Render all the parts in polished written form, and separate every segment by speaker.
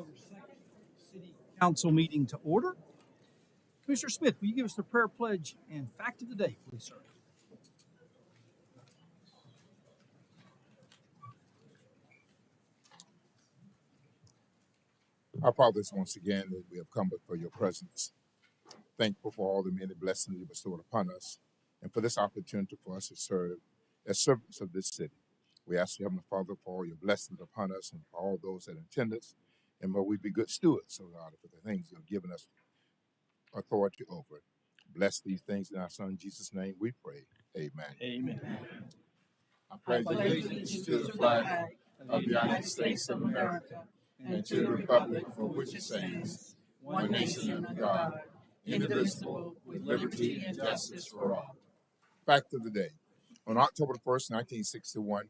Speaker 1: October 2nd City Council meeting to order. Commissioner Smith, will you give us the prayer pledge and fact of the day, please, sir?
Speaker 2: Our fathers, once again, that we have come before your presence, thankful for all the many blessings you bestowed upon us, and for this opportunity for us to serve as servants of this city. We ask you, Heavenly Father, for all your blessings upon us and for all those that attend us, and may we be good stewards, oh God, for the things you have given us authority over. Bless these things in our Son Jesus' name we pray. Amen.
Speaker 1: Amen.
Speaker 2: I pledge allegiance to the flag of the United States of America and to the republic for which it stands, one nation under God, indivisible, with liberty and justice for all. Fact of the day. On October 1st, 1961,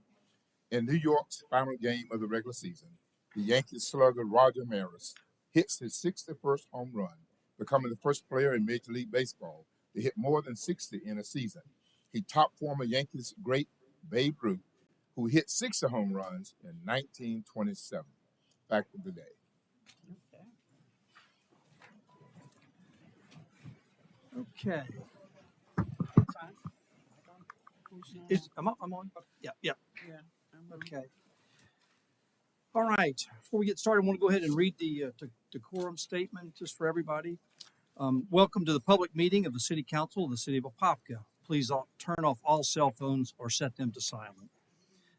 Speaker 2: in New York's final game of the regular season, the Yankees slugger Roger Maris hits his 61st home run, becoming the first player in Major League Baseball to hit more than 60 in a season. He topped former Yankees great Babe Ruth, who hit 60 home runs in 1927. Fact of the day.
Speaker 1: Okay. I'm on? Yeah. Okay. All right. Before we get started, I want to go ahead and read the decorum statement just for everybody. Welcome to the public meeting of the City Council of the City of Apopka. Please turn off all cell phones or set them to silent.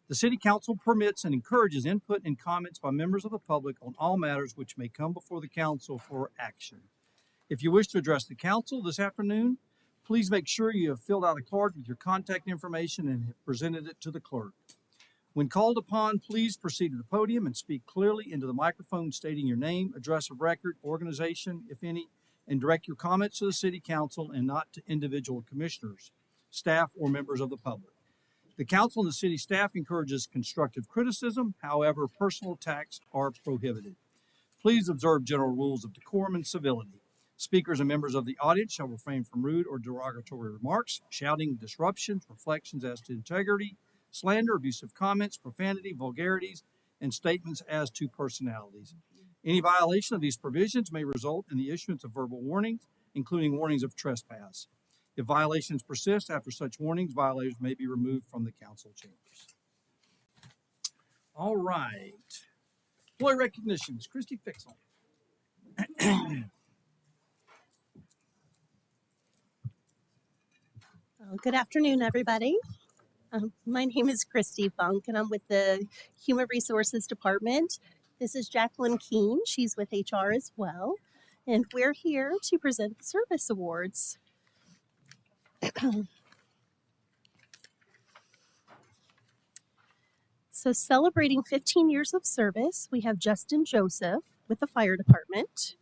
Speaker 1: The City Council permits and encourages input and comments by members of the public on all matters which may come before the council for action. If you wish to address the council this afternoon, please make sure you have filled out a card with your contact information and have presented it to the clerk. When called upon, please proceed to the podium and speak clearly into the microphone, stating your name, address of record, organization, if any, and direct your comments to the City Council and not to individual commissioners, staff, or members of the public. The council and the city staff encourages constructive criticism. However, personal attacks are prohibited. Please observe general rules of decorum and civility. Speakers and members of the audience shall refrain from rude or derogatory remarks, shouting, disruptions, reflections as to integrity, slander, abusive comments, profanity, vulgarities, and statements as to personalities. Any violation of these provisions may result in the issuance of verbal warnings, including warnings of trespass. If violations persist after such warnings, violators may be removed from the council chambers. All right. Employee recognitions. Christy Fixel.
Speaker 3: Good afternoon, everybody. My name is Christy Funk, and I'm with the Human Resources Department. This is Jacqueline Keene. She's with HR as well. And we're here to present the service awards. So celebrating 15 years of service, we have Justin Joseph with the Fire Department.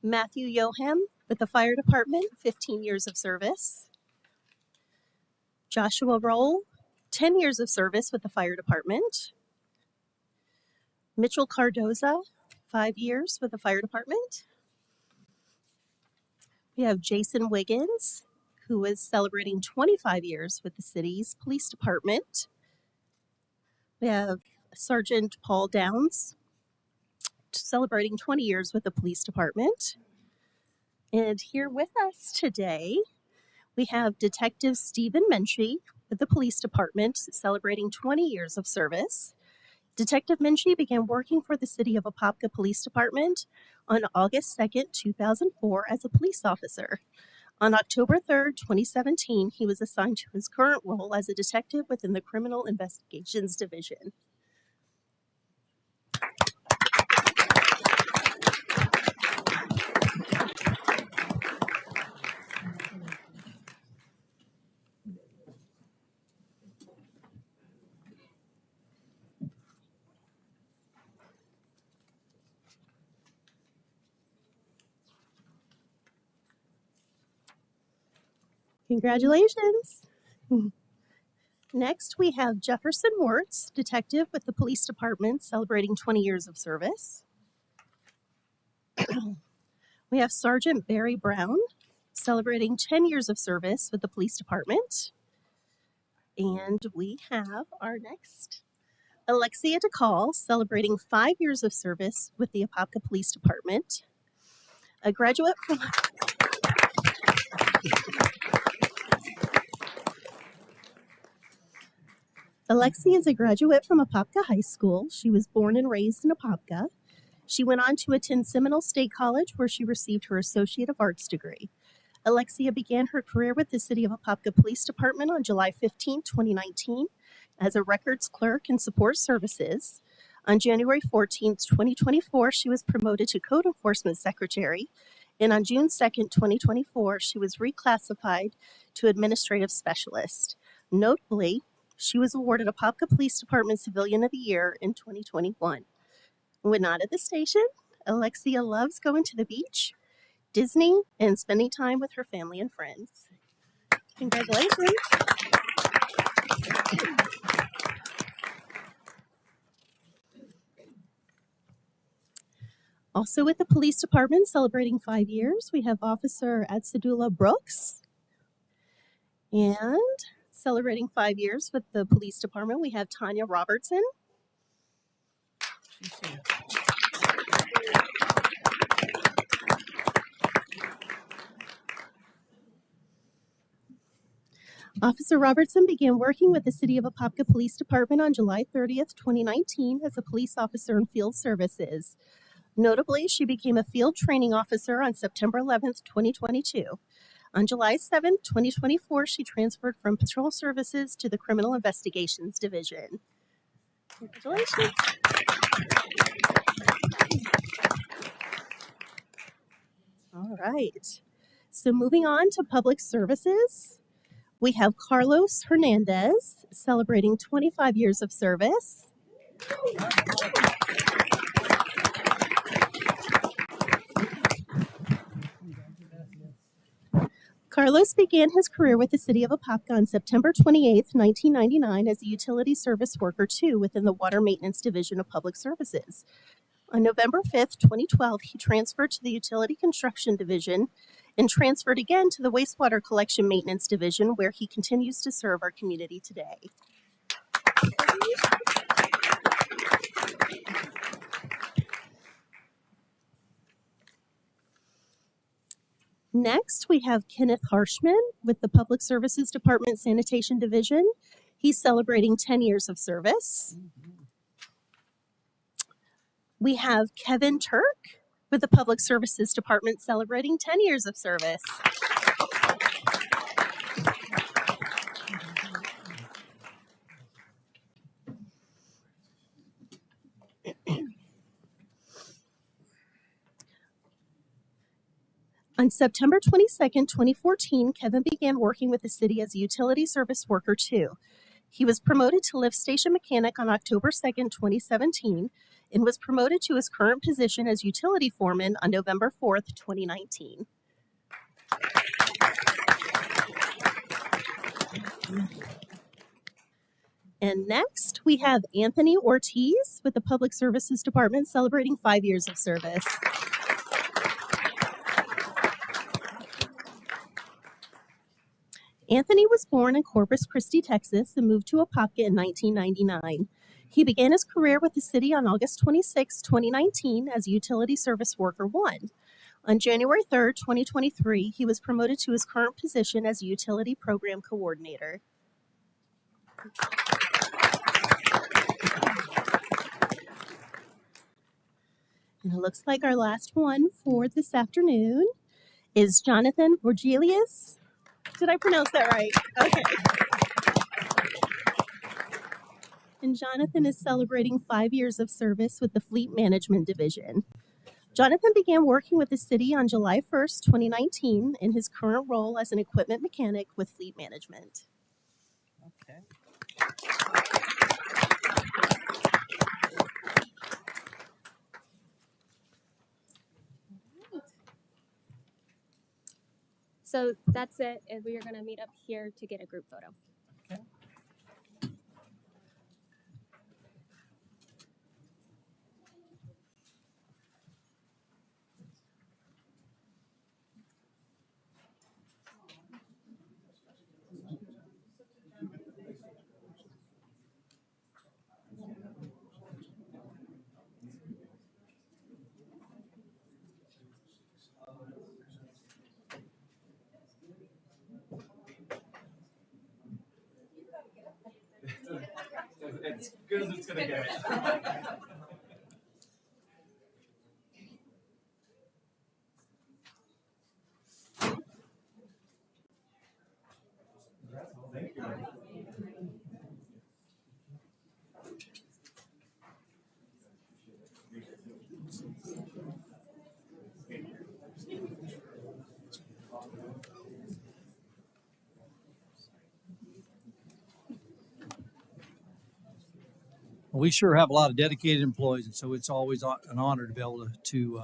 Speaker 3: Matthew Yoham with the Fire Department, 15 years of service. Joshua Roll, 10 years of service with the Fire Department. Mitchell Cardoza, 5 years with the Fire Department. We have Jason Wiggins, who is celebrating 25 years with the city's police department. We have Sergeant Paul Downs, celebrating 20 years with the police department. And here with us today, we have Detective Stephen Menchie with the police department, celebrating 20 years of service. Detective Menchie began working for the City of Apopka Police Department on August 2nd, 2004 as a police officer. On October 3rd, 2017, he was assigned to his current role as a detective within the Criminal Investigations Division. Congratulations. Next, we have Jefferson Wirtz, detective with the police department, celebrating 20 years of service. We have Sergeant Barry Brown, celebrating 10 years of service with the police department. And we have our next Alexia DeCall, celebrating 5 years of service with the Apopka Police Department. A graduate from Alexia is a graduate from Apopka High School. She was born and raised in Apopka. She went on to attend Seminole State College, where she received her Associate of Arts degree. Alexia began her career with the City of Apopka Police Department on July 15, 2019, as a records clerk in support services. On January 14, 2024, she was promoted to Code Enforcement Secretary, and on June 2, 2024, she was reclassified to Administrative Specialist. Notably, she was awarded Apopka Police Department Civilian of the Year in 2021. When not at the station, Alexia loves going to the beach, Disney, and spending time with her family and friends. Congratulations. Also with the police department celebrating 5 years, we have Officer Atsadula Brooks. And celebrating 5 years with the police department, we have Tanya Robertson. Officer Robertson began working with the City of Apopka Police Department on July 30th, 2019 as a police officer in field services. Notably, she became a field training officer on September 11th, 2022. On July 7th, 2024, she transferred from patrol services to the Criminal Investigations Division. Congratulations. All right. So moving on to public services, we have Carlos Hernandez celebrating 25 years of service. Carlos began his career with the City of Apopka on September 28, 1999 as a Utility Service Worker 2 within the Water Maintenance Division of Public Services. On November 5, 2012, he transferred to the Utility Construction Division and transferred again to the Wastewater Collection Maintenance Division, where he continues to serve our community today. Next, we have Kenneth Harshman with the Public Services Department Sanitation Division. He's celebrating 10 years of service. We have Kevin Turk with the Public Services Department celebrating 10 years of service. On September 22nd, 2014, Kevin began working with the city as a Utility Service Worker 2. He was promoted to lift station mechanic on October 2nd, 2017, and was promoted to his current position as utility foreman on November 4th, 2019. And next, we have Anthony Ortiz with the Public Services Department celebrating 5 years of service. Anthony was born in Corpus Christi, Texas, and moved to Apopka in 1999. He began his career with the city on August 26, 2019 as Utility Service Worker 1. On January 3, 2023, he was promoted to his current position as Utility Program Coordinator. And it looks like our last one for this afternoon is Jonathan Borgelius. Did I pronounce that right? Okay. And Jonathan is celebrating 5 years of service with the Fleet Management Division. Jonathan began working with the city on July 1st, 2019 in his current role as an equipment mechanic with Fleet Management.
Speaker 4: Okay.
Speaker 5: So that's it. And we are going to meet up here to get a group photo.
Speaker 4: Okay. It's good as it's gonna get.
Speaker 1: We sure have a lot of dedicated employees, and so it's always an honor to be able to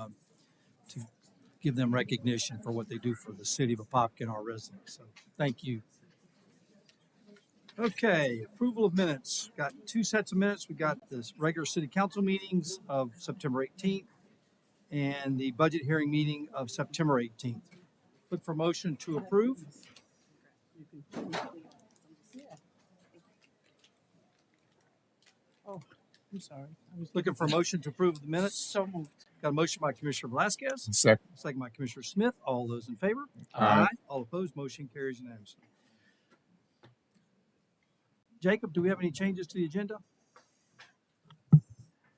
Speaker 1: give them recognition for what they do for the city of Apopka and our residents. So thank you. Okay, approval of minutes. Got two sets of minutes. We got this regular city council meetings of September 18th and the budget hearing meeting of September 18th. Look for motion to approve.
Speaker 6: Oh, I'm sorry. I was
Speaker 1: Looking for a motion to approve the minutes.
Speaker 6: so moved.
Speaker 1: Got a motion by Commissioner Velasquez,
Speaker 2: Second.
Speaker 1: second by Commissioner Smith. All those in favor?
Speaker 2: Aye.
Speaker 1: All opposed, motion carries unanimously. Jacob, do we have any changes to the agenda?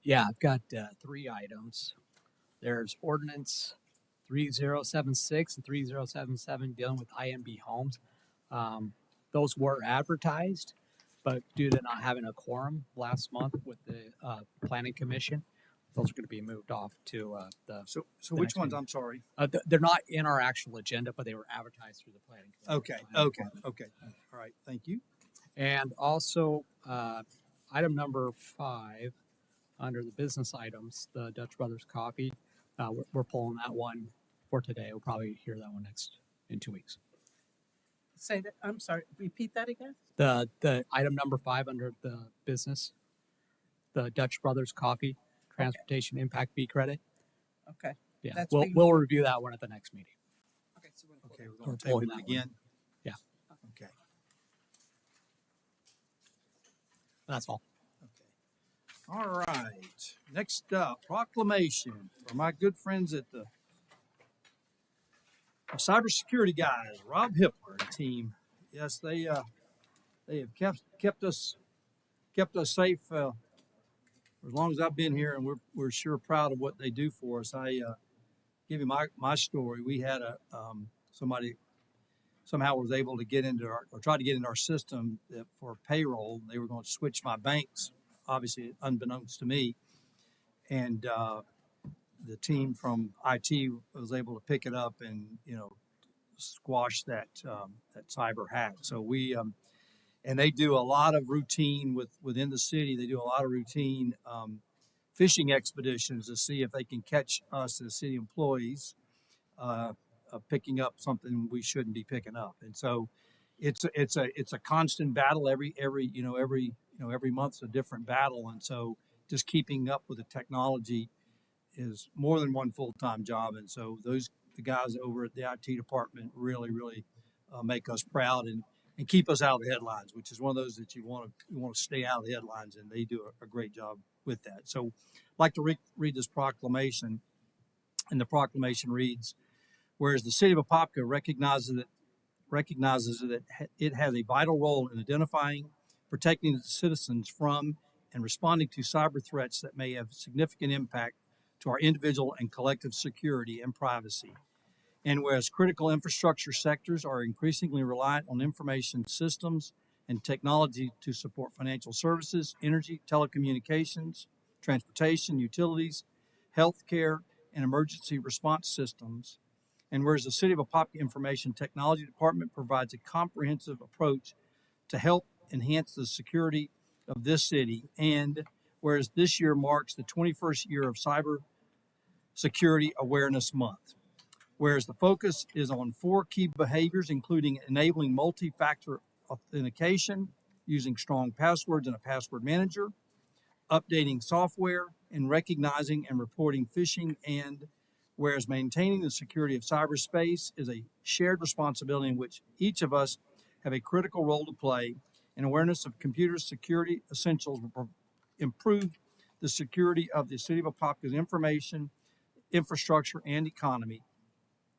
Speaker 7: Yeah, I've got three items. There's ordinance 3076 and 3077 dealing with IMB homes. Those were advertised, but due to not having a quorum last month with the planning commission, those are going to be moved off to the.
Speaker 1: So
Speaker 7: The
Speaker 1: which
Speaker 7: next
Speaker 1: ones?
Speaker 7: meeting.
Speaker 1: I'm sorry.
Speaker 7: They're not in our actual agenda, but they were advertised through the planning. Commission.
Speaker 1: Okay. All right, thank you.
Speaker 7: And also, item number 5, under the business items, the Dutch Brothers Coffee, we're pulling that one for today. We'll probably hear that one in 2 weeks.
Speaker 6: Say that. I'm sorry. Repeat that again.
Speaker 7: The item number 5 under the business, the Dutch Brothers Coffee Transportation Impact Fee Credit.
Speaker 6: Okay.
Speaker 7: Yeah,
Speaker 6: That's
Speaker 7: we'll
Speaker 6: being-
Speaker 7: we'll review that one at the next meeting.
Speaker 6: Okay. So
Speaker 1: Okay, we're
Speaker 7: We're
Speaker 1: going to table
Speaker 7: pulling
Speaker 1: it
Speaker 7: that one.
Speaker 1: again.
Speaker 7: Yeah.
Speaker 1: Okay.
Speaker 7: That's all.
Speaker 1: Okay. All right. Next up, proclamation for my good friends at the cybersecurity guys, Rob Hippler and team. Yes, they have kept us safe for as long as I've been here, and we're sure proud of what they do for us. I give you my story. We had somebody somehow was able to get into or try to get into our system for payroll. They were going to switch my banks, obviously unbeknownst to me, and the team from IT was able to pick it up and squash that cyber hack. So we and they do a lot of routine within the city. They do a lot of routine fishing expeditions to see if they can catch us as city employees picking up something we shouldn't be picking up. And so it's a constant battle. Every month's a different battle. And so just keeping up with the technology is more than one full-time job. And so the guys over at the IT department really make us proud and keep us out of the headlines, which is one of those that you want to stay out of the headlines, and they do a great job with that. So I'd like to read this proclamation, and the proclamation reads, whereas the city of Apopka recognizes that it has a vital role in identifying, protecting its citizens from, and responding to cyber threats that may have significant impact to our individual and collective security and privacy. And whereas critical infrastructure sectors are increasingly reliant on information systems and technology to support financial services, energy, telecommunications, transportation, utilities, healthcare, and emergency response systems. And whereas the City of Apopka Information Technology Department provides a comprehensive approach to help enhance the security of this city, and whereas this year marks the 21st year of Cyber Security Awareness Month. Whereas the focus is on 4 key behaviors, including enabling multi-factor authentication, using strong passwords and a password manager, updating software, and recognizing and reporting phishing, and whereas maintaining the security of cyberspace is a shared responsibility in which each of us have a critical role to play, and awareness of computer security essentials will improve the security of the City of Apopka's information, infrastructure, and economy.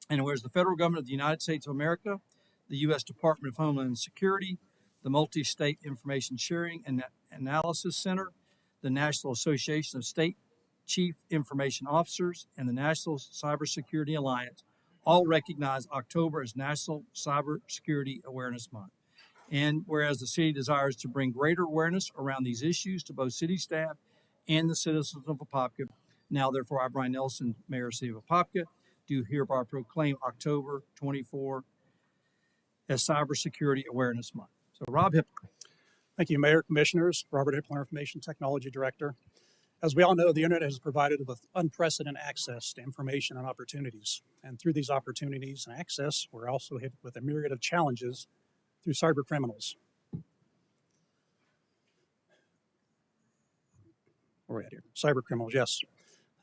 Speaker 1: And whereas the federal government of the United States of America, the U.S. Department of Homeland Security, the Multi-State Information Sharing and Analysis Center, the National Association of State Chief Information Officers, and the National Cybersecurity Alliance all recognize October as National Cybersecurity Awareness Month. And whereas the city desires to bring greater awareness around these issues to both city staff and the citizens of Apopka, now therefore I, Brian Nelson, Mayor of the City of Apopka, do hereby proclaim October 24 as Cybersecurity Awareness Month. So Rob Hippler.
Speaker 8: Thank you, Mayor, Commissioners. Robert Hippler, Information Technology Director. As we all know, the internet has provided with unprecedented access to information and opportunities. And through these opportunities and access, we're also hit with a myriad of challenges through cyber criminals. Where are we at here? Cyber criminals, yes.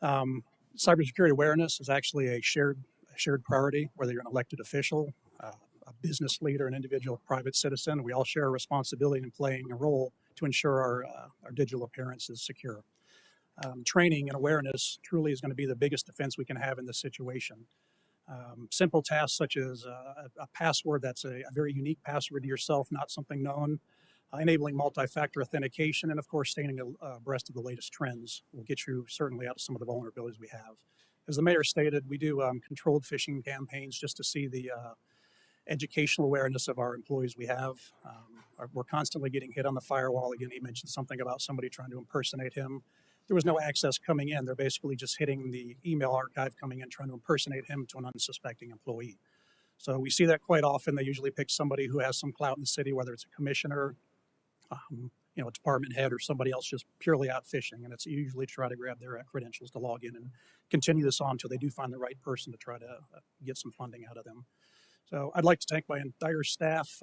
Speaker 8: Cybersecurity awareness is actually a shared priority, whether you're an elected official, a business leader, an individual private citizen. We all share a responsibility in playing a role to ensure our digital appearance is secure. Training and awareness truly is going to be the biggest defense we can have in this situation. Simple tasks such as a password that's a very unique password to yourself, not something known, enabling multi-factor authentication, and of course staying abreast of the latest trends will get you certainly out of some of the vulnerabilities we have. As the mayor stated, we do controlled phishing campaigns just to see the educational awareness of our employees we have. We're constantly getting hit on the firewall. Again, he mentioned something about somebody trying to impersonate him. There was no access coming in. They're basically just hitting the email archive coming in, trying to impersonate him to an unsuspecting employee. So we see that quite often. They usually pick somebody who has some clout in the city, whether it's a commissioner, a department head, or somebody else just purely out fishing. And it's usually to try to grab their credentials to log in and continue this on until they do find the right person to try to get some funding out of them. So I'd like to thank my entire staff,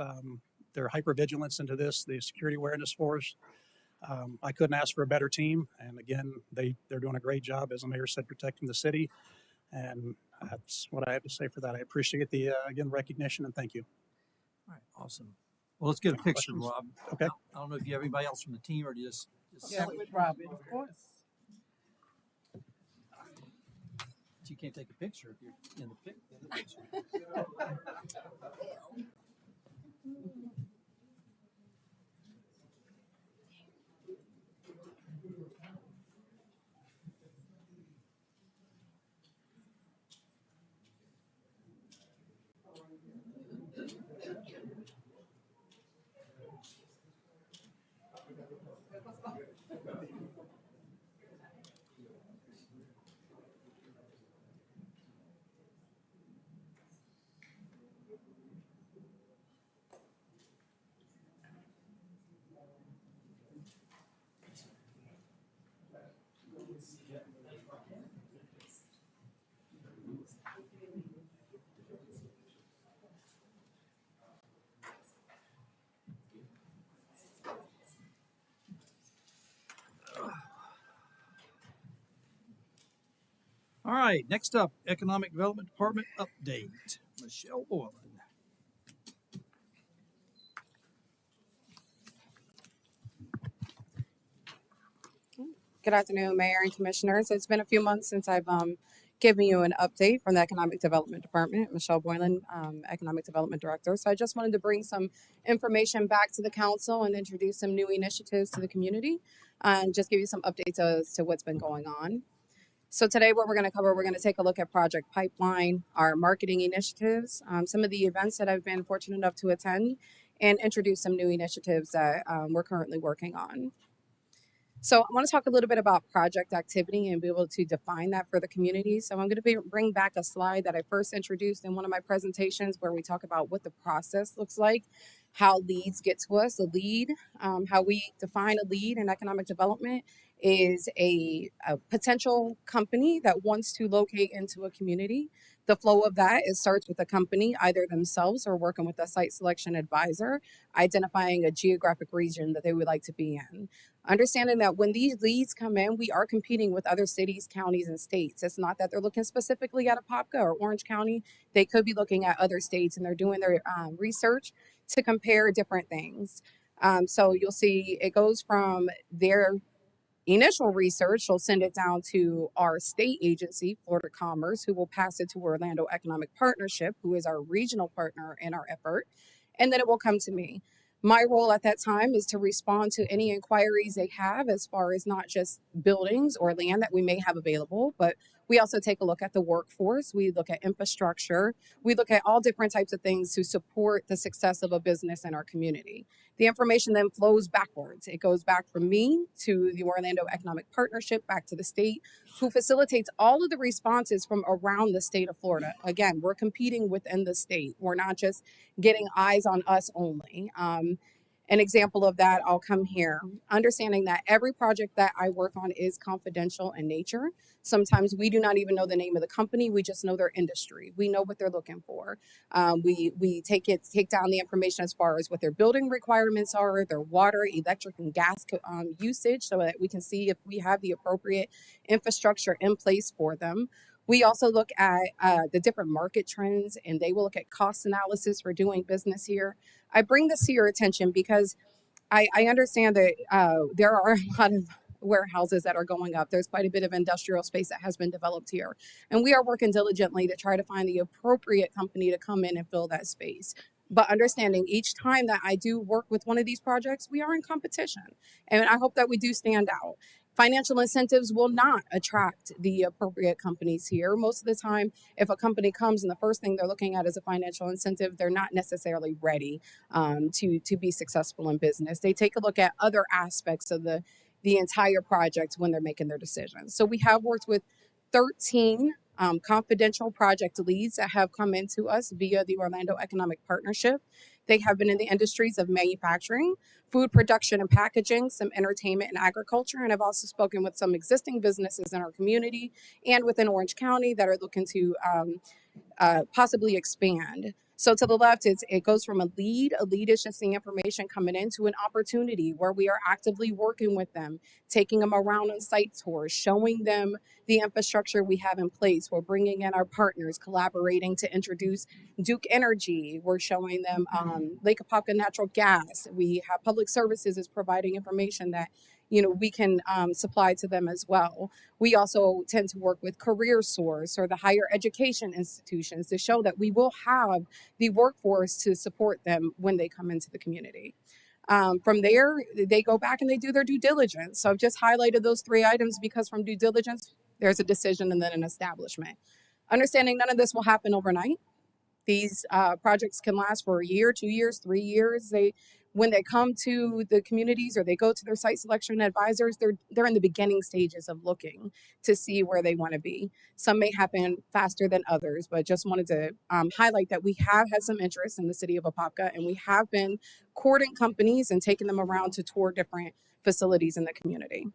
Speaker 8: their hypervigilance into this, the security awareness force. I couldn't ask for a better team. And again, they're doing a great job, as the mayor said, protecting the city. And that's what I have to say for that. I appreciate the, again, recognition, and thank you.
Speaker 1: All right, awesome. Well, let's get a picture,
Speaker 8: Questions?
Speaker 1: Rob.
Speaker 8: Okay.
Speaker 1: I don't know if you have anybody else from the team or just
Speaker 6: Yeah, with Robin, of course.
Speaker 1: you can't take a picture if you're in the picture. All right, next up, Economic Development Department update. Michelle Boylan.
Speaker 9: Good afternoon, Mayor and Commissioners. It's been a few months since I've given you an update from the Economic Development Department. Michelle Boylan, Economic Development Director. So I just wanted to bring some information back to the council and introduce some new initiatives to the community and just give you some updates as to what's been going on. So today what we're going to cover, we're going to take a look at Project Pipeline, our marketing initiatives, some of the events that I've been fortunate enough to attend, and introduce some new initiatives that we're currently working on. So I want to talk a little bit about project activity and be able to define that for the community. So I'm going to bring back a slide that I first introduced in one of my presentations where we talk about what the process looks like, how leads get to us. A lead, how we define a lead in economic development is a potential company that wants to locate into a community. The flow of that, it starts with a company, either themselves or working with a site selection advisor, identifying a geographic region that they would like to be in. Understanding that when these leads come in, we are competing with other cities, counties, and states. It's not that they're looking specifically at Apopka or Orange County. They could be looking at other states, and they're doing their research to compare different things. So you'll see it goes from their initial research, they'll send it down to our state agency, Florida Commerce, who will pass it to Orlando Economic Partnership, who is our regional partner in our effort. And then it will come to me. My role at that time is to respond to any inquiries they have as far as not just buildings or land that we may have available, but we also take a look at the workforce. We look at infrastructure. We look at all different types of things to support the success of a business in our community. The information then flows backwards. It goes back from me to the Orlando Economic Partnership, back to the state, who facilitates all of the responses from around the state of Florida. Again, we're competing within the state. We're not just getting eyes on us only. An example of that, I'll come here. Understanding that every project that I work on is confidential in nature. Sometimes we do not even know the name of the company. We just know their industry. We know what they're looking for. We take down the information as far as what their building requirements are, their water, electric, and gas usage, so that we can see if we have the appropriate infrastructure in place for them. We also look at the different market trends, and they will look at cost analysis for doing business here. I bring this to your attention because I understand that there are a lot of warehouses that are going up. There's quite a bit of industrial space that has been developed here. And we are working diligently to try to find the appropriate company to come in and fill that space. But understanding each time that I do work with one of these projects, we are in competition. And I hope that we do stand out. Financial incentives will not attract the appropriate companies here. Most of the time, if a company comes and the first thing they're looking at is a financial incentive, they're not necessarily ready to be successful in business. They take a look at other aspects of the entire project when they're making their decisions. So we have worked with 13 confidential project leads that have come into us via the Orlando Economic Partnership. They have been in the industries of manufacturing, food production and packaging, some entertainment and agriculture, and I've also spoken with some existing businesses in our community and within Orange County that are looking to possibly expand. So to the left, it goes from a lead. A lead is just the information coming into an opportunity where we are actively working with them, taking them around on site tours, showing them the infrastructure we have in place. We're bringing in our partners, collaborating to introduce Duke Energy. We're showing them Lake Apopka Natural Gas. We have Public Services is providing information that we can supply to them as well. We also tend to work with Career Source or the higher education institutions to show that we will have the workforce to support them when they come into the community. From there, they go back and they do their due diligence. So I've just highlighted those 3 items because from due diligence, there's a decision and then an establishment. Understanding none of this will happen overnight. These projects can last for a year, 2 years, 3 years. When they come to the communities or they go to their site selection advisors, they're in the beginning stages of looking to see where they want to be. Some may happen faster than others, but just wanted to highlight that we have had some interest in the city of Apopka, and we have been courting companies and taking them around to tour different facilities in the community.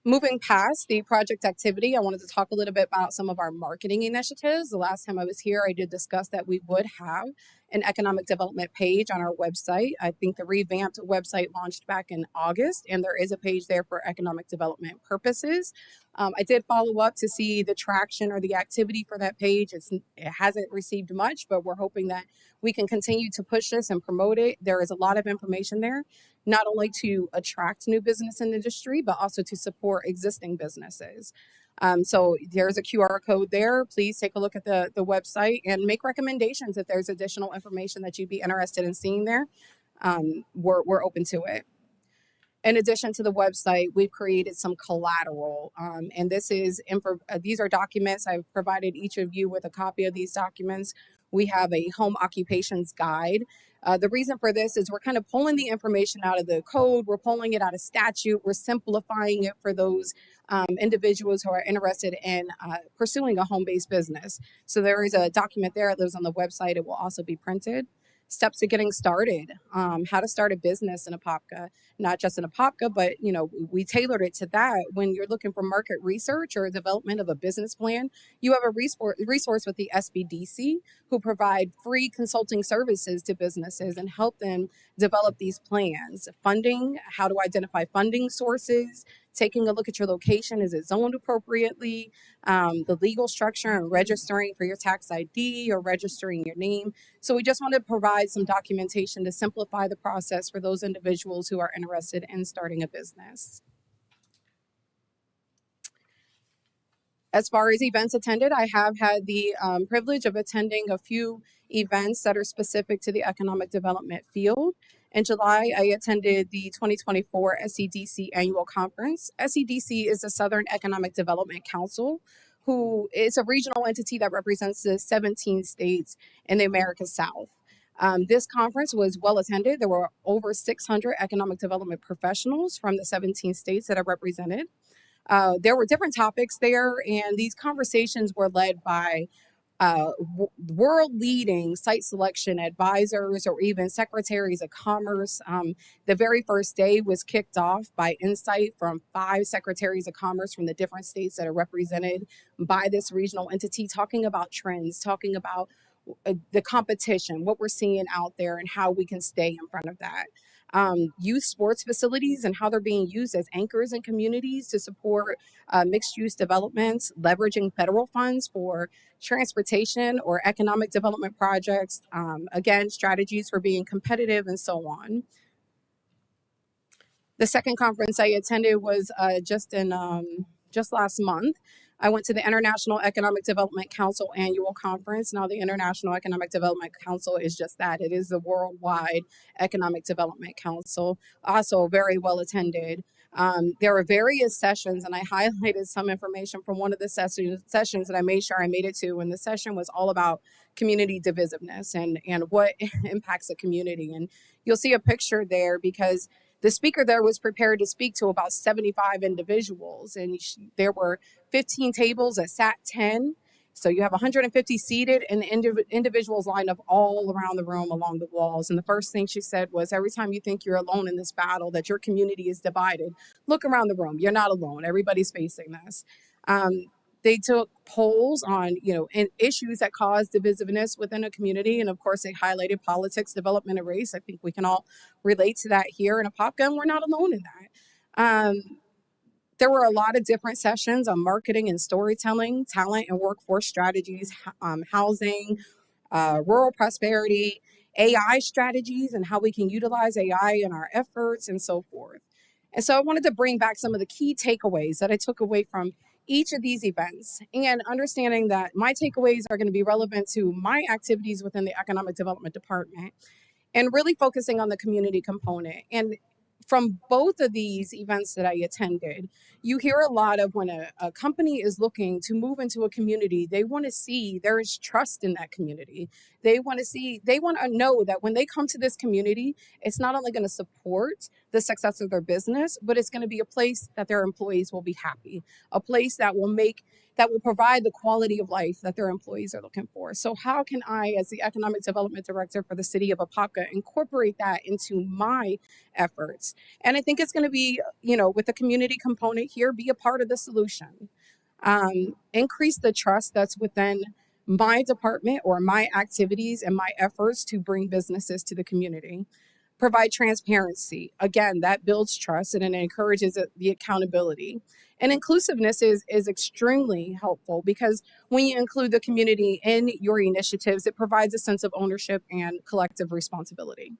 Speaker 9: Moving past the project activity, I wanted to talk a little bit about some of our marketing initiatives. The last time I was here, I did discuss that we would have an economic development page on our website. I think the revamped website launched back in August, and there is a page there for economic development purposes. I did follow up to see the traction or the activity for that page. It hasn't received much, but we're hoping that we can continue to push this and promote it. There is a lot of information there, not only to attract new business in the industry, but also to support existing businesses. So there's a QR code there. Please take a look at the website and make recommendations if there's additional information that you'd be interested in seeing there. We're open to it. In addition to the website, we've created some collateral, and these are documents. I've provided each of you with a copy of these documents. We have a home occupations guide. The reason for this is we're kind of pulling the information out of the code. We're pulling it out of statute. We're simplifying it for those individuals who are interested in pursuing a home-based business. So there is a document there that lives on the website. It will also be printed. Steps to getting started, how to start a business in Apopka, not just in Apopka, but we tailored it to that. When you're looking for market research or development of a business plan, you have a resource with the SBDC who provide free consulting services to businesses and help them develop these plans. Funding, how to identify funding sources, taking a look at your location, is it zoned appropriately, the legal structure and registering for your tax ID or registering your name. So we just want to provide some documentation to simplify the process for those individuals who are interested in starting a business. As far as events attended, I have had the privilege of attending a few events that are specific to the economic development field. In July, I attended the 2024 SEDC Annual Conference. SEDC is the Southern Economic Development Council, who is a regional entity that represents the 17 states in the Americas South. This conference was well attended. There were over 600 economic development professionals from the 17 states that are represented. There were different topics there, and these conversations were led by world leading site selection advisors or even secretaries of commerce. The very first day was kicked off by insight from 5 secretaries of commerce from the different states that are represented by this regional entity, talking about trends, talking about the competition, what we're seeing out there, and how we can stay in front of that. Youth sports facilities and how they're being used as anchors in communities to support mixed use developments, leveraging federal funds for transportation or economic development projects, again, strategies for being competitive and so on. The second conference I attended was just last month. I went to the International Economic Development Council annual conference. Now, the International Economic Development Council is just that. It is the worldwide Economic Development Council, also very well attended. There were various sessions, and I highlighted some information from one of the sessions that I made sure I made it to. And the session was all about community divisiveness and what impacts a community. And you'll see a picture there because the speaker there was prepared to speak to about 75 individuals, and there were 15 tables that sat 10. So you have 150 seated, and the individuals lined up all around the room along the walls. And the first thing she said was, every time you think you're alone in this battle, that your community is divided, look around the room. You're not alone. Everybody's facing this. They took polls on, and issues that cause divisiveness within a community. And of course, they highlighted politics, development, and race. I think we can all relate to that here in Apopka, and we're not alone in that. There were a lot of different sessions on marketing and storytelling, talent and workforce strategies, housing, rural prosperity, AI strategies, and how we can utilize AI in our efforts and so forth. And so I wanted to bring back some of the key takeaways that I took away from each of these events, and understanding that my takeaways are going to be relevant to my activities within the Economic Development Department, and really focusing on the community component. And from both of these events that I attended, you hear a lot of when a company is looking to move into a community, they want to see there is trust in that community. They want to know that when they come to this community, it's not only going to support the success of their business, but it's going to be a place that their employees will be happy, a place that will provide the quality of life that their employees are looking for. So how can I, as the Economic Development Director for the City of Apopka, incorporate that into my efforts? And I think it's going to be, with the community component here, be a part of the solution. Increase the trust that's within my department or my activities and my efforts to bring businesses to the community. Provide transparency. Again, that builds trust and it encourages the accountability. And inclusiveness is extremely helpful because when you include the community in your initiatives, it provides a sense of ownership and collective responsibility.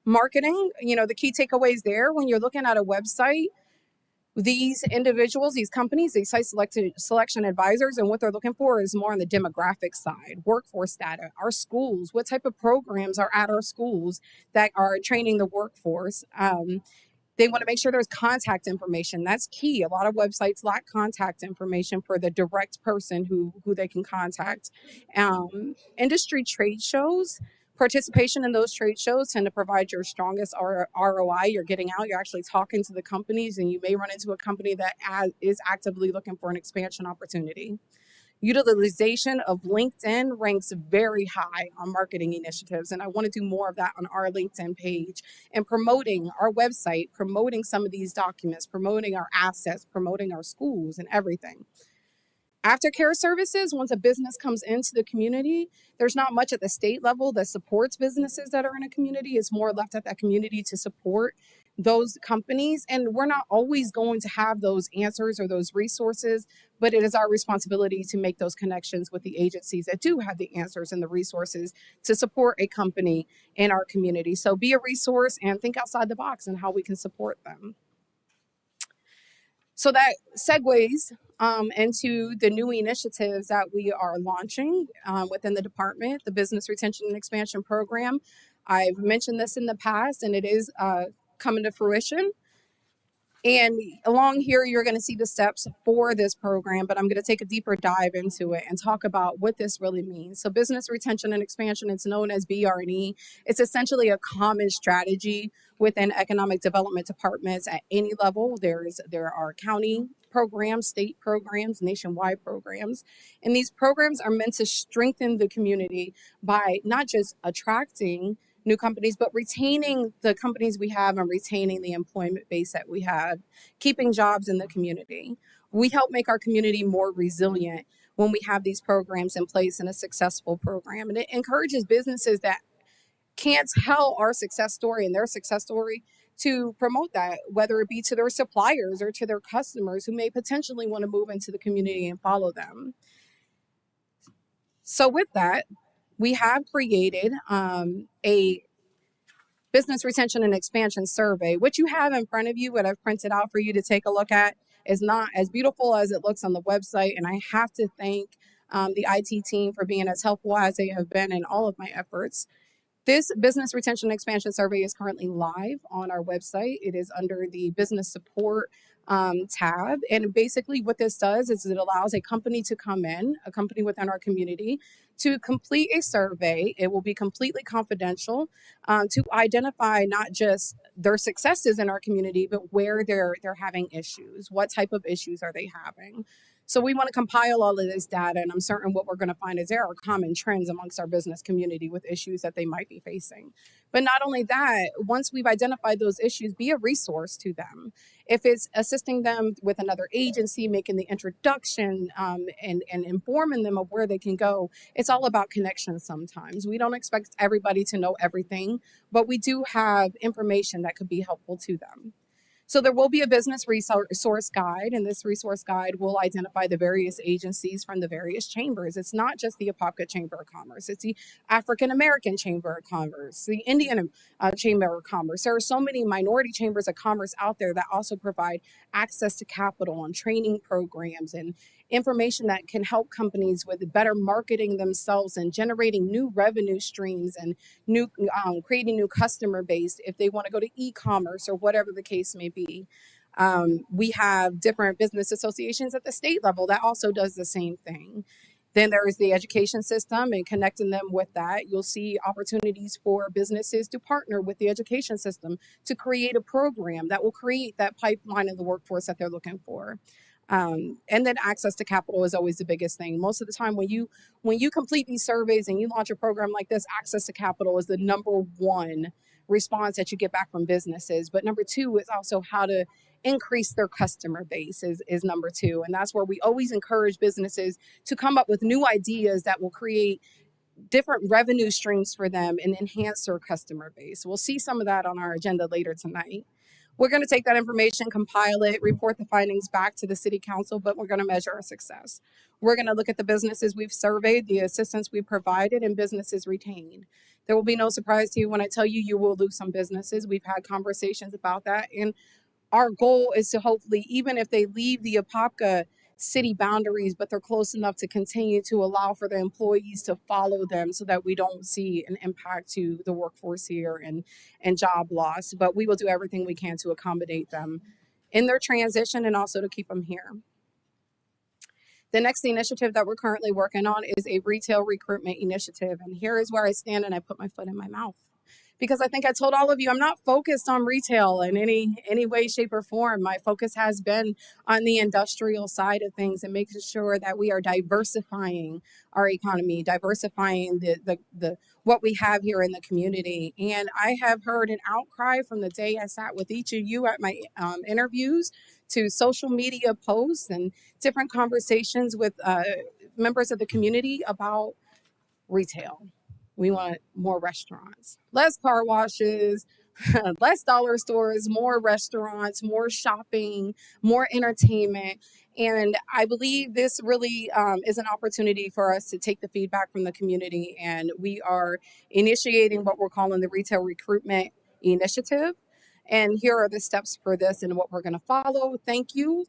Speaker 9: Marketing, the key takeaways there, when you're looking at a website, these individuals, these companies, these site selection advisors, and what they're looking for is more on the demographic side, workforce data, our schools, what type of programs are at our schools that are training the workforce. They want to make sure there's contact information. That's key. A lot of websites lack contact information for the direct person who they can contact. Industry trade shows. Participation in those trade shows tend to provide your strongest ROI. You're getting out, you're actually talking to the companies, and you may run into a company that is actively looking for an expansion opportunity. Utilization of LinkedIn ranks very high on marketing initiatives, and I want to do more of that on our LinkedIn page and promoting our website, promoting some of these documents, promoting our assets, promoting our schools and everything. Aftercare services, once a business comes into the community, there's not much at the state level that supports businesses that are in a community. It's more left at that community to support those companies. And we're not always going to have those answers or those resources, but it is our responsibility to make those connections with the agencies that do have the answers and the resources to support a company in our community. So be a resource and think outside the box and how we can support them. So that segues into the new initiatives that we are launching within the department, the Business Retention and Expansion Program. I've mentioned this in the past, and it is coming to fruition. And along here, you're going to see the steps for this program, but I'm going to take a deeper dive into it and talk about what this really means. So, business retention and expansion, it's known as BRE. It's essentially a common strategy within economic development departments at any level. There are county programs, state programs, nationwide programs, and these programs are meant to strengthen the community by not just attracting new companies, but retaining the companies we have and retaining the employment base that we have, keeping jobs in the community. We help make our community more resilient when we have these programs in place in a successful program. And it encourages businesses that can't tell our success story and their success story to promote that, whether it be to their suppliers or to their customers who may potentially want to move into the community and follow them. So with that, we have created a business retention and expansion survey. What you have in front of you, what I've printed out for you to take a look at, is not as beautiful as it looks on the website. And I have to thank the IT team for being as helpful as they have been in all of my efforts. This business retention and expansion survey is currently live on our website. It is under the business support tab. And basically what this does is it allows a company to come in, a company within our community, to complete a survey. It will be completely confidential to identify not just their successes in our community, but where they're having issues. What type of issues are they having? So we want to compile all of this data, and I'm certain what we're going to find is there are common trends amongst our business community with issues that they might be facing. But not only that, once we've identified those issues, be a resource to them. If it's assisting them with another agency, making the introduction and informing them of where they can go, it's all about connections sometimes. We don't expect everybody to know everything, but we do have information that could be helpful to them. So there will be a business resource guide, and this resource guide will identify the various agencies from the various chambers. It's not just the Apopka Chamber of Commerce. It's the African American Chamber of Commerce, the Indian Chamber of Commerce. There are so many minority chambers of commerce out there that also provide access to capital and training programs and information that can help companies with better marketing themselves and generating new revenue streams and new creating new customer base if they want to go to e-commerce or whatever the case may be. We have different business associations at the state level that also does the same thing. Then there is the education system and connecting them with that. You'll see opportunities for businesses to partner with the education system to create a program that will create that pipeline of the workforce that they're looking for. And then access to capital is always the biggest thing. Most of the time when you complete these surveys and you launch a program like this, access to capital is the number one response that you get back from businesses. But number two is also how to increase their customer base is number two. And that's where we always encourage businesses to come up with new ideas that will create different revenue streams for them and enhance their customer base. We'll see some of that on our agenda later tonight. We're going to take that information, compile it, report the findings back to the city council, but we're going to measure our success. We're going to look at the businesses we've surveyed, the assistance we've provided, and businesses retained. There will be no surprise to you when I tell you you will lose some businesses. We've had conversations about that. And our goal is to hopefully, even if they leave the Apopka city boundaries, but they're close enough to continue to allow for the employees to follow them so that we don't see an impact to the workforce here and job loss. But we will do everything we can to accommodate them in their transition and also to keep them here. The next initiative that we're currently working on is a retail recruitment initiative. And here is where I stand and I put my foot in my mouth. Because I think I told all of you, I'm not focused on retail in any way, shape, or form. My focus has been on the industrial side of things and making sure that we are diversifying our economy, diversifying the what we have here in the community. And I have heard an outcry from the day I sat with each of you at my interviews to social media posts and different conversations with members of the community about retail. We want more restaurants, less car washes, less dollar stores, more restaurants, more shopping, more entertainment. And I believe this really is an opportunity for us to take the feedback from the community. And we are initiating what we're calling the Retail Recruitment Initiative. And here are the steps for this and what we're going to follow. Thank you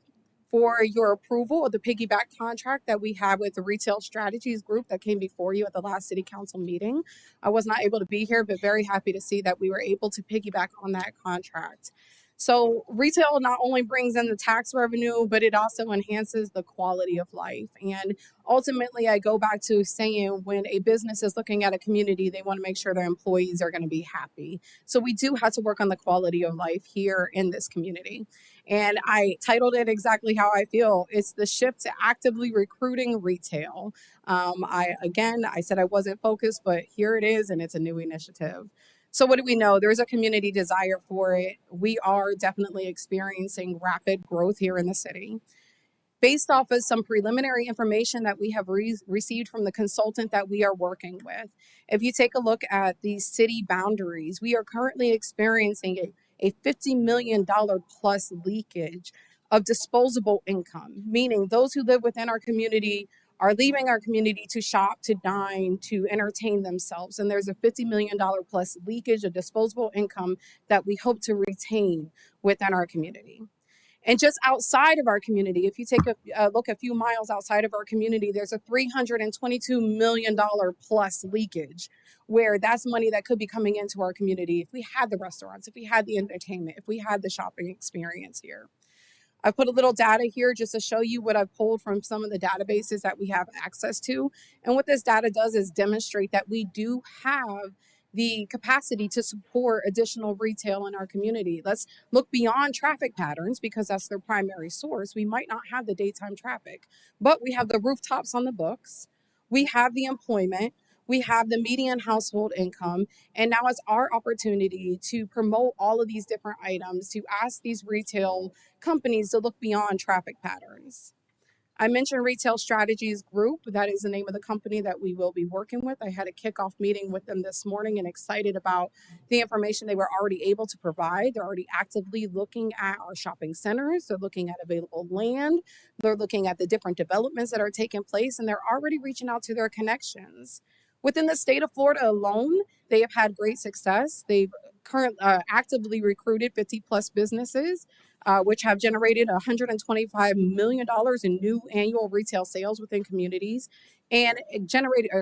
Speaker 9: for your approval of the piggyback contract that we have with the Retail Strategies Group that came before you at the last City Council meeting. I was not able to be here, but very happy to see that we were able to piggyback on that contract. So retail not only brings in the tax revenue, but it also enhances the quality of life. And ultimately, I go back to saying when a business is looking at a community, they want to make sure their employees are going to be happy. So we do have to work on the quality of life here in this community. And I titled it exactly how I feel. It's the shift to actively recruiting retail. I said I wasn't focused, but here it is, and it's a new initiative. So what do we know? There's a community desire for it. We are definitely experiencing rapid growth here in the city. Based off of some preliminary information that we have received from the consultant that we are working with, if you take a look at these city boundaries, we are currently experiencing a $50 million plus leakage of disposable income, meaning those who live within our community are leaving our community to shop, to dine, to entertain themselves. And there's a $50 million plus leakage of disposable income that we hope to retain within our community. And just outside of our community, if you take a look a few miles outside of our community, there's a $322 million plus leakage, where that's money that could be coming into our community if we had the restaurants, if we had the entertainment, if we had the shopping experience here. I've put a little data here just to show you what I've pulled from some of the databases that we have access to. And what this data does is demonstrate that we do have the capacity to support additional retail in our community. Let's look beyond traffic patterns because that's their primary source. We might not have the daytime traffic, but we have the rooftops on the books. We have the employment. We have the median household income. And now it's our opportunity to promote all of these different items, to ask these retail companies to look beyond traffic patterns. I mentioned Retail Strategies Group. That is the name of the company that we will be working with. I had a kickoff meeting with them this morning and excited about the information they were already able to provide. They're already actively looking at our shopping centers. They're looking at available land. They're looking at the different developments that are taking place, and they're already reaching out to their connections. Within the state of Florida alone, they have had great success. They've actively recruited 50 plus businesses, which have generated $125 million in new annual retail sales within communities, and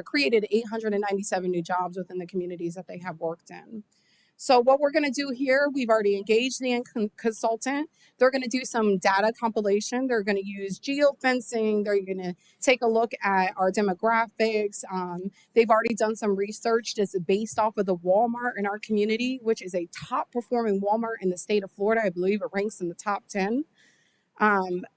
Speaker 9: created 897 new jobs within the communities that they have worked in. So what we're going to do here, we've already engaged the consultant. They're going to do some data compilation. They're going to use geofencing. They're going to take a look at our demographics. They've already done some research that's based off of the Walmart in our community, which is a top performing Walmart in the state of Florida. I believe it ranks in the top 10.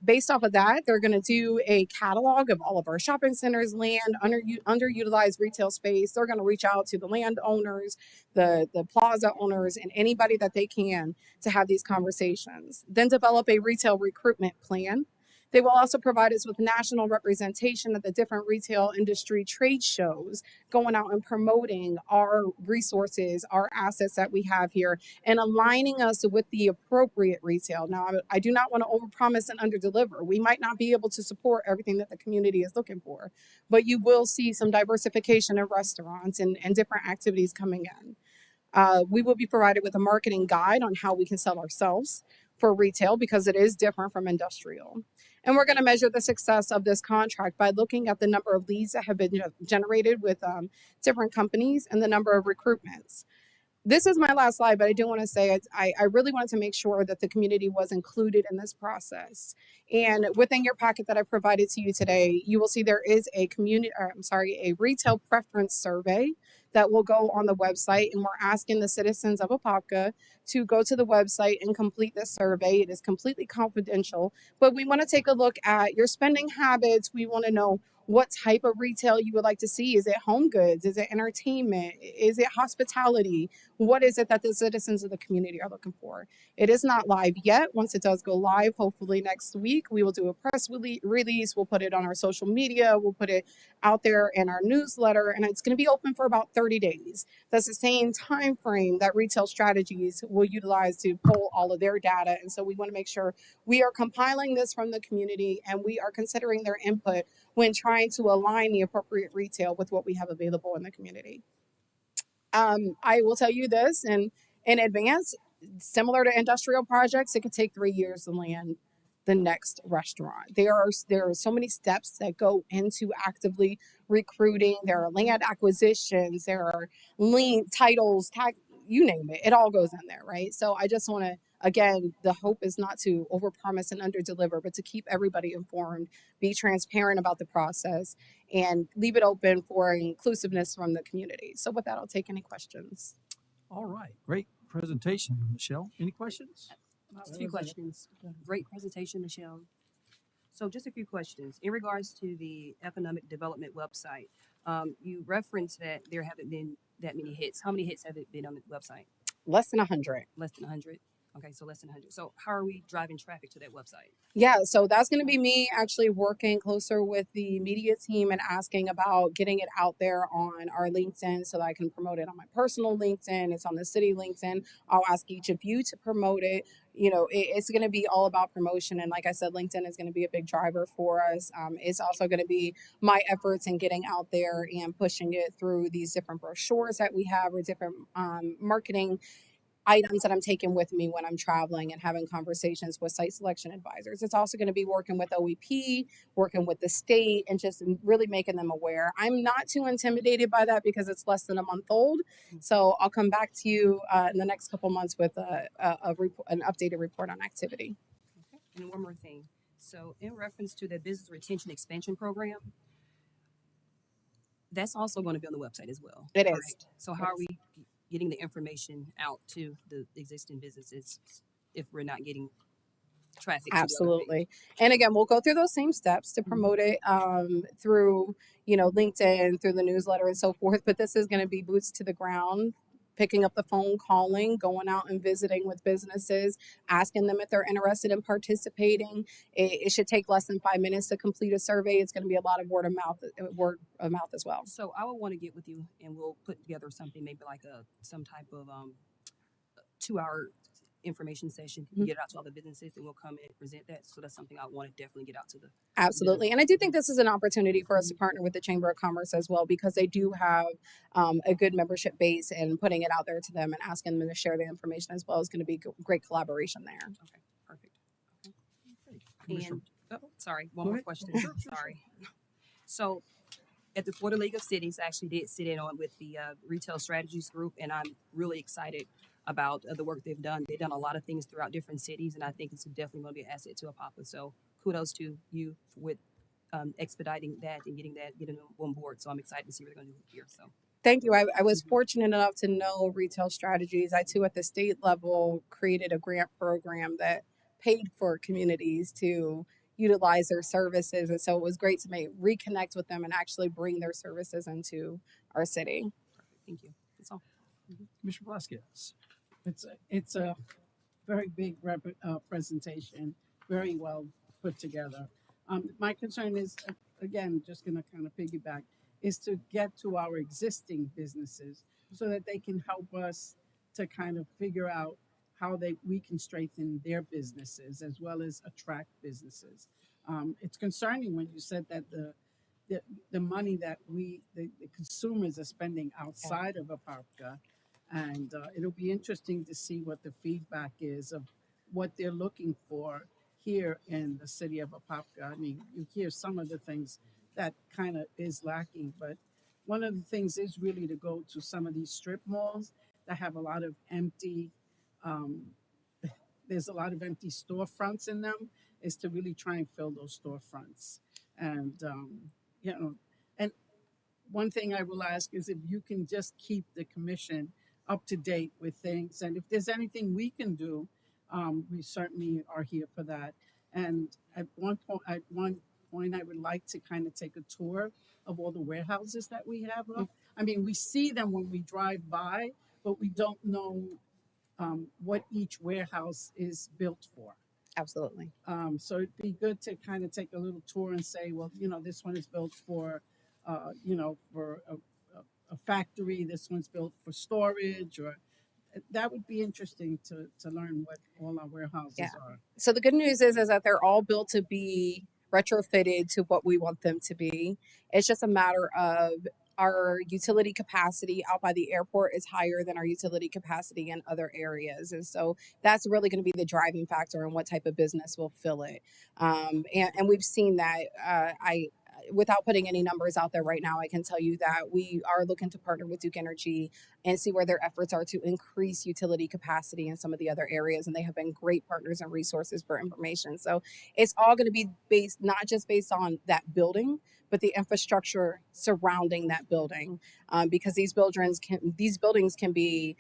Speaker 9: Based off of that, they're going to do a catalog of all of our shopping centers, land, underutilized retail space. They're going to reach out to the landowners, the plaza owners, and anybody that they can to have these conversations. Then develop a retail recruitment plan. They will also provide us with national representation at the different retail industry trade shows, going out and promoting our resources, our assets that we have here, and aligning us with the appropriate retail. Now, I do not want to overpromise and underdeliver. We might not be able to support everything that the community is looking for, but you will see some diversification in restaurants and different activities coming in. We will be provided with a marketing guide on how we can sell ourselves for retail because it is different from industrial. And we're going to measure the success of this contract by looking at the number of leads that have been generated with different companies and the number of recruitments. This is my last slide, but I do want to say I really wanted to make sure that the community was included in this process. And within your packet that I provided to you today, you will see there is a retail preference survey that will go on the website, and we're asking the citizens of Apopka to go to the website and complete this survey. It is completely confidential, but we want to take a look at your spending habits. We want to know what type of retail you would like to see. Is it home goods? Is it entertainment? Is it hospitality? What is it that the citizens of the community are looking for? It is not live yet. Once it does go live, hopefully next week, we will do a press release. We'll put it on our social media. We'll put it out there in our newsletter, and it's going to be open for about 30 days. That's the same time frame that Retail Strategies will utilize to pull all of their data. And so we want to make sure we are compiling this from the community and we are considering their input when trying to align the appropriate retail with what we have available in the community. I will tell you this in advance, similar to industrial projects, it could take 3 years to land. the next restaurant. There are so many steps that go into actively recruiting. There are land acquisitions, there are lien titles, tax, you name it. It all goes in there, right? So I just want to, again, the hope is not to overpromise and underdeliver, but to keep everybody informed, be transparent about the process, and leave it open for inclusiveness from the community. So with that, I'll take any questions.
Speaker 1: All right, great presentation, Michelle. Any questions?
Speaker 10: Just a few questions. Great presentation, Michelle. So just a few questions. In regards to the economic development website, you referenced that there haven't been that many hits. How many hits have it been on the website?
Speaker 9: Less than 100.
Speaker 10: Less than 100? Okay, so less than 100. So how are we driving traffic to that website?
Speaker 9: Yeah, so that's going to be me actually working closer with the media team and asking about getting it out there on our LinkedIn so that I can promote it on my personal LinkedIn. It's on the city LinkedIn. I'll ask each of you to promote it. You know, it's going to be all about promotion. And like I said, LinkedIn is going to be a big driver for us. It's also going to be my efforts in getting out there and pushing it through these different brochures that we have or different marketing items that I'm taking with me when I'm traveling and having conversations with site selection advisors. It's also going to be working with OEP, working with the state, and just really making them aware. I'm not too intimidated by that because it's less than a month old. So I'll come back to you in the next couple months with an updated report on activity.
Speaker 10: Okay. And one more thing. So in reference to the business retention expansion program, that's also going to be on the website as well.
Speaker 9: It
Speaker 10: correct?
Speaker 9: is.
Speaker 10: So how are we getting the information out to the existing businesses if we're not getting traffic to the other page?
Speaker 9: Absolutely. And again, we'll go through those same steps to promote it through, LinkedIn, through the newsletter and so forth. But this is going to be boots to the ground, picking up the phone, calling, going out and visiting with businesses, asking them if they're interested in participating. It should take less than 5 minutes to complete a survey. It's going to be a lot of word of mouth as well.
Speaker 10: So I would want to get with you and we'll put together something, maybe like some type of 2-hour information session, get it out to all the businesses, and we'll come and present that. So that's something I want to definitely get out to the
Speaker 9: Absolutely. And I do think this is an opportunity for us to partner with the Chamber of Commerce as well, because they do have a good membership base, and putting it out there to them and asking them to share the information as well is going to be great collaboration there.
Speaker 10: Okay, perfect. Okay. And sorry, one more question. Sorry. So at the Florida League of Cities, I actually did sit in on with the Retail Strategies Group, and I'm really excited about the work they've done. They've done a lot of things throughout different cities, and I think it's definitely going to be an asset to Apopka. So kudos to you with expediting that and getting them on board. So I'm excited to see what they're going to do here. So
Speaker 9: Thank you. I was fortunate enough to know Retail Strategies. I too, at the state level, created a grant program that paid for communities to utilize their services. And so it was great to reconnect with them and actually bring their services into our city.
Speaker 10: thank you. That's all.
Speaker 1: Commissioner Velasquez.
Speaker 6: It's a very big presentation, very well put together. My concern is, again, just going to kind of piggyback, is to get to our existing businesses so that they can help us to kind of figure out how we can strengthen their businesses as well as attract businesses. It's concerning when you said that the money that the consumers are spending outside of Apopka. And it'll be interesting to see what the feedback is of what they're looking for here in the city of Apopka. I mean, you hear some of the things that kind of is lacking, but one of the things is really to go to some of these strip malls that have a lot of empty, there's a lot of empty storefronts in them, is to really try and fill those storefronts. And, and one thing I will ask is if you can just keep the commission up to date with things, and if there's anything we can do, we certainly are here for that. And at one point, I would like to kind of take a tour of all the warehouses that we have up. I mean, we see them when we drive by, but we don't know what each warehouse is built for.
Speaker 9: Absolutely.
Speaker 6: So it'd be good to kind of take a little tour and say, well, this one is built for, for a factory. This one's built for storage, or that would be interesting to learn what all our warehouses are.
Speaker 9: So the good news is that they're all built to be retrofitted to what we want them to be. It's just a matter of our utility capacity out by the airport is higher than our utility capacity in other areas. And so that's really going to be the driving factor in what type of business will fill it. And we've seen that. Without putting any numbers out there right now, I can tell you that we are looking to partner with Duke Energy and see where their efforts are to increase utility capacity in some of the other areas. And they have been great partners and resources for information. So it's all going to be based, not just based on that building, but the infrastructure surrounding that building, because these buildings can be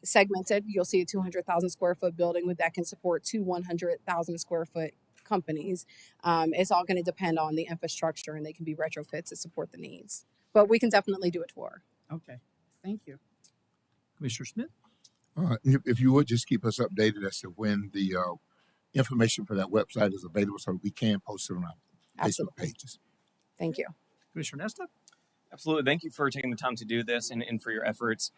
Speaker 9: segmented. You'll see a 200,000 square foot building that can support two 100,000 square foot companies. It's all going to depend on the infrastructure, and they can be retrofit to support the needs. But we can definitely do a tour.
Speaker 6: Okay, thank you.
Speaker 1: Commissioner Smith?
Speaker 2: If you would just keep us updated as to when the information for that website is available so we can post it on our Facebook
Speaker 9: Absolutely.
Speaker 2: pages.
Speaker 9: Thank you.
Speaker 1: Commissioner Nesta?
Speaker 4: Absolutely. Thank you for taking the time to do this and for your efforts.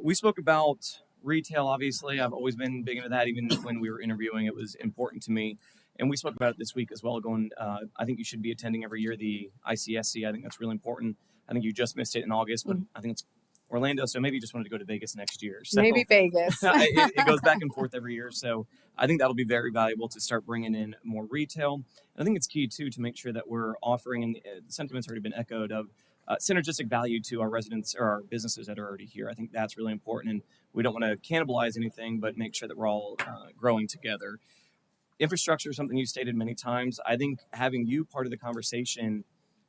Speaker 4: We spoke about retail, obviously. I've always been big into that. Even when we were interviewing, it was important to me. And we spoke about it this week as well, I think you should be attending every year the ICSC. I think that's really important. I think you just missed it in August, but I think it's Orlando, so maybe you just wanted to go to Vegas next year. So
Speaker 9: Maybe Vegas.
Speaker 4: it goes back and forth every year. So I think that'll be very valuable to start bringing in more retail. And I think it's key, too, to make sure that we're offering, and the sentiment's already been echoed, of synergistic value to our residents or our businesses that are already here. I think that's really important. And we don't want to cannibalize anything, but make sure that we're all growing together. Infrastructure is something you stated many times. I think having you part of the conversation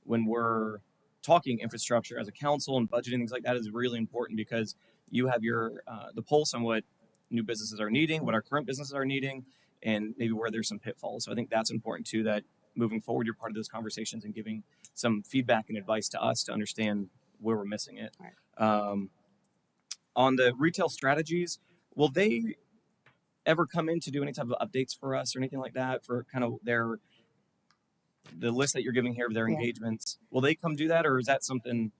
Speaker 4: when we're talking infrastructure as a council and budgeting, things like that, is really important, because you have your the pulse on what new businesses are needing, what our current businesses are needing, and maybe where there's some pitfalls. So I think that's important too, that moving forward, you're part of those conversations and giving some feedback and advice to us to understand where we're missing it.
Speaker 9: Right.
Speaker 4: On the retail strategies, will they ever come in to do any type of updates for us or anything like that, for kind of the list that you're giving here of their engagements? Will they come do that, or is that something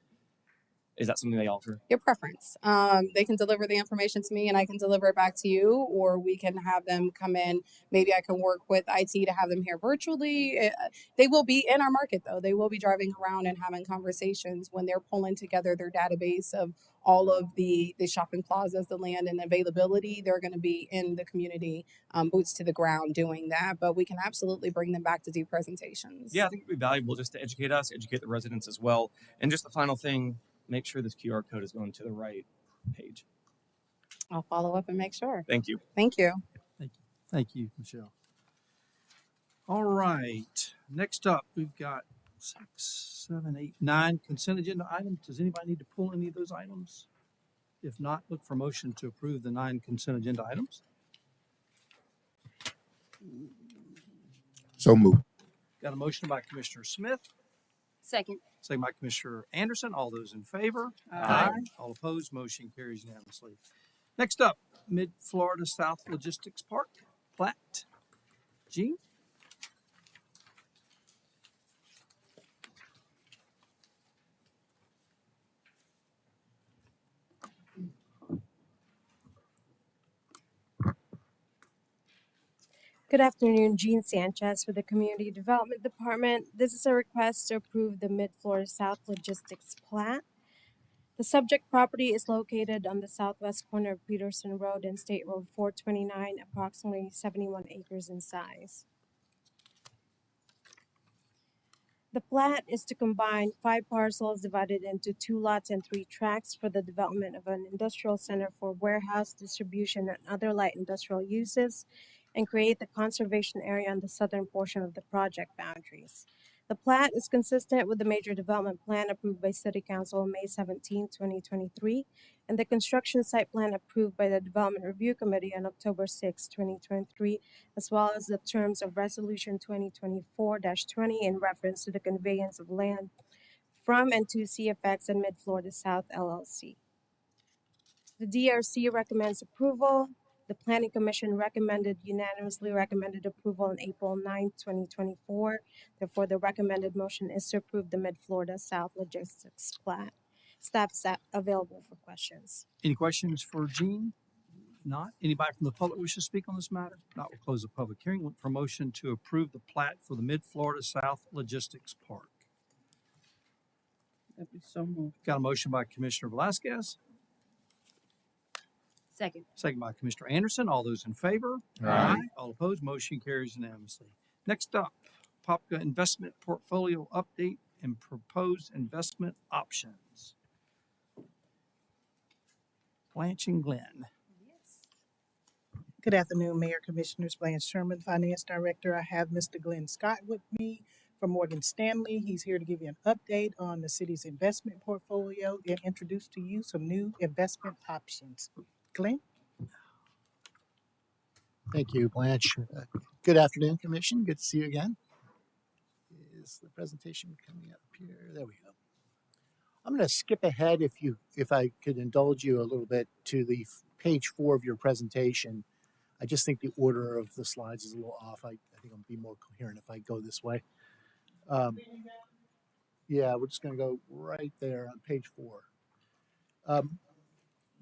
Speaker 4: they offer?
Speaker 9: Your preference. They can deliver the information to me and I can deliver it back to you, or we can have them come in. Maybe I can work with IT to have them here virtually. They will be in our market, though. They will be driving around and having conversations when they're pulling together their database of all of the shopping plazas, the land and availability. They're going to be in the community, boots to the ground, doing that. But we can absolutely bring them back to do presentations.
Speaker 4: Yeah, I think it'd be valuable just to educate us, educate the residents as well. And just the final thing, make sure this QR code is going to the right page.
Speaker 9: I'll follow up and make sure.
Speaker 4: Thank you.
Speaker 9: Thank you.
Speaker 1: Thank you, Michelle. All right. Next up, we've got 6, 7, 8, 9 consent agenda items. Does anybody need to pull any of those items? If not, look for motion to approve the 9 consent agenda items.
Speaker 2: So moved.
Speaker 1: Got a motion by Commissioner Smith,
Speaker 10: Second.
Speaker 1: second by Commissioner Anderson. All those in favor?
Speaker 6: Aye.
Speaker 1: All opposed? Motion carries unanimously. Next up, Mid-Florida South Logistics Park, plat. Gene?
Speaker 11: Good afternoon, Jean Sanchez with the Community Development Department. This is a request to approve the Mid-Florida South Logistics Plat. The subject property is located on the southwest corner of Peterson Road and State Road 429, approximately 71 acres in size. The plat is to combine 5 parcels divided into 2 lots and 3 tracts for the development of an industrial center for warehouse, distribution, and other light industrial uses, and create the conservation area on the southern portion of the project boundaries. The plat is consistent with the major development plan approved by City Council on May 17, 2023, and the construction site plan approved by the Development Review Committee on October 6, 2023, as well as the terms of Resolution 2024-20 in reference to the conveyance of land from and to CFX and Mid-Florida South LLC. The DRC recommends approval. The Planning Commission unanimously recommended approval on April 9, 2024. Therefore, the recommended motion is to approve the Mid-Florida South Logistics Plat. Staff is available for questions.
Speaker 1: Any questions for Gene? Not. Anybody from the public wish to speak on this matter? Not. We'll close the public hearing. Look for motion to approve the plat for the Mid-Florida South Logistics Park.
Speaker 6: That'd be so moved.
Speaker 1: Got a motion by Commissioner Velasquez,
Speaker 10: Second.
Speaker 1: second by Commissioner Anderson. All those in favor?
Speaker 2: Aye.
Speaker 1: All opposed? Motion carries unanimously. Next up, Apopka Investment Portfolio Update and Proposed Investment Options. Blanche and Glenn.
Speaker 12: Good afternoon, Mayor, Commissioners. Blanche Sherman, Finance Director. I have Mr. Glenn Scott with me from Morgan Stanley. He's here to give you an update on the city's investment portfolio and introduce to you some new investment options. Glenn?
Speaker 13: Thank you, Blanche. Good afternoon, Commission. Good to see you again. Is the presentation coming up here? There we go. I'm going to skip ahead if I could indulge you a little bit to the page 4 of your presentation. I just think the order of the slides is a little off. I think I'll be more coherent if I go this way. Yeah, we're just going to go right there on page 4.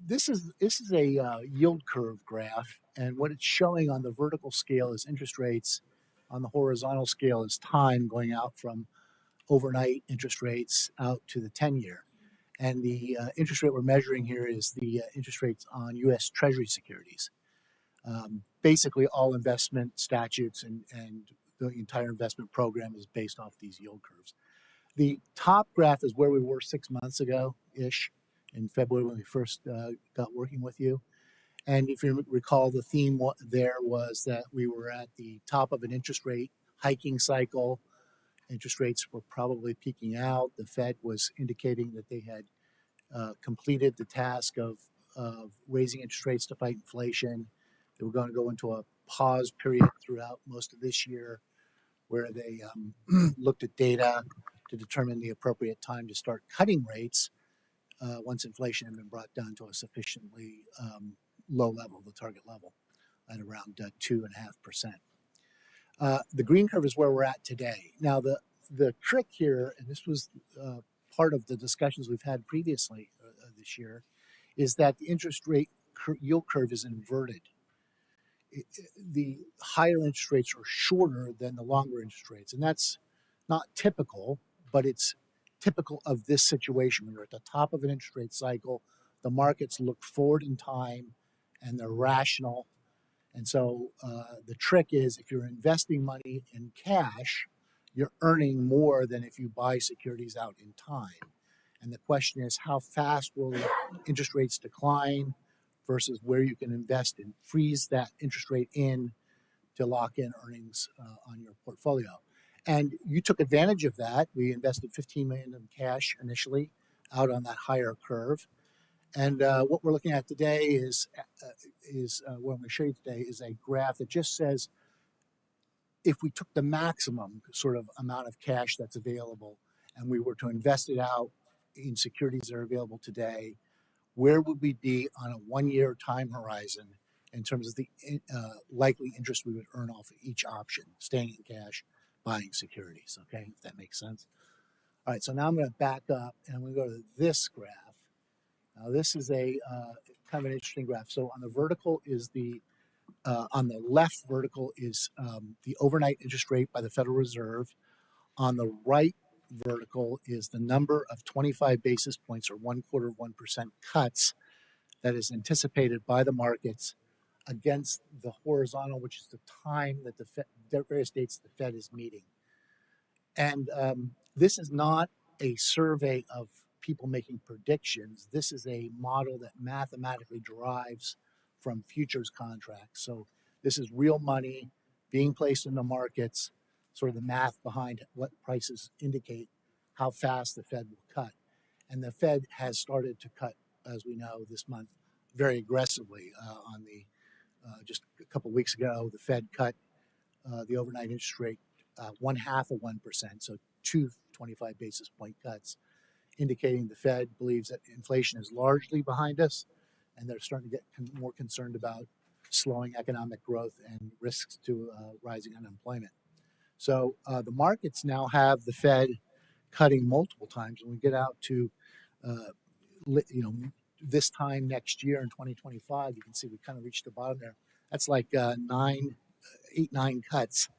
Speaker 13: This is a yield curve graph, and what it's showing on the vertical scale is interest rates. On the horizontal scale is time going out from overnight interest rates out to the 10-year. And the interest rate we're measuring here is the interest rates on U.S. Treasury securities. Basically, all investment statutes and the entire investment program is based off these yield curves. The top graph is where we were 6 months ago-ish in February when we first got working with you. And if you recall, the theme there was that we were at the top of an interest rate hiking cycle. Interest rates were probably peaking out. The Fed was indicating that they had completed the task of raising interest rates to fight inflation. They were going to go into a pause period throughout most of this year where they looked at data to determine the appropriate time to start cutting rates once inflation had been brought down to a sufficiently low level, the target level, at around 2.5%. The green curve is where we're at today. Now, the trick here, and this was part of the discussions we've had previously this year, is that the interest rate yield curve is inverted. The higher interest rates are shorter than the longer interest rates, and that's not typical, but it's typical of this situation. When you're at the top of an interest rate cycle, the markets look forward in time and they're rational. And so the trick is if you're investing money in cash, you're earning more than if you buy securities out in time. And the question is, how fast will interest rates decline versus where you can invest and freeze that interest rate in to lock in earnings on your portfolio. And you took advantage of that. We invested $15 million in cash initially out on that higher curve. And what we're looking at today is what I'm going to show you today is a graph that just says if we took the maximum sort of amount of cash that's available and we were to invest it out in securities that are available today, where would we be on a 1-year time horizon in terms of the likely interest we would earn off of each option, staying in cash, buying securities, okay, if that makes sense. All right, so now I'm going to back up and I'm going to go to this graph. Now this is a kind of an interesting graph. So on the vertical is on the left vertical is the overnight interest rate by the Federal Reserve. On the right vertical is the number of 25 basis points or 0.25% cuts that is anticipated by the markets against the horizontal, which is the time that the various dates the Fed is meeting. And this is not a survey of people making predictions. This is a model that mathematically derives from futures contracts. So this is real money being placed in the markets, sort of the math behind what prices indicate how fast the Fed will cut. And the Fed has started to cut, as we know, this month very aggressively. Just a couple of weeks ago, the Fed cut the overnight interest rate 0.5%, so 25 basis point cuts, indicating the Fed believes that inflation is largely behind us, and they're starting to get more concerned about slowing economic growth and risks to rising unemployment. So the markets now have the Fed cutting multiple times. When we get out to, this time next year in 2025, you can see we kind of reached the bottom there. That's like 9 cuts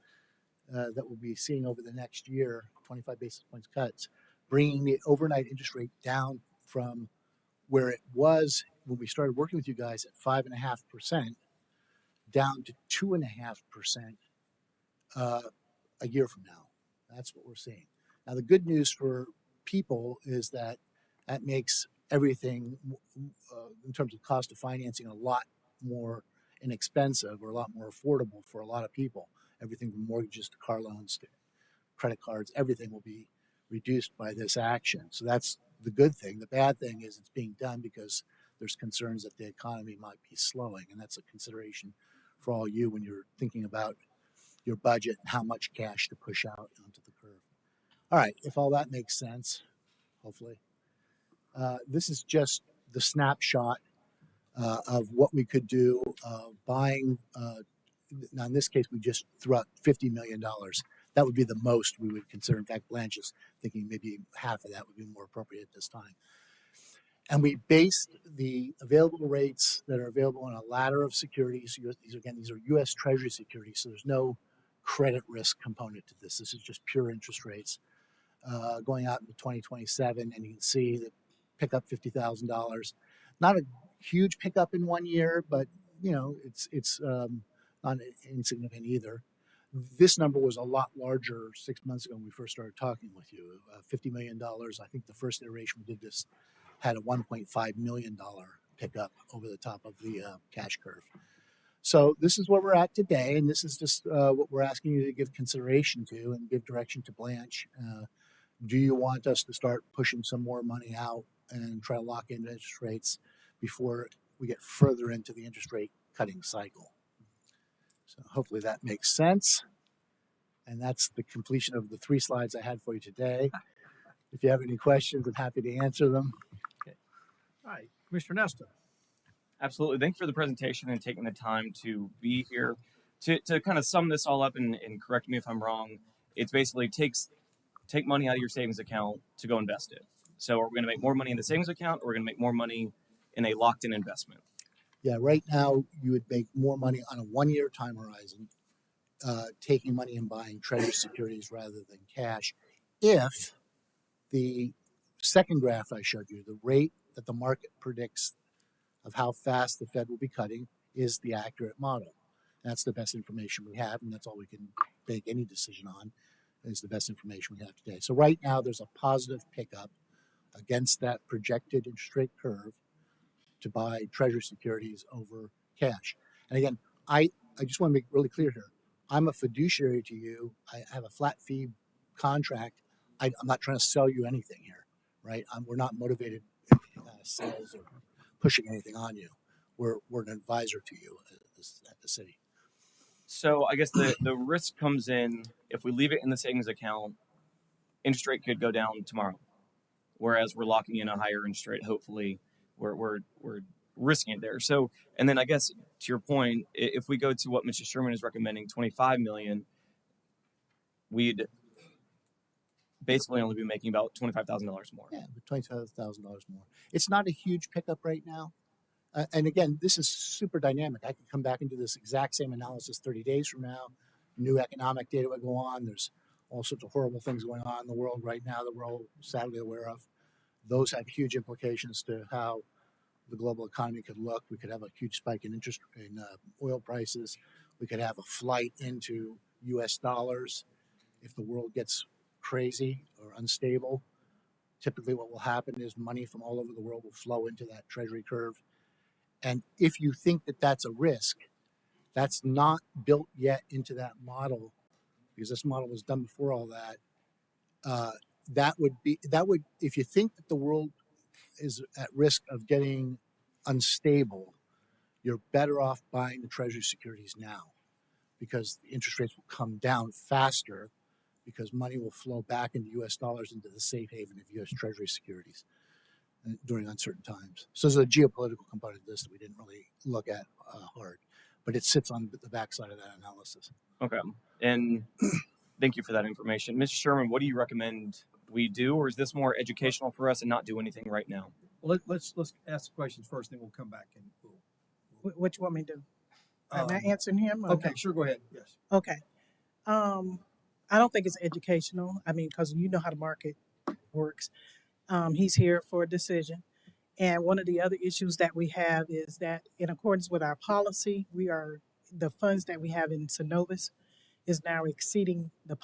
Speaker 13: that we'll be seeing over the next year, 25 basis points cuts. bringing the overnight interest rate down from where it was when we started working with you guys at 5.5% down to 2.5% a year from now. That's what we're seeing. Now, the good news for people is that that makes everything in terms of cost of financing a lot more inexpensive or a lot more affordable for a lot of people. Everything from mortgages to car loans to credit cards, everything will be reduced by this action. So that's the good thing. The bad thing is it's being done because there's concerns that the economy might be slowing, and that's a consideration for all you when you're thinking about your budget and how much cash to push out onto the curve. All right, if all that makes sense, hopefully. This is just the snapshot of what we could do buying. Now, in this case, we just threw out $50 million. That would be the most we would consider. In fact, Blanche is thinking maybe half of that would be more appropriate at this time. And we based the available rates that are available on a ladder of securities. These are U.S. Treasury securities, so there's no credit risk component to this. This is just pure interest rates going out into 2027, and you can see that pick up $50,000. Not a huge pickup in 1 year, but it's not insignificant either. This number was a lot larger 6 months ago when we first started talking with you. $50 million. I think the first iteration we did this had a $1.5 million pickup over the top of the cash curve. So this is where we're at today, and this is just what we're asking you to give consideration to and give direction to Blanche. Do you want us to start pushing some more money out and try to lock in interest rates before we get further into the interest rate cutting cycle? So hopefully that makes sense. And that's the completion of the 3 slides I had for you today. If you have any questions, I'm happy to answer them.
Speaker 1: Okay. All right, Commissioner Nesta.
Speaker 4: Absolutely. Thank you for the presentation and taking the time to be here. To kind of sum this all up and correct me if I'm wrong, it's basically take money out of your savings account to go invest it. So are we going to make more money in the savings account, or are we going to make more money in a locked-in investment?
Speaker 13: Yeah, right now you would make more money on a 1-year time horizon, taking money and buying treasury securities rather than cash, if the second graph I showed you, the rate that the market predicts of how fast the Fed will be cutting, is the accurate model. That's the best information we have, and that's all we can make any decision on, is the best information we have today. So right now there's a positive pickup against that projected interest rate curve to buy treasury securities over cash. And again, I just want to make really clear here. I'm a fiduciary to you. I have a flat fee contract. I'm not trying to sell you anything here, right? We're not motivated sales or pushing anything on you. We're an advisor to you at the city.
Speaker 4: So I guess the risk comes in if we leave it in the savings account, interest rate could go down tomorrow. Whereas we're locking in a higher interest rate, hopefully we're risking it there. So, and then I guess to your point, if we go to what Mr. Sherman is recommending, 25 million, we'd basically only be making about $25,000 more.
Speaker 13: Yeah, $25,000 more. It's not a huge pickup right now. And again, this is super dynamic. I could come back and do this exact same analysis 30 days from now. New economic data would go on. There's all sorts of horrible things going on in the world right now that we're all sadly aware of. Those have huge implications to how the global economy could look. We could have a huge spike in oil prices. We could have a flight into U.S. dollars if the world gets crazy or unstable. Typically what will happen is money from all over the world will flow into that treasury curve. And if you think that that's a risk, that's not built yet into that model, because this model was done before all that. That would if you think that the world is at risk of getting unstable, you're better off buying the treasury securities now, because the interest rates will come down faster, because money will flow back into U.S. dollars into the safe haven of U.S. Treasury securities during uncertain times. So there's a geopolitical component to this that we didn't really look at hard, but it sits on the backside of that analysis.
Speaker 4: Okay, and thank you for that information. Mr. Sherman, what do you recommend we do, or is this more educational for us and not do anything right now?
Speaker 1: Well, let's ask the questions first, then we'll come back and
Speaker 12: What you want me to do? Am I answering him?
Speaker 1: Okay, sure, go ahead. Yes.
Speaker 12: Okay. I don't think it's educational. I mean, because you know how the market works. He's here for a decision. And one of the other issues that we have is that in accordance with our policy, the funds that we have in Synovus is now exceeding the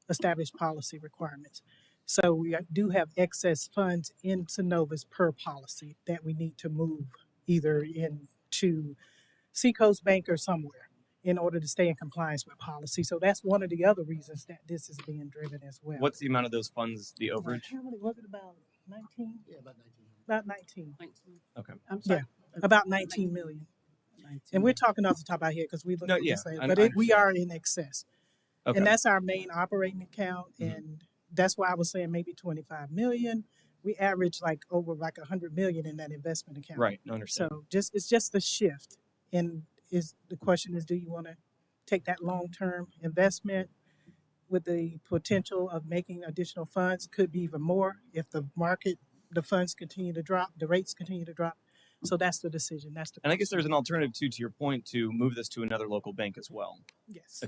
Speaker 12: established policy requirements. So we do have excess funds in Synovus per policy that we need to move either into Seacoast Bank or somewhere in order to stay in compliance with policy. So that's one of the other reasons that this is being driven as well.
Speaker 4: What's the amount of those funds, the overage?
Speaker 12: How many was it? About 19?
Speaker 13: Yeah, about 19.
Speaker 12: About 19.
Speaker 4: Okay.
Speaker 6: I'm sorry.
Speaker 12: About 19 million.
Speaker 6: 19.
Speaker 12: And we're talking off the top of our head because we look
Speaker 4: No,
Speaker 12: at
Speaker 4: yeah,
Speaker 12: this later,
Speaker 4: I
Speaker 12: but we are in excess.
Speaker 4: Okay.
Speaker 12: And that's our main operating account.
Speaker 4: Mhm.
Speaker 12: And that's why I was saying maybe 25 million. We average over 100 million in that investment account.
Speaker 4: Right. No, understand.
Speaker 12: So it's just the shift. And the question is, do you want to take that long-term investment with the potential of making additional funds? Could be even more if the funds continue to drop, the rates continue to drop. So that's the decision. That's the
Speaker 4: And I guess there's an alternative too, to your point, to move this to another local bank as well.
Speaker 12: Yes.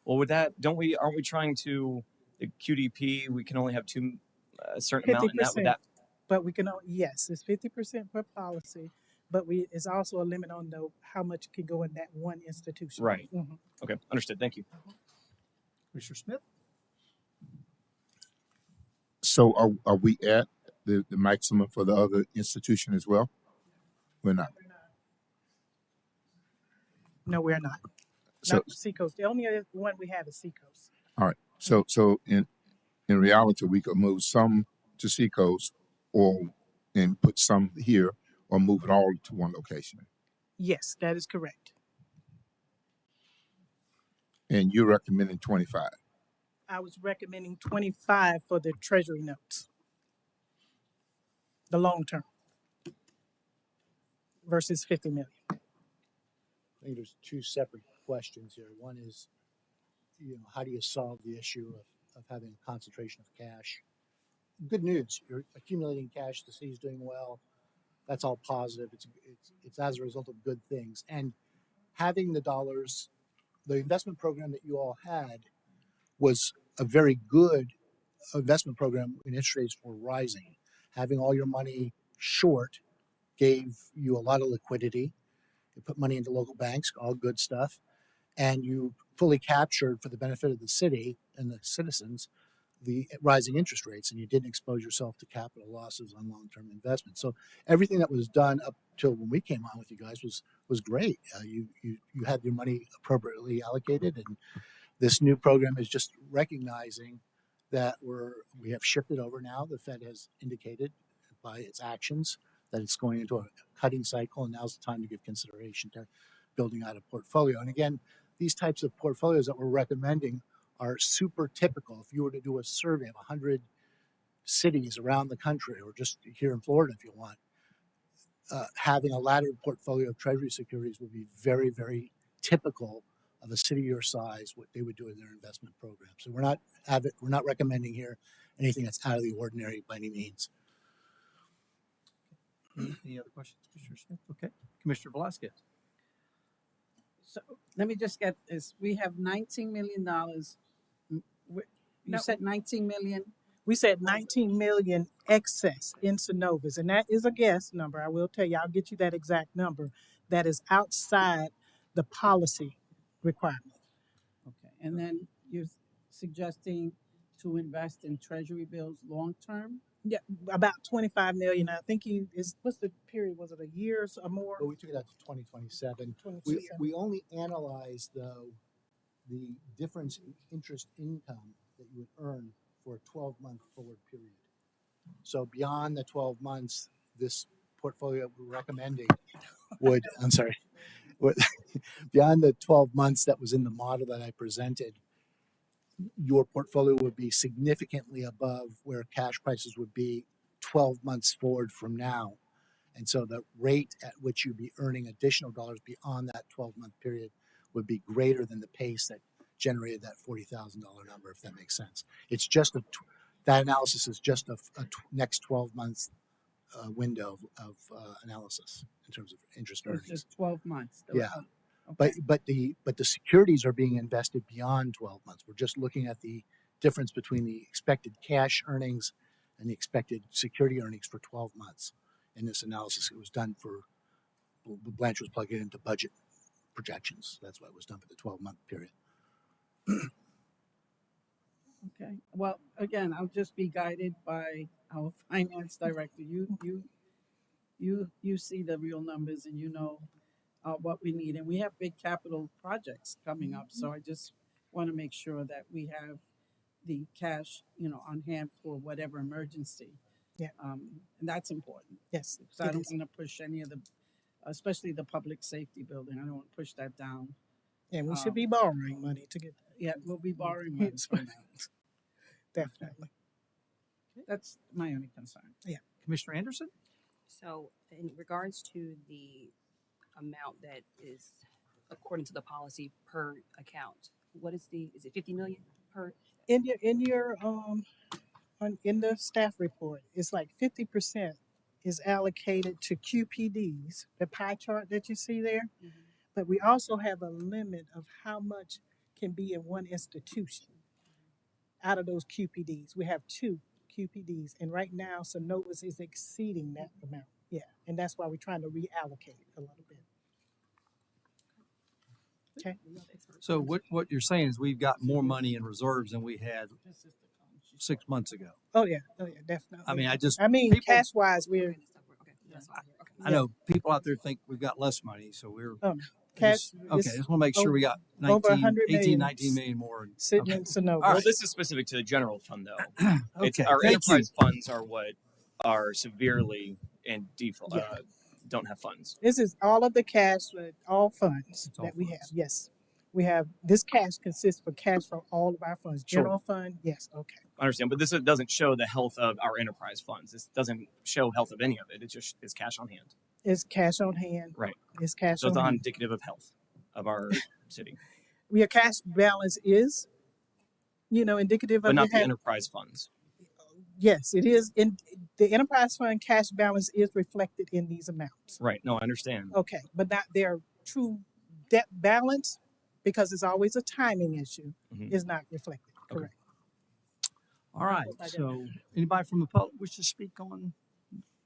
Speaker 4: Well, with that, aren't we trying to the QDP? We can only have a certain amount, and that would
Speaker 12: 50%. But we can yes, it's 50% per policy, but it's also a limit on how much can go in that one institution.
Speaker 4: Right.
Speaker 12: Mhm.
Speaker 4: Okay, understood. Thank you.
Speaker 1: Commissioner Smith?
Speaker 2: So are we at the maximum for the other institution as well? We're not.
Speaker 12: No, we're not.
Speaker 2: So
Speaker 12: Not Seacoast. The only other one we have is Seacoast.
Speaker 2: all right. So in reality, we could move some to Seacoast, and put some here, or move it all to one location.
Speaker 12: Yes, that is correct.
Speaker 2: And you're recommending 25.
Speaker 12: I was recommending 25 for the treasury notes. The long term versus 50 million.
Speaker 13: I think there's two separate questions here. One is, how do you solve the issue of having a concentration of cash? Good news, you're accumulating cash. The city's doing well. That's all positive. It's as a result of good things. And having the dollars, the investment program that you all had was a very good investment program when interest rates were rising. Having all your money short gave you a lot of liquidity. You put money into local banks, all good stuff. And you fully captured, for the benefit of the city and the citizens, the rising interest rates, and you didn't expose yourself to capital losses on long-term investments. So everything that was done up till when we came on with you guys was great. You had your money appropriately allocated, and this new program is just recognizing that we have shifted over now. The Fed has indicated by its actions that it's going into a cutting cycle, and now's the time to give consideration to building out a portfolio. And again, these types of portfolios that we're recommending are super typical. If you were to do a survey of 100 cities around the country, or just here in Florida if you want, having a laddered portfolio of treasury securities would be very, very typical of a city your size, what they would do in their investment program. So we're not recommending here anything that's out of the ordinary by any means.
Speaker 1: Any other questions, Commissioner Smith? Okay. Commissioner Velasquez?
Speaker 6: So let me just get this. We have $19 million. You said 19 million.
Speaker 12: We said 19 million excess in Synovus, and that is a guess number. I will tell you, I'll get you that exact number. That is outside the policy requirement.
Speaker 6: Okay. And then you're suggesting to invest in treasury bills long term?
Speaker 12: Yeah, about 25 million. I think what's the period? Was it a year or more?
Speaker 13: But we took it out to 2027.
Speaker 12: 2027.
Speaker 13: We only analyzed, though, the difference in interest income that you would earn for a 12-month forward period. So beyond the 12 months, this portfolio we're recommending would, beyond the 12 months that was in the model that I presented, your portfolio would be significantly above where cash prices would be 12 months forward from now. And so the rate at which you'd be earning additional dollars beyond that 12-month period would be greater than the pace that generated that $40,000 number, if that makes sense. It's just that analysis is just a next 12 months window of analysis in terms of interest
Speaker 6: So
Speaker 13: earnings.
Speaker 6: it's just 12 months.
Speaker 13: Yeah.
Speaker 6: Okay.
Speaker 13: But the securities are being invested beyond 12 months. We're just looking at the difference between the expected cash earnings and the expected security earnings for 12 months. In this analysis, it was done for, Blanche was plugging into budget projections. That's why it was done for the 12-month period.
Speaker 6: Okay, well, again, I'll just be guided by our finance director. You see the real numbers and you know what we need. And we have big capital projects coming up. So I just want to make sure that we have the cash, on hand for whatever emergency.
Speaker 12: Yeah.
Speaker 6: And that's important.
Speaker 12: Yes,
Speaker 6: Because I
Speaker 12: it
Speaker 6: don't
Speaker 12: is.
Speaker 6: want to push any of the, especially the public safety building. I don't want to push that down.
Speaker 12: And we should
Speaker 6: Um,
Speaker 12: be borrowing money to get
Speaker 6: Yeah, we'll be borrowing money
Speaker 12: Yes.
Speaker 6: from that.
Speaker 12: definitely.
Speaker 6: That's my only concern.
Speaker 1: Commissioner Anderson?
Speaker 10: So in regards to the amount that is according to the policy per account, is it 50 million per?
Speaker 12: In your in the staff report, it's like 50% is allocated to QPDs, the pie chart that you see there. But we also have a limit of how much can be in one institution. Out of those QPDs, we have 2 QPDs, and right now Synovus is exceeding that amount. Yeah, and that's why we're trying to reallocate it a little bit. Okay.
Speaker 1: So what you're saying is we've got more money in reserves than we had 6 months ago.
Speaker 12: Oh yeah, definitely.
Speaker 1: I mean, people-
Speaker 12: cash wise, we're
Speaker 1: I know people out there think we've got less money, so we're
Speaker 12: cash.
Speaker 1: okay. Just want to make sure we got
Speaker 12: over
Speaker 1: 19,
Speaker 12: 100
Speaker 1: 18,
Speaker 12: million
Speaker 1: 19 million more.
Speaker 12: sitting
Speaker 1: Okay.
Speaker 12: in Synovus.
Speaker 1: All
Speaker 4: Well,
Speaker 1: right.
Speaker 4: this is specific to the general fund, though.
Speaker 1: Okay,
Speaker 4: Our
Speaker 1: thank
Speaker 4: enterprise funds are what are severely in default.
Speaker 12: Yeah.
Speaker 4: Don't have funds.
Speaker 12: This is all of the cash, all funds
Speaker 1: It's all
Speaker 12: that we have.
Speaker 1: funds.
Speaker 12: Yes, we have this cash consists for cash from all of our funds.
Speaker 1: Sure.
Speaker 12: General fund, yes, okay.
Speaker 4: I understand, but this doesn't show the health of our enterprise funds. This doesn't show health of any of it. It just is cash on hand.
Speaker 12: It's cash on hand.
Speaker 4: Right.
Speaker 12: It's cash
Speaker 4: So it's
Speaker 12: on
Speaker 4: not
Speaker 12: hand.
Speaker 4: indicative of health of our city,
Speaker 12: Your cash balance is, indicative
Speaker 4: but
Speaker 12: of
Speaker 4: not
Speaker 12: your
Speaker 4: the
Speaker 12: health.
Speaker 4: enterprise funds.
Speaker 12: Yes, it is. In the enterprise fund cash balance is reflected in these amounts.
Speaker 4: Right. No, I understand.
Speaker 12: Okay, but not their true debt balance, because it's always a timing issue,
Speaker 4: Mhm.
Speaker 12: is not reflected.
Speaker 4: Okay.
Speaker 12: Correct.
Speaker 1: All right. So anybody from the public wish to speak on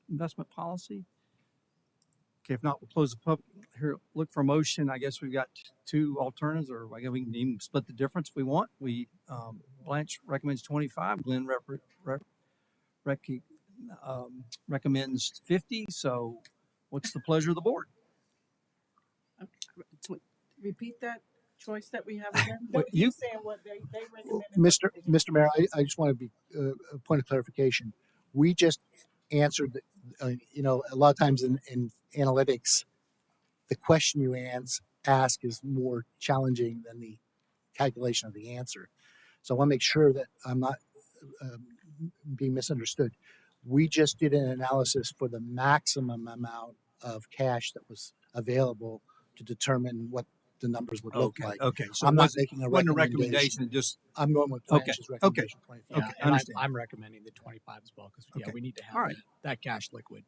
Speaker 1: investment policy? Okay, if not, we'll close the public here. Look for a motion. I guess we've got 2 alternatives, or I guess we can even split the difference if we want. Blanche recommends 25. Glenn recommends 50. So what's the pleasure of the board?
Speaker 6: Repeat that choice that we have again.
Speaker 1: What you
Speaker 12: saying what they recommend.
Speaker 13: Mr. Mayor, I just want to be a point of clarification. We just answered, a lot of times in analytics, the question you ask is more challenging than the calculation of the answer. So I want to make sure that I'm not being misunderstood. We just did an analysis for the maximum amount of cash that was available to determine what the numbers would look like.
Speaker 1: Okay. So
Speaker 13: I'm not
Speaker 1: wasn't-
Speaker 13: making a
Speaker 1: wasn't a
Speaker 13: recommendation.
Speaker 1: recommendation. Just
Speaker 13: I'm going with
Speaker 1: Okay,
Speaker 13: Blanche's
Speaker 1: okay,
Speaker 13: recommendation, 25.
Speaker 7: Yeah,
Speaker 1: Okay, I
Speaker 7: and
Speaker 1: understand.
Speaker 7: I'm recommending the 25 as well because
Speaker 1: Okay.
Speaker 7: we need to have
Speaker 1: All right.
Speaker 7: that cash liquid.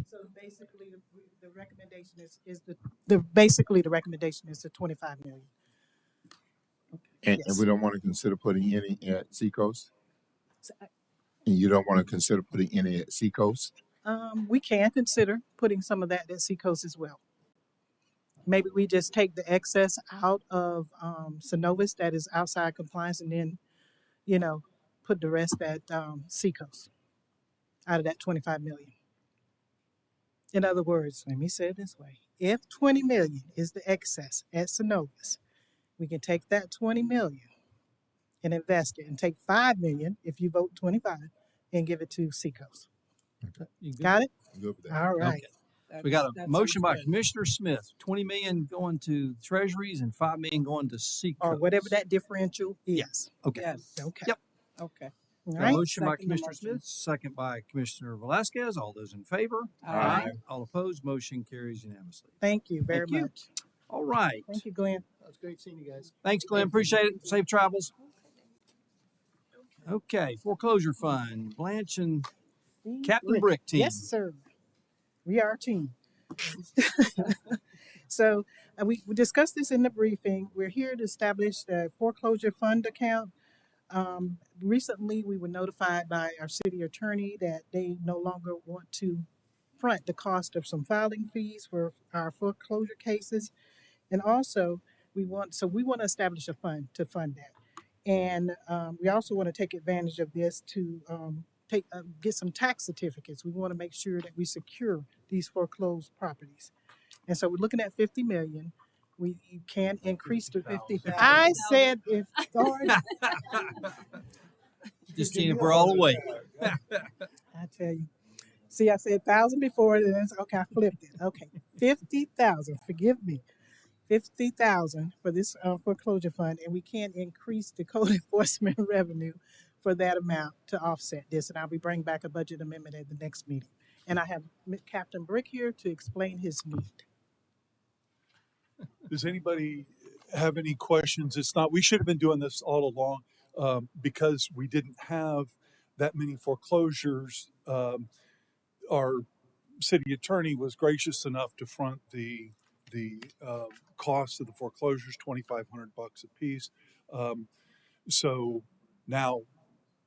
Speaker 12: So basically, the recommendation is the recommendation is the 25 million.
Speaker 2: And
Speaker 12: Yes.
Speaker 2: we don't want to consider putting any at Seacoast?
Speaker 12: So,
Speaker 2: And you don't want to consider putting any at Seacoast?
Speaker 12: we can consider putting some of that at Seacoast as well. Maybe we just take the excess out of Synovus that is outside compliance, and then, put the rest at Seacoast out of that 25 million. In other words, let me say it this way: if 20 million is the excess at Synovus, we can take that 20 million and invest it, and take 5 million if you vote 25 and give it to Seacoast.
Speaker 1: You good?
Speaker 12: Got it?
Speaker 2: I'm good with that.
Speaker 12: All right.
Speaker 1: We got
Speaker 6: That
Speaker 1: a motion
Speaker 6: sounds
Speaker 1: by
Speaker 6: good.
Speaker 1: Commissioner Smith, 20 million going to treasuries and 5 million going to Seacoast.
Speaker 12: Or whatever that differential is.
Speaker 1: Yes. Okay.
Speaker 6: Yes.
Speaker 12: Okay.
Speaker 1: Yep.
Speaker 6: Okay.
Speaker 12: All
Speaker 1: Got a
Speaker 12: right.
Speaker 1: motion by
Speaker 6: Second the
Speaker 1: Commissioner
Speaker 6: motion.
Speaker 1: Smith, second by Commissioner Velasquez. All those in favor?
Speaker 6: Aye.
Speaker 1: All opposed? Motion carries unanimously.
Speaker 12: Thank you very
Speaker 1: Thank you.
Speaker 12: much.
Speaker 1: All right.
Speaker 12: Thank you, Glenn.
Speaker 13: That's great seeing you guys.
Speaker 1: Thanks, Glenn. Appreciate it. Safe travels. Okay, foreclosure fund, Blanche and Captain Brick team.
Speaker 12: Yes, sir. We are a team. So we discussed this in the briefing. We're here to establish a foreclosure fund account. Recently, we were notified by our city attorney that they no longer want to front the cost of some filing fees for our foreclosure cases. And also, we want to establish a fund to fund that. And we also want to take advantage of this to get some tax certificates. We want to make sure that we secure these foreclosed properties. And so we're looking at 50 million. You can increase to 50,000. I said if Lord,
Speaker 1: Just seeing if we're all awake.
Speaker 12: I tell you. See, I said 1,000 before, and then okay, I flipped it. Okay, 50,000. Forgive me. 50,000 for this foreclosure fund, and we can increase the code enforcement revenue for that amount to offset this. And I'll be bringing back a budget amendment at the next meeting. And I have Captain Brick here to explain his need.
Speaker 14: Does anybody have any questions? It's not, we should have been doing this all along because we didn't have that many foreclosures. Our city attorney was gracious enough to front the cost of the foreclosures, $2,500 a piece. So now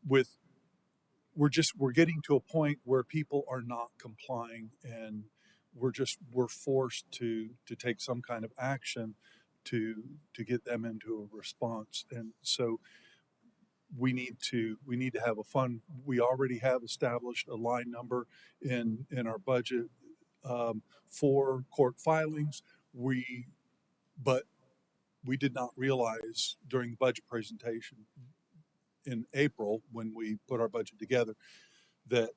Speaker 14: with we're getting to a point where people are not complying, and we're forced to take some kind of action to get them into a response. And so we need to have a fund. We already have established a line number in our budget for court filings. But we did not realize during the budget presentation in April, when we put our budget together, that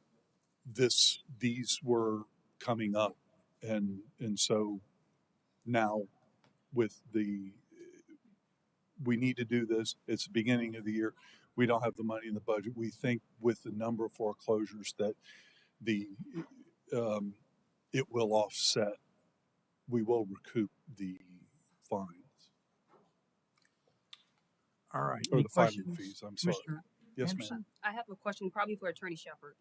Speaker 14: these were coming up. And so now we need to do this. It's the beginning of the year. We don't have the money in the budget. We think with the number of foreclosures that it will offset. We will recoup the fines.
Speaker 1: All right.
Speaker 14: Or
Speaker 1: Any
Speaker 14: the filing
Speaker 1: questions,
Speaker 14: fees, I'm sorry.
Speaker 1: Commissioner
Speaker 14: Yes,
Speaker 1: Anderson?
Speaker 14: ma'am.
Speaker 10: I have a question probably for Attorney Shepherd.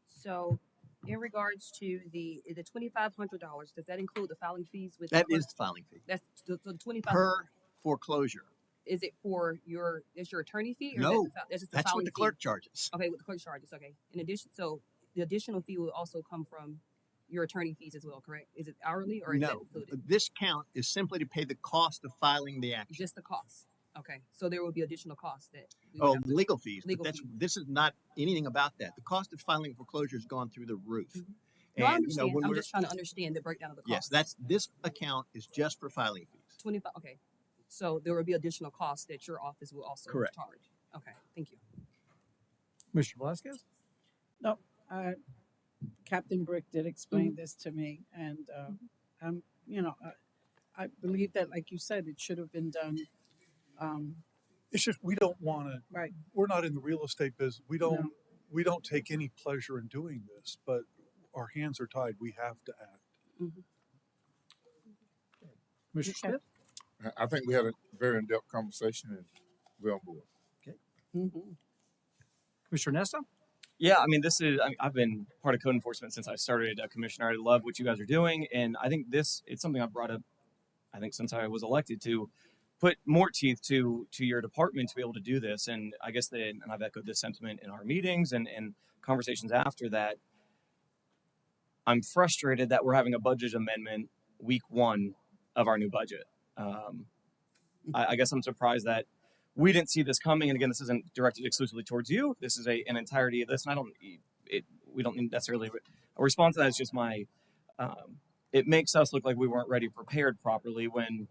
Speaker 10: So in regards to the $2,500, does that include the filing fees with
Speaker 15: That is the filing fee
Speaker 10: that's the 25
Speaker 15: per foreclosure.
Speaker 10: Is it for your attorney fee or
Speaker 15: No,
Speaker 10: that's just the
Speaker 15: that's what
Speaker 10: filing
Speaker 15: the
Speaker 10: fee?
Speaker 15: clerk charges.
Speaker 10: Okay, with the clerk charges. Okay. In addition, so the additional fee will also come from your attorney fees as well, correct? Is it hourly or is that
Speaker 15: No,
Speaker 10: included?
Speaker 15: this count is simply to pay the cost of filing the action.
Speaker 10: Just the cost. Okay, so there will be additional costs that. we would
Speaker 15: Oh,
Speaker 10: have to-
Speaker 15: legal fees.
Speaker 10: Legal
Speaker 15: But
Speaker 10: fees.
Speaker 15: this is not anything about that. The cost of filing foreclosure has gone through the roof.
Speaker 10: No, I
Speaker 15: And you know,
Speaker 10: understand.
Speaker 15: when
Speaker 10: I'm
Speaker 15: we're
Speaker 10: just trying to understand the breakdown of the cost.
Speaker 15: yes, this account is just for filing fees.
Speaker 10: 25. Okay, so there will be additional costs that your office will also
Speaker 15: Correct.
Speaker 10: charge. Okay, thank you.
Speaker 1: Mr. Velasquez?
Speaker 6: No, Captain Brick did explain this to me, and I'm, I believe that, like you said, it should have been done.
Speaker 14: It's just we don't want to.
Speaker 6: Right.
Speaker 14: We're not in the real estate business. We don't take any pleasure in doing this, but our hands are tied. We have to act.
Speaker 1: Mr. Smith?
Speaker 2: I think we had a very in-depth conversation and we're on board.
Speaker 1: Commissioner Nessa?
Speaker 4: Yeah, I mean, I've been part of code enforcement since I started commissioner. I love what you guys are doing. And I think it's something I've brought up, I think, since I was elected, to put more teeth to your department to be able to do this. And I guess and I've echoed this sentiment in our meetings and conversations after that. I'm frustrated that we're having a budget amendment week one of our new budget. I guess I'm surprised that we didn't see this coming. And again, this isn't directed exclusively towards you. This is an entirety of this. And we don't need necessarily a response to that. It's just it makes us look like we weren't ready, prepared properly when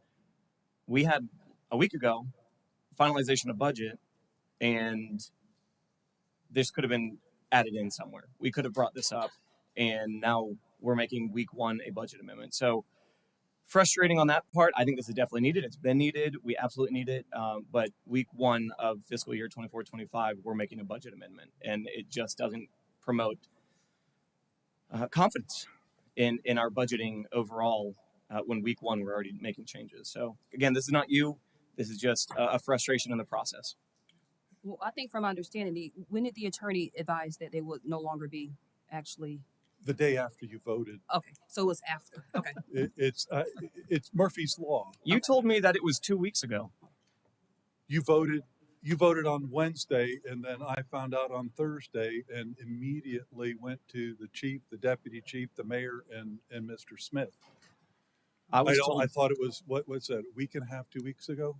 Speaker 4: we had a week ago finalization of budget, and this could have been added in somewhere. We could have brought this up, and now we're making week one a budget amendment. So frustrating on that part. I think this is definitely needed. It's been needed. We absolutely need it. But week one of fiscal year 24-25, we're making a budget amendment, and it just doesn't promote confidence in our budgeting overall when week one we're already making changes. So again, this is not you. This is just a frustration in the process.
Speaker 10: Well, I think from my understanding, when did the attorney advise that they would no longer be actually
Speaker 14: the day after you voted.
Speaker 10: Okay, so it was after. Okay.
Speaker 14: It's Murphy's Law.
Speaker 4: You told me that it was 2 weeks ago.
Speaker 14: You voted on Wednesday, and then I found out on Thursday and immediately went to the chief, the deputy chief, the mayor, and Mr. Smith.
Speaker 4: I
Speaker 14: thought it was, what was that, a week and a half, 2 weeks ago?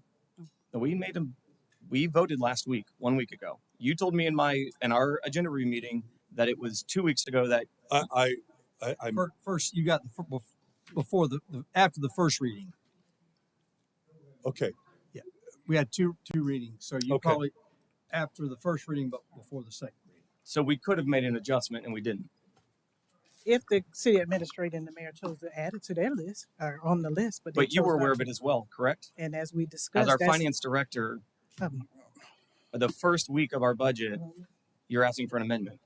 Speaker 4: We voted last week, 1 week ago. You told me in our agenda review meeting that it was 2 weeks ago that
Speaker 1: First, you got before after the first reading.
Speaker 14: Okay.
Speaker 1: Yeah, we had two readings, so you
Speaker 14: Okay.
Speaker 1: probably after the first reading, but before the second reading.
Speaker 4: so we could have made an adjustment and we didn't.
Speaker 12: If the city administrator and the mayor chose to add it to their list or on the list, but they
Speaker 4: But you
Speaker 12: chose
Speaker 4: were
Speaker 12: not
Speaker 4: aware of
Speaker 12: to.
Speaker 4: it as well, correct?
Speaker 12: And as we discussed,
Speaker 4: As our
Speaker 12: that's-
Speaker 4: finance director,
Speaker 12: um,
Speaker 4: the first week of our budget, you're asking for an amendment.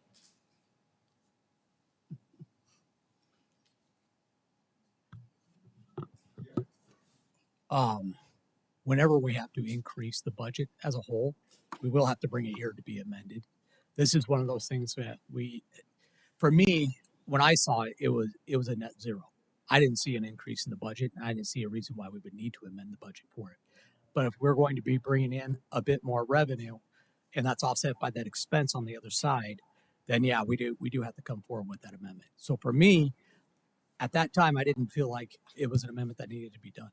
Speaker 7: Whenever we have to increase the budget as a whole, we will have to bring it here to be amended. This is one of those things that for me, when I saw it, it was a net zero. I didn't see an increase in the budget, and I didn't see a reason why we would need to amend the budget for it. But if we're going to be bringing in a bit more revenue, and that's offset by that expense on the other side, then yeah, we do have to come forward with that amendment. So for me, at that time, I didn't feel like it was an amendment that needed to be done.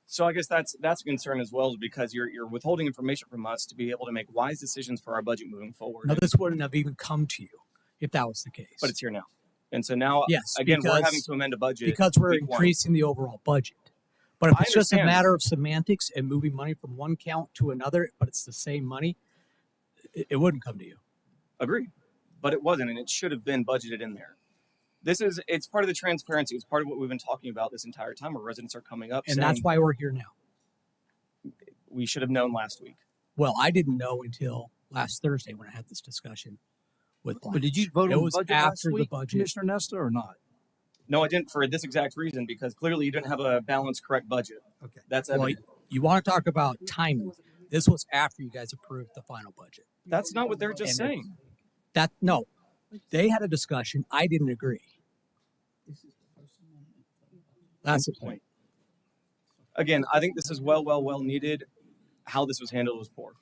Speaker 4: So I guess that's a concern as well, because you're withholding information from us to be able to make wise decisions for our budget moving forward.
Speaker 7: No, this wouldn't have even come to you if that was the case.
Speaker 4: But it's here now. And so now,
Speaker 7: Yes,
Speaker 4: again, we're
Speaker 7: because-
Speaker 4: having to amend a budget.
Speaker 7: because we're
Speaker 4: week one.
Speaker 7: increasing the overall budget. But if
Speaker 4: I
Speaker 7: it's just a
Speaker 4: understand.
Speaker 7: matter of semantics and moving money from one count to another, but it's the same money, it wouldn't come to you.
Speaker 4: Agreed. But it wasn't, and it should have been budgeted in there. It's part of the transparency. It's part of what we've been talking about this entire time, where residents are coming up
Speaker 7: And
Speaker 4: saying,
Speaker 7: that's why we're here now.
Speaker 4: we should have known last week.
Speaker 7: Well, I didn't know until last Thursday when I had this discussion with
Speaker 1: But did you
Speaker 7: Blanche.
Speaker 1: vote
Speaker 7: It
Speaker 1: on the
Speaker 7: was
Speaker 1: budget last
Speaker 7: after the
Speaker 1: week,
Speaker 7: budget.
Speaker 1: Commissioner Nesta, or not?
Speaker 4: No, I didn't, for this exact reason, because clearly you didn't have a balanced, correct budget.
Speaker 1: Okay.
Speaker 4: That's
Speaker 7: Well,
Speaker 4: evident.
Speaker 7: you want to talk about timing. This was after you guys approved the final budget.
Speaker 4: That's not what they're just
Speaker 7: And
Speaker 4: saying.
Speaker 7: No, they had a discussion. I didn't agree. That's the point.
Speaker 4: Again, I think this is well needed. How this was handled was poor.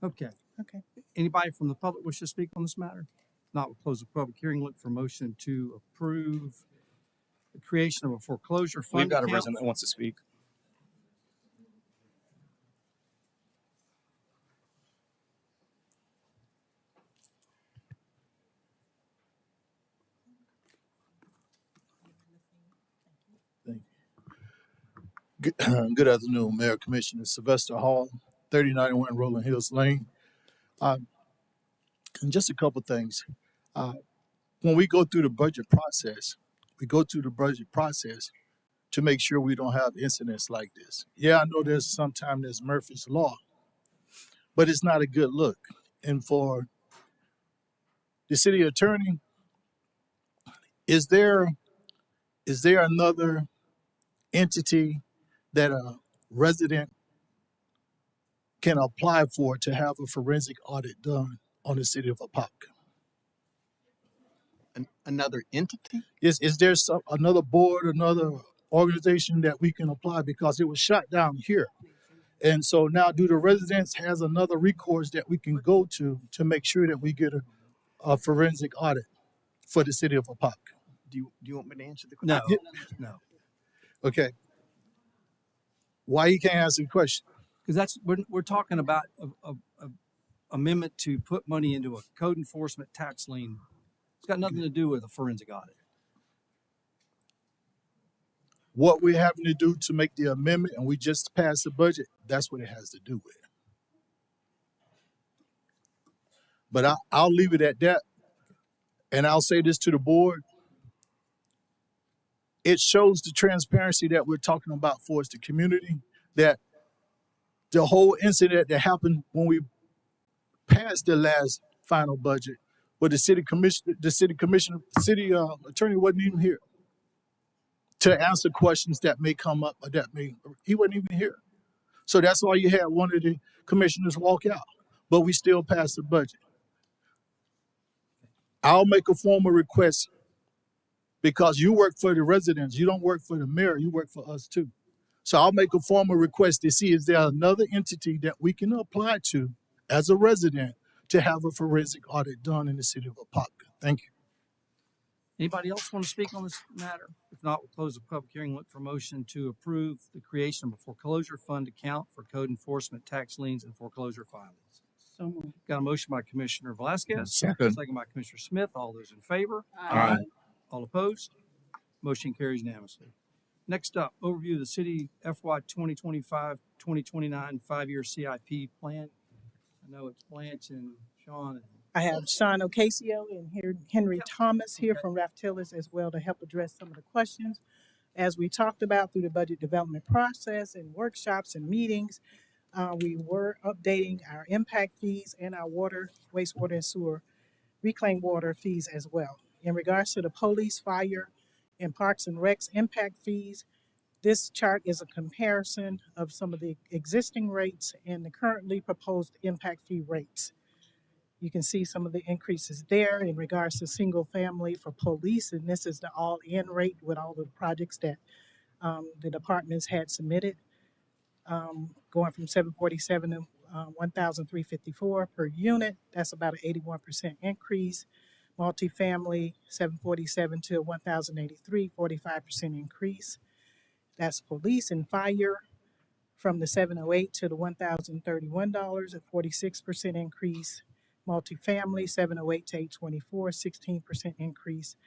Speaker 1: Okay.
Speaker 12: Okay.
Speaker 1: Anybody from the public wish to speak on this matter? Not, we'll close the public hearing. Look for motion to approve the creation of a foreclosure fund.
Speaker 4: We've got a
Speaker 1: account.
Speaker 4: resident that wants to speak.
Speaker 16: Good afternoon, Mayor, Commissioner Sylvester Hall, 3091 Rolling Hills Lane. And just a couple things. When we go through the budget process, to make sure we don't have incidents like this. Yeah, I know sometimes there's Murphy's Law, but it's not a good look. And for the city attorney, is there another entity that a resident can apply for to have a forensic audit done on the city of Apopka?
Speaker 15: Another entity?
Speaker 16: Is there another board, another organization that we can apply, because it was shut down here? And so now, do the residents has another recourse that we can go to make sure that we get a forensic audit for the city of Apopka?
Speaker 15: Do you want me to answer the
Speaker 1: No,
Speaker 15: question?
Speaker 1: no.
Speaker 16: Okay. Why you can't answer the question?
Speaker 1: Because we're talking about a amendment to put money into a code enforcement tax lien. It's got nothing to do with a forensic audit.
Speaker 16: What we're having to do to make the amendment, and we just passed the budget, that's what it has to do with. But I'll leave it at that. And I'll say this to the board. It shows the transparency that we're talking about for us, the community, that the whole incident that happened when we passed the last final budget, where the city attorney wasn't even here to answer questions that may come up, or he wasn't even here. So that's why you had one of the commissioners walk out, but we still passed the budget. I'll make a formal request because you work for the residents. You don't work for the mayor. You work for us too. So I'll make a formal request to see is there another entity that we can apply to as a resident to have a forensic audit done in the city of Apopka. Thank you.
Speaker 1: Anybody else want to speak on this matter? If not, we'll close the public hearing. Look for motion to approve the creation of a foreclosure fund account for code enforcement, tax liens, and foreclosure filings.
Speaker 6: So moved.
Speaker 1: Got a motion by Commissioner Velasquez,
Speaker 16: Second.
Speaker 1: second by Commissioner Smith. All those in favor?
Speaker 16: Aye.
Speaker 1: All opposed? Motion carries unanimously. Next up, overview of the city FY 2025-2029 5-year CIP plan. I know it's Blanche and Sean and
Speaker 12: I have Sean Ocasio and here Henry Thomas here from Raftellus as well to help address some of the questions. As we talked about through the budget development process and workshops and meetings, we were updating our impact fees and our water, wastewater, and sewer reclaimed water fees as well. In regards to the police, fire, and parks and recs impact fees, this chart is a comparison of some of the existing rates and the currently proposed impact fee rates. You can see some of the increases there in regards to single family for police, and this is the all-in rate with all the projects that the departments had submitted, going from 747 to 1,354 per unit. That's about an 81% increase. Multifamily, 747 to 1,083, 45% increase. That's police and fire from the 708 to the $1,031, a 46% increase. Multifamily, 708 to 824, 16% increase.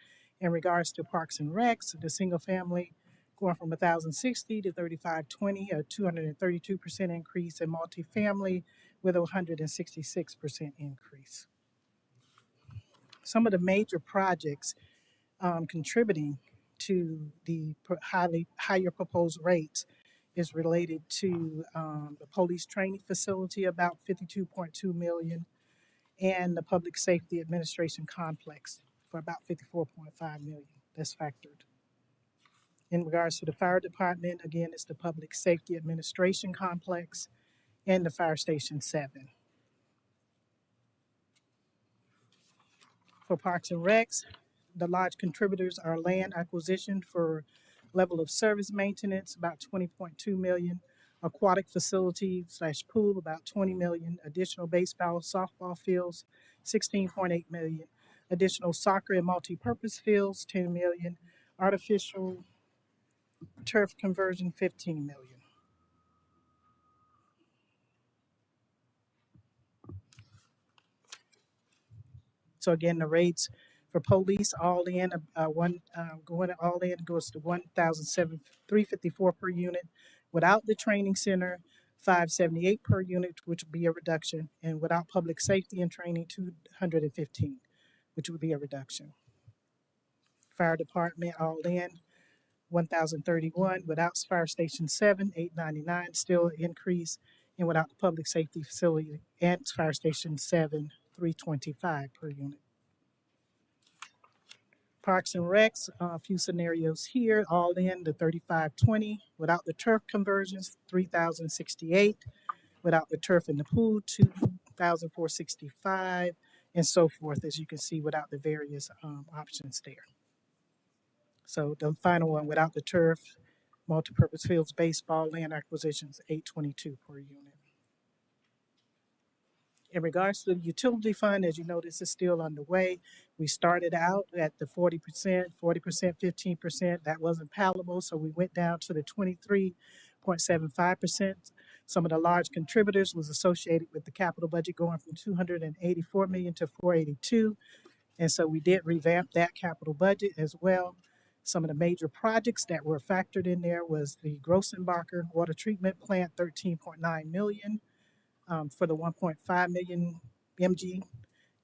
Speaker 12: In regards to parks and recs, the single family going from 1,060 to 3,520, a 232% increase, and multifamily with a 166% increase. Some of the major projects contributing to the higher proposed rates is related to the police training facility, about 52.2 million, and the public safety administration complex for about 54.5 million. That's factored. In regards to the fire department, again, it's the public safety administration complex and the fire station 7. For parks and recs, the large contributors are land acquisition for level of service maintenance, about 20.2 million, aquatic facility / pool, about 20 million, additional baseball, softball fields, 16.8 million, additional soccer and multi-purpose fields, 10 million, artificial turf conversion, 15 million. So again, the rates for police all in, going all in goes to 1,354 per unit. Without the training center, 578 per unit, which would be a reduction, and without public safety and training, 215, which would be a reduction. Fire department all in, 1,031. Without fire station 7, 899, still increase, and without the public safety facility and fire station 7, 325 per unit. Parks and Recs, a few scenarios here, all in the 3,520. Without the turf conversions, 3,068. Without the turf in the pool, 2,465, and so forth, as you can see, without the various options there. So the final one, without the turf, multipurpose fields, baseball, land acquisitions, 822 per unit. In regards to the utility fund, as you know, this is still underway. We started out at the 40%, 15%. That wasn't palatable, so we went down to the 23.75%. Some of the large contributors was associated with the capital budget going from 284 million to 482. And so we did revamp that capital budget as well. Some of the major projects that were factored in there was the Grossenbacher water treatment plant, 13.9 million. For the 1.5 million MG,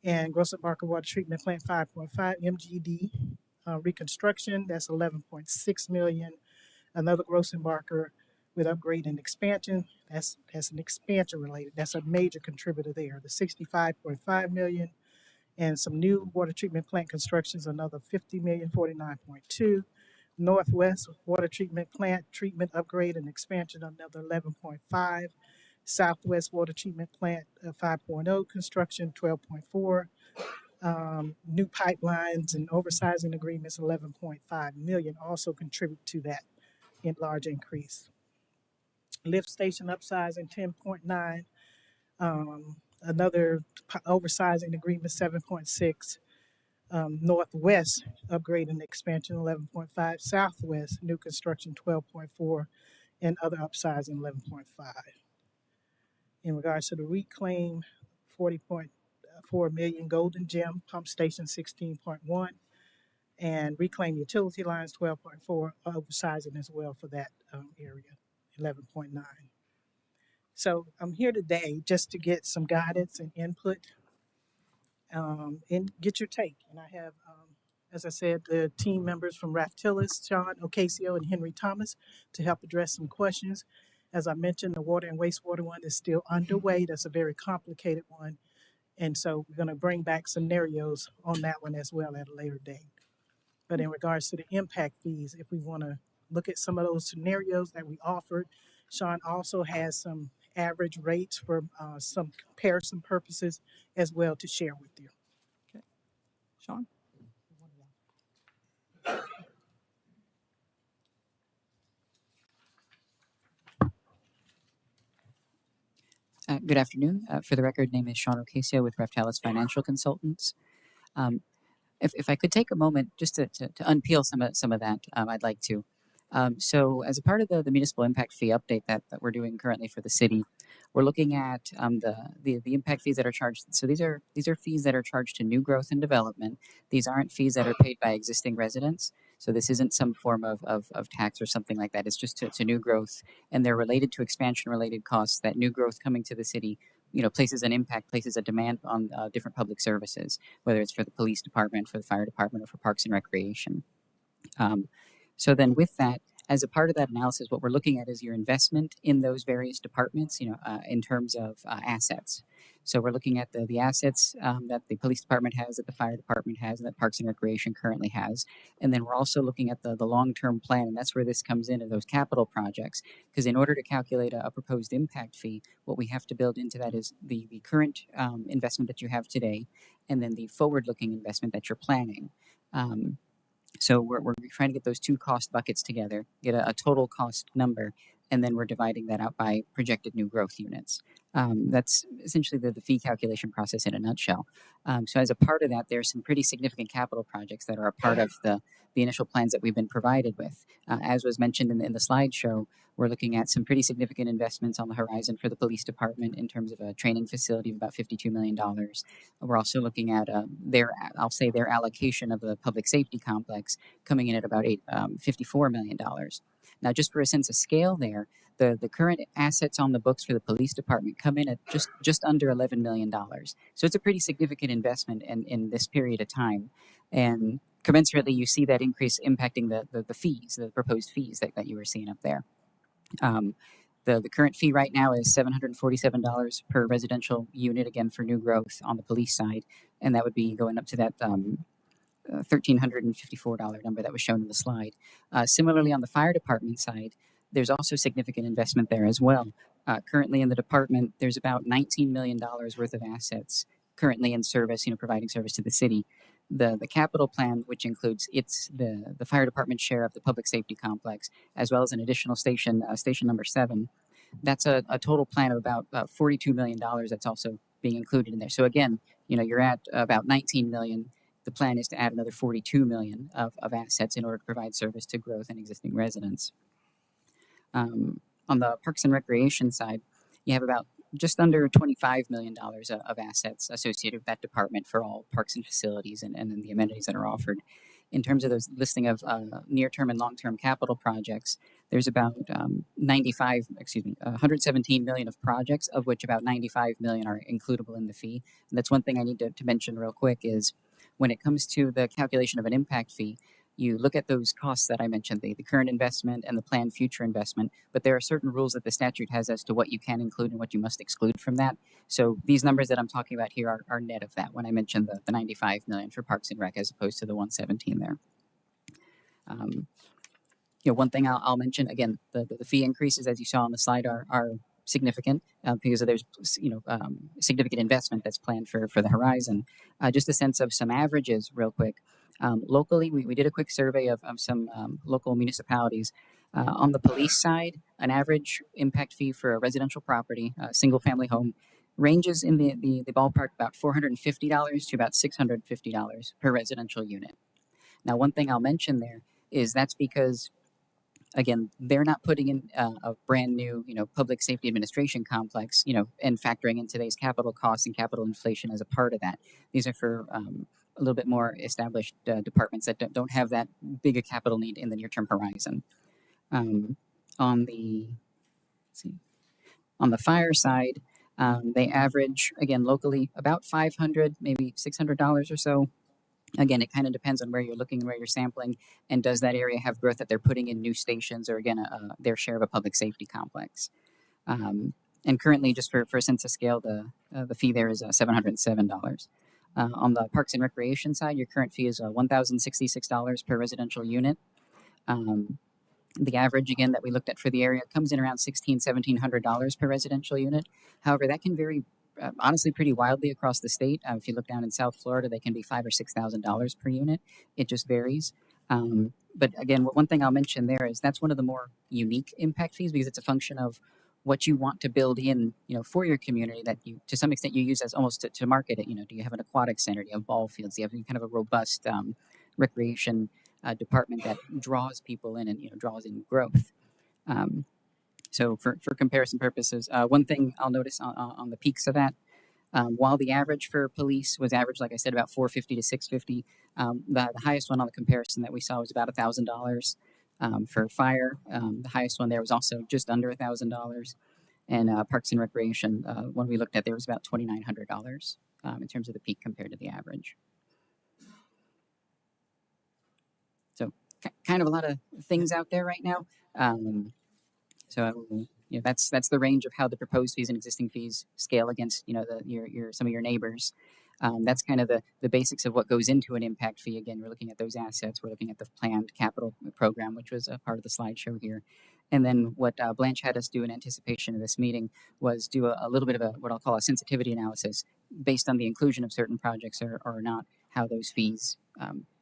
Speaker 12: and Grossenbacher water treatment plant 5.5 MGD reconstruction, that's 11.6 million. Another Grossenbacher with upgrade and expansion, that's an expansion related, that's a major contributor there, the 65.5 million. And some new water treatment plant constructions, another 50 million, 49.2. Northwest water treatment plant treatment upgrade and expansion, another 11.5. Southwest water treatment plant 5.0 construction, 12.4. New pipelines and oversizing agreements, 11.5 million, also contribute to that in large increase. Lift station upsizing, 10.9. Another oversizing agreement, 7.6. Northwest upgrade and expansion, 11.5. Southwest new construction, 12.4, and other upsizing, 11.5. In regards to the reclaim, 40.4 million. Golden Gem pump station, 16.1, and reclaim utility lines, 12.4, oversizing as well for that area, 11.9. So I'm here today just to get some guidance and input, and get your take. And I have, as I said, the team members from Raftillis, Sean Ocasio, and Henry Thomas to help address some questions. As I mentioned, the water and wastewater one is still underway. That's a very complicated one. And so we're going to bring back scenarios on that one as well at a later date. But in regards to the impact fees, if we want to look at some of those scenarios that we offered, Sean also has some average rates for some comparison purposes as well to share with you.
Speaker 1: Sean?
Speaker 17: Good afternoon. For the record, name is Sean Ocasio with Raftalis Financial Consultants. If I could take a moment just to unpeel some of that, I'd like to. So as a part of the municipal impact fee update that we're doing currently for the city, we're looking at the impact fees that are charged. So these are fees that are charged to new growth and development. These aren't fees that are paid by existing residents. So this isn't some form of tax or something like that. It's just to new growth, and they're related to expansion related costs. That new growth coming to the city, places an impact, places a demand on different public services, whether it's for the police department, for the fire department, or for parks and recreation. So then with that, as a part of that analysis, what we're looking at is your investment in those various departments, in terms of assets. So we're looking at the assets that the police department has, that the fire department has, and that Parks and Recreation currently has. And then we're also looking at the long-term plan, and that's where this comes into those capital projects. Because in order to calculate a proposed impact fee, what we have to build into that is the current investment that you have today, and then the forward-looking investment that you're planning. So we're trying to get those two cost buckets together, get a total cost number, and then we're dividing that out by projected new growth units. That's essentially the fee calculation process in a nutshell. So as a part of that, there's some pretty significant capital projects that are a part of the initial plans that we've been provided with. As was mentioned in the slideshow, we're looking at some pretty significant investments on the horizon for the police department in terms of a training facility of about $52 million. We're also looking at their allocation of the public safety complex coming in at about $54 million. Now, just for a sense of scale there, the current assets on the books for the police department come in at just under $11 million. So it's a pretty significant investment in this period of time. And commensurately, you see that increase impacting the fees, the proposed fees that you were seeing up there. The current fee right now is $747 per residential unit, again, for new growth on the police side. And that would be going up to that $1,354 number that was shown in the slide. Similarly, on the fire department side, there's also significant investment there as well. Currently in the department, there's about $19 million worth of assets currently in service, providing service to the city. The capital plan, which includes the fire department share of the public safety complex, as well as an additional station, station number 7, that's a total plan of about $42 million that's also being included in there. So again, you're at about 19 million. The plan is to add another 42 million of assets in order to provide service to growth and existing residents. On the Parks and Recreation side, you have about just under $25 million of assets associated with that department for all parks and facilities and then the amenities that are offered. In terms of those listing of near-term and long-term capital projects, there's about 117 million of projects, of which about 95 million are includable in the fee. And that's one thing I need to mention real quick is when it comes to the calculation of an impact fee, you look at those costs that I mentioned, the current investment and the planned future investment, but there are certain rules that the statute has as to what you can include and what you must exclude from that. So these numbers that I'm talking about here are net of that when I mentioned the 95 million for Parks and Rec as opposed to the 117 there. One thing I'll mention, again, the fee increases, as you saw on the slide, are significant because there's significant investment that's planned for the horizon. Just a sense of some averages, real quick. Locally, we did a quick survey of some local municipalities. On the police side, an average impact fee for a residential property, a single family home, ranges in the ballpark about $450 to about $650 per residential unit. Now, one thing I'll mention there is that's because, again, they're not putting in a brand new, public safety administration complex, and factoring in today's capital costs and capital inflation as a part of that. These are for a little bit more established departments that don't have that big a capital need in the near-term horizon. On the fire side, they average, again, locally about $500, maybe $600 or so. Again, it kind of depends on where you're looking, where you're sampling, and does that area have growth that they're putting in new stations or, again, their share of a public safety complex. And currently, just for a sense of scale, the fee there is $707. On the Parks and Recreation side, your current fee is $1,066 per residential unit. The average, again, that we looked at for the area comes in around $1,700 per residential unit. However, that can vary honestly pretty wildly across the state. If you look down in South Florida, they can be $5,000 or $6,000 per unit. It just varies. But again, one thing I'll mention there is that's one of the more unique impact fees because it's a function of what you want to build in, for your community that you, to some extent, you use as almost to market it. Do you have an aquatic center? Do you have ball fields? Do you have kind of a robust recreation department that draws people in and draws in growth? So for comparison purposes, one thing I'll notice on the peaks of that, while the average for police was average, like I said, about $450 to $650, the highest one on the comparison that we saw was about $1,000 for fire. The highest one there was also just under $1,000. And Parks and Recreation, when we looked at, there was about $2,900 in terms of the peak compared to the average. So kind of a lot of things out there right now. So that's the range of how the proposed fees and existing fees scale against some of your neighbors. That's kind of the basics of what goes into an impact fee. Again, we're looking at those assets. We're looking at the planned capital program, which was a part of the slideshow here. And then what Blanche had us do in anticipation of this meeting was do a little bit of what I'll call a sensitivity analysis based on the inclusion of certain projects or not, how those fees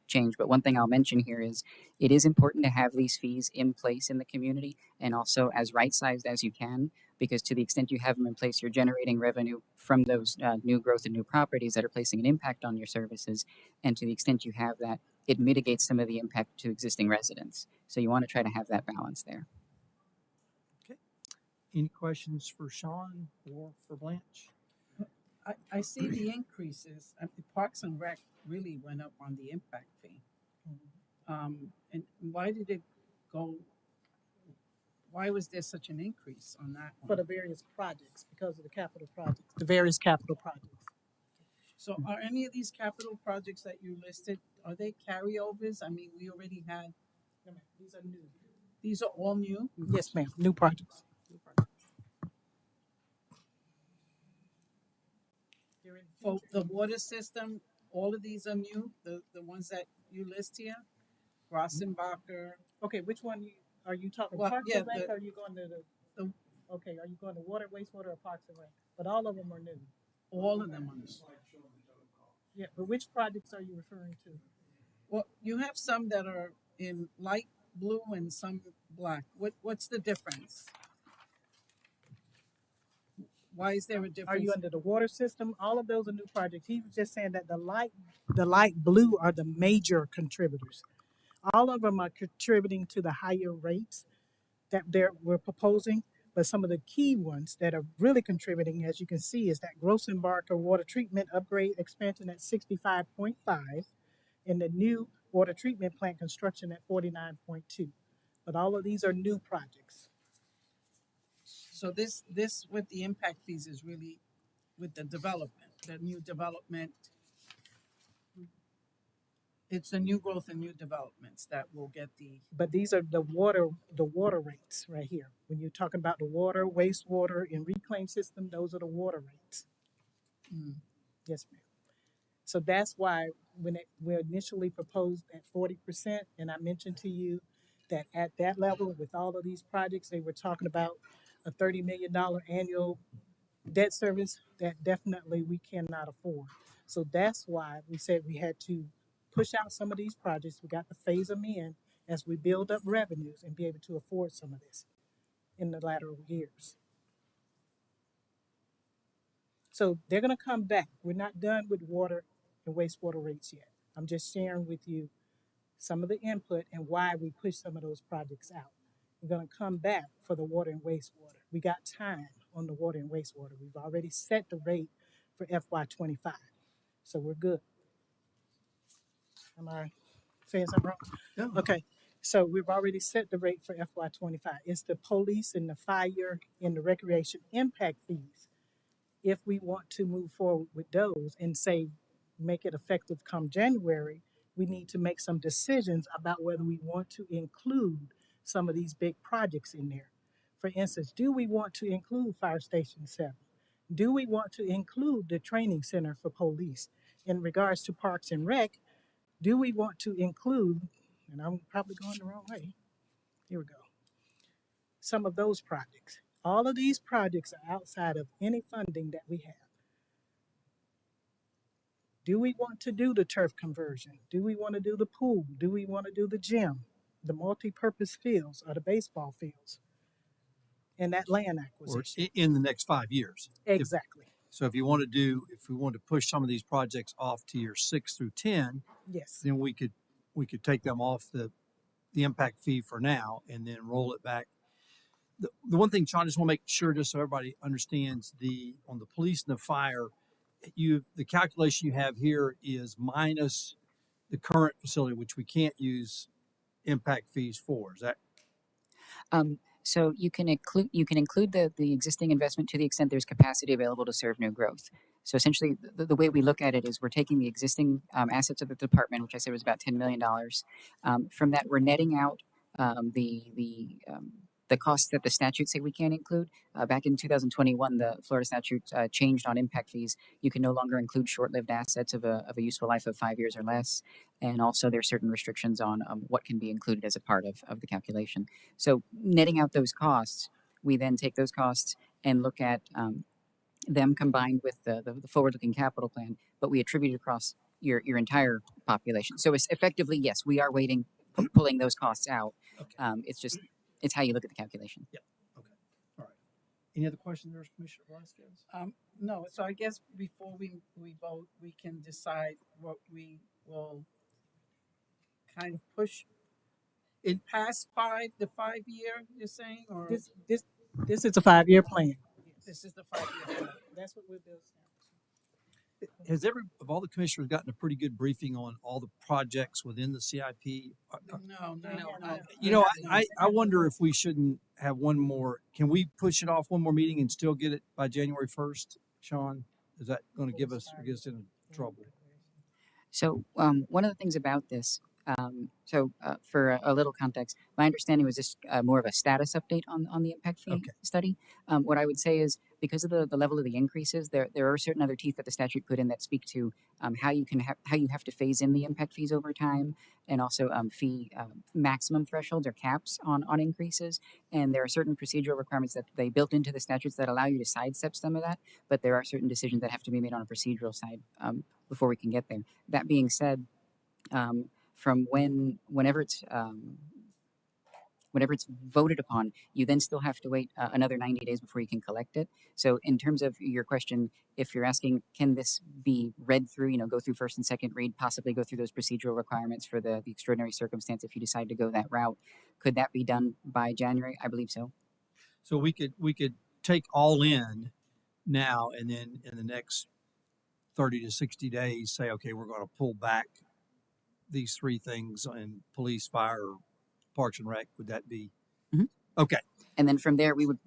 Speaker 17: change. But one thing I'll mention here is it is important to have these fees in place in the community and also as right-sized as you can, because to the extent you have them in place, you're generating revenue from those new growth and new properties that are placing an impact on your services. And to the extent you have that, it mitigates some of the impact to existing residents. So you want to try to have that balance there.
Speaker 1: Okay. Any questions for Sean or for Blanche?
Speaker 6: I see the increases. The Parks and Rec really went up on the impact fee. And why did it go? Why was there such an increase on that one?
Speaker 12: For the various projects, because of the capital projects, the various capital projects.
Speaker 6: So are any of these capital projects that you listed, are they carryovers? I mean, we already had.
Speaker 12: No, ma'am, these are new.
Speaker 6: These are all new?
Speaker 12: Yes, ma'am, new projects.
Speaker 6: For the water system, all of these are new, the ones that you list here? Rossenbacher.
Speaker 12: Okay, which one are you talking?
Speaker 6: Well,
Speaker 12: Parks
Speaker 6: yeah,
Speaker 12: and Rec,
Speaker 6: the-
Speaker 12: or are you going to the? Okay, are you going to water, wastewater, or Parks and Rec? But all of them are new.
Speaker 6: All of them are new.
Speaker 12: Yeah, but which projects are you referring to?
Speaker 6: Well, you have some that are in light blue and some black. What's the difference? Why is there a difference?
Speaker 12: Are you under the water system? All of those are new projects. He was just saying that the light blue are the major contributors. All of them are contributing to the higher rates that we're proposing. But some of the key ones that are really contributing, as you can see, is that Grossenbarker water treatment upgrade expansion at 65.5 and the new water treatment plant construction at 49.2. But all of these are new projects.
Speaker 6: So this with the impact fees is really with the development, the new development. It's the new growth and new developments that will get the.
Speaker 12: But these are the water rates right here. When you're talking about the water, wastewater, and reclaim system, those are the water rates. Yes, ma'am. So that's why when we initially proposed at 40%, and I mentioned to you that at that level, with all of these projects, they were talking about a $30 million annual debt service that definitely we cannot afford. So that's why we said we had to push out some of these projects. We got to phase them in as we build up revenues and be able to afford some of this in the lateral years. So they're going to come back. We're not done with water and wastewater rates yet. I'm just sharing with you some of the input and why we push some of those projects out. We're going to come back for the water and wastewater. We got time on the water and wastewater. We've already set the rate for FY25. So we're good. Am I saying something wrong?
Speaker 1: Yeah.
Speaker 12: Okay. So we've already set the rate for FY25. It's the police and the fire and the recreation impact fees. If we want to move forward with those and say, make it effective come January, we need to make some decisions about whether we want to include some of these big projects in there. For instance, do we want to include Fire Station 7? Do we want to include the training center for police? In regards to Parks and Rec, do we want to include, and I'm probably going the wrong way, here we go, some of those projects. All of these projects are outside of any funding that we have. Do we want to do the turf conversion? Do we want to do the pool? Do we want to do the gym, the multi-purpose fields, or the baseball fields? And that land
Speaker 1: Or
Speaker 12: acquisition.
Speaker 1: in the next 5 years.
Speaker 12: Exactly.
Speaker 1: So if we want to push some of these projects off to year 6 through 10,
Speaker 12: Yes.
Speaker 1: then we could take them off the impact fee for now and then roll it back. The one thing, Sean, I just want to make sure, just so everybody understands, on the police and the fire, the calculation you have here is minus the current facility, which we can't use impact fees for. Is that?
Speaker 17: So you can include the existing investment to the extent there's capacity available to serve new growth. So essentially, the way we look at it is we're taking the existing assets of the department, which I said was about $10 million. From that, we're netting out the costs that the statutes say we can't include. Back in 2021, the Florida statute changed on impact fees. You can no longer include short-lived assets of a useful life of 5 years or less. And also there are certain restrictions on what can be included as a part of the calculation. So netting out those costs, we then take those costs and look at them combined with the forward-looking capital plan, but we attribute it across your entire population. So it's effectively, yes, we are pulling those costs out.
Speaker 1: Okay.
Speaker 17: It's how you look at the calculation.
Speaker 1: Yeah. Okay. All right. Any other questions, there, Commissioner Velasquez?
Speaker 6: No. So I guess before we vote, we can decide what we will kind of push it past the 5 year, you're saying, or
Speaker 12: This is a 5-year plan.
Speaker 6: this is the 5 year plan?
Speaker 12: That's what we're building.
Speaker 1: Has of all the commissioners gotten a pretty good briefing on all the projects within the CIP?
Speaker 6: No.
Speaker 1: You know, I wonder if we shouldn't have one more. Can we push it off one more meeting and still get it by January 1st, Sean? Is that going to get us in trouble?
Speaker 17: So one of the things about this, for a little context, my understanding was this more of a status update on the impact fee study. What I would say is because of the level of the increases, there are certain other teeth that the statute put in that speak to how you have to phase in the impact fees over time, and also fee maximum thresholds or caps on increases. And there are certain procedural requirements that they built into the statutes that allow you to sidestep some of that, but there are certain decisions that have to be made on a procedural side before we can get there. That being said, from whenever it's voted upon, you then still have to wait another 90 days before you can collect it. So in terms of your question, if you're asking, can this be read through, go through first and second read, possibly go through those procedural requirements for the extraordinary circumstance if you decide to go that route, could that be done by January? I believe so.
Speaker 1: So we could take all in now, and then in the next 30 to 60 days say, okay, we're going to pull back these three things in police, fire, Parks and Rec. Would that be okay?
Speaker 17: And then from there, we would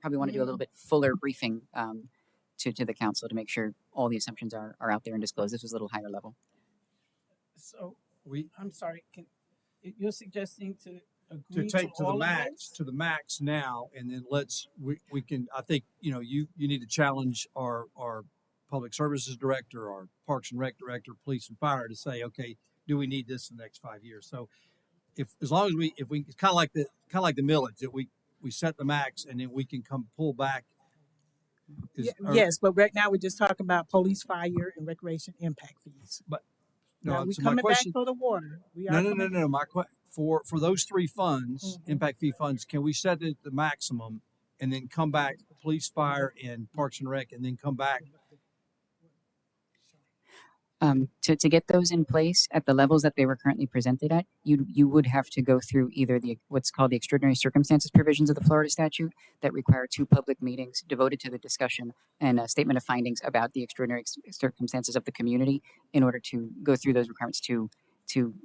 Speaker 17: probably want to do a little bit fuller briefing to the council to make sure all the assumptions are out there and disclosed. This was a little higher level.
Speaker 6: So I'm sorry. You're suggesting to
Speaker 1: agree to take to the max now, and then we can. I think you need to challenge our public services director, our Parks and Rec director, police and fire to say, okay, do we need this in the next 5 years? So, as long as we it's kind of like the millage that we we set the max and then we can come pull back.
Speaker 12: Yes, but right now we're just talking about police, fire, and recreation impact fees.
Speaker 1: But
Speaker 12: Now
Speaker 1: no,
Speaker 12: we
Speaker 1: so my
Speaker 12: coming
Speaker 1: question,
Speaker 12: back for the water. We
Speaker 1: no,
Speaker 12: are
Speaker 1: no, no,
Speaker 12: coming.
Speaker 1: no, my for those three funds,
Speaker 12: Mhm.
Speaker 1: impact fee funds, can we set it the maximum and then come back, police, fire, and parks and rec, and then come back?
Speaker 17: To get those in place at the levels that they were currently presented at, you would have to go through either the what's called the extraordinary circumstances provisions of the Florida statute that require 2 public meetings devoted to the discussion and a statement of findings about the extraordinary circumstances of the community in order to go through those requirements to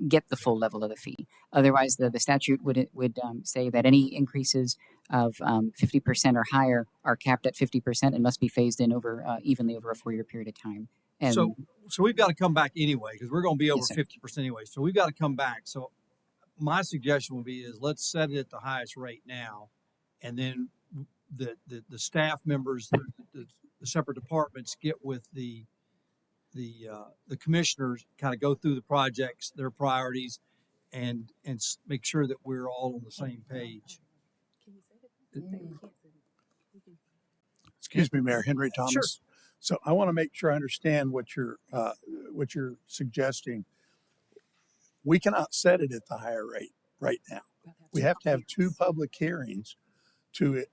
Speaker 17: get the full level of the fee. Otherwise, the statute would say that any increases of 50% or higher are capped at 50% and must be phased in over evenly over a 4-year period of time. And
Speaker 1: So we've got to come back anyway because we're going to be over
Speaker 17: Yes, sir.
Speaker 1: 50% anyway. So we've got to come back. So my suggestion would be is let's set it at the highest rate now, and then the staff members, the separate departments get with the commissioners, kind of go through the projects, their priorities, and make sure that we're all on the same page.
Speaker 8: Excuse me, Mayor Henry Thomas.
Speaker 1: Sure.
Speaker 8: So I want to make sure I understand what you're suggesting. We cannot set it at the higher rate right now. We have to have 2 public hearings to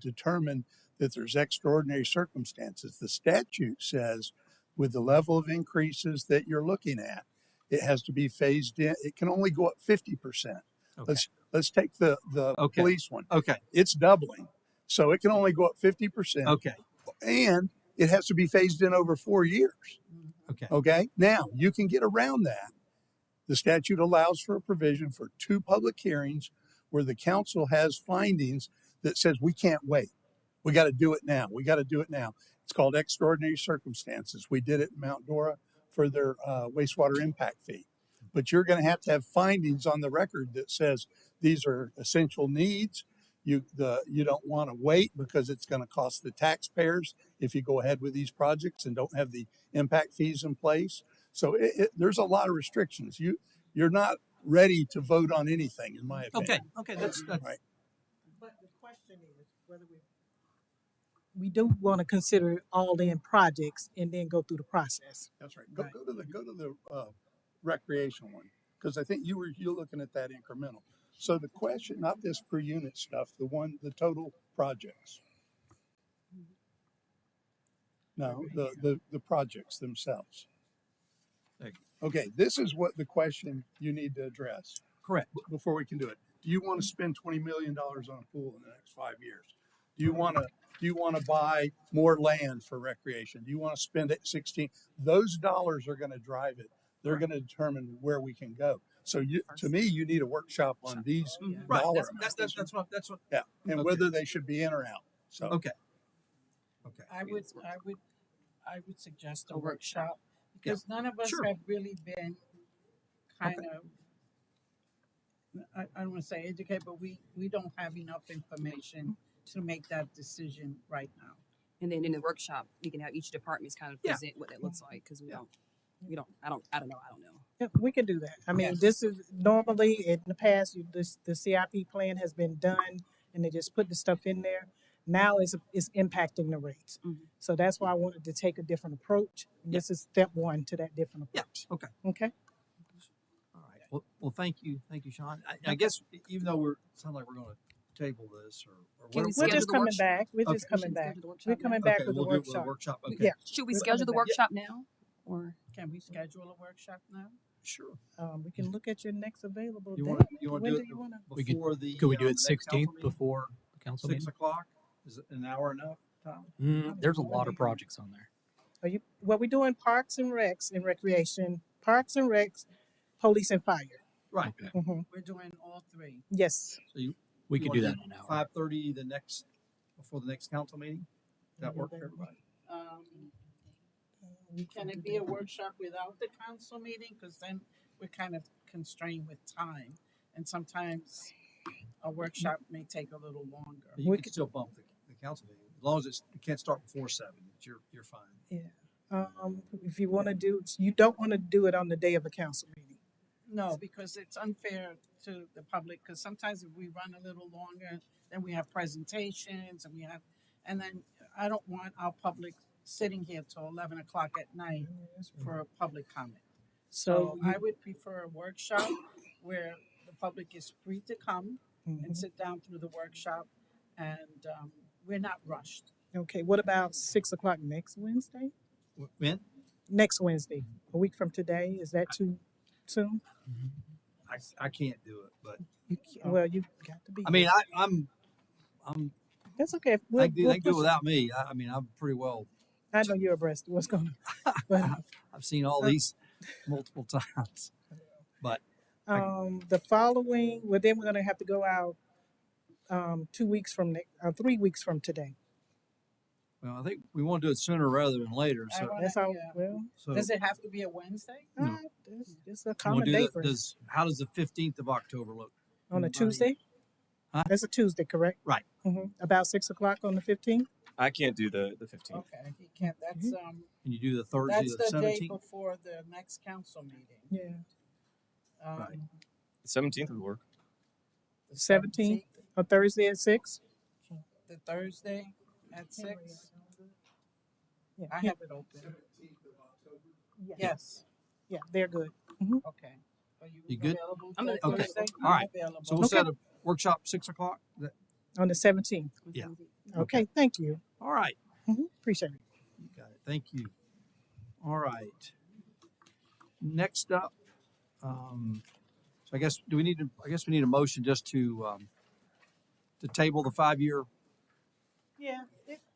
Speaker 8: determine that there's extraordinary circumstances. The statute says with the level of increases that you're looking at, it has to be phased in. It can only go up 50%.
Speaker 1: Okay.
Speaker 8: Let's take the
Speaker 1: Okay.
Speaker 8: police one.
Speaker 1: Okay.
Speaker 8: It's doubling. So it can only go up 50%.
Speaker 1: Okay.
Speaker 8: And it has to be phased in over 4 years.
Speaker 1: Okay.
Speaker 8: Okay. Now you can get around that. The statute allows for a provision for 2 public hearings where the council has findings that says we can't wait. We got to do it now. We got to do it now. It's called extraordinary circumstances. We did it in Mount Dora for their wastewater impact fee. But you're going to have findings on the record that says these are essential needs. You don't want to wait because it's going to cost the taxpayers if you go ahead with these projects and don't have the impact fees in place. So there's a lot of restrictions. You're not ready to vote on anything, in my opinion.
Speaker 1: Okay. That's
Speaker 8: Right.
Speaker 12: But the question is whether we do want to consider all-in projects and then go through the process.
Speaker 8: That's right. Go to the recreation one because I think you're looking at that incremental. So the question, not this per unit stuff, the total projects. No, the projects themselves.
Speaker 1: Thank
Speaker 8: Okay, this is what the question you need to address
Speaker 1: Correct.
Speaker 8: before we can do it. Do you want to spend $20 million on a pool in the next 5 years? Do you want to buy more land for recreation? Do you want to spend it 16? Those dollars are going to drive it. They're going to determine where we can go. So to me, you need a workshop on these
Speaker 1: Right.
Speaker 8: dollar
Speaker 1: That's
Speaker 8: amounts.
Speaker 1: what.
Speaker 8: Yeah, and
Speaker 1: Okay.
Speaker 8: whether they should be in or out. So
Speaker 1: Okay.
Speaker 6: I would suggest a workshop because none of us
Speaker 1: Sure.
Speaker 6: have really been kind of, I don't want to say educated, but we don't have enough information to make that decision right now.
Speaker 10: And then in the workshop, we can have each department's kind of
Speaker 1: Yeah.
Speaker 10: present what that looks like because I don't know.
Speaker 12: Yeah, we can do that. I mean,
Speaker 6: Yes.
Speaker 12: this is normally in the past, the CIP plan has been done and they just put the stuff in there. Now it's impacting the rates.
Speaker 10: Mhm.
Speaker 12: So that's why I wanted to take a different approach. This is step 1 to that different
Speaker 1: Yeah.
Speaker 12: approach.
Speaker 1: Okay.
Speaker 12: Okay.
Speaker 1: All right. Well, thank you, Sean. I guess even though it sounds like we're going to table this or
Speaker 10: Can we
Speaker 12: We're
Speaker 10: schedule
Speaker 12: just
Speaker 10: the
Speaker 12: coming
Speaker 10: workshop?
Speaker 12: back. We're
Speaker 1: Okay.
Speaker 12: just coming
Speaker 10: Should we
Speaker 12: back.
Speaker 10: schedule the workshop
Speaker 12: We're
Speaker 10: now?
Speaker 12: coming back with the
Speaker 1: we'll do it with the
Speaker 12: workshop.
Speaker 1: workshop. Okay.
Speaker 12: Yeah.
Speaker 10: Should we
Speaker 12: We're
Speaker 10: schedule the
Speaker 12: coming back.
Speaker 10: workshop now? Or
Speaker 6: Can we schedule a workshop now?
Speaker 1: Sure.
Speaker 12: We can look at your next available
Speaker 1: You
Speaker 12: day.
Speaker 1: want to
Speaker 12: When
Speaker 1: do
Speaker 12: do
Speaker 1: it
Speaker 12: you want to?
Speaker 7: We could-
Speaker 1: before the?
Speaker 7: Could we do
Speaker 1: the
Speaker 7: it
Speaker 1: next
Speaker 7: 16th
Speaker 1: council meeting?
Speaker 7: before the council
Speaker 1: 6
Speaker 7: meeting?
Speaker 1: o'clock? Is it an hour enough time?
Speaker 7: There's a lot of projects on there.
Speaker 12: We're doing parks and recs and recreation, parks and recs, police and fire.
Speaker 1: Right.
Speaker 7: Okay.
Speaker 12: Mhm.
Speaker 6: We're doing all 3.
Speaker 12: Yes.
Speaker 1: So you
Speaker 7: We
Speaker 1: you
Speaker 7: could
Speaker 1: wanna
Speaker 7: do that in an hour.
Speaker 1: 5:30 before the next council meeting. That work for everybody?
Speaker 6: Can it be a workshop without the council meeting? Because then we're kind of constrained with time. And sometimes a workshop may take a little longer.
Speaker 1: But you can still bump the council meeting as long as it can't start before 7. You're fine.
Speaker 12: Yeah. If you want to you don't want to do it on the day of a council meeting.
Speaker 6: No, because it's unfair to the public, because sometimes if we run a little longer, then we have presentations and then I don't want our public sitting here till 11 o'clock at night for a public comment. So I would prefer a workshop where the public is free to come and sit down through the workshop and we're not rushed.
Speaker 12: Okay, what about 6 o'clock next Wednesday?
Speaker 1: When?
Speaker 12: Next Wednesday, a week from today. Is that too soon?
Speaker 1: I can't do it, but
Speaker 12: Well, you got to be.
Speaker 1: I mean,
Speaker 12: here.
Speaker 1: I'm.
Speaker 12: That's okay.
Speaker 1: They can do it
Speaker 12: push it.
Speaker 1: without me. I mean, I'm pretty well.
Speaker 12: I know you're abreast of what's going on. But,
Speaker 1: I've seen all these multiple times, but
Speaker 12: the following, well, then we're going to have to go out 2 weeks from 3 weeks from today.
Speaker 1: well, I think we want to do it sooner rather than later.
Speaker 6: I
Speaker 1: So,
Speaker 6: wanna-
Speaker 12: That's all.
Speaker 6: yeah.
Speaker 12: Well,
Speaker 1: so
Speaker 6: Does it have to be a Wednesday?
Speaker 1: No.
Speaker 12: it's a
Speaker 1: you
Speaker 12: common
Speaker 1: wanna do
Speaker 12: day
Speaker 1: the-
Speaker 12: for
Speaker 1: how does the 15th of October look?
Speaker 12: on a
Speaker 1: Anybody?
Speaker 12: Tuesday.
Speaker 1: Huh?
Speaker 12: That's a Tuesday, correct?
Speaker 1: Right.
Speaker 12: About 6 o'clock on the 15th.
Speaker 4: I can't do the 15th.
Speaker 6: Okay, he can't, that's,
Speaker 1: Can you do the Thursday,
Speaker 6: that's
Speaker 1: the
Speaker 6: the day
Speaker 1: 17th?
Speaker 6: before the next council meeting.
Speaker 12: Yeah.
Speaker 1: Right.
Speaker 4: The 17th would work.
Speaker 6: The
Speaker 12: 17th, a Thursday at 6.
Speaker 6: The Thursday at 6.
Speaker 12: Yeah.
Speaker 6: I have it open. Yes,
Speaker 12: Yeah, they're good.
Speaker 6: okay. Are
Speaker 1: You good?
Speaker 6: available
Speaker 10: I'm
Speaker 6: that
Speaker 1: Okay.
Speaker 6: Thursday?
Speaker 1: All right.
Speaker 6: I'm available.
Speaker 1: So we'll set a workshop 6 o'clock.
Speaker 12: On the 17th.
Speaker 1: Yeah.
Speaker 12: Okay. Thank you.
Speaker 1: All right.
Speaker 12: Appreciate it.
Speaker 1: You got it. Thank you. All right. Next up, so I guess we need a motion just to table the 5-year.
Speaker 12: Yeah,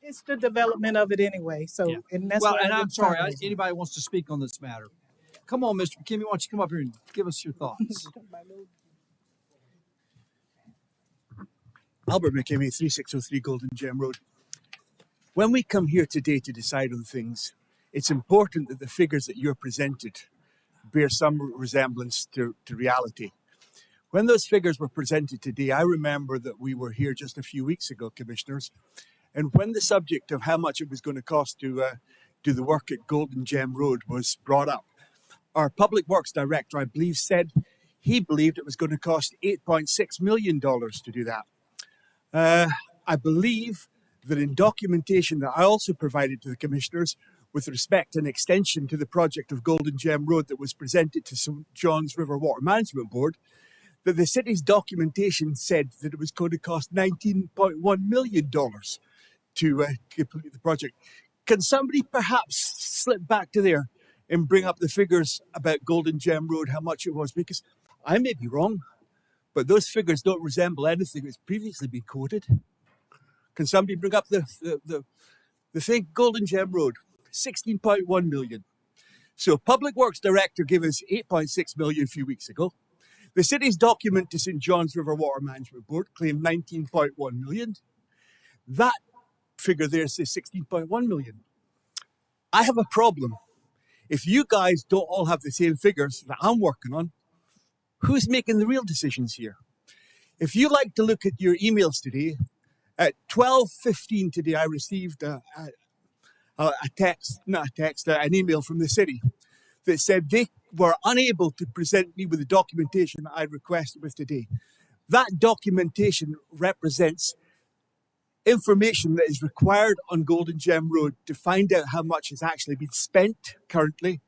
Speaker 12: it's the development of it anyway. So,
Speaker 1: Yeah.
Speaker 12: and that's
Speaker 1: Well,
Speaker 12: why
Speaker 1: and
Speaker 12: I
Speaker 1: I'm
Speaker 12: didn't
Speaker 1: sorry,
Speaker 12: finalize it.
Speaker 1: anybody wants to speak on this matter? Come on, Mr. McKinney, why don't you come up here and give us your thoughts?
Speaker 18: Albert McKinney, 3603 Golden Gem Road. When we come here today to decide on things, it's important that the figures that you're presented bear some resemblance to reality. When those figures were presented today, I remember that we were here just a few weeks ago, commissioners, and when the subject of how much it was going to cost to do the work at Golden Gem Road was brought up, our Public Works Director, I believe, said he believed it was going to cost $8.6 million to do that. I believe that in documentation that I also provided to the commissioners with respect to an extension to the project of Golden Gem Road that was presented to St. John's River Water Management Board, that the city's documentation said that it was going to cost $19.1 million to complete the project. Can somebody perhaps slip back to there and bring up the figures about Golden Gem Road, how much it was? Because I may be wrong, but those figures don't resemble anything that's previously been quoted. Can somebody bring up the thing? Golden Gem Road, 16.1 million. So Public Works Director gave us 8.6 million a few weeks ago. The city's document to St. John's River Water Management Board claimed 19.1 million. That figure there says 16.1 million. I have a problem. If you guys don't all have the same figures that I'm working on, who's making the real decisions here? If you like to look at your emails today, at 12:15 today, I received an email from the city that said they were unable to present me with the documentation that I requested with today. That documentation represents information that is required on Golden Gem Road to find out how much has actually been spent currently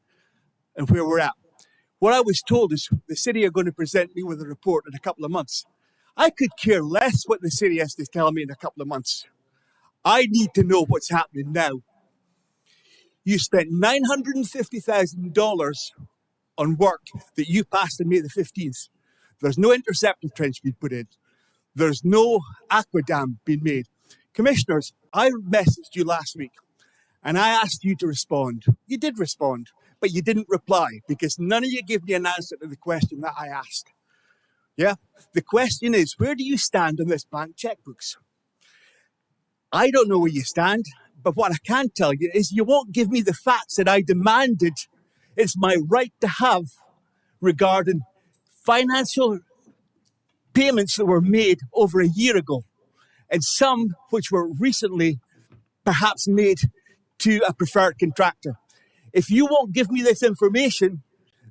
Speaker 18: and where we're at. What I was told is the city are going to present me with a report in a couple of months. I could care less what the city has to tell me in a couple of months. I need to know what's happening now. You spent $950,000 on work that you passed on May the 15th. There's no interceptor trench being put in. There's no aqua dam being made. Commissioners, I messaged you last week and I asked you to respond. You did respond, but you didn't reply because none of you gave me an answer to the question that I asked. Yeah? The question is, where do you stand on this bank checkbooks? I don't know where you stand, but what I can tell you is you won't give me the facts that I demanded. It's my right to have regarding financial payments that were made over a year ago, and some which were recently perhaps made to a preferred contractor. If you won't give me this information,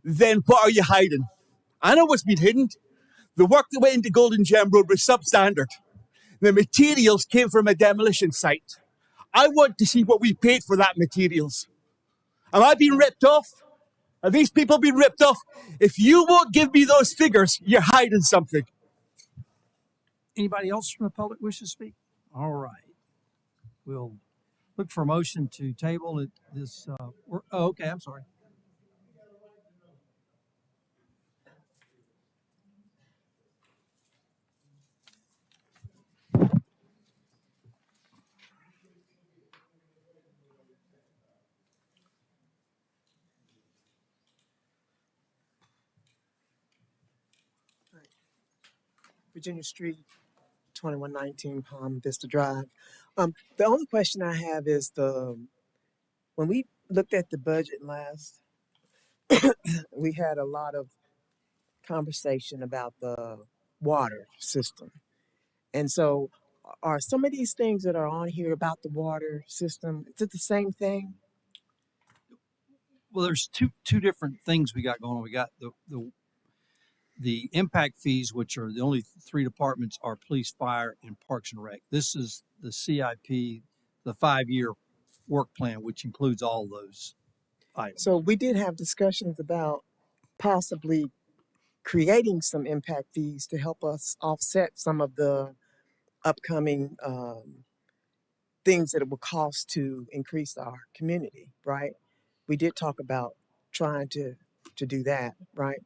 Speaker 18: then what are you hiding? I know what's been hidden. The work that went into Golden Gem Road was substandard. The materials came from a demolition site. I want to see what we paid for that materials. Am I being ripped off? Are these people being ripped off? If you won't give me those figures, you're hiding something.
Speaker 1: Anybody else from the public wish to speak? All right. We'll look for a motion to table it this, okay, I'm sorry.
Speaker 19: Virginia Street, 2119 Palm Vista Drive. The only question I have is when we looked at the budget last, we had a lot of conversation about the water system. And so are some of these things that are on here about the water system, is it the same thing?
Speaker 1: Well, there's two different things we got going on. We got the impact fees, which are the only three departments are police, fire, and parks and rec. This is the CIP, the 5-year work plan, which includes all those items.
Speaker 19: So we did have discussions about possibly creating some impact fees to help us offset some of the upcoming things that it will cost to increase our community, right? We did talk about trying to do that, right?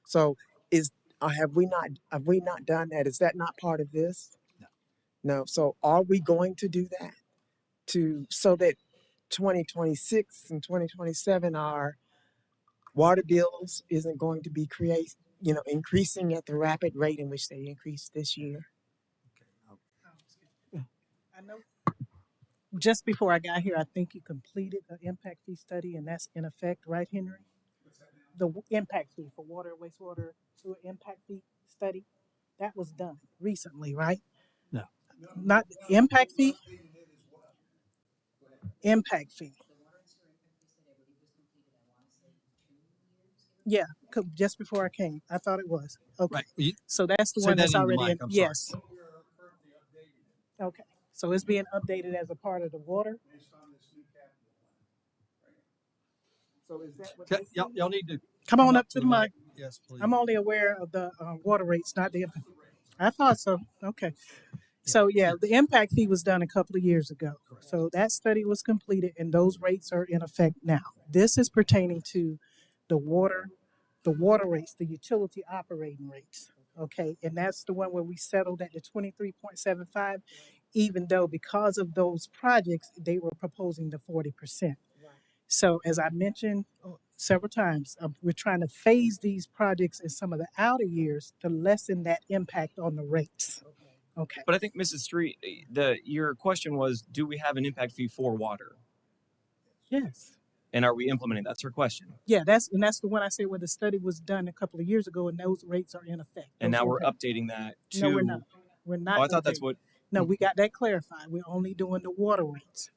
Speaker 19: So have we not done that? Is that not part of this?
Speaker 1: No.
Speaker 19: No. So are we going to do that so that 2026 and 2027 our water bills isn't going to be increasing at the rapid rate in which they increased this year?
Speaker 12: I know just before I got here, I think you completed an impact fee study, and that's in effect, right, Henry? The impact fee for water, wastewater, sewer impact fee study, that was done recently, right?
Speaker 1: No.
Speaker 12: Not impact fee? Impact fee. Yeah, just before I came, I thought it was. Okay.
Speaker 1: Right.
Speaker 12: So that's the
Speaker 1: Say
Speaker 12: one
Speaker 1: that
Speaker 12: that's
Speaker 1: into the
Speaker 12: already
Speaker 1: mic, I'm sorry.
Speaker 12: yes. Okay. So it's being updated as a part of the water. So is that what
Speaker 1: y'all need to
Speaker 12: come on up to the mic?
Speaker 1: Yes, please.
Speaker 12: I'm only aware of the water rates, not the impact. I thought so. Okay. So yeah, the impact fee was done a couple of years ago. So that study was completed and those rates are in effect now. This is pertaining to the water rates, the utility operating rates. Okay. And that's the one where we settled at the 23.75, even though because of those projects, they were proposing the 40%. So as I mentioned several times, we're trying to phase these projects in some of the outer years to lessen that impact on the rates. Okay.
Speaker 4: But I think, Mrs. Street, your question was, do we have an impact fee for water?
Speaker 12: Yes.
Speaker 4: And are we implementing? That's her question.
Speaker 12: Yeah, that's the one I said where the study was done a couple of years ago, and those rates are in effect.
Speaker 4: And now we're updating that to.
Speaker 12: No, we're not. We're not.
Speaker 4: Oh, I thought that's what.
Speaker 12: No, we got that clarified. We're only doing the water rates.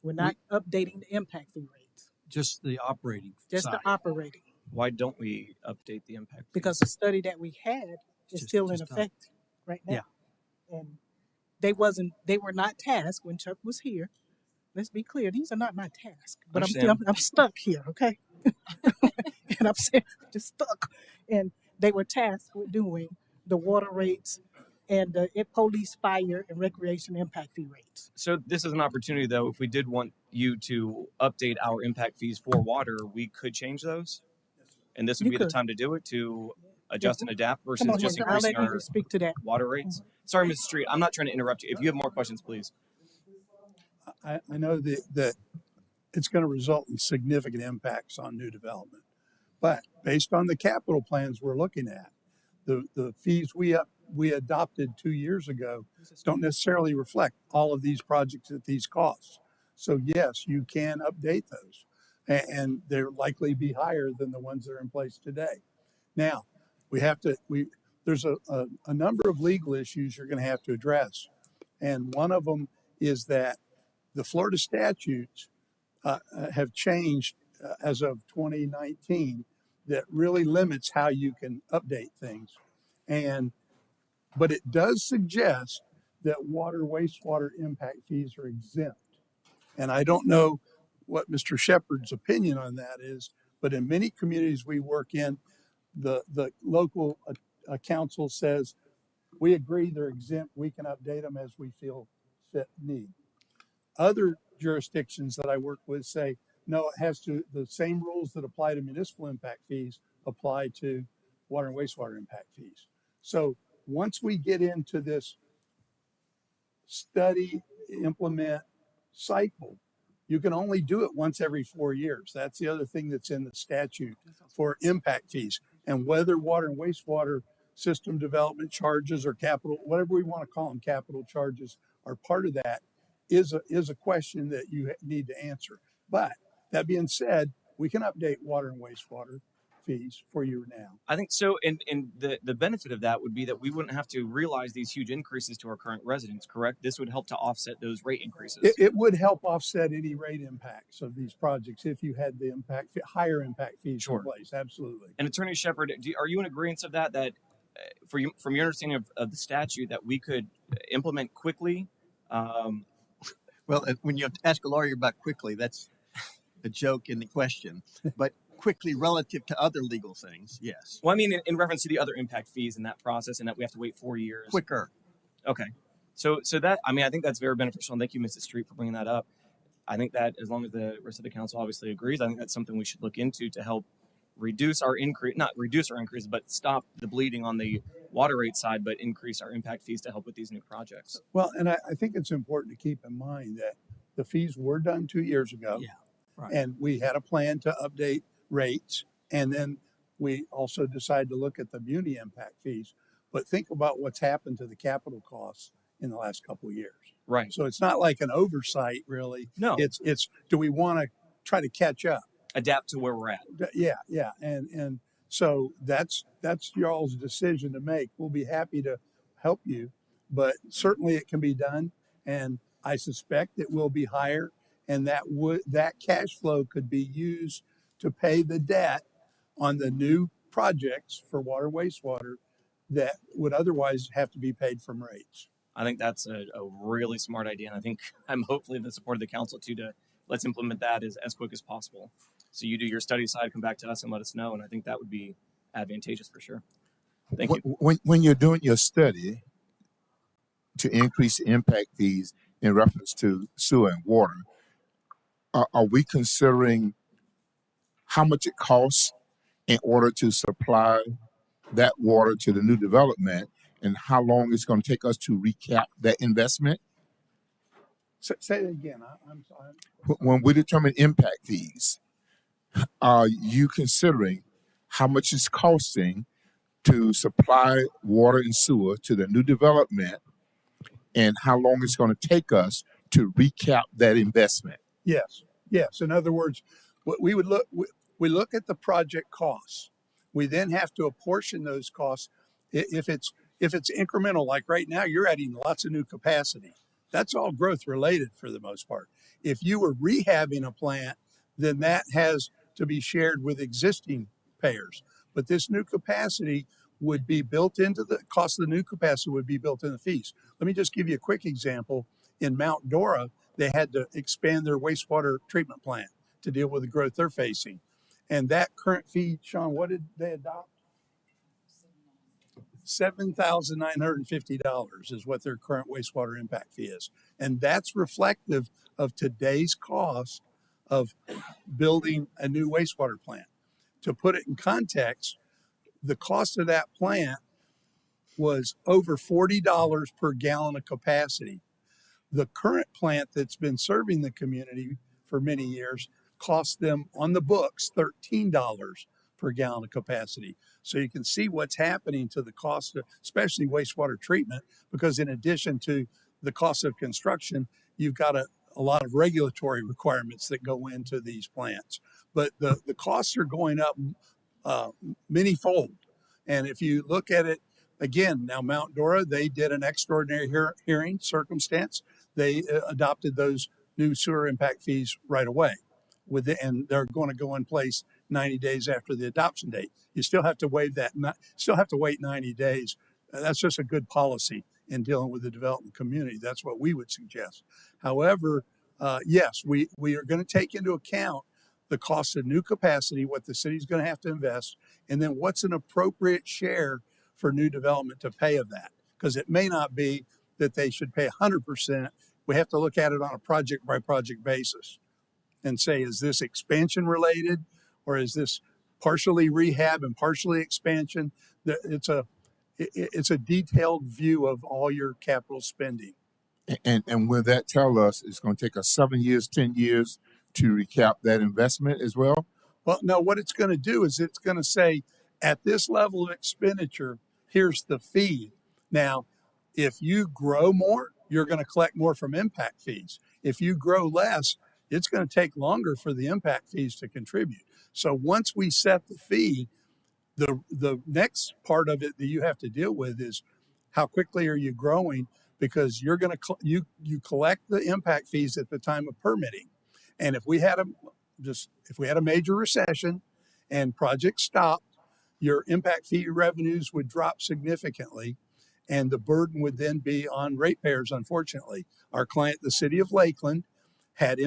Speaker 12: We're not updating the impact fee rates.
Speaker 1: Just the operating.
Speaker 12: Just
Speaker 1: side.
Speaker 12: the operating.
Speaker 4: Why don't we update the impact fees?
Speaker 12: Because the study that we had is still in effect right now. Yeah. And they were not tasked when Chuck was here. Let's be clear, these are not my tasks, but I'm stuck here, okay? And I'm saying just stuck. And they were tasked with doing the water rates and the police, fire, and recreation impact fee rates.
Speaker 4: So this is an opportunity, though, if we did want you to update our impact fees for water, we could change those? And this would be the time to do it, to adjust and adapt versus just increasing our
Speaker 12: speak to that.
Speaker 4: Water rates? Sorry, Mrs. Street, I'm not trying to interrupt you. If you have more questions, please.
Speaker 14: I know that it's going to result in significant impacts on new development. But based on the capital plans we're looking at, the fees we adopted 2 years ago don't necessarily reflect all of these projects at these costs. So yes, you can update those, and they're likely be higher than the ones that are in place today. Now, there's a number of legal issues you're going to have to address, and one of them is that the Florida statutes have changed as of 2019 that really limits how you can update things. And, but it does suggest that water, wastewater impact fees are exempt. And I don't know what Mr. Shepard's opinion on that is, but in many communities we work in, the local council says, we agree they're exempt, we can update them as we feel fit need. Other jurisdictions that I work with say, no, it has to, the same rules that apply to municipal impact fees apply to water and wastewater impact fees. So once we get into this study, implement cycle, you can only do it once every 4 years. That's the other thing that's in the statute for impact fees. And whether water and wastewater system development charges or capital, whatever we want to call them, capital charges are part of that is a question that you need to answer. But that being said, we can update water and wastewater fees for you now.
Speaker 4: I think so. And the benefit of that would be that we wouldn't have to realize these huge increases to our current residents, correct? This would help to offset those rate increases.
Speaker 14: It would help offset any rate impacts of these projects if you had the higher impact fees in place. Absolutely.
Speaker 4: And Attorney Shepard, are you in agreement of that? That from your understanding of the statute, that we could implement quickly?
Speaker 15: Well, when you ask a lawyer about quickly, that's a joke in the question. But quickly relative to other legal things, yes.
Speaker 4: Well, I mean, in reference to the other impact fees in that process, and that we have to wait 4 years.
Speaker 15: Quicker.
Speaker 4: Okay. So that, I mean, I think that's very beneficial. And thank you, Mrs. Street, for bringing that up. I think that as long as the rest of the council obviously agrees, I think that's something we should look into to help reduce our increase, not reduce our increase, but stop the bleeding on the water rate side, but increase our impact fees to help with these new projects.
Speaker 14: Well, and I think it's important to keep in mind that the fees were done 2 years ago.
Speaker 1: Yeah, right.
Speaker 14: And we had a plan to update rates. And then we also decided to look at the muni impact fees. But think about what's happened to the capital costs in the last couple of years.
Speaker 4: Right.
Speaker 14: So it's not like an oversight, really.
Speaker 4: No.
Speaker 14: It's do we want to try to catch up?
Speaker 4: Adapt to where we're at.
Speaker 14: Yeah. And so that's y'all's decision to make. We'll be happy to help you, but certainly it can be done. And I suspect it will be higher. And that cash flow could be used to pay the debt on the new projects for water, wastewater that would otherwise have to be paid from rates.
Speaker 4: I think that's a really smart idea. And I think I'm hopefully in the support of the council too, to let's implement that as quick as possible. So you do your study side, come back to us and let us know. And I think that would be advantageous for sure. Thank you.
Speaker 2: When you're doing your study to increase the impact fees in reference to sewer and water, are we considering how much it costs in order to supply that water to the new development, and how long it's going to take us to recap that investment?
Speaker 14: Say it again. I'm sorry.
Speaker 2: When we determine impact fees, are you considering how much it's costing to supply water and sewer to the new development, and how long it's going to take us to recap that investment?
Speaker 14: Yes. In other words, what we look at the project costs. We then have to apportion those costs. If it's incremental, like right now, you're adding lots of new capacity. That's all growth related for the most part. If you were rehabbing a plant, then that has to be shared with existing payers. But this new capacity would be built into the cost of the new capacity would be built in the fees. Let me just give you a quick example. In Mount Dora, they had to expand their wastewater treatment plant to deal with the growth they're facing. And that current fee, Sean, what did they adopt? $7,950 is what their current wastewater impact fee is. And that's reflective of today's cost of building a new wastewater plant. To put it in context, the cost of that plant was over $40 per gallon of capacity. The current plant that's been serving the community for many years cost them on the books $13 per gallon of capacity. So you can see what's happening to the cost of, especially wastewater treatment, because in addition to the cost of construction, you've got a lot of regulatory requirements that go into these plants. But the costs are going up many-fold. And if you look at it, again, now Mount Dora, they did an extraordinary hearing circumstance. They adopted those new sewer impact fees right away, and they're going to go in place 90 days after the adoption date. You still have to waive that, still have to wait 90 days. That's just a good policy in dealing with the development community. That's what we would suggest. However, yes, we are going to take into account the cost of new capacity, what the city's going to have to invest, and then what's an appropriate share for new development to pay of that. Because it may not be that they should pay 100%. We have to look at it on a project by project basis and say, is this expansion related or is this partially rehab and partially expansion? It's a detailed view of all your capital spending.
Speaker 2: And will that tell us it's going to take us 7 years, 10 years to recap that investment as well?
Speaker 14: Well, no, what it's going to do is it's going to say at this level of expenditure, here's the fee. Now, if you grow more, you're going to collect more from impact fees. If you grow less, it's going to take longer for the impact fees to contribute. So once we set the fee, the next part of it that you have to deal with is how quickly are you growing, because you're going to you collect the impact fees at the time of permitting. And if we had a major recession and projects stopped, your impact fee revenues would drop significantly, and the burden would then be on ratepayers. Unfortunately, our client, the city of Lakeland, had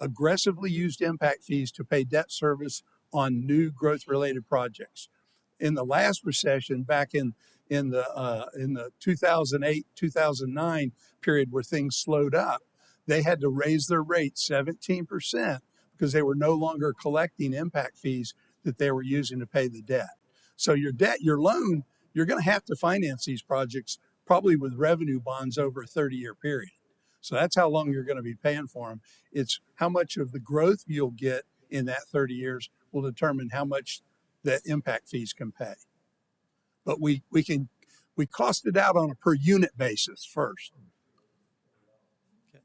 Speaker 14: aggressively used impact fees to pay debt service on new growth related projects. In the last recession, back in the 2008 2009 period where things slowed up, they had to raise their rate 17% because they were no longer collecting impact fees that they were using to pay the debt. So your loan, you're going to have to finance these projects probably with revenue bonds over a 30-year period. So that's how long you're going to be paying for them. It's how much of the growth you'll get in that 30 years will determine how much the impact fees can pay. But we cost it out on a per unit basis first.
Speaker 1: Okay.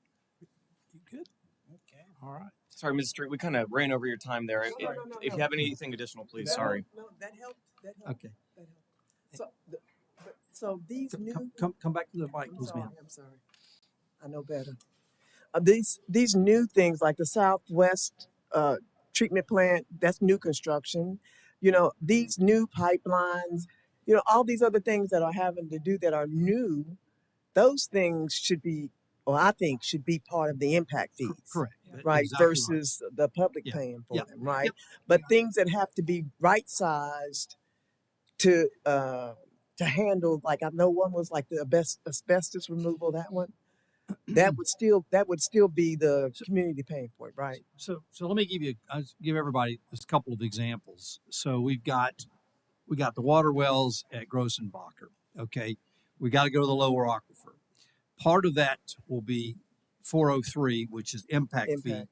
Speaker 1: You good? Okay. All right.
Speaker 4: Sorry, Ms. Street, we kind of ran over your time there. If you have anything additional, please. Sorry.
Speaker 19: No, that helped. That helped.
Speaker 1: Okay.
Speaker 19: That helped. So these new.
Speaker 1: Come back to the mic, please, ma'am.
Speaker 19: I'm sorry. I know better. These new things like the Southwest treatment plant, that's new construction. These new pipelines, all these other things that are having to do that are new, those things should be, or I think should be part of the impact fees.
Speaker 1: Correct.
Speaker 19: Right,
Speaker 1: Exactly
Speaker 19: versus the public
Speaker 1: Yeah.
Speaker 19: paying for
Speaker 1: Yeah.
Speaker 19: them, right?
Speaker 1: Yep.
Speaker 19: But things that have to be right sized to handle, like I know one was like the asbestos removal, that one. That would still be the community paying for it, right?
Speaker 1: So let me I'll give everybody just a couple of examples. So we got the water wells at Grossenbacher. Okay. We got to go to the lower aquifer. Part of that will be 403, which is impact fee.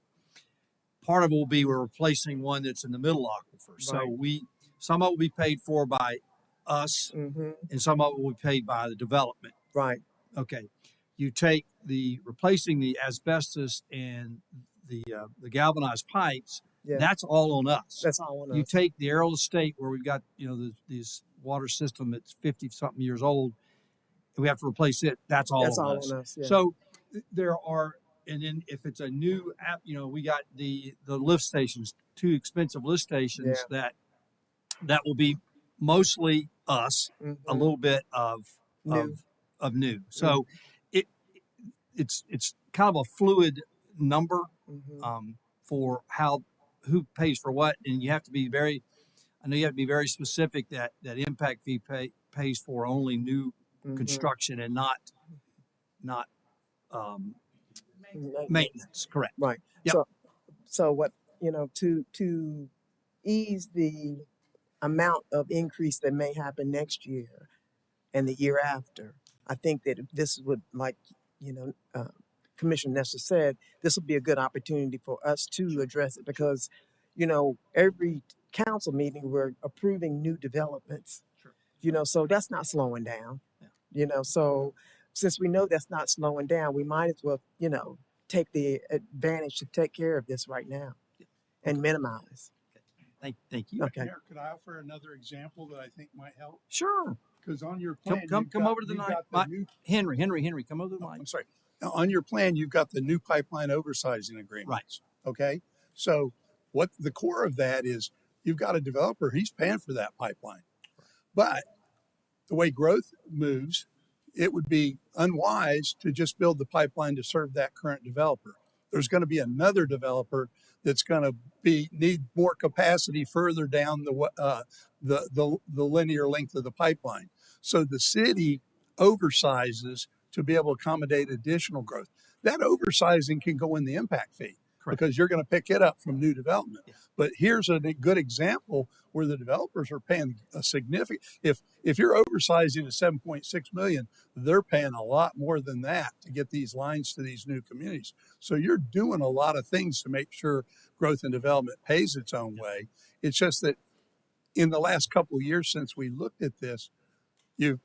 Speaker 1: Part of it will be we're replacing one that's in the middle aquifer. So
Speaker 19: Right.
Speaker 1: some of it will be paid for by us,
Speaker 19: Mm-hmm.
Speaker 1: and some of it will be paid by the development.
Speaker 19: Right.
Speaker 1: Okay. You take replacing the asbestos and the galvanized pipes.
Speaker 19: Yeah.
Speaker 1: That's all on us.
Speaker 19: That's all on
Speaker 1: You
Speaker 19: us.
Speaker 1: take the Arrow Estate where we've got this water system that's 50 something years old, and we have to replace it. That's all
Speaker 19: That's
Speaker 1: on
Speaker 19: all
Speaker 1: us.
Speaker 19: on us. Yeah.
Speaker 1: So there are, and then if it's a new app, we got the lift stations, 2 expensive lift stations that will be mostly us, a
Speaker 19: Mhm.
Speaker 1: little bit of
Speaker 19: New.
Speaker 1: new. So it's kind of a fluid number
Speaker 19: Mhm.
Speaker 1: for who pays for what, and you have to be very specific that impact fee pays for only new
Speaker 19: Mhm.
Speaker 1: construction and not maintenance. Correct.
Speaker 19: Right.
Speaker 1: Yep.
Speaker 19: So what, to ease the amount of increase that may happen next year and the year after, I think that if this would, like, Commissioner Nestor said, this would be a good opportunity for us to address it because, every council meeting we're approving new developments.
Speaker 1: Sure.
Speaker 19: So that's not slowing down.
Speaker 1: Yeah.
Speaker 19: So since we know that's not slowing down, we might as well, take the advantage to take care of this right now and minimize.
Speaker 1: Thank you.
Speaker 19: Okay.
Speaker 14: Mayor, could I offer another example that I think might help?
Speaker 1: Sure.
Speaker 14: Because on your plan,
Speaker 1: Come over to the
Speaker 14: you've
Speaker 1: mic.
Speaker 14: got the new,
Speaker 1: Henry, come over to the mic.
Speaker 14: I'm sorry. On your plan, you've got the new pipeline oversizing agreements.
Speaker 1: Right.
Speaker 14: Okay. So what the core of that is, you've got a developer, he's paying for that pipeline. But the way growth moves, it would be unwise to just build the pipeline to serve that current developer. There's going to be another developer that's going to need more capacity further down the linear length of the pipeline. So the city oversizes to be able to accommodate additional growth. That oversizing can go in the impact fee. Correct. Because you're going to pick it up from new development. Yeah. But here's a good example where the developers are paying a significant. If you're oversizing to 7.6 million, they're paying a lot more than that to get these lines to these new communities. So you're doing a lot of things to make sure growth and development pays its own way. It's just that in the last couple of years since we looked at this, you've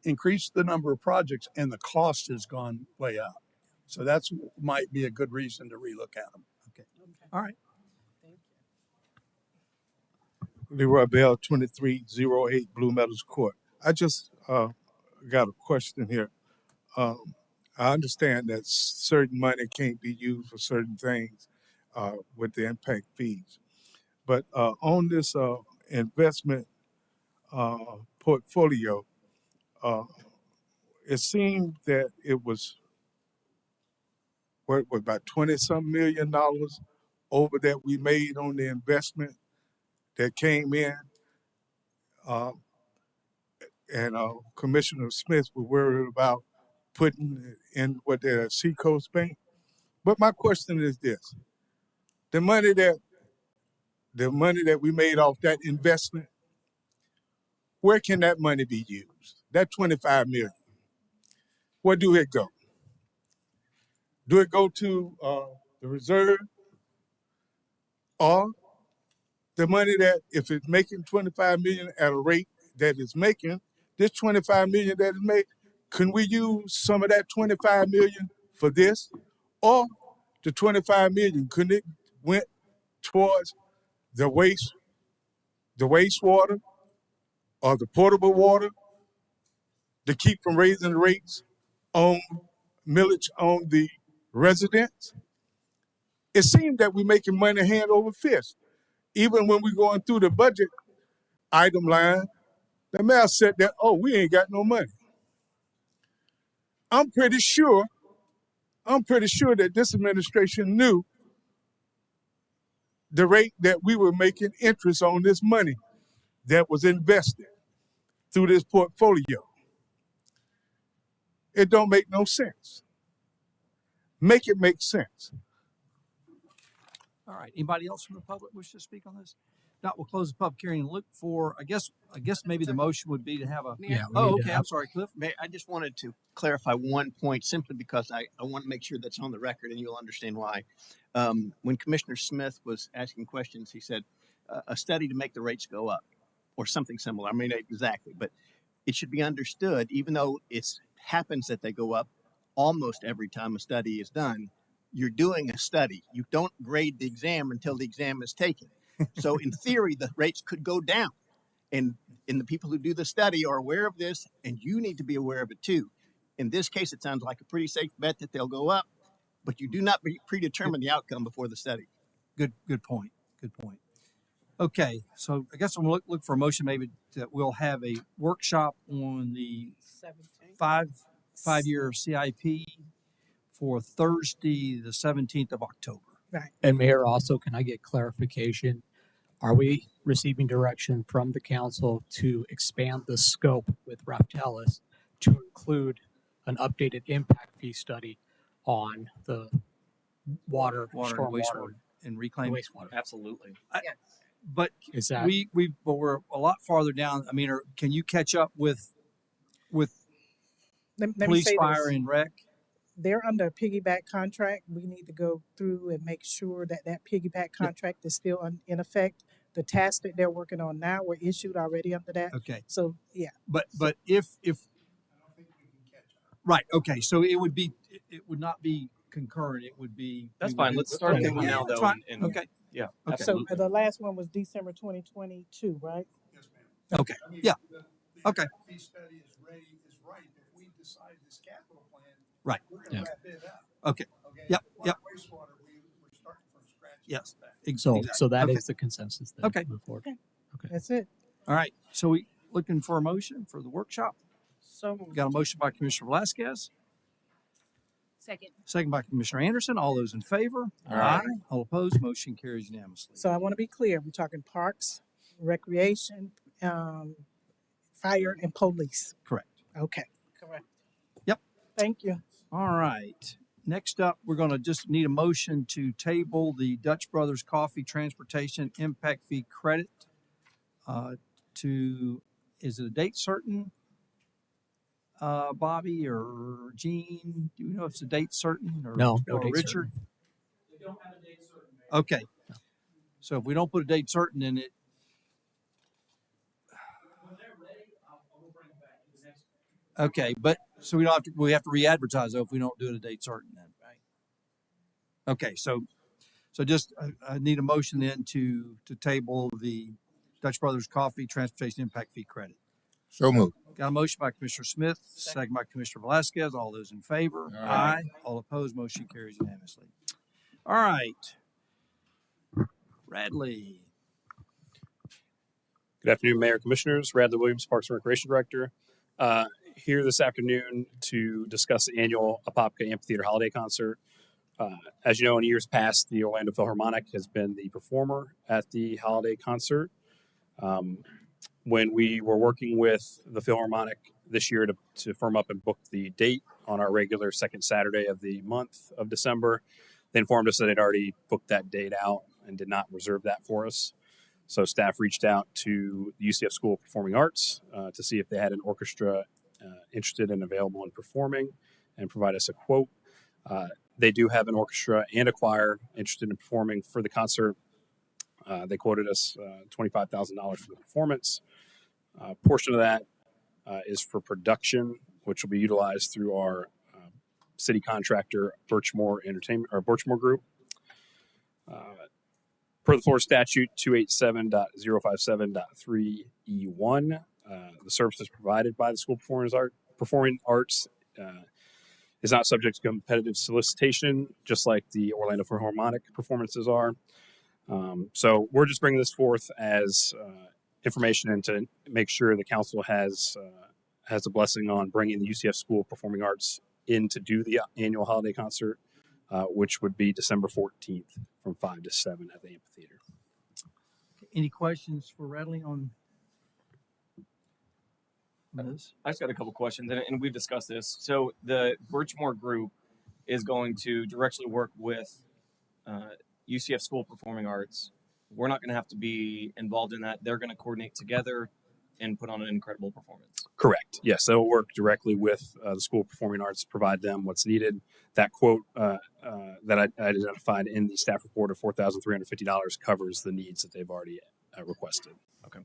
Speaker 14: increased the number of projects and the cost has gone way up. So that's might be a good reason to relook at them. Okay. All right.
Speaker 20: Leroy Bell, 2308 Blue Meadows Court. I just got a question here. I understand that certain money can't be used for certain things with the impact fees. But on this investment portfolio, it seemed that it was about 20-some million dollars over that we made on the investment that came in. And Commissioner Smith was worried about putting it in what the Seacoast Bank. But my question is this: the money that we made off that investment, where can that money be used? That 25 million, where do it go? Do it go to the reserve, or the money that, if it's making 25 million at a rate that it's making, this 25 million that is made, can we use some of that 25 million for this? Or the 25 million, couldn't it went towards the wastewater or the potable water to keep from raising the rates on millage on the residents? It seems that we're making money hand over fist. Even when we're going through the budget item line, the mayor said that, oh, we ain't got no money. I'm pretty sure that this administration knew the rate that we were making interest on this money that was invested through this portfolio. It don't make no sense. Make it make sense.
Speaker 1: All right. Anybody else from the public wish to speak on this? Not, we'll close the public hearing and look for, I guess maybe the motion would be to have a.
Speaker 15: Yeah.
Speaker 1: Oh, okay. I'm sorry, Cliff.
Speaker 15: Mayor, I just wanted to clarify one point simply because I want to make sure that's on the record and you'll understand why. When Commissioner Smith was asking questions, he said a study to make the rates go up or something similar. I mean, not exactly, but it should be understood, even though it happens that they go up almost every time a study is done, you're doing a study. You don't grade the exam until the exam is taken. So in theory, the rates could go down. And the people who do the study are aware of this, and you need to be aware of it too. In this case, it sounds like a pretty safe bet that they'll go up, but you do not predetermine the outcome before the study.
Speaker 1: Good point. Good point. Okay, so I guess I'm gonna look for a motion maybe that we'll have a workshop on the 5-year CIP for Thursday, the 17th of October.
Speaker 12: Right.
Speaker 7: And Mayor, also, can I get clarification? Are we receiving direction from the council to expand the scope with Raftellus to include an updated impact fee study on the water
Speaker 1: and
Speaker 7: stormwater,
Speaker 1: wastewater and reclaim
Speaker 7: wastewater?
Speaker 4: Absolutely.
Speaker 1: But
Speaker 7: Is that
Speaker 1: but we're a lot farther down. I mean, can you catch up with
Speaker 12: Let me
Speaker 1: police,
Speaker 12: say
Speaker 1: fire,
Speaker 12: this.
Speaker 1: and rec?
Speaker 12: They're under a piggyback contract. We need to go through and make sure that piggyback contract is still in effect. The tasks that they're working on now were issued already under that.
Speaker 1: Okay.
Speaker 12: So yeah.
Speaker 1: But if right, okay, so it would not be concurrent. It would be.
Speaker 4: That's fine. Let's start
Speaker 1: okay,
Speaker 4: with one now,
Speaker 1: that's
Speaker 4: though.
Speaker 1: fine.
Speaker 4: And
Speaker 1: Okay.
Speaker 4: Yeah.
Speaker 1: Okay.
Speaker 4: Absolutely.
Speaker 12: So the last one was December 2022, right?
Speaker 1: Okay. Yeah. Okay.
Speaker 14: Fee study is right. If we decide this capital plan,
Speaker 1: Right.
Speaker 14: we're going to wrap it up.
Speaker 1: Okay. Yep.
Speaker 14: Wastewater, we're starting from scratch.
Speaker 1: Yes.
Speaker 7: So that
Speaker 1: Okay.
Speaker 7: is the consensus then.
Speaker 1: Okay.
Speaker 7: Move forward.
Speaker 1: Okay.
Speaker 12: That's it.
Speaker 1: All right. So we looking for a motion for the workshop.
Speaker 6: So
Speaker 1: Got a motion by Commissioner Velasquez,
Speaker 10: Second.
Speaker 1: second by Commissioner Anderson. All those in favor?
Speaker 12: Aye.
Speaker 1: All opposed? Motion carries unanimously.
Speaker 12: So I want to be clear. We're talking parks, recreation, fire, and police.
Speaker 1: Correct.
Speaker 12: Okay. Correct.
Speaker 1: Yep.
Speaker 12: Thank you.
Speaker 1: All right. Next up, we're going to just need a motion to table the Dutch Brothers Coffee Transportation Impact Fee Credit to, is it a date certain, Bobby or Gene? Do you know if it's a date certain? Or,
Speaker 7: No
Speaker 1: or
Speaker 7: date
Speaker 1: Richard?
Speaker 7: certain.
Speaker 1: They don't have a date certain. Okay. So if we don't put a date certain in it, okay, but so we don't have to, we have to re-advertise though if we don't do it a date certain then, right? Okay, so just I need a motion then to table the Dutch Brothers Coffee Transportation Impact Fee Credit.
Speaker 2: So moved.
Speaker 1: Got a motion by Commissioner Smith, second by Commissioner Velasquez. All those in favor?
Speaker 2: Aye.
Speaker 1: All opposed? Motion carries unanimously. All right. Radley.
Speaker 21: Good afternoon, Mayor and Commissioners. Radley Williams, Parks and Recreation Director, here this afternoon to discuss the annual Apopka Amphitheater Holiday Concert. As you know, in years past, the Orlando Philharmonic has been the performer at the holiday concert. When we were working with the Philharmonic this year to firm up and book the date on our regular second Saturday of the month of December, they informed us that they'd already booked that date out and did not reserve that for us. So staff reached out to the UCF School of Performing Arts to see if they had an orchestra interested and available in performing and provide us a quote. They do have an orchestra and a choir interested in performing for the concert. They quoted us $25,000 for the performance. Portion of that is for production, which will be utilized through our city contractor, Birchmore Entertainment, or Birchmore Group. Per the Florida Statute 287.057.3E1, the services provided by the School of Performing Arts is not subject to competitive solicitation, just like the Orlando Philharmonic performances are. So we're just bringing this forth as information and to make sure the council has a blessing on bringing the UCF School of Performing Arts in to do the annual holiday concert, which would be December 14th from 5 to 7 at the amphitheater.
Speaker 1: Any questions for Radley on this?
Speaker 4: I just got a couple questions, and we've discussed this. So the Birchmore Group is going to directly work with UCF School of Performing Arts. We're not going to have to be involved in that. They're going to coordinate together and put on an incredible performance. Correct.
Speaker 21: Yes, they'll work directly with the School of Performing Arts, provide them what's needed. That quote that I identified in the staff report of $4,350 covers the needs that they've already requested.
Speaker 4: Okay.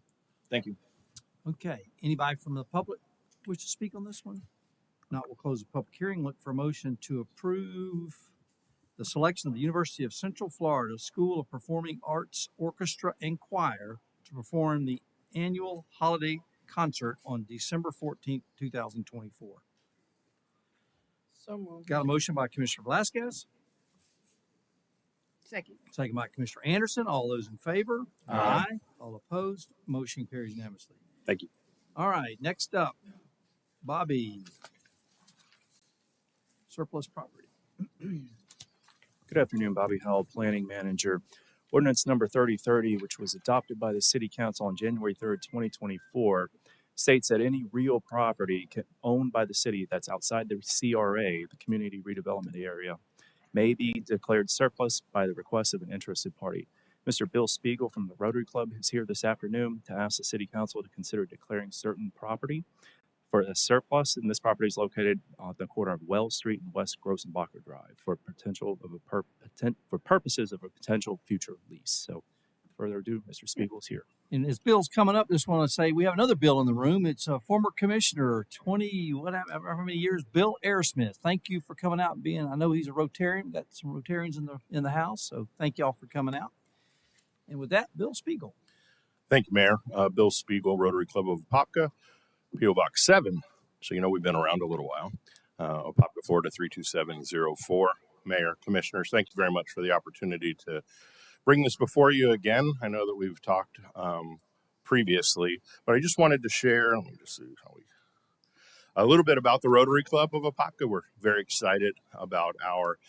Speaker 4: Thank you.
Speaker 1: Okay. Anybody from the public wish to speak on this one? Not, we'll close the public hearing. Look for a motion to approve the selection of the University of Central Florida School of Performing Arts Orchestra and Choir to perform the annual holiday concert on December 14th, 2024.
Speaker 6: So moved.
Speaker 1: Got a motion by Commissioner Velasquez,
Speaker 10: Second.
Speaker 1: second by Commissioner Anderson. All those in favor?
Speaker 21: Aye.
Speaker 1: All opposed? Motion carries unanimously.
Speaker 21: Thank you.
Speaker 1: All right, next up, Bobby. Surplus property.
Speaker 22: Good afternoon, Bobby Howell, Planning Manager. Ordinance number 3030, which was adopted by the City Council on January 3rd, 2024, states that any real property owned by the city that's outside the CRA, the Community Redevelopment Area, may be declared surplus by the request of an interested party. Mr. Bill Spiegel from the Rotary Club is here this afternoon to ask the City Council to consider declaring certain property for a surplus, and this property is located on the corner of Wells Street and West Grossenbacher Drive for purposes of a potential future lease. So, further ado, Mr. Spiegel's here.
Speaker 1: And as Bill's coming up, just want to say we have another Bill in the room. It's a former commissioner, 20, whatever, how many years, Bill Ayersmith. Thank you for coming out and being, I know he's a Rotarian, got some Rotarians in the house, so thank y'all for coming out. And with that, Bill Spiegel.
Speaker 23: Thank you, Mayor. Bill Spiegel, Rotary Club of Apopka, P.O. Box 7. So, you know, we've been around a little while. Apopka, Florida, 32704. Mayor, Commissioners, thank you very much for the opportunity to bring this before you again. I know that we've talked previously, but I just wanted to share. Let me just see how we. A little bit about the Rotary Club of Apopka. We're very excited about our,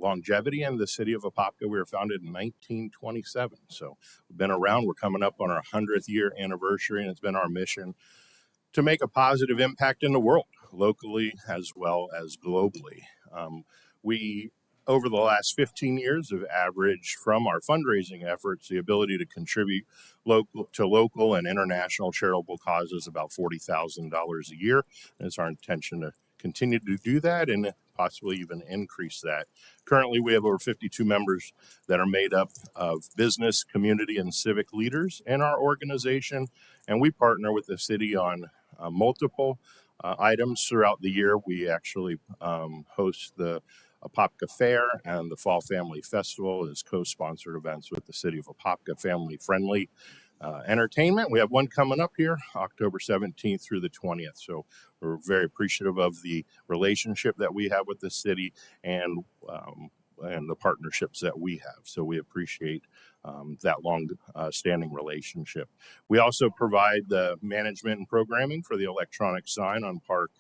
Speaker 23: longevity in the city of Apopka. We were founded in 1927, so we've been around. We're coming up on our 100th year anniversary, and it's been our mission to make a positive impact in the world, locally as well as globally. We, over the last 15 years, have averaged from our fundraising efforts the ability to contribute local and international charitable causes about $40,000 a year. And it's our intention to continue to do that and possibly even increase that. Currently, we have over 52 members that are made up of business, community, and civic leaders in our organization, and we partner with the city on multiple items throughout the year. We actually host the Apopka Fair and the Fall Family Festival as co-sponsored events with the City of Apopka, family-friendly entertainment. We have one coming up here, October 17th through the 20th. So we're very appreciative of the relationship that we have with the city and the partnerships that we have. So we appreciate that long-standing relationship. We also provide the management and programming for the electronic sign on Park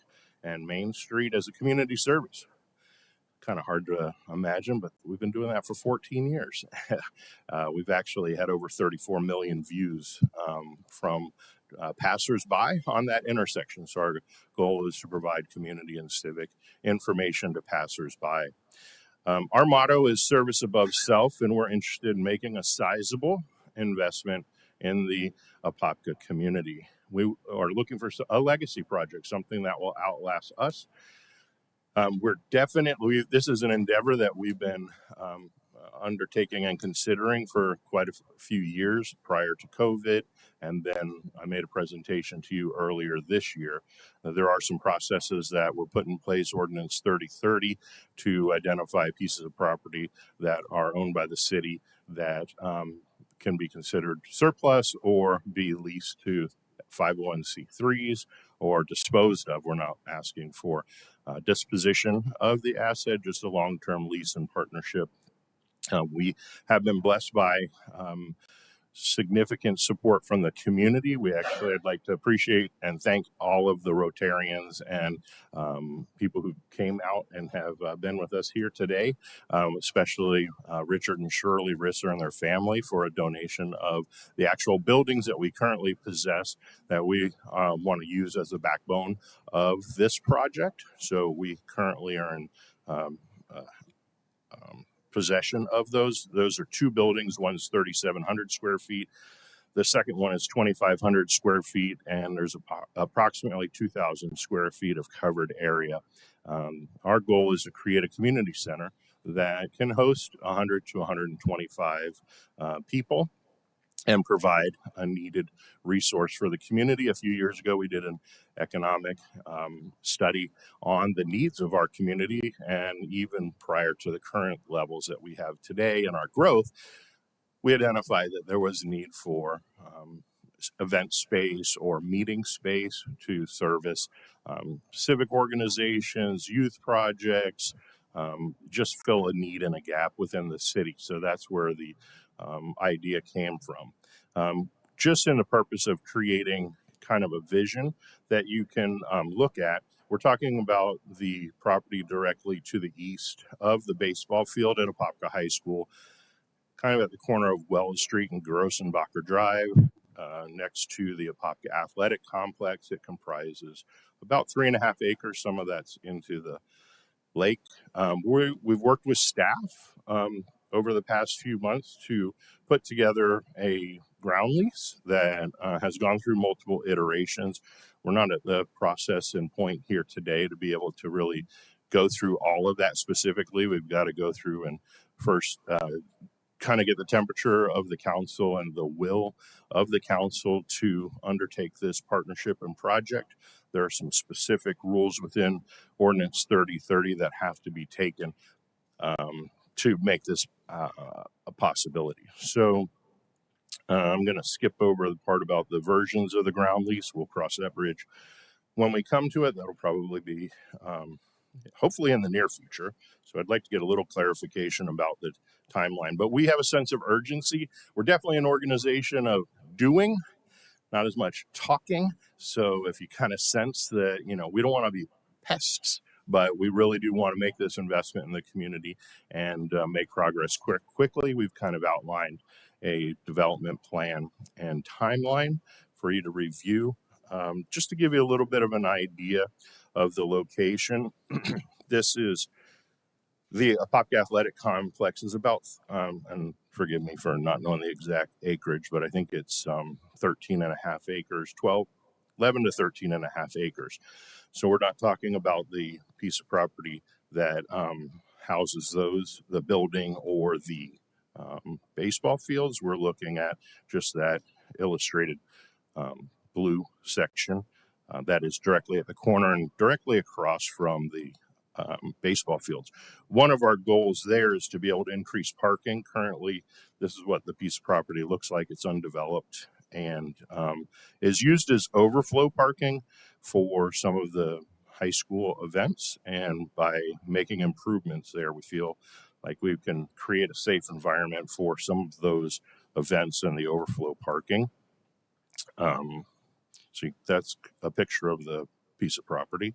Speaker 23: and Main Street as a community service. Kind of hard to imagine, but we've been doing that for 14 years. We've actually had over 34 million views from passersby on that intersection. So our goal is to provide community and civic information to passersby. Our motto is service above self, and we're interested in making a sizable investment in the Apopka community. We are looking for a legacy project, something that will outlast us. This is an endeavor that we've been undertaking and considering for quite a few years prior to COVID. And then I made a presentation to you earlier this year. There are some processes that were put in place, Ordinance 3030, to identify pieces of property that are owned by the city that can be considered surplus or be leased to 501c3s or disposed of. We're not asking for disposition of the asset, just a long-term lease and partnership. We have been blessed by significant support from the community. I'd like to appreciate and thank all of the Rotarians and people who came out and have been with us here today, especially Richard and Shirley Risser and their family for a donation of the actual buildings that we currently possess that we want to use as the backbone of this project. So we currently are in possession of those. Those are two buildings. One's 3,700 square feet. The second one is 2,500 square feet, and there's approximately 2,000 square feet of covered area. Our goal is to create a community center that can host 100 to 125 people and provide a needed resource for the community. A few years ago, we did an economic study on the needs of our community, and even prior to the current levels that we have today and our growth, we identified that there was a need for event space or meeting space to service civic organizations, youth projects, just fill a need and a gap within the city. So that's where the idea came from. Just in the purpose of creating kind of a vision that you can look at. We're talking about the property directly to the east of the baseball field at Apopka High School, kind of at the corner of Wells Street and Grossenbacher Drive, next to the Apopka Athletic Complex. It comprises about 3.5 acres. Some of that's into the lake. We've worked with staff over the past few months to put together a ground lease that has gone through multiple iterations. We're not at the process and point here today to be able to really go through all of that specifically. We've got to go through and first kind of get the temperature of the council and the will of the council to undertake this partnership and project. There are some specific rules within Ordinance 3030 that have to be taken to make this a possibility. So I'm going to skip over the part about the versions of the ground lease. We'll cross that bridge when we come to it. That'll probably be hopefully in the near future. So I'd like to get a little clarification about the timeline. But we have a sense of urgency. We're definitely an organization of doing, not as much talking. So if you kind of sense that, we don't want to be pests, but we really do want to make this investment in the community and make progress quickly, we've kind of outlined a development plan and timeline for you to review. Just to give you a little bit of an idea of the location, this is the Apopka Athletic Complex is about, and forgive me for not knowing the exact acreage, but I think it's 13 and a half acres, 11 to 13 and a half acres. So we're not talking about the piece of property that houses the building or the baseball fields. We're looking at just that illustrated blue section that is directly at the corner and directly across from the baseball fields. One of our goals there is to be able to increase parking. Currently, this is what the piece of property looks like. It's undeveloped and is used as overflow parking for some of the high school events. And by making improvements there, we feel like we can create a safe environment for some of those events and the overflow parking. So that's a picture of the piece of property.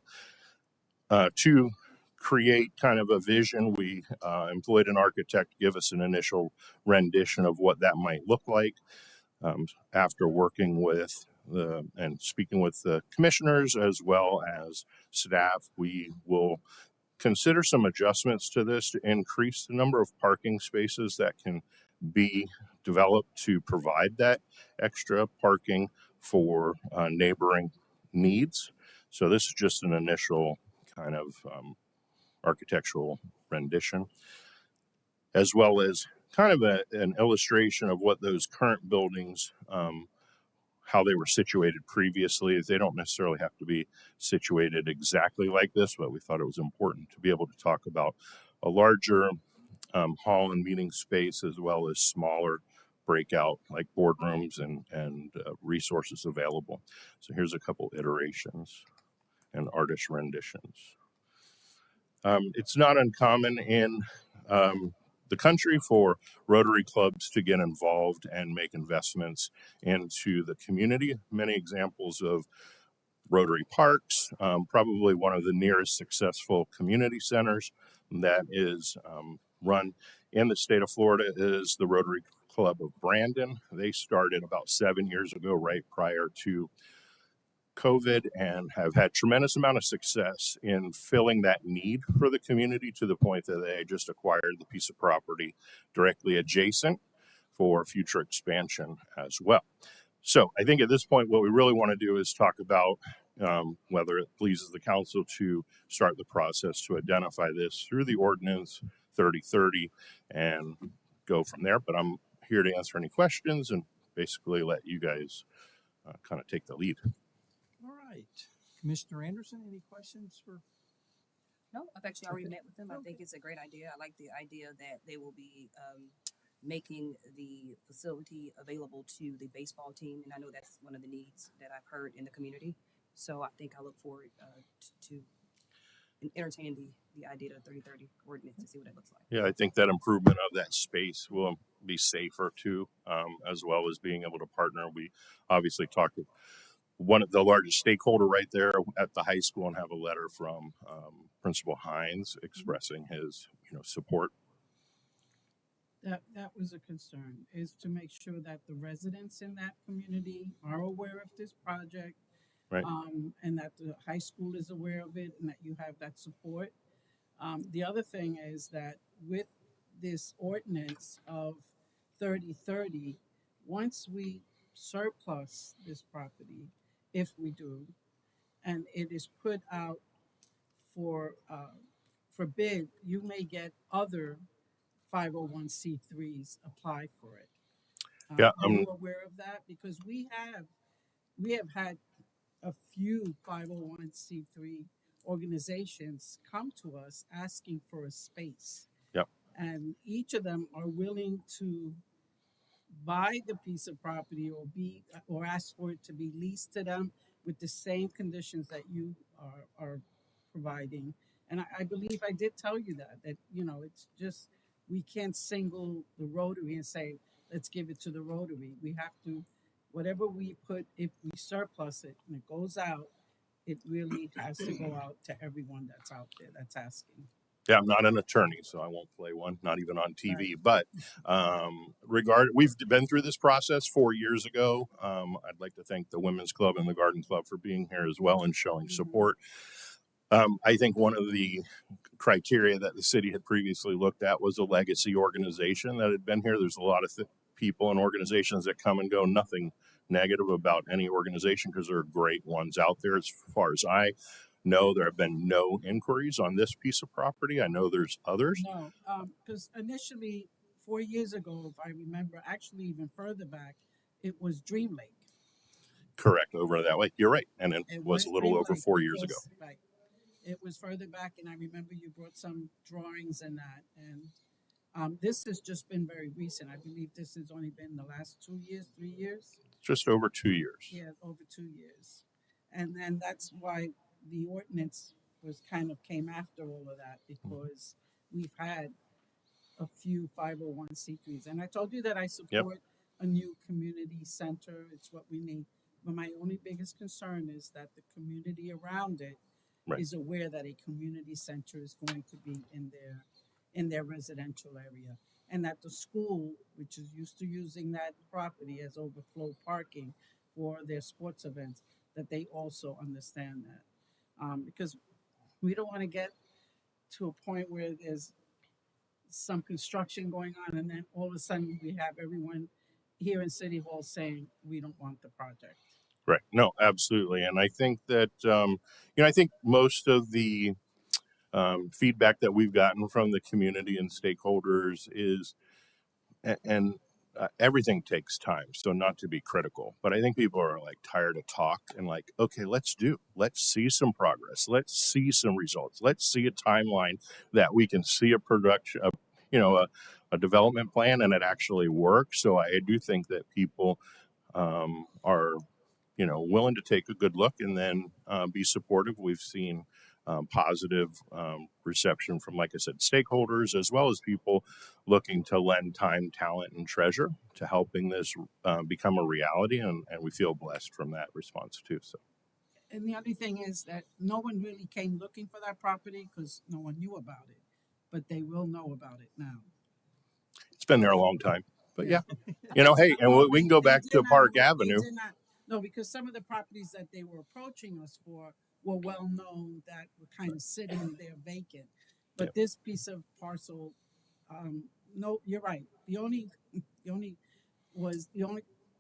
Speaker 23: To create kind of a vision, we employed an architect to give us an initial rendition of what that might look like. After working with and speaking with the commissioners as well as staff, we will consider some adjustments to this to increase the number of parking spaces that can be developed to provide that extra parking for neighboring needs. So this is just an initial kind of architectural rendition, as well as kind of an illustration of what those current buildings, how they were situated previously. They don't necessarily have to be situated exactly like this, but we thought it was important to be able to talk about a larger hall and meeting space, as well as smaller breakout like boardrooms and resources available. So here's a couple iterations and artist renditions. It's not uncommon in the country for Rotary clubs to get involved and make investments into the community. Many examples of Rotary Parks, probably one of the nearest successful community centers that is run in the state of Florida is the Rotary Club of Brandon. They started about 7 years ago, right prior to COVID, and have had tremendous amount of success in filling that need for the community to the point that they just acquired the piece of property directly adjacent for future expansion as well. So I think at this point, what we really want to do is talk about whether it pleases the council to start the process to identify this through the ordinance 3030 and go from there. But I'm here to answer any questions and basically let you guys kind of take the lead.
Speaker 1: All right. Commissioner Anderson, any questions for?
Speaker 10: No, I've actually already
Speaker 1: Okay.
Speaker 10: met with them. I think it's a great idea. I like the idea that they will be making the facility available to the baseball team, and I know that's one of the needs that I've heard in the community. So I think I look forward to entertaining the idea of 3030 ordinance to see what it looks like.
Speaker 23: Yeah, I think that improvement of that space will be safer too, as well as being able to partner. We obviously talked with one of the largest stakeholder right there at the high school and have a letter from Principal Hines expressing his support.
Speaker 6: That was a concern, is to make sure that the residents in that community are aware of this project,
Speaker 23: Right.
Speaker 6: And that the high school is aware of it, and that you have that support. The other thing is that with this ordinance of 3030, once we surplus this property, if we do, and it is put out for bid, you may get other 501c3s apply for it.
Speaker 23: Yeah,
Speaker 6: Are you aware of that? Because we have had a few 501c3 organizations come to us asking for a space.
Speaker 23: Yep.
Speaker 6: And each of them are willing to buy the piece of property or ask for it to be leased to them with the same conditions that you are providing. And I believe I did tell you that, you know, it's just, we can't single the Rotary and say, let's give it to the Rotary. We have to, whatever we put, if we surplus it and it goes out, it really has to go out to everyone that's out there that's asking.
Speaker 23: Yeah, I'm not an attorney, so I won't play one, not even on TV.
Speaker 6: Right.
Speaker 23: But we've been through this process 4 years ago. I'd like to thank the Women's Club and the Garden Club for being here as well and showing support. I think one of the criteria that the city had previously looked at was a legacy organization that had been here. There's a lot of people and organizations that come and go. Nothing negative about any organization because there are great ones out there. As far as I know, there have been no inquiries on this piece of property. I know there's others.
Speaker 6: No, because initially, 4 years ago, if I remember, actually even further back, it was Dream Lake.
Speaker 23: Correct, over that way. You're right. And it was a little
Speaker 6: Dream
Speaker 23: over
Speaker 6: Lake
Speaker 23: 4 years ago.
Speaker 6: because, right, it was further back, and I remember you brought some drawings and that. And this has just been very recent. I believe this has only been the last 2 years, 3 years.
Speaker 23: Just over 2 years.
Speaker 6: Yeah, over 2 years. And then that's why the ordinance was kind of came after all of that, because we've had a few 501c3s. And I told you that I support a new community center. It's what we need. But my only biggest concern is that the community around it is aware that a community center is going to be in their residential area. And that the school, which is used to using that property as overflow parking for their sports events, that they also understand that. Because we don't want to get to a point where there's some construction going on and then all of a sudden we have everyone here in City Hall saying we don't want the project.
Speaker 23: Right. No, absolutely. And I think that, I think most of the feedback that we've gotten from the community and stakeholders is, and everything takes time, so not to be critical, but I think people are like tired of talk and like, okay, let's see some progress, let's see some results, let's see a timeline that we can see a production, a development plan, and it actually works. So I do think that people are willing to take a good look and then be supportive. We've seen positive reception from, like I said, stakeholders, as well as people looking to lend time, talent, and treasure to helping this become a reality. And we feel blessed from that response too. So.
Speaker 6: And the other thing is that no one really came looking for that property because no one knew about it, but they will know about it now.
Speaker 23: It's been there a long time, but yeah, hey, and we can go back to Park Avenue.
Speaker 6: No, because some of the properties that they were approaching us for were well known that were kind of sitting there vacant. But this piece of parcel, no, you're right. The only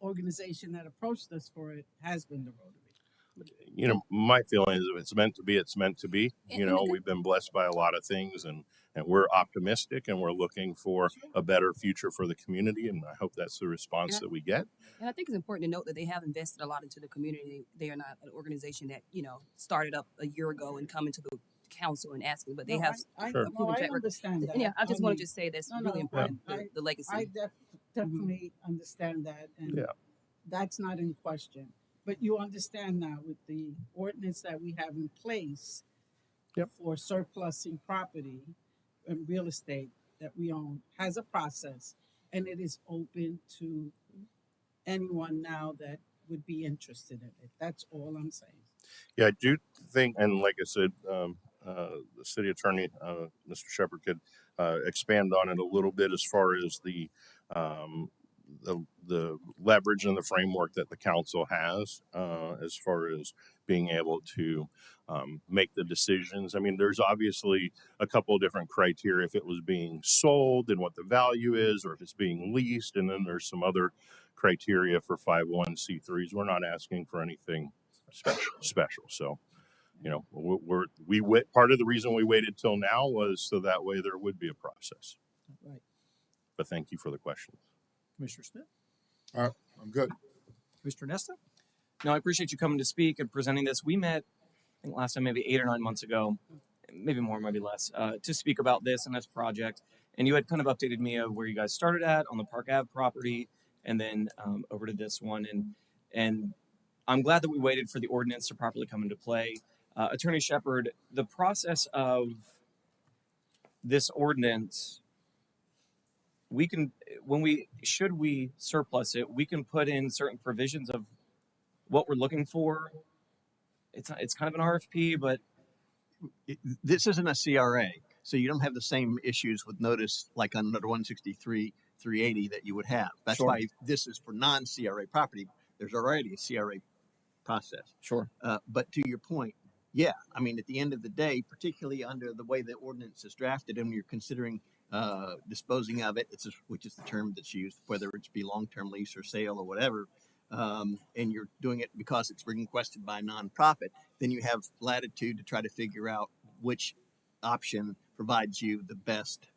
Speaker 6: organization that approached us for it has been the Rotary.
Speaker 23: My feeling is if it's meant to be, it's meant to be. We've been blessed by a lot of things, and we're optimistic, and we're looking for a better future for the community, and I hope that's the response that we get.
Speaker 10: And I think it's important to note that they have invested a lot into the community. They are not an organization that, started up a year ago and come into the council and asking, but they have
Speaker 6: I
Speaker 10: a proven track record.
Speaker 6: understand that.
Speaker 10: Yeah, I just want to just say that's really important, the legacy.
Speaker 6: I definitely understand that, and that's not in question. But you understand now with the ordinance that we have in place for surplusing property and real estate that we own has a process, and it is open to anyone now that would be interested in it. That's all I'm saying.
Speaker 23: Yeah, I do think, and like I said, the city attorney, Mr. Shepard, could expand on it a little bit as far as the leverage and the framework that the council has as far as being able to make the decisions. I mean, there's obviously a couple of different criteria if it was being sold and what the value is, or if it's being leased, and then there's some other criteria for 501c3s. We're not asking for anything special. So, part of the reason we waited till now was so that way there would be a process.
Speaker 6: Right.
Speaker 23: But thank you for the question.
Speaker 1: Commissioner Smith?
Speaker 20: All right, I'm good.
Speaker 1: Mr. Nesta?
Speaker 4: No, I appreciate you coming to speak and presenting this. We met, I think last time maybe 8 or 9 months ago, maybe more, maybe less, to speak about this and this project. And you had kind of updated me of where you guys started at on the Park Ave property, and then over to this one. And I'm glad that we waited for the ordinance to properly come into play. Attorney Shepard, the process of this ordinance, we can, when should we surplus it, we can put in certain provisions of what we're looking for. It's kind of an RFP, but
Speaker 15: This isn't a CRA, so you don't have the same issues with notice like on under 163, 380 that you would have. That's
Speaker 4: Sure.
Speaker 15: why this is for non-CRA property. There's already a CRA process.
Speaker 4: Sure.
Speaker 15: But to your point, yeah, I mean, at the end of the day, particularly under the way the ordinance is drafted, and you're considering disposing of it, which is the term that's used, whether it's be long-term lease or sale or whatever, and you're doing it because it's requested by a nonprofit, then you have latitude to try to figure out which option provides you the best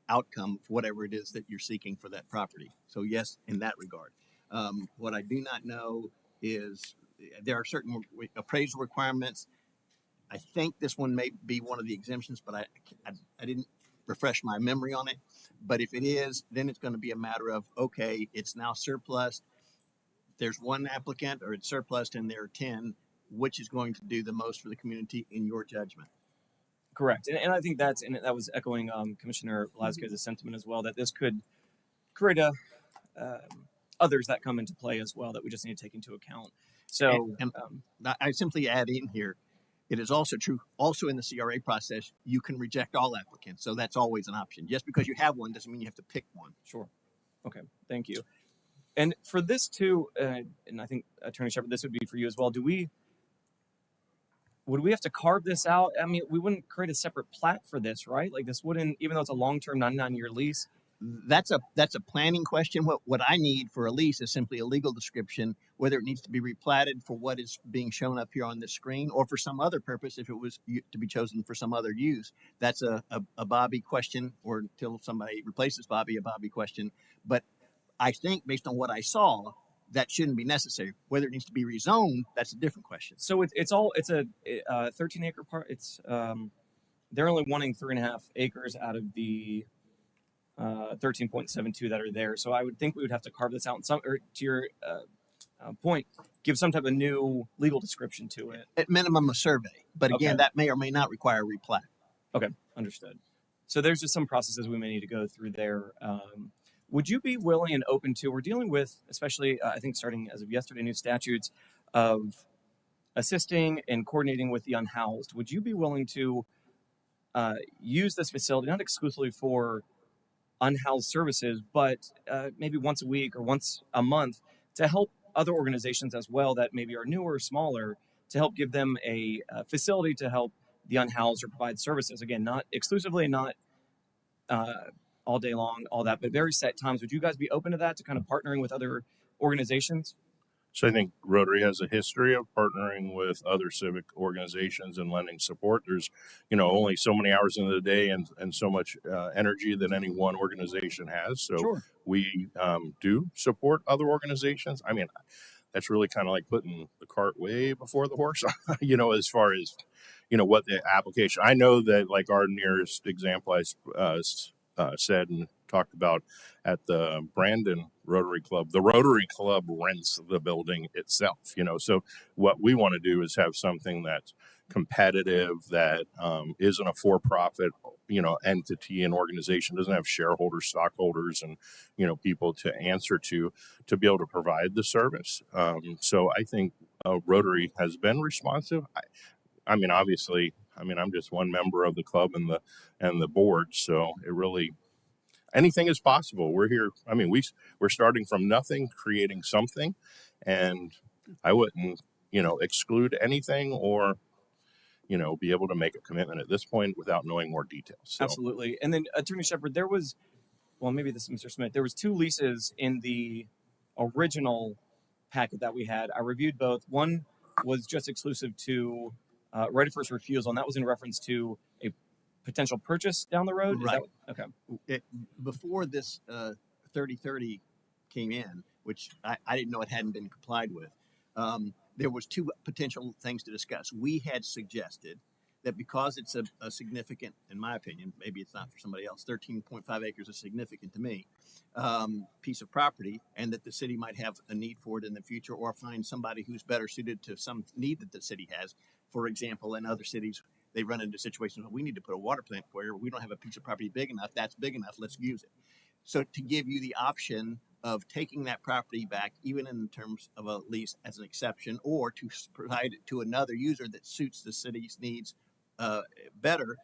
Speaker 15: outcome for whatever it is that you're seeking for that property. So yes, in that regard. What I do not know is there are certain appraisal requirements. I think this one may be one of the exemptions, but I didn't refresh my memory on it. But if it is, then it's going to be a matter of, okay, it's now surplus. There's one applicant or it's surplus and there are 10. Which is going to do the most for the community in your judgment?
Speaker 4: correct. And I think that was echoing Commissioner Velasquez's sentiment as well, that this could create others that come into play as well that we just need to take into account. So
Speaker 15: And I simply add in here, it is also true, also in the CRA process, you can reject all applicants. So that's always an option. Just because you have one doesn't mean you have to pick one.
Speaker 4: Sure. Okay. Thank you. And for this too, and I think Attorney Shepard, this would be for you as well. Would we have to carve this out? I mean, we wouldn't create a separate plat for this, right? Like this wouldn't, even though it's a long-term 99-year lease.
Speaker 15: That's a planning question. What I need for a lease is simply a legal description, whether it needs to be replatted for what is being shown up here on the screen or for some other purpose if it was to be chosen for some other use. That's a Bobby question, or until somebody replaces Bobby, a Bobby question. But I think based on what I saw, that shouldn't be necessary. Whether it needs to be rezoned, that's a different question.
Speaker 4: So it's a 13-acre part. It's they're only wanting 3.5 acres out of the 13.72 that are there. So I would think we would have to carve this out in some, or to your point, give some type of new legal description to it.
Speaker 15: At minimum, a survey. But again,
Speaker 4: Okay.
Speaker 15: that may or may not require a replat.
Speaker 4: Okay, understood. So there's just some processes we may need to go through there. Would you be willing and open to, we're dealing with, especially I think starting as of yesterday, new statutes of assisting and coordinating with the unhoused. Would you be willing to use this facility, not exclusively for unhoused services, but maybe once a week or once a month to help other organizations as well that maybe are newer or smaller, to help give them a facility to help the unhoused or provide services? Again, not exclusively, not all day long, all that, but very set times. Would you guys be open to that, to kind of partnering with other organizations?
Speaker 23: So I think Rotary has a history of partnering with other civic organizations and lending support. There's, only so many hours in the day and so much energy that any one organization has. So
Speaker 4: Sure.
Speaker 23: we do support other organizations. I mean, that's really kind of like putting the cart way before the horse, as far as, what the application. I know that like our nearest example I said and talked about at the Brandon Rotary Club. The Rotary Club rents the building itself, so what we want to do is have something that's competitive, that isn't a for-profit, entity and organization, doesn't have shareholders, stockholders, and, people to answer to be able to provide the service. So I think Rotary has been responsive. I mean, obviously, I'm just one member of the club and the board, so it really, anything is possible. We're here. I mean, we're starting from nothing, creating something, and I wouldn't, exclude anything or, be able to make a commitment at this point without knowing more details. So.
Speaker 4: Absolutely. And then Attorney Shepard, maybe this is Mr. Smith. There was 2 leases in the original packet that we had. I reviewed both. One was just exclusive to right of first refusal, and that was in reference to a potential purchase down the road.
Speaker 15: Right.
Speaker 4: Okay.
Speaker 15: Before this 3030 came in, which I didn't know it hadn't been complied with, there was 2 potential things to discuss. We had suggested that because it's a significant, in my opinion, maybe it's not for somebody else, 13.5 acres is significant to me, piece of property, and that the city might have a need for it in the future or find somebody who's better suited to some need that the city has. for example, in other cities, they run into situations where we need to put a water plant where we don't have a piece of property big enough. That's big enough. Let's use it. So to give you the option of taking that property back, even in terms of a lease as an exception, or to provide it to another user that suits the city's needs better.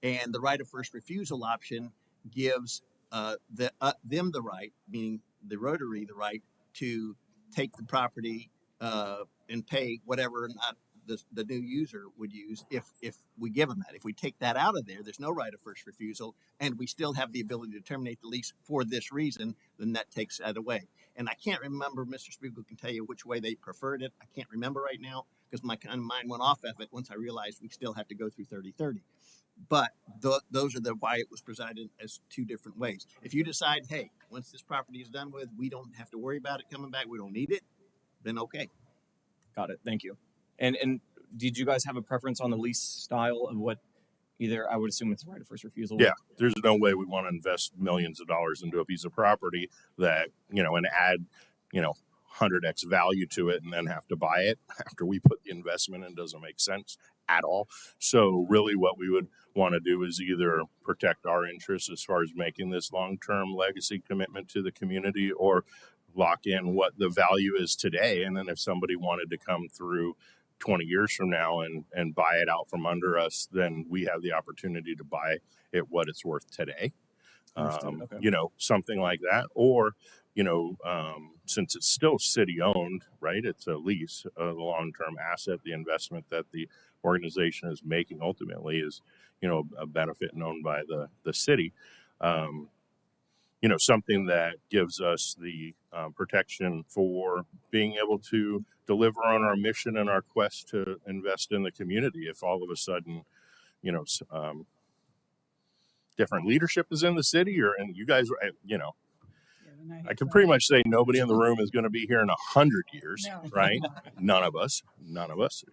Speaker 15: And the right of first refusal option gives them the right, meaning the Rotary, the right to take the property and pay whatever not the new user would use if we give them that. If we take that out of there, there's no right of first refusal, and we still have the ability to terminate the lease for this reason, then that takes that away. And I can't remember, Mr. Spiegel can tell you which way they preferred it. I can't remember right now because my kind of mind went off of it once I realized we still have to go through 3030. But those are why it was presented as two different ways. If you decide, hey, once this property is done with, we don't have to worry about it coming back, we don't need it, then okay.
Speaker 4: Got it. Thank you. And did you guys have a preference on the lease style of what either, I would assume it's right of first refusal?
Speaker 23: Yeah, there's no way we want to invest millions of dollars into a piece of property that, and add, 100x value to it and then have to buy it after we put the investment in. Doesn't make sense at all. So really what we would want to do is either protect our interests as far as making this long-term legacy commitment to the community, or lock in what the value is today. And then if somebody wanted to come through 20 years from now and buy it out from under us, then we have the opportunity to buy it what it's worth today.
Speaker 4: Okay.
Speaker 23: Something like that. Or, since it's still city owned, right? It's a lease, a long-term asset. The investment that the organization is making ultimately is, a benefit known by the city. Something that gives us the protection for being able to deliver on our mission and our quest to invest in the community. If all of a sudden, different leadership is in the city, and you guys, I can pretty much say nobody in the room is going to be here in 100 years, right? None of us.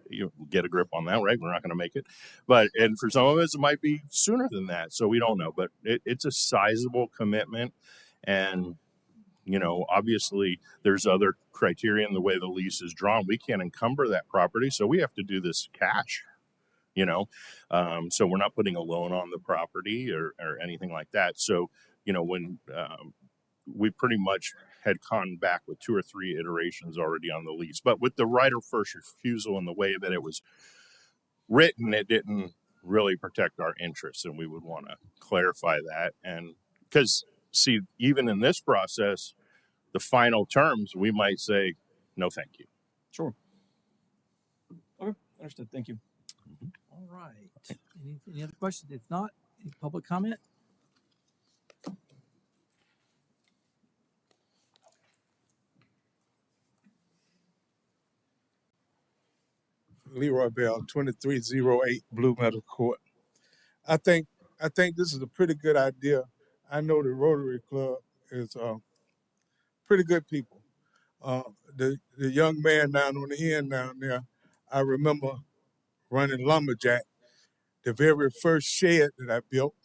Speaker 23: You get a grip on that, right? We're not going to make it. And for some of us, it might be sooner than that. So we don't know, but it's a sizable commitment. And, obviously there's other criteria in the way the lease is drawn. We can't encumber that property. So we have to do this cash, so we're not putting a loan on the property or anything like that. So, when, we pretty much had gone back with 2 or 3 iterations already on the lease, but with the right of first refusal and the way that it was written, it didn't really protect our interests. And we would want to clarify that. And because even in this process, the final terms, we might say, no, thank you.
Speaker 4: Sure. Okay. Understood. Thank you.
Speaker 1: All right. Any other questions? If not, any public comment?
Speaker 20: Leroy Bell, 2308 Blue Meadow Court. I think this is a pretty good idea. I know the Rotary Club is pretty good people. The young man down on the end down there, I remember running Lumberjack, the very first shed that I built.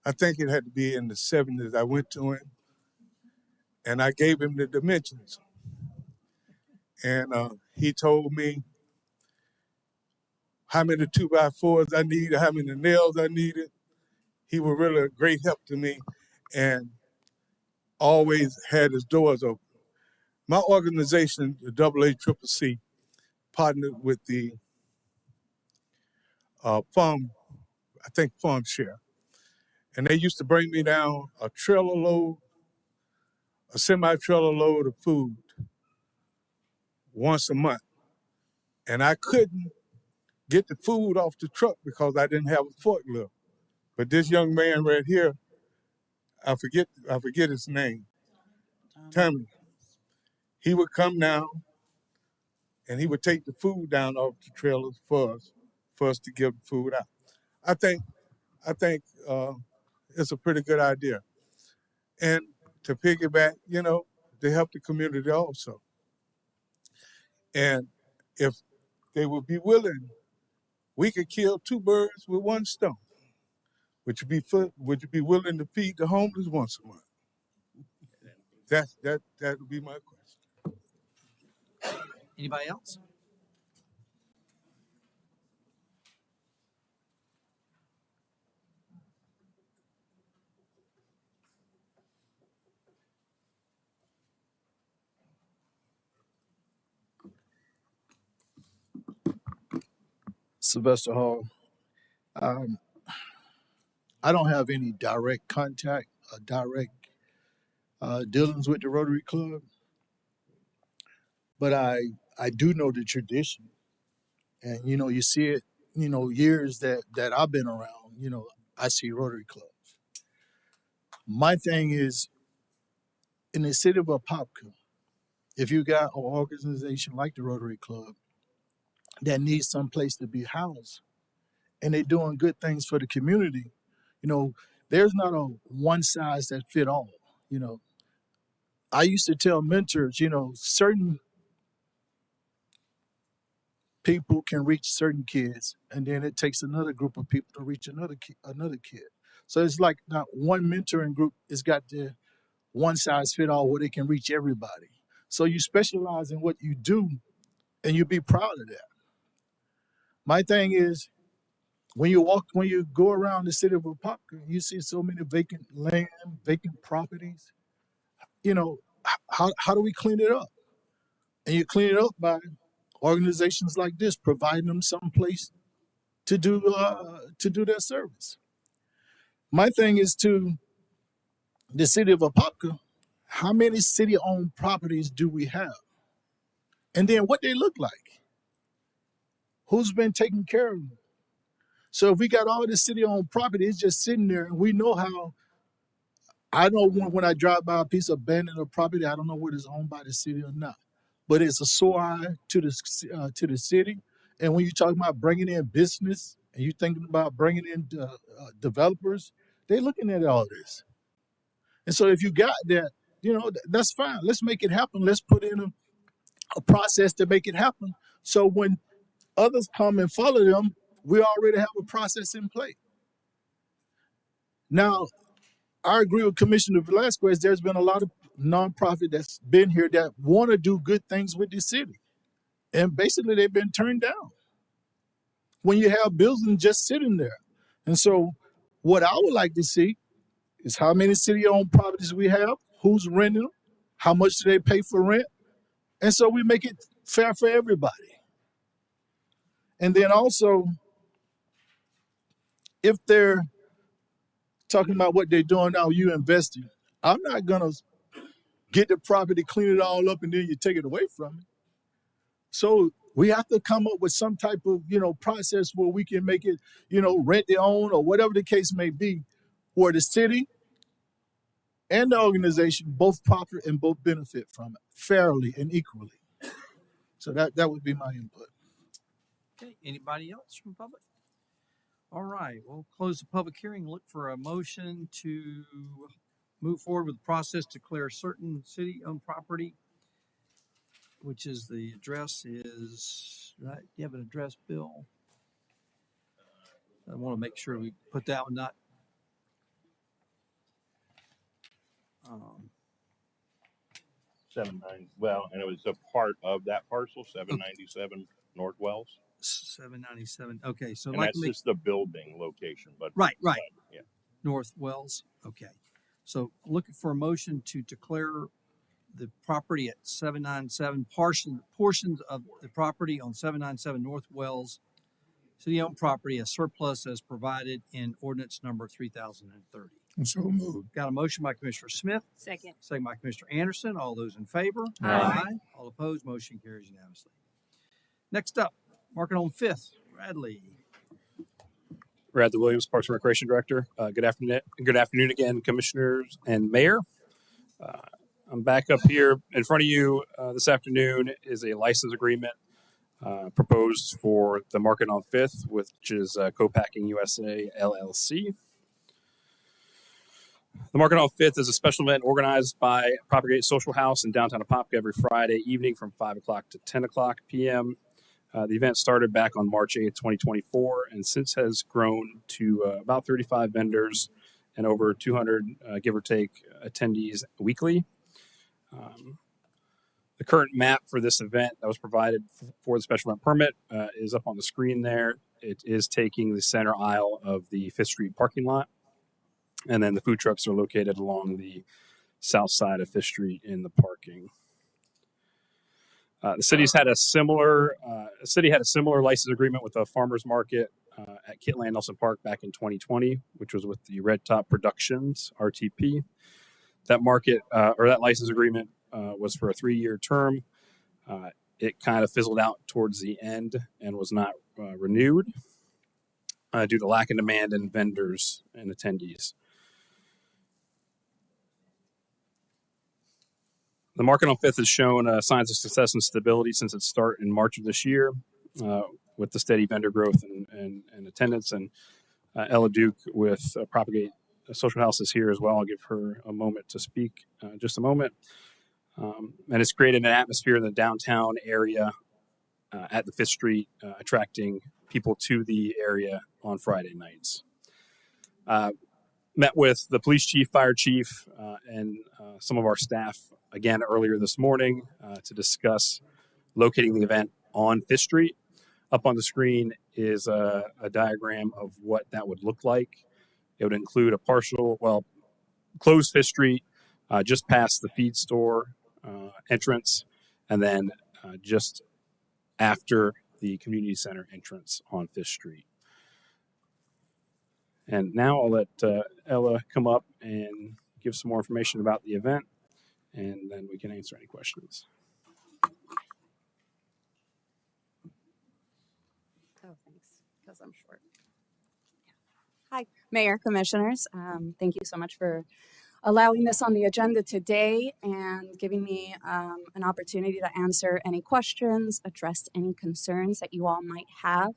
Speaker 20: I think it had to be in the 70s. I went to him and I gave him the dimensions. And he told me how many 2x4s I needed, how many nails I needed. He was really a great help to me and always had his doors open. My organization, the AACCC, partnered with the farm share. And they used to bring me down a semi-trailer load of food once a month. And I couldn't get the food off the truck because I didn't have a forklift. But this young man right here, I forget his name, Tommy. He would come down and he would take the food down off the trailers for us to give the food out. I think it's a pretty good idea. And to piggyback, to help the community also. And if they would be willing, we could kill 2 birds with 1 stone. Would you be willing to feed the homeless once a month? That would be my question.
Speaker 1: Anybody else?
Speaker 16: Sylvester Hall. Um, I don't have any direct contact, direct dealings with the Rotary Club, but I do know the tradition, and you see it. Years that I've been around. I see Rotary clubs. My thing is in the city of Apopka, if you got an organization like the Rotary Club that needs some place to be housed, and they're doing good things for the community, you know, there's not a one size that fit all. You know, I used to tell mentors, certain people can reach certain kids, and then it takes another group of people to reach another kid. So it's like not one mentoring group has got the one size fit all where they can reach everybody. So you specialize in what you do, and you be proud of that. My thing is when you go around the city of Apopka, you see so many vacant land, vacant properties. How do we clean it up? And you clean it up by organizations like this providing them some place to do their service. My thing is to the city of Apopka, how many city-owned properties do we have? And then what they look like? Who's been taking care of them? So if we got all this city-owned property, it's just sitting there, and we know how. I know when I drive by a piece of abandoned property, I don't know whether it's owned by the city or not, but it's a sore eye to the city. And when you're talking about bringing in business and you're thinking about bringing in developers, they're looking at all this. And so if you got that, that's fine. Let's make it happen. Let's put in a process to make it happen. So when others come and follow them, we already have a process in place. Now, I agree with Commissioner Velasquez. There's been a lot of nonprofit that's been here that want to do good things with the city. And basically they've been turned down when you have buildings just sitting there. And so what I would like to see is how many city-owned properties we have, who's renting them, how much do they pay for rent, and so we make it fair for everybody. And then also, if they're talking about what they're doing now, you investing, I'm not gonna get the property, clean it all up, and then you take it away from me. So we have to come up with some type of, process where we can make it, rent their own or whatever the case may be, where the city and the organization both profit and both benefit from it fairly and equally. So that would be my input.
Speaker 1: Okay, anybody else from public? All right, we'll close the public hearing, look for a motion to move forward with the process to declare certain city-owned property, which is the address is, right, you have an address, Bill? I want to make sure we put that one, not, um,
Speaker 23: 79. Well, and it was a part of that parcel, 797 North Wells.
Speaker 1: 797, okay, so
Speaker 23: And
Speaker 1: like
Speaker 23: that's just the building location, but
Speaker 1: right,
Speaker 23: yeah.
Speaker 1: North Wells, okay. So looking for a motion to declare the property at 797, portions of the property on 797 North Wells, city-owned property as surplus as provided in ordinance number 3030.
Speaker 16: So moved.
Speaker 1: Got a motion by Commissioner Smith,
Speaker 10: Second.
Speaker 1: second by Commissioner Anderson. All those in favor?
Speaker 10: Aye.
Speaker 1: All opposed, motion carries unanimously. Next up, marking on 5th, Bradley.
Speaker 21: Bradley Williams, Parks and Recreation Director. Good afternoon. Good afternoon again, Commissioners and Mayor. I'm back up here in front of you this afternoon is a license agreement proposed for the Market on 5th, which is Co-Packing USA LLC. The Market on 5th is a special event organized by Propagate Social House in downtown Apopka every Friday evening from 5 o'clock to 10 o'clock p.m. The event started back on March 8th, 2024, and since has grown to about 35 vendors and over 200, give or take, attendees weekly. The current map for this event that was provided for the special event permit is up on the screen there. It is taking the center aisle of the 5th Street parking lot, and then the food trucks are located along the south side of 5th Street in the parking. The city's had a similar the city had a similar license agreement with a farmer's market at Kitland Nelson Park back in 2020, which was with the Red Top Productions, RTP. That market or that license agreement was for a 3-year term. It kind of fizzled out towards the end and was not renewed due to lack of demand in vendors and attendees. The market on Fifth has shown signs of success and stability since its start in March of this year, with the steady vendor growth and attendance. And Ella Duke with Propagate Social House is here as well. I'll give her a moment to speak just a moment. And it's created an atmosphere in the downtown area at the Fifth Street, attracting people to the area on Friday nights. Met with the police chief, fire chief, and some of our staff again earlier this morning to discuss locating the event on Fifth Street. Up on the screen is a diagram of what that would look like. It would include a closed Fifth Street, just past the feed store entrance, and then just after the community center entrance on Fifth Street. And now I'll let Ella come up and give some more information about the event, and then we can answer any questions.
Speaker 3: Oh, thanks, because I'm short. Hi, Mayor, Commissioners. Thank you so much for allowing this on the agenda today and giving me an opportunity to answer any questions, address any concerns that you all might have.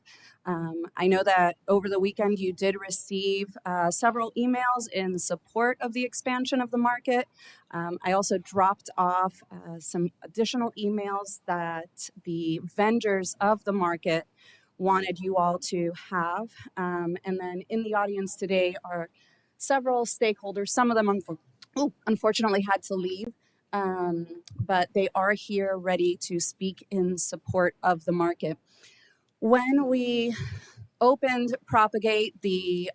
Speaker 3: I know that over the weekend you did receive several emails in support of the expansion of the market. I also dropped off some additional emails that the vendors of the market wanted you all to have. And then in the audience today are several stakeholders. Some of them unfortunately had to leave, but they are here ready to speak in support of the market. When we opened Propagate, the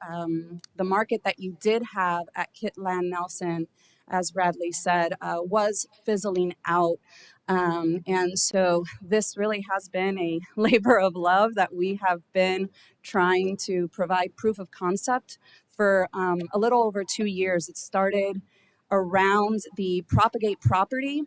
Speaker 3: market that you did have at Kitland Nelson, as Bradley said, was fizzling out. And so this really has been a labor of love that we have been trying to provide proof of concept for a little over 2 years. It started around the Propagate property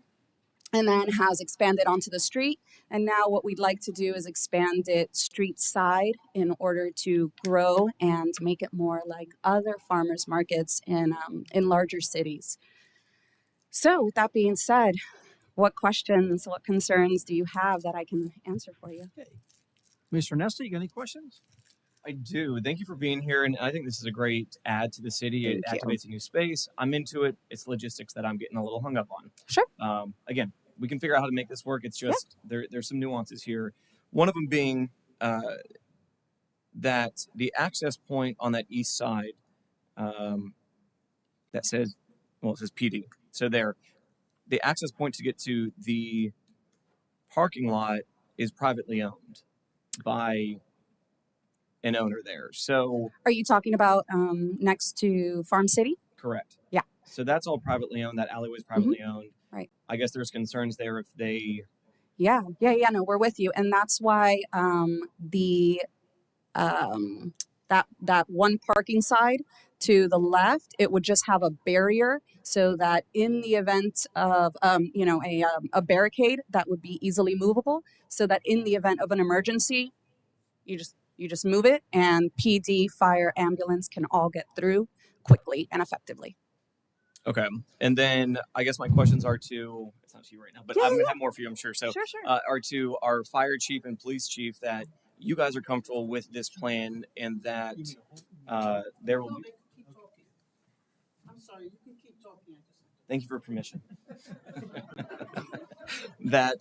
Speaker 3: and then has expanded onto the street. And now what we'd like to do is expand it street side in order to grow and make it more like other farmers markets in larger cities. So with that being said, what questions, what concerns do you have that I can answer for you?
Speaker 1: Okay. Mr. Nesta, you got any questions?
Speaker 4: I do. Thank you for being here. And I think this is a great add to the city. It activates a new space. I'm into it. It's logistics that I'm getting a little hung up on.
Speaker 3: Sure.
Speaker 4: Again, we can figure out how to make this work. It's just there's some nuances here. One of them being that the access point on that east side that says, well, it says PD. So there, the access point to get to the parking lot is privately owned by an owner there. So
Speaker 3: are you talking about next to Farm City?
Speaker 4: Correct.
Speaker 3: Yeah.
Speaker 4: So that's all privately owned. That alleyway is privately owned.
Speaker 3: Right.
Speaker 4: I guess there's concerns there if they.
Speaker 3: Yeah. No, we're with you, and that's why that one parking side to the left, it would just have a barrier so that in the event of a barricade that would be easily movable, so that in the event of an emergency, you just move it, and PD, fire, ambulance can all get through quickly and effectively.
Speaker 4: Okay. And then I guess my questions are to, it's not to you right now, but I'm going to have more for you, I'm sure. So
Speaker 3: Sure.
Speaker 4: Are to our fire chief and police chief that you guys are comfortable with this plan and that there will be.
Speaker 6: I'm sorry, you can keep talking.
Speaker 4: Thank you for permission. That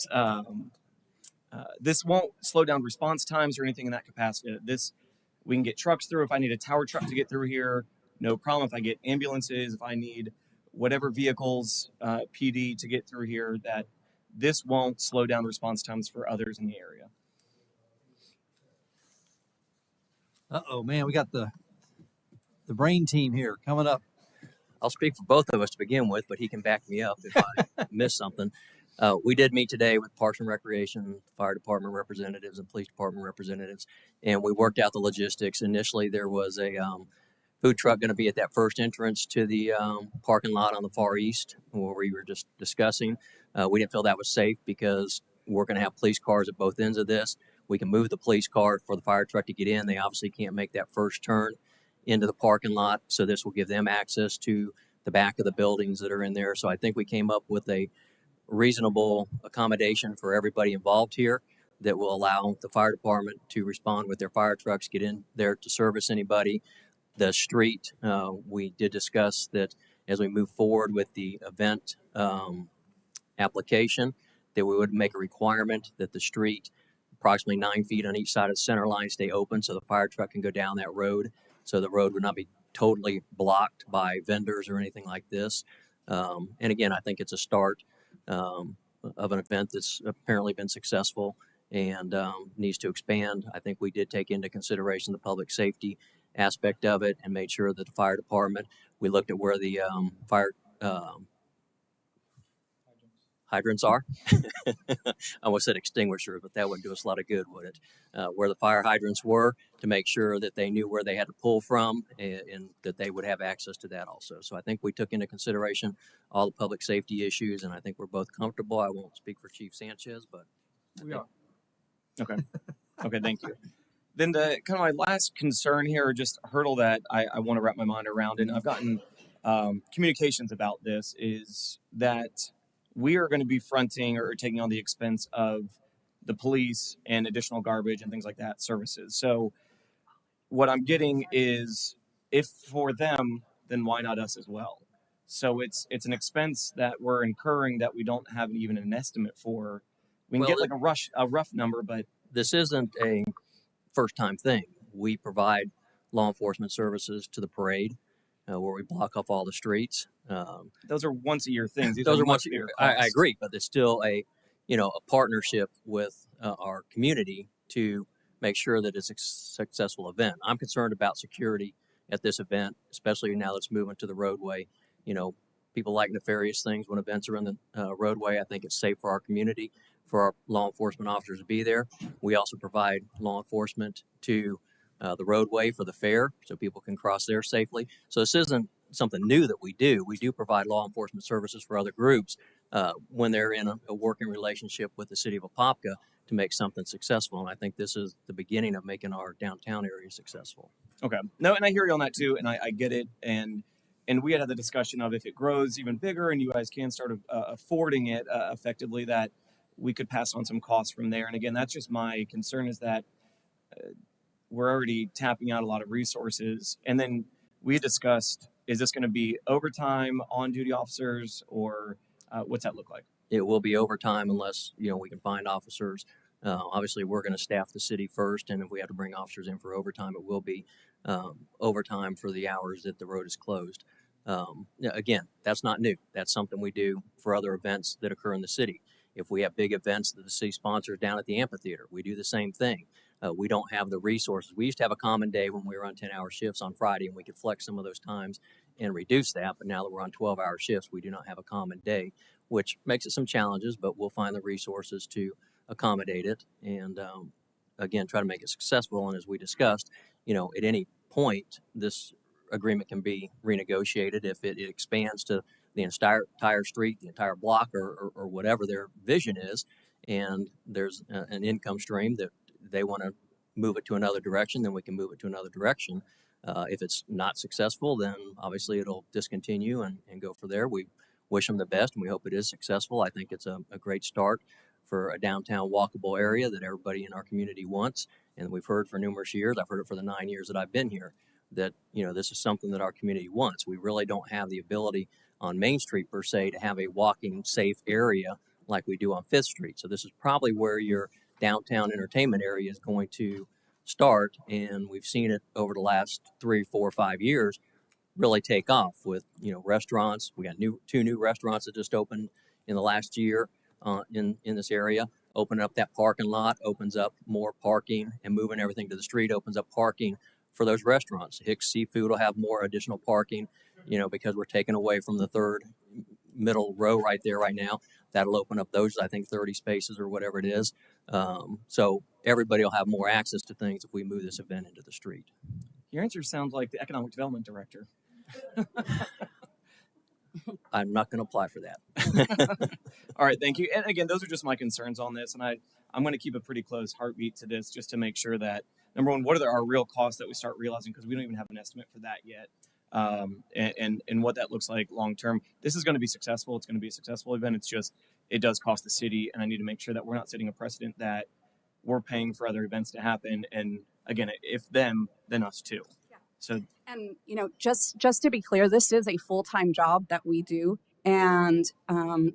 Speaker 4: this won't slow down response times or anything in that capacity. We can get trucks through. If I need a tower truck to get through here, no problem. If I get ambulances, if I need whatever vehicles, PD to get through here, that this won't slow down response times for others in the area.
Speaker 1: Uh-oh, man, we got the brain team here coming up.
Speaker 5: I'll speak for both of us to begin with, but he can back me up if I miss something. We did meet today with Parks and Recreation, Fire Department representatives, and Police Department representatives, and we worked out the logistics. Initially, there was a food truck going to be at that first entrance to the parking lot on the far east, where we were just discussing. We didn't feel that was safe because we're going to have police cars at both ends of this. We can move the police car for the fire truck to get in. They obviously can't make that first turn into the parking lot, so this will give them access to the back of the buildings that are in there. So I think we came up with a reasonable accommodation for everybody involved here that will allow the fire department to respond with their fire trucks, get in there to service anybody. The street, we did discuss that as we move forward with the event application, that we would make a requirement that the street, approximately 9 feet on each side of the center line, stay open so the fire truck can go down that road. So the road would not be totally blocked by vendors or anything like this. And again, I think it's a start of an event that's apparently been successful and needs to expand. I think we did take into consideration the public safety aspect of it and made sure that the fire department, we looked at where the fire hydrants are. I almost said extinguishers, but that wouldn't do us a lot of good, would it? Where the fire hydrants were, to make sure that they knew where they had to pull from and that they would have access to that also. So I think we took into consideration all the public safety issues, and I think we're both comfortable. I won't speak for Chief Sanchez, but
Speaker 4: We are. Okay. Okay, thank you. Then the kind of my last concern here, or just hurdle that I want to wrap my mind around, and I've gotten communications about this, is that we are going to be fronting or taking on the expense of the police and additional garbage and things like that services. So what I'm getting is, if for them, then why not us as well? So it's an expense that we're incurring that we don't have even an estimate for. We can
Speaker 5: Well,
Speaker 4: get like a rough number, but
Speaker 5: this isn't a first time thing. We provide law enforcement services to the parade where we block off all the streets.
Speaker 4: Those are once a year things. These
Speaker 5: Those
Speaker 4: are
Speaker 5: are
Speaker 4: much
Speaker 5: much.
Speaker 4: bigger
Speaker 5: I
Speaker 4: costs.
Speaker 5: agree, but it's still a partnership with our community to make sure that it's a successful event. I'm concerned about security at this event, especially now that it's moving to the roadway. People like nefarious things when events are in the roadway. I think it's safe for our community, for our law enforcement officers to be there. We also provide law enforcement to the roadway for the fair so people can cross there safely. So this isn't something new that we do. We do provide law enforcement services for other groups when they're in a working relationship with the city of Apopka to make something successful. And I think this is the beginning of making our downtown area successful.
Speaker 4: Okay. No, and I hear you on that too, and I get it. And we had the discussion of if it grows even bigger and you guys can start affording it effectively, that we could pass on some costs from there. And again, that's just my concern, is that we're already tapping out a lot of resources. And then we discussed, is this going to be overtime, on-duty officers, or what's that look like?
Speaker 5: It will be overtime unless we can find officers. Obviously, we're going to staff the city first, and if we have to bring officers in for overtime, it will be overtime for the hours that the road is closed. Again, that's not new. That's something we do for other events that occur in the city. If we have big events that the city sponsors down at the amphitheater, we do the same thing. We don't have the resources. We used to have a common day when we were on 10-hour shifts on Friday, and we could flex some of those times and reduce that. But now that we're on 12-hour shifts, we do not have a common day, which makes it some challenges, but we'll find the resources to accommodate it and, again, try to make it successful. And as we discussed, at any point, this agreement can be renegotiated if it expands to the entire street, the entire block, or whatever their vision is. And there's an income stream that they want to move it to another direction, then we can move it to another direction. If it's not successful, then obviously it'll discontinue and go for there. We wish them the best, and we hope it is successful. I think it's a great start for a downtown walkable area that everybody in our community wants. And we've heard for numerous years, I've heard it for the 9 years that I've been here, that this is something that our community wants. We really don't have the ability on Main Street per se to have a walking safe area like we do on Fifth Street. So this is probably where your downtown entertainment area is going to start, and we've seen it over the last 3, 4, 5 years really take off with restaurants. We got two new restaurants that just opened in the last year in this area. Opening up that parking lot opens up more parking, and moving everything to the street opens up parking for those restaurants. Hicks Seafood will have more additional parking, because we're taking away from the third middle row right there right now. That'll open up those, I think, 30 spaces or whatever it is. So everybody will have more access to things if we move this event into the street.
Speaker 4: Your answer sounds like the economic development director.
Speaker 5: I'm not going to apply for that.
Speaker 4: All right, thank you. And again, those are just my concerns on this, and I'm going to keep a pretty close heartbeat to this just to make sure that, number one, what are our real costs that we start realizing, because we don't even have an estimate for that yet, and what that looks like long term. This is going to be successful. It's going to be a successful event. It's just, it does cost the city, and I need to make sure that we're not setting a precedent that we're paying for other events to happen. And again, if them, then us too. So,
Speaker 3: and just to be clear, this is a full-time job that we do. And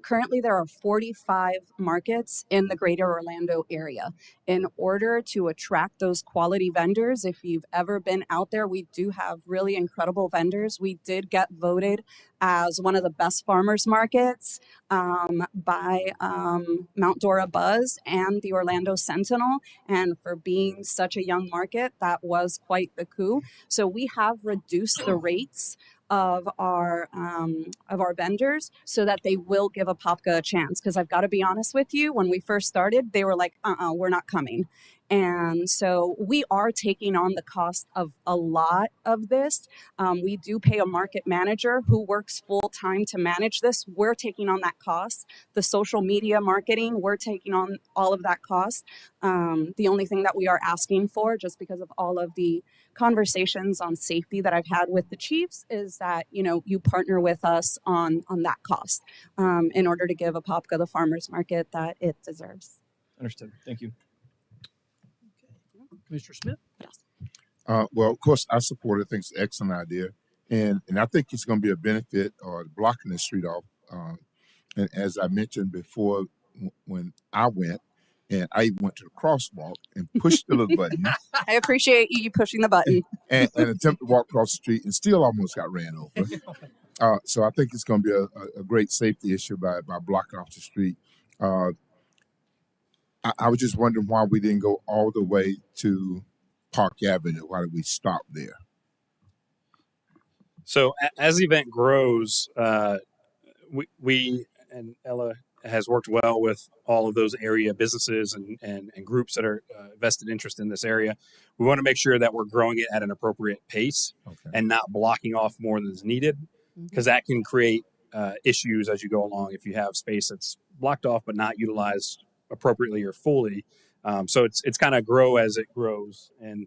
Speaker 3: currently there are 45 markets in the greater Orlando area. In order to attract those quality vendors, if you've ever been out there, we do have really incredible vendors. We did get voted as one of the best farmers markets by Mount Dora Buzz and the Orlando Sentinel. And for being such a young market, that was quite the coup. So we have reduced the rates of our vendors so that they will give Apopka a chance. Because I've got to be honest with you, when we first started, they were like, we're not coming. And so we are taking on the cost of a lot of this. We do pay a market manager who works full time to manage this. We're taking on that cost. The social media marketing, we're taking on all of that cost. The only thing that we are asking for, just because of all of the conversations on safety that I've had with the chiefs, is that you partner with us on that cost in order to give Apopka the farmers market that it deserves.
Speaker 4: understood. Thank you.
Speaker 1: Commissioner Smith?
Speaker 23: Well, of course, I support it. I think it's an excellent idea. And I think it's going to be a benefit blocking the street off. And as I mentioned before, when I went, and I even went to the crosswalk and pushed the little button.
Speaker 3: I appreciate you pushing the button.
Speaker 23: and attempted to walk across the street and still almost got ran over. So I think it's going to be a great safety issue by blocking off the street. I was just wondering why we didn't go all the way to Park Avenue. Why did we stop there?
Speaker 21: So as the event grows, we and Ella has worked well with all of those area businesses and groups that are vested interest in this area. We want to make sure that we're growing it at an appropriate pace and not blocking off more than is needed, because that can create issues as you go along if you have space that's blocked off but not utilized appropriately or fully. So it's kind of grow as it grows, and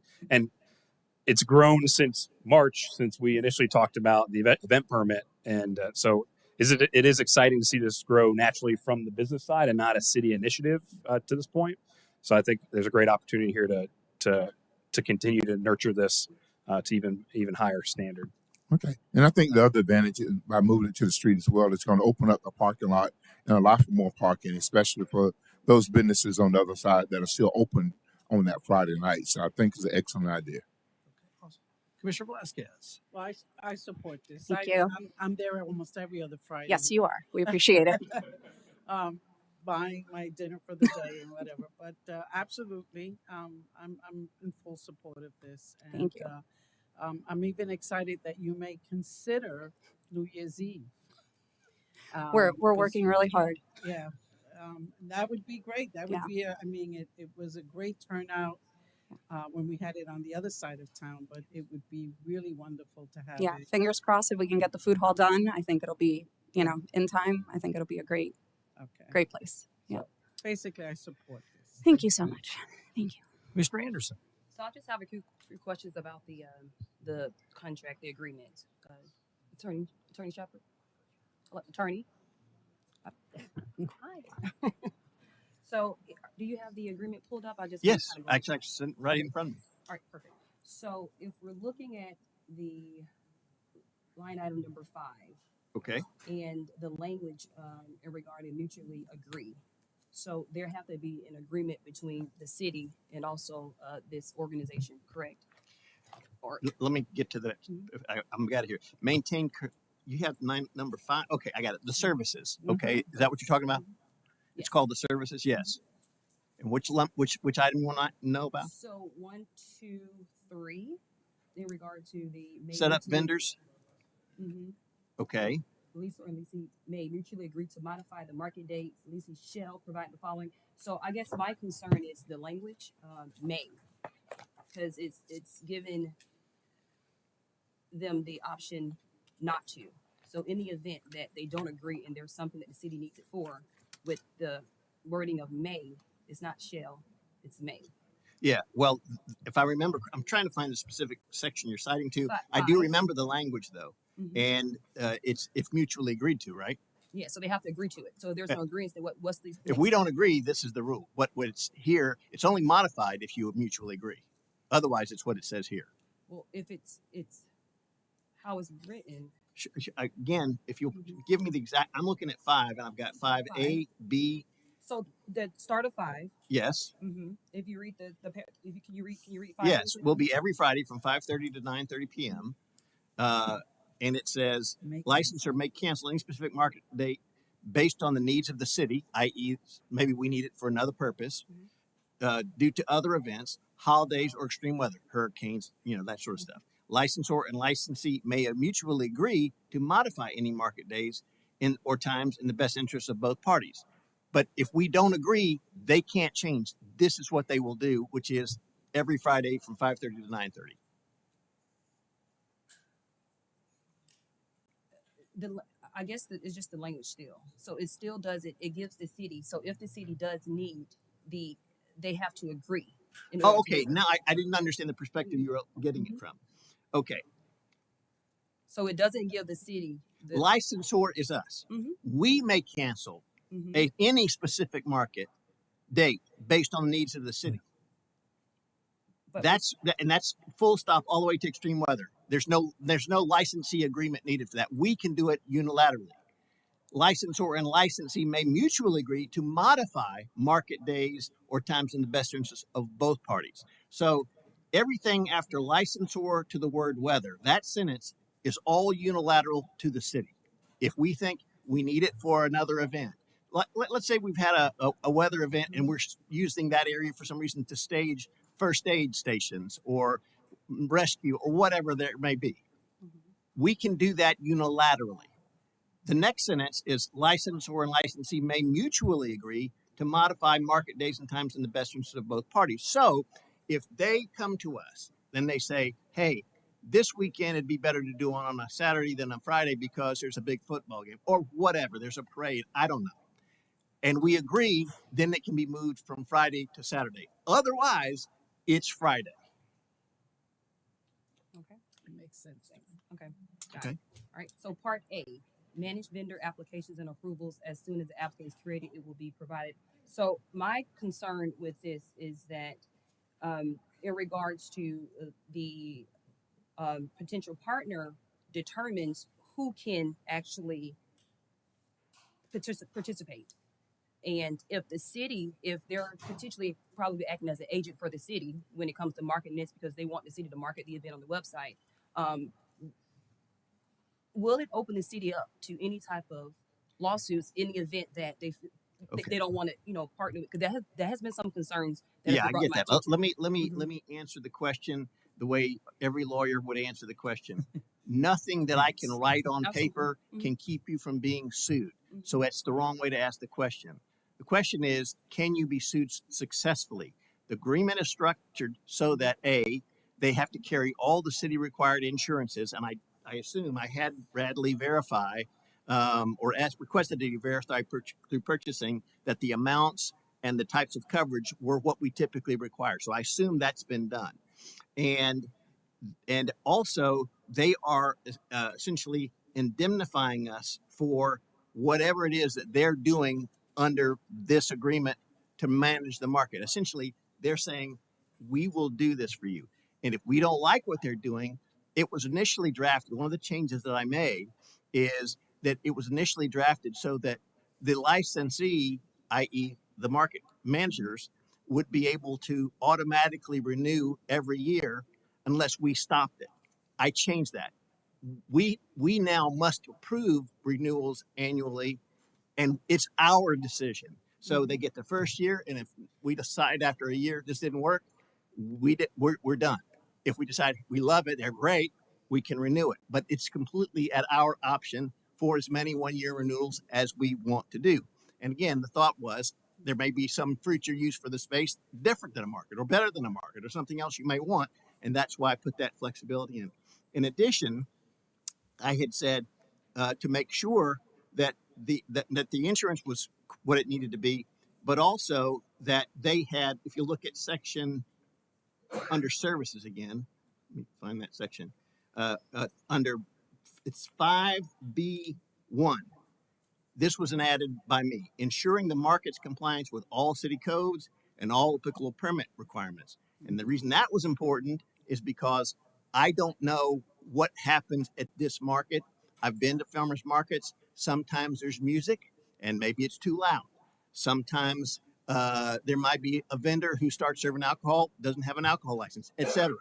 Speaker 21: it's grown since March, since we initially talked about the event permit, and so it is exciting to see this grow naturally from the business side and not a city initiative to this point. So I think there's a great opportunity here to continue to nurture this to even higher standard.
Speaker 23: Okay. And I think the other advantage is by moving it to the street as well, it's going to open up the parking lot and allow for more parking, especially for those businesses on the other side that are still open on that Friday night. So I think it's an excellent idea.
Speaker 1: Commissioner Velasquez.
Speaker 6: Well, I support this.
Speaker 3: Thank you.
Speaker 6: I'm there almost every other Friday.
Speaker 3: Yes, you are. We appreciate it.
Speaker 6: Buying my dinner for the day and whatever. But absolutely, I'm in full support of this. And,
Speaker 3: Thank you.
Speaker 6: I'm even excited that you may consider New Year's Eve.
Speaker 3: We're working really hard.
Speaker 6: Yeah, that would be great. That would be. It was a great turnout when we had it on the other side of town, but it would be really wonderful to have it.
Speaker 3: Fingers crossed if we can get the food hall done. I think it'll be, in time. I think it'll be a great place. Yeah.
Speaker 6: So basically, I support this.
Speaker 3: Thank you so much. Thank you.
Speaker 1: Mr. Anderson.
Speaker 10: So I just have a few questions about the contract, the agreement. Attorney Shepherd? Attorney? Hi. So do you have the agreement pulled up?
Speaker 15: Yes, actually, sitting right in front of me.
Speaker 10: All right, perfect. So if we're looking at the line item number 5.
Speaker 15: Okay.
Speaker 10: And the language in regard to mutually agree. So there have to be an agreement between the city and also this organization, correct? Or
Speaker 15: Let me get to the. I'm got it here. Maintain. You have number 5. Okay, I got it. The services. Okay, is that what you're talking about? It's called the services. Yes. And which item you want to know about?
Speaker 10: So 1, 2, 3, in regard to the
Speaker 15: Set up vendors.
Speaker 10: Mm-hmm.
Speaker 15: Okay.
Speaker 10: leaser and leasing may mutually agree to modify the market dates. Leasing shall provide the following. So I guess my concern is the language, may, because it's given them the option not to. So in the event that they don't agree and there's something that the city needs it for, with the wording of may, it's not shall, it's may.
Speaker 15: Yeah, well, if I remember, I'm trying to find the specific section you're citing to.
Speaker 10: Five.
Speaker 15: I do remember the language though,
Speaker 10: Mhm.
Speaker 15: and it's if mutually agreed to, right?
Speaker 10: Yeah, so they have to agree to it. So if there's no agreement, then what's the
Speaker 15: If we don't agree, this is the rule. What's here, it's only modified if you mutually agree. Otherwise, it's what it says here.
Speaker 10: Well, if it's how it's written.
Speaker 15: Again, if you give me the exact, I'm looking at 5, and I've got 5A, B.
Speaker 10: So the start of 5.
Speaker 15: Yes.
Speaker 10: Mm-hmm. If you read if you can you read 5?
Speaker 15: Yes, will be every Friday from 5:30 to 9:30 p.m. And it says licensor may cancel any specific market date based on the needs of the city, i.e., maybe we need it for another purpose, due to other events, holidays, or extreme weather, hurricanes, that sort of stuff. Licensor and licensee may mutually agree to modify any market days or times in the best interest of both parties. But if we don't agree, they can't change. This is what they will do, which is every Friday from 5:30 to 9:30.
Speaker 10: I guess it's just the language still. So it still does it. It gives the city. So if the city does need they have to agree.
Speaker 15: Oh, okay. Now I didn't understand the perspective you were getting it from. Okay.
Speaker 10: So it doesn't give the city.
Speaker 15: Licensor is us.
Speaker 10: Mm-hmm.
Speaker 15: We may cancel any specific market date based on the needs of the city. That's full stop all the way to extreme weather. There's no licensee agreement needed for that. We can do it unilaterally. Licensor and licensee may mutually agree to modify market days or times in the best interest of both parties. So everything after licensor to the word weather, that sentence is all unilateral to the city. If we think we need it for another event, let's say we've had a weather event and we're using that area for some reason to stage first aid stations or rescue or whatever there may be. We can do that unilaterally. The next sentence is licensor and licensee may mutually agree to modify market days and times in the best interest of both parties. So if they come to us, then they say, hey, this weekend it'd be better to do it on a Saturday than a Friday because there's a big football game or whatever, there's a parade, I don't know. And we agree, then it can be moved from Friday to Saturday. Otherwise, it's Friday.
Speaker 10: Okay.
Speaker 6: Makes sense.
Speaker 10: Okay.
Speaker 15: Okay.
Speaker 10: All right. So part A, manage vendor applications and approvals. As soon as the applicant is created, it will be provided. So my concern with this is that in regards to the potential partner determines who can actually participate. And if the city, if they're potentially probably acting as an agent for the city when it comes to marketing this because they want the city to market the event on the website, will it open the city up to any type of lawsuits in the event that they don't want to partner? Because there has been some concerns.
Speaker 15: Yeah, I get that. Let me answer the question the way every lawyer would answer the question. Nothing that I can write on paper can keep you from being sued. So that's the wrong way to ask the question. The question is, can you be sued successfully? The agreement is structured so that they have to carry all the city required insurances, and I assume I had Bradley verify requested to verify through purchasing that the amounts and the types of coverage were what we typically require. So I assume that's been done. And also they are essentially indemnifying us for whatever it is that they're doing under this agreement to manage the market. Essentially, they're saying, we will do this for you. And if we don't like what they're doing, it was initially drafted. One of the changes that I made is that it was initially drafted so that the licensee, i.e. the market managers, would be able to automatically renew every year unless we stopped it. I changed that. We now must approve renewals annually, and it's our decision. So they get the first year, and if we decide after a year this didn't work, we're done. If we decide we love it, they're great, we can renew it. But it's completely at our option. for as many 1-year renewals as we want to do. And again, the thought was there may be some future use for the space different than a market or better than a market or something else you may want. And that's why I put that flexibility in. In addition, I had said to make sure that that the insurance was what it needed to be, but also that they had, if you look at section under services again, let me find that section, under, it's 5B1. This was an added by me, ensuring the market's compliance with all city codes and all applicable permit requirements. And the reason that was important is because I don't know what happens at this market. I've been to farmers markets. Sometimes there's music and maybe it's too loud. Sometimes there might be a vendor who starts serving alcohol, doesn't have an alcohol license, etc.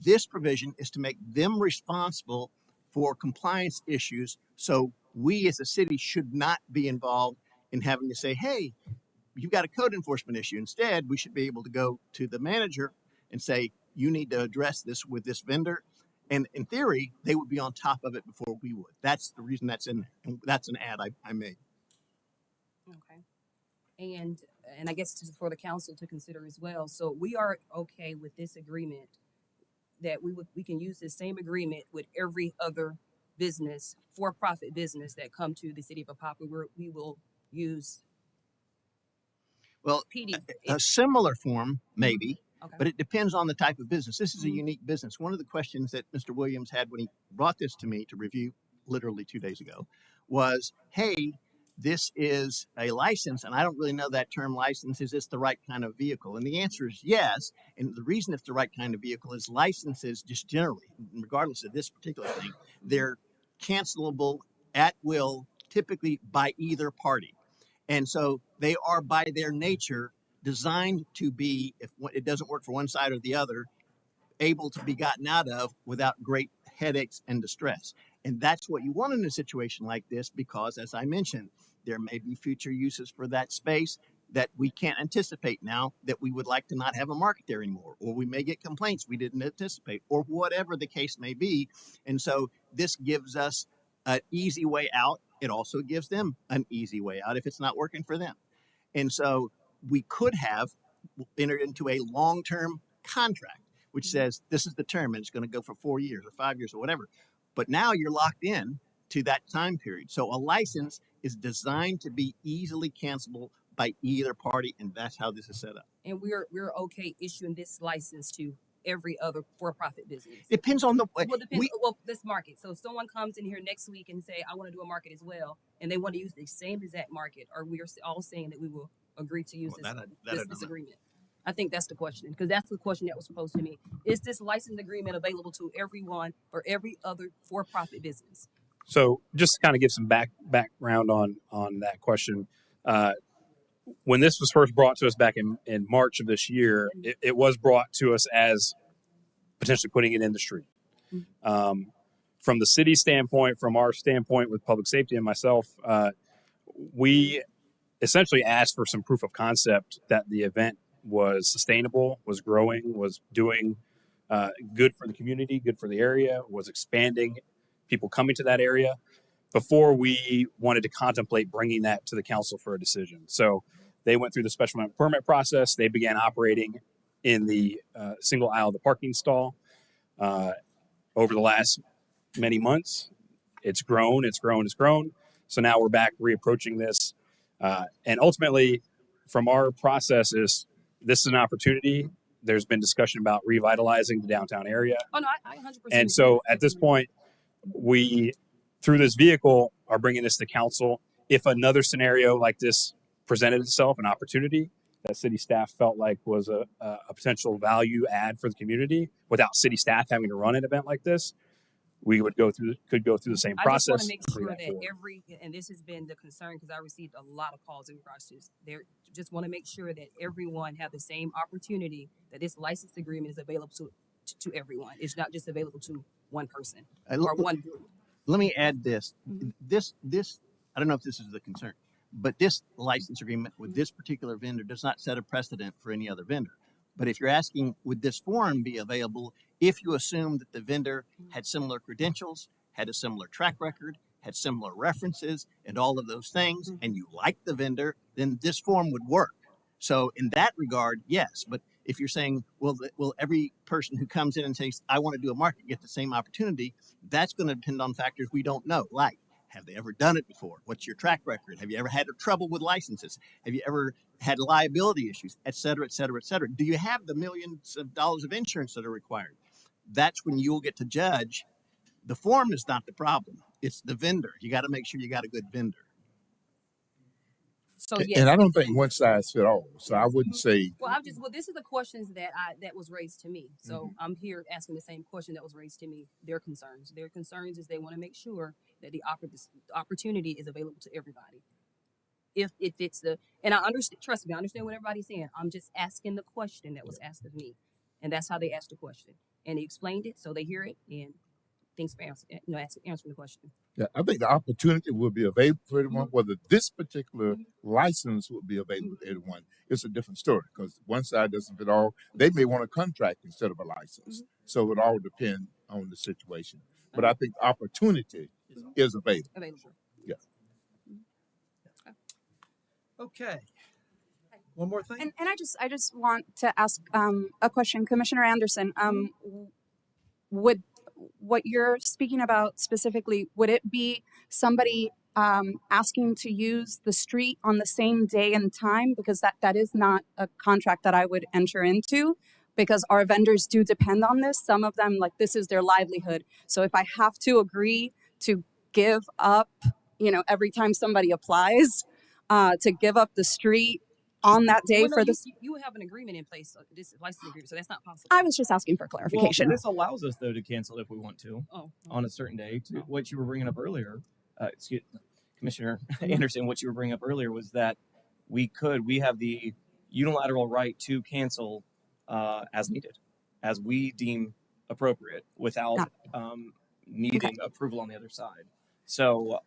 Speaker 15: This provision is to make them responsible for compliance issues. So we as a city should not be involved in having to say, hey, you've got a code enforcement issue. Instead, we should be able to go to the manager and say, you need to address this with this vendor. And in theory, they would be on top of it before we would. That's the reason that's in there. And that's an ad I made.
Speaker 10: Okay. And I guess for the council to consider as well. So we are okay with this agreement that we can use the same agreement with every other business, for-profit business that come to the city of Apopka. We will use
Speaker 15: Well,
Speaker 10: PD.
Speaker 15: a similar form, maybe,
Speaker 10: Okay.
Speaker 15: but it depends on the type of business. This is a unique business. One of the questions that Mr. Williams had when he brought this to me to review literally 2 days ago was, hey, this is a license, and I don't really know that term license. Is this the right kind of vehicle? And the answer is yes. And the reason it's the right kind of vehicle is licenses just generally, regardless of this particular thing, they're cancelable at will, typically by either party. And so they are by their nature designed to be, if it doesn't work for one side or the other, able to be gotten out of without great headaches and distress. And that's what you want in a situation like this, because as I mentioned, there may be future uses for that space that we can't anticipate now, that we would like to not have a market there anymore, or we may get complaints we didn't anticipate, or whatever the case may be. And so this gives us an easy way out. It also gives them an easy way out if it's not working for them. And so we could have entered into a long-term contract, which says this is the term and it's going to go for 4 years or 5 years or whatever. But now you're locked in to that time period. So a license is designed to be easily cancelable by either party, and that's how this is set up.
Speaker 10: And we're okay issuing this license to every other for-profit business.
Speaker 15: Depends on the
Speaker 10: well, depends this market. So if someone comes in here next week and say, I want to do a market as well, and they want to use the same exact market, or we are all saying that we will agree to use this agreement. I think that's the question, because that's the question that was posed to me. Is this license agreement available to everyone or every other for-profit business?
Speaker 21: So just to kind of give some background on that question, when this was first brought to us back in March of this year, it was brought to us as potentially putting it in the street. From the city standpoint, from our standpoint with public safety and myself, we essentially asked for some proof of concept that the event was sustainable, was growing, was doing good for the community, good for the area, was expanding people coming to that area before we wanted to contemplate bringing that to the council for a decision. So they went through the special permit process. They began operating in the single aisle of the parking stall. Over the last many months, it's grown. So now we're back reapproaching this. And ultimately, from our processes, this is an opportunity. There's been discussion about revitalizing the downtown area.
Speaker 10: Oh, no, I 100%.
Speaker 21: And so at this point, we, through this vehicle, are bringing this to council. If another scenario like this presented itself, an opportunity that city staff felt like was a potential value add for the community without city staff having to run an event like this, we would could go through the same process.
Speaker 10: I just want to make sure that and this has been the concern because I received a lot of calls in regards to this. Just want to make sure that everyone have the same opportunity, that this license agreement is available to everyone. It's not just available to one person or one group.
Speaker 15: Let me add this. This I don't know if this is the concern, but this license agreement with this particular vendor does not set a precedent for any other vendor. But if you're asking, would this forum be available if you assume that the vendor had similar credentials, had a similar track record, had similar references and all of those things, and you like the vendor, then this form would work. So in that regard, yes. But if you're saying, will every person who comes in and says, I want to do a market get the same opportunity, that's going to depend on factors we don't know, like, have they ever done it before? What's your track record? Have you ever had trouble with licenses? Have you ever had liability issues, et cetera, et cetera, et cetera? Do you have the millions of dollars of insurance that are required? That's when you'll get to judge. The form is not the problem. It's the vendor. You got to make sure you got a good vendor.
Speaker 10: So yes.
Speaker 20: And I don't think one size fit all. So I wouldn't say.
Speaker 10: Well, this is the questions that was raised to me. So I'm here asking the same question that was raised to me. Their concerns is they want to make sure that the opportunity is available to everybody. If it's and I understand, trust me, I understand what everybody's saying. I'm just asking the question that was asked of me, and that's how they asked the question, and he explained it, so they hear it, and thanks for answering the question.
Speaker 20: Yeah, I think the opportunity will be available for everyone. Whether this particular license will be available to everyone, it's a different story because one side doesn't fit all. They may want a contract instead of a license. So it all depends on the situation. But I think opportunity is available. Yeah.
Speaker 1: Okay. One more thing.
Speaker 3: And I just want to ask a question, Commissioner Anderson. Would what you're speaking about specifically, would it be somebody asking to use the street on the same day and time? Because that is not a contract that I would enter into, because our vendors do depend on this. Some of them, like, this is their livelihood. So if I have to agree to give up, every time somebody applies, to give up the street on that day for this.
Speaker 10: You have an agreement in place, this license agreement, so that's not possible.
Speaker 3: I was just asking for clarification.
Speaker 4: Well, this allows us, though, to cancel if we want to on a certain day. To what you were bringing up earlier, Commissioner Anderson, what you were bringing up earlier was that we have the unilateral right to cancel as needed, as we deem appropriate, without needing approval on the other side. So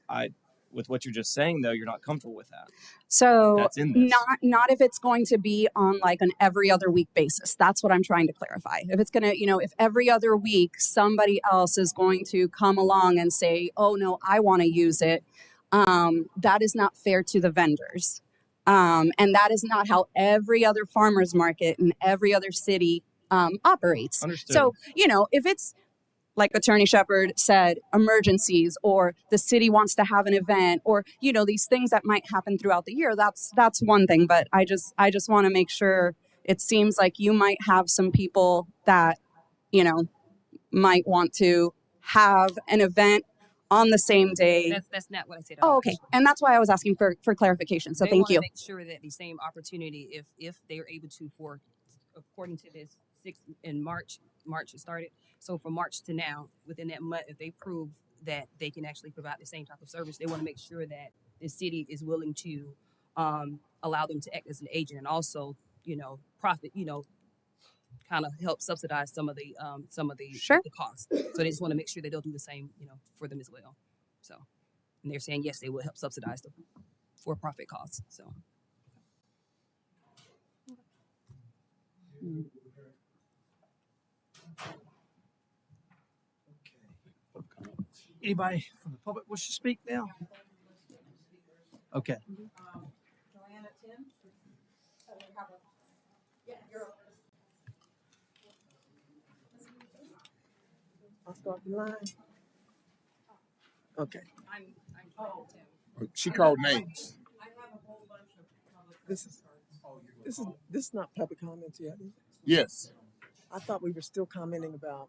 Speaker 4: with what you're just saying, though, you're not comfortable with that.
Speaker 3: So
Speaker 4: that's in this.
Speaker 3: Not if it's going to be on like an every other week basis. That's what I'm trying to clarify. If it's going to, if every other week somebody else is going to come along and say, oh no, I want to use it, that is not fair to the vendors. And that is not how every other farmer's market in every other city operates.
Speaker 4: Understood.
Speaker 3: So, if it's like Attorney Shepard said, emergencies, or the city wants to have an event, or these things that might happen throughout the year, that's one thing. But I just want to make sure. It seems like you might have some people that might want to have an event on the same day.
Speaker 10: That's not what I said.
Speaker 3: Oh, okay. And that's why I was asking for clarification. So
Speaker 10: they
Speaker 3: thank you.
Speaker 10: Make sure that the same opportunity, if they're able to, according to this 6th in March it started. So from March to now, within that month, if they prove that they can actually provide the same type of service, they want to make sure that the city is willing to allow them to act as an agent, and also, profit, kind of help subsidize some of the costs. So they just want to make sure that they'll do the same, for them as well. So, and they're saying yes, they will help subsidize the for-profit costs. So.
Speaker 1: Anybody from the public wish to speak now? Okay.
Speaker 19: I'll start the line. Okay.
Speaker 20: She called names.
Speaker 19: This is not public comments yet, is it?
Speaker 20: Yes.
Speaker 19: I thought we were still commenting about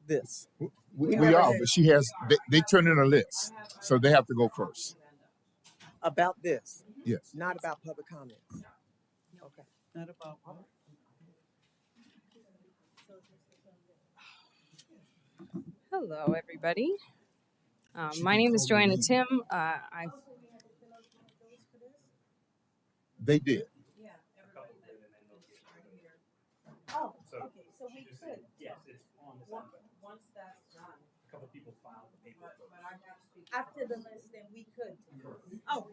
Speaker 19: this.
Speaker 20: We are, but she has. They turn in a list, so they have to go first.
Speaker 19: About this?
Speaker 20: Yes.
Speaker 19: Not about public comments. Okay.
Speaker 6: Not about what?
Speaker 10: Hello, everybody. My name is Joanna Tim.
Speaker 20: They did.
Speaker 9: Oh, okay, so we could. Yes, it's on the once that's done.
Speaker 22: A couple people filed the paperwork.
Speaker 9: But I have to speak. After the list, then we could. Oh.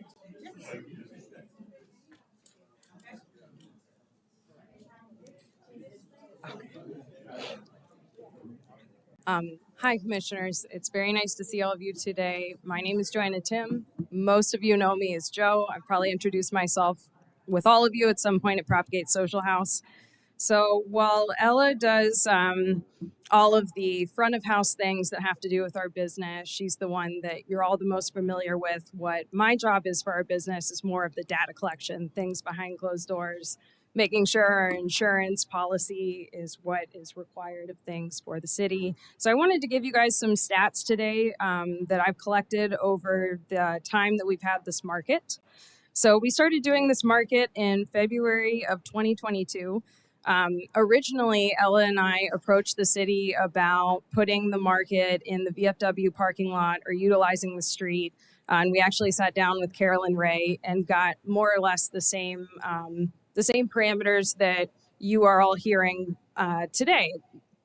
Speaker 11: Hi, Commissioners. It's very nice to see all of you today. My name is Joanna Tim. Most of you know me as Joe. I've probably introduced myself with all of you at some point at Propagate Social House. So while Ella does all of the front of house things that have to do with our business, she's the one that you're all the most familiar with. What my job is for our business is more of the data collection, things behind closed doors, making sure our insurance policy is what is required of things for the city. So I wanted to give you guys some stats today that I've collected over the time that we've had this market. So we started doing this market in February of 2022. Originally, Ella and I approached the city about putting the market in the VFW parking lot or utilizing the street. And we actually sat down with Carolyn Ray and got more or less the same parameters that you are all hearing today.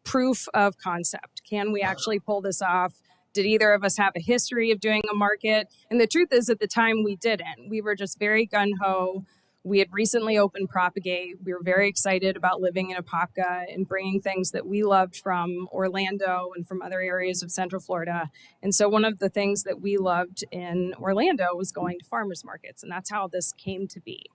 Speaker 11: Proof of concept. Can we actually pull this off? Did either of us have a history of doing a market? And the truth is, at the time, we didn't. We were just very gung-ho. We had recently opened Propagate. We were very excited about living in Apopka and bringing things that we loved from Orlando and from other areas of Central Florida. And so one of the things that we loved in Orlando was going to farmers markets, and that's how this came to be.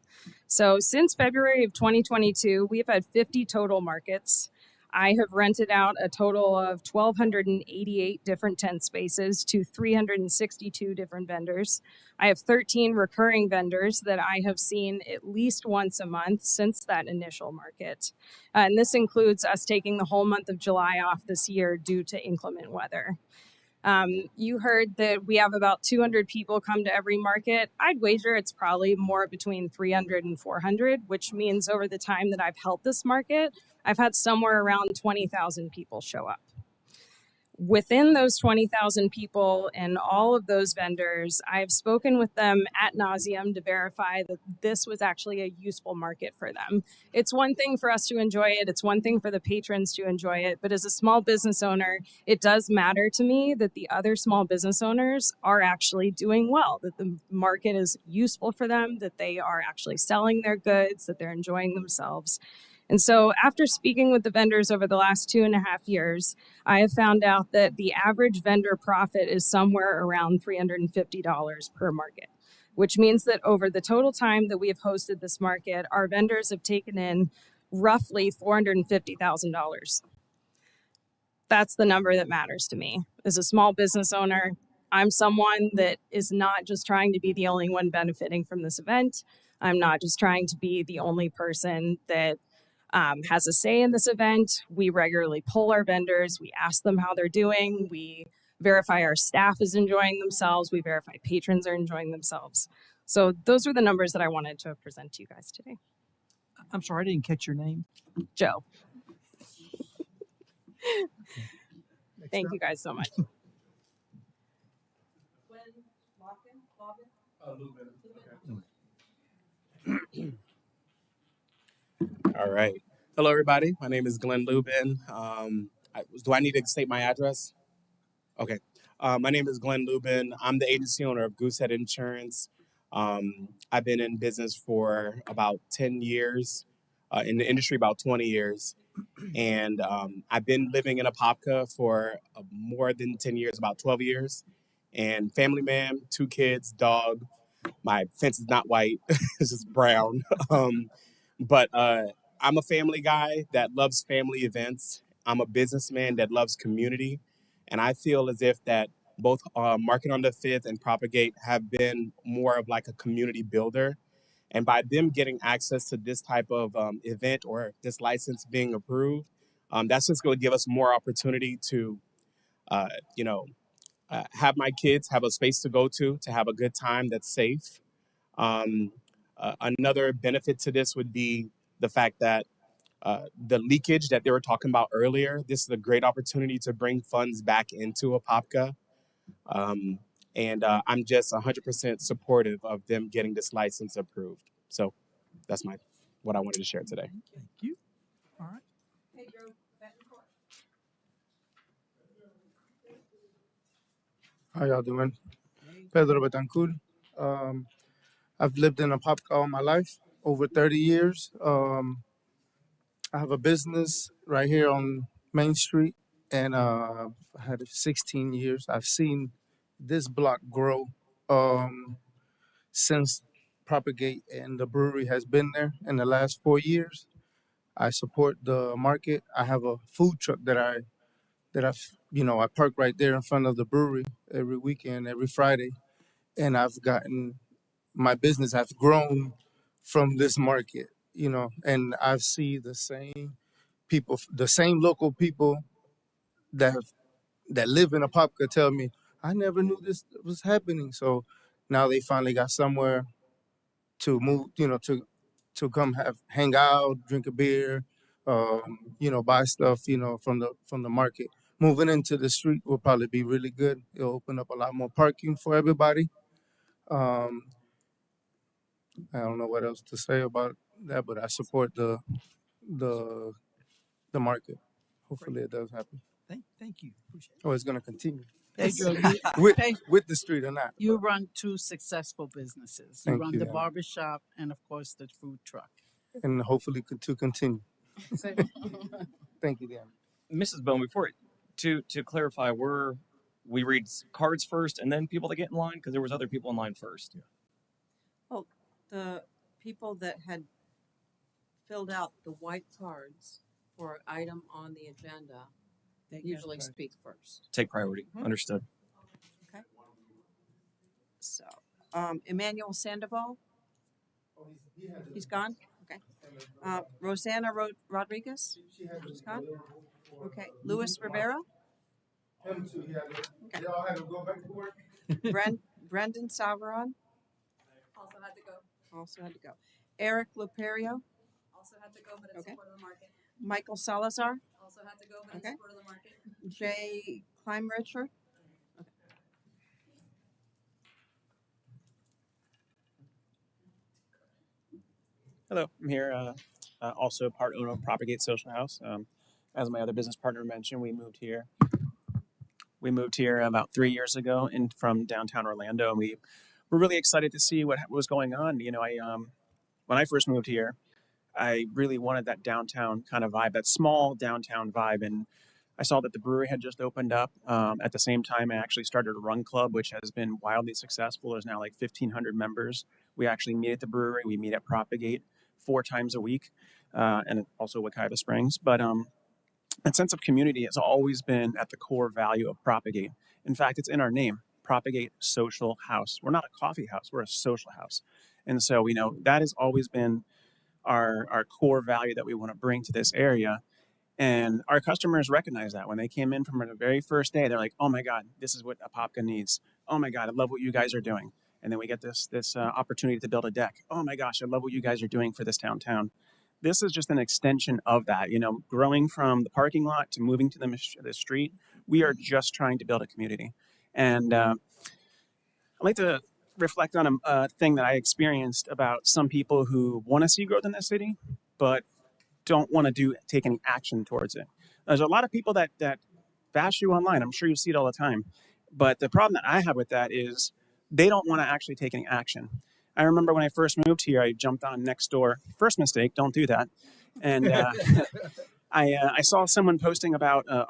Speaker 11: So since February of 2022, we have had 50 total markets. I have rented out a total of 1,288 different tent spaces to 362 different vendors. I have 13 recurring vendors that I have seen at least once a month since that initial market. And this includes us taking the whole month of July off this year due to inclement weather. You heard that we have about 200 people come to every market. I'd wager it's probably more between 300 and 400, which means over the time that I've held this market, I've had somewhere around 20,000 people show up. Within those 20,000 people and all of those vendors, I've spoken with them ad nauseum to verify that this was actually a useful market for them. It's one thing for us to enjoy it. It's one thing for the patrons to enjoy it. But as a small business owner, it does matter to me that the other small business owners are actually doing well, that the market is useful for them, that they are actually selling their goods, that they're enjoying themselves. And so after speaking with the vendors over the last 2.5 years, I have found out that the average vendor profit is somewhere around $350 per market, which means that over the total time that we have hosted this market, our vendors have taken in roughly $450,000. That's the number that matters to me. As a small business owner, I'm someone that is not just trying to be the only one benefiting from this event. I'm not just trying to be the only person that has a say in this event. We regularly poll our vendors. We ask them how they're doing. We verify our staff is enjoying themselves. We verify patrons are enjoying themselves. So those are the numbers that I wanted to present to you guys today.
Speaker 1: I'm sorry, I didn't catch your name.
Speaker 11: Joe. Thank you guys so much.
Speaker 13: All right. Hello, everybody. My name is Glenn Lubin. Do I need to state my address? Okay. My name is Glenn Lubin. I'm the agency owner of Goosehead Insurance. I've been in business for about 10 years, in the industry about 20 years. And I've been living in Apopka for more than 10 years, about 12 years. And family man, 2 kids, dog. My fence is not white, it's just brown. But I'm a family guy that loves family events. I'm a businessman that loves community. And I feel as if that both Market on the Fifth and Propagate have been more of like a community builder. And by them getting access to this type of event or this license being approved, that's just going to give us more opportunity to, have my kids have a space to go to have a good time that's safe. Another benefit to this would be the fact that the leakage that they were talking about earlier, this is a great opportunity to bring funds back into Apopka. And I'm just 100% supportive of them getting this license approved. So that's what I wanted to share today.
Speaker 1: Thank you. All right.
Speaker 20: How y'all doing? Pedro Betancourt. I've lived in Apopka all my life, over 30 years. I have a business right here on Main Street
Speaker 8: and I had 16 years. I've seen this block grow since Propagate and the brewery has been there in the last 4 years. I support the market. I have a food truck I park right there in front of the brewery every weekend, every Friday, and I've gotten my business has grown from this market, and I see the same people, the same local people that have, that live in Apopka tell me, I never knew this was happening. So now they finally got somewhere to move, to come hang out, drink a beer, buy stuff, from the market. Moving into the street will probably be really good. It'll open up a lot more parking for everybody. Um, I don't know what else to say about that, but I support the the market. Hopefully, it does happen.
Speaker 1: Thank you. Appreciate it.
Speaker 8: Oh, it's gonna continue.
Speaker 6: Pedro,
Speaker 8: With the street or not.
Speaker 6: you run two successful businesses. You
Speaker 8: Thank
Speaker 6: run
Speaker 8: you,
Speaker 6: the
Speaker 8: Anna.
Speaker 6: barbershop and, of course, the food truck.
Speaker 8: And hopefully to continue.
Speaker 6: So-
Speaker 8: Thank you, Dan.
Speaker 4: Mrs. Bone, before to clarify, we read cards first and then people that get in line because there was other people in line first.
Speaker 9: Oh, the people that had filled out the white cards for an item on the agenda
Speaker 6: They
Speaker 9: usually
Speaker 6: get first.
Speaker 9: speak first.
Speaker 4: Take priority.
Speaker 9: Mhm.
Speaker 4: Understood.
Speaker 9: Okay. So, Emmanuel Sandoval. He's gone. Okay. Rosanna Rodriguez. She's gone. Okay. Luis Rivera.
Speaker 8: Him too.
Speaker 9: Okay.
Speaker 8: Y'all had to go back to work.
Speaker 9: Brendan Salveron.
Speaker 10: Also had to go.
Speaker 9: Also had to go. Eric Luperio.
Speaker 10: Also had to go, but it's
Speaker 9: Okay.
Speaker 10: support of the market.
Speaker 9: Michael Salazar.
Speaker 10: Also had to go, but
Speaker 9: Okay.
Speaker 10: it's support of the market.
Speaker 9: Jay Kleinricher.
Speaker 17: Hello, I'm here, also part owner of Propagate Social House. As my other business partner mentioned, we moved here. We moved here about 3 years ago from downtown Orlando, and we were really excited to see what was going on. When I first moved here, I really wanted that downtown kind of vibe, that small downtown vibe, and I saw that the brewery had just opened up. At the same time, I actually started a run club, which has been wildly successful. There's now like 1,500 members. We actually meet at the brewery. We meet at Propagate 4 times a week, and also Wekiva Springs. But that sense of community has always been at the core value of Propagate. In fact, it's in our name, Propagate Social House. We're not a coffee house. We're a social house. And so, that has always been our core value that we want to bring to this area. And our customers recognize that when they came in from the very first day, they're like, "Oh my God, this is what Apopka needs. Oh my God, I love what you guys are doing." And then we get this opportunity to build a deck. "Oh my gosh, I love what you guys are doing for this downtown." This is just an extension of that. Growing from the parking lot to moving to the street. We are just trying to build a community. And I'd like to reflect on a thing that I experienced about some people who want to see growth in this city, but don't want to take any action towards it. There's a lot of people that bash you online. I'm sure you see it all the time. But the problem that I have with that is they don't want to actually take any action. I remember when I first moved here, I jumped on Nextdoor. First mistake, don't do that. And I saw someone posting about a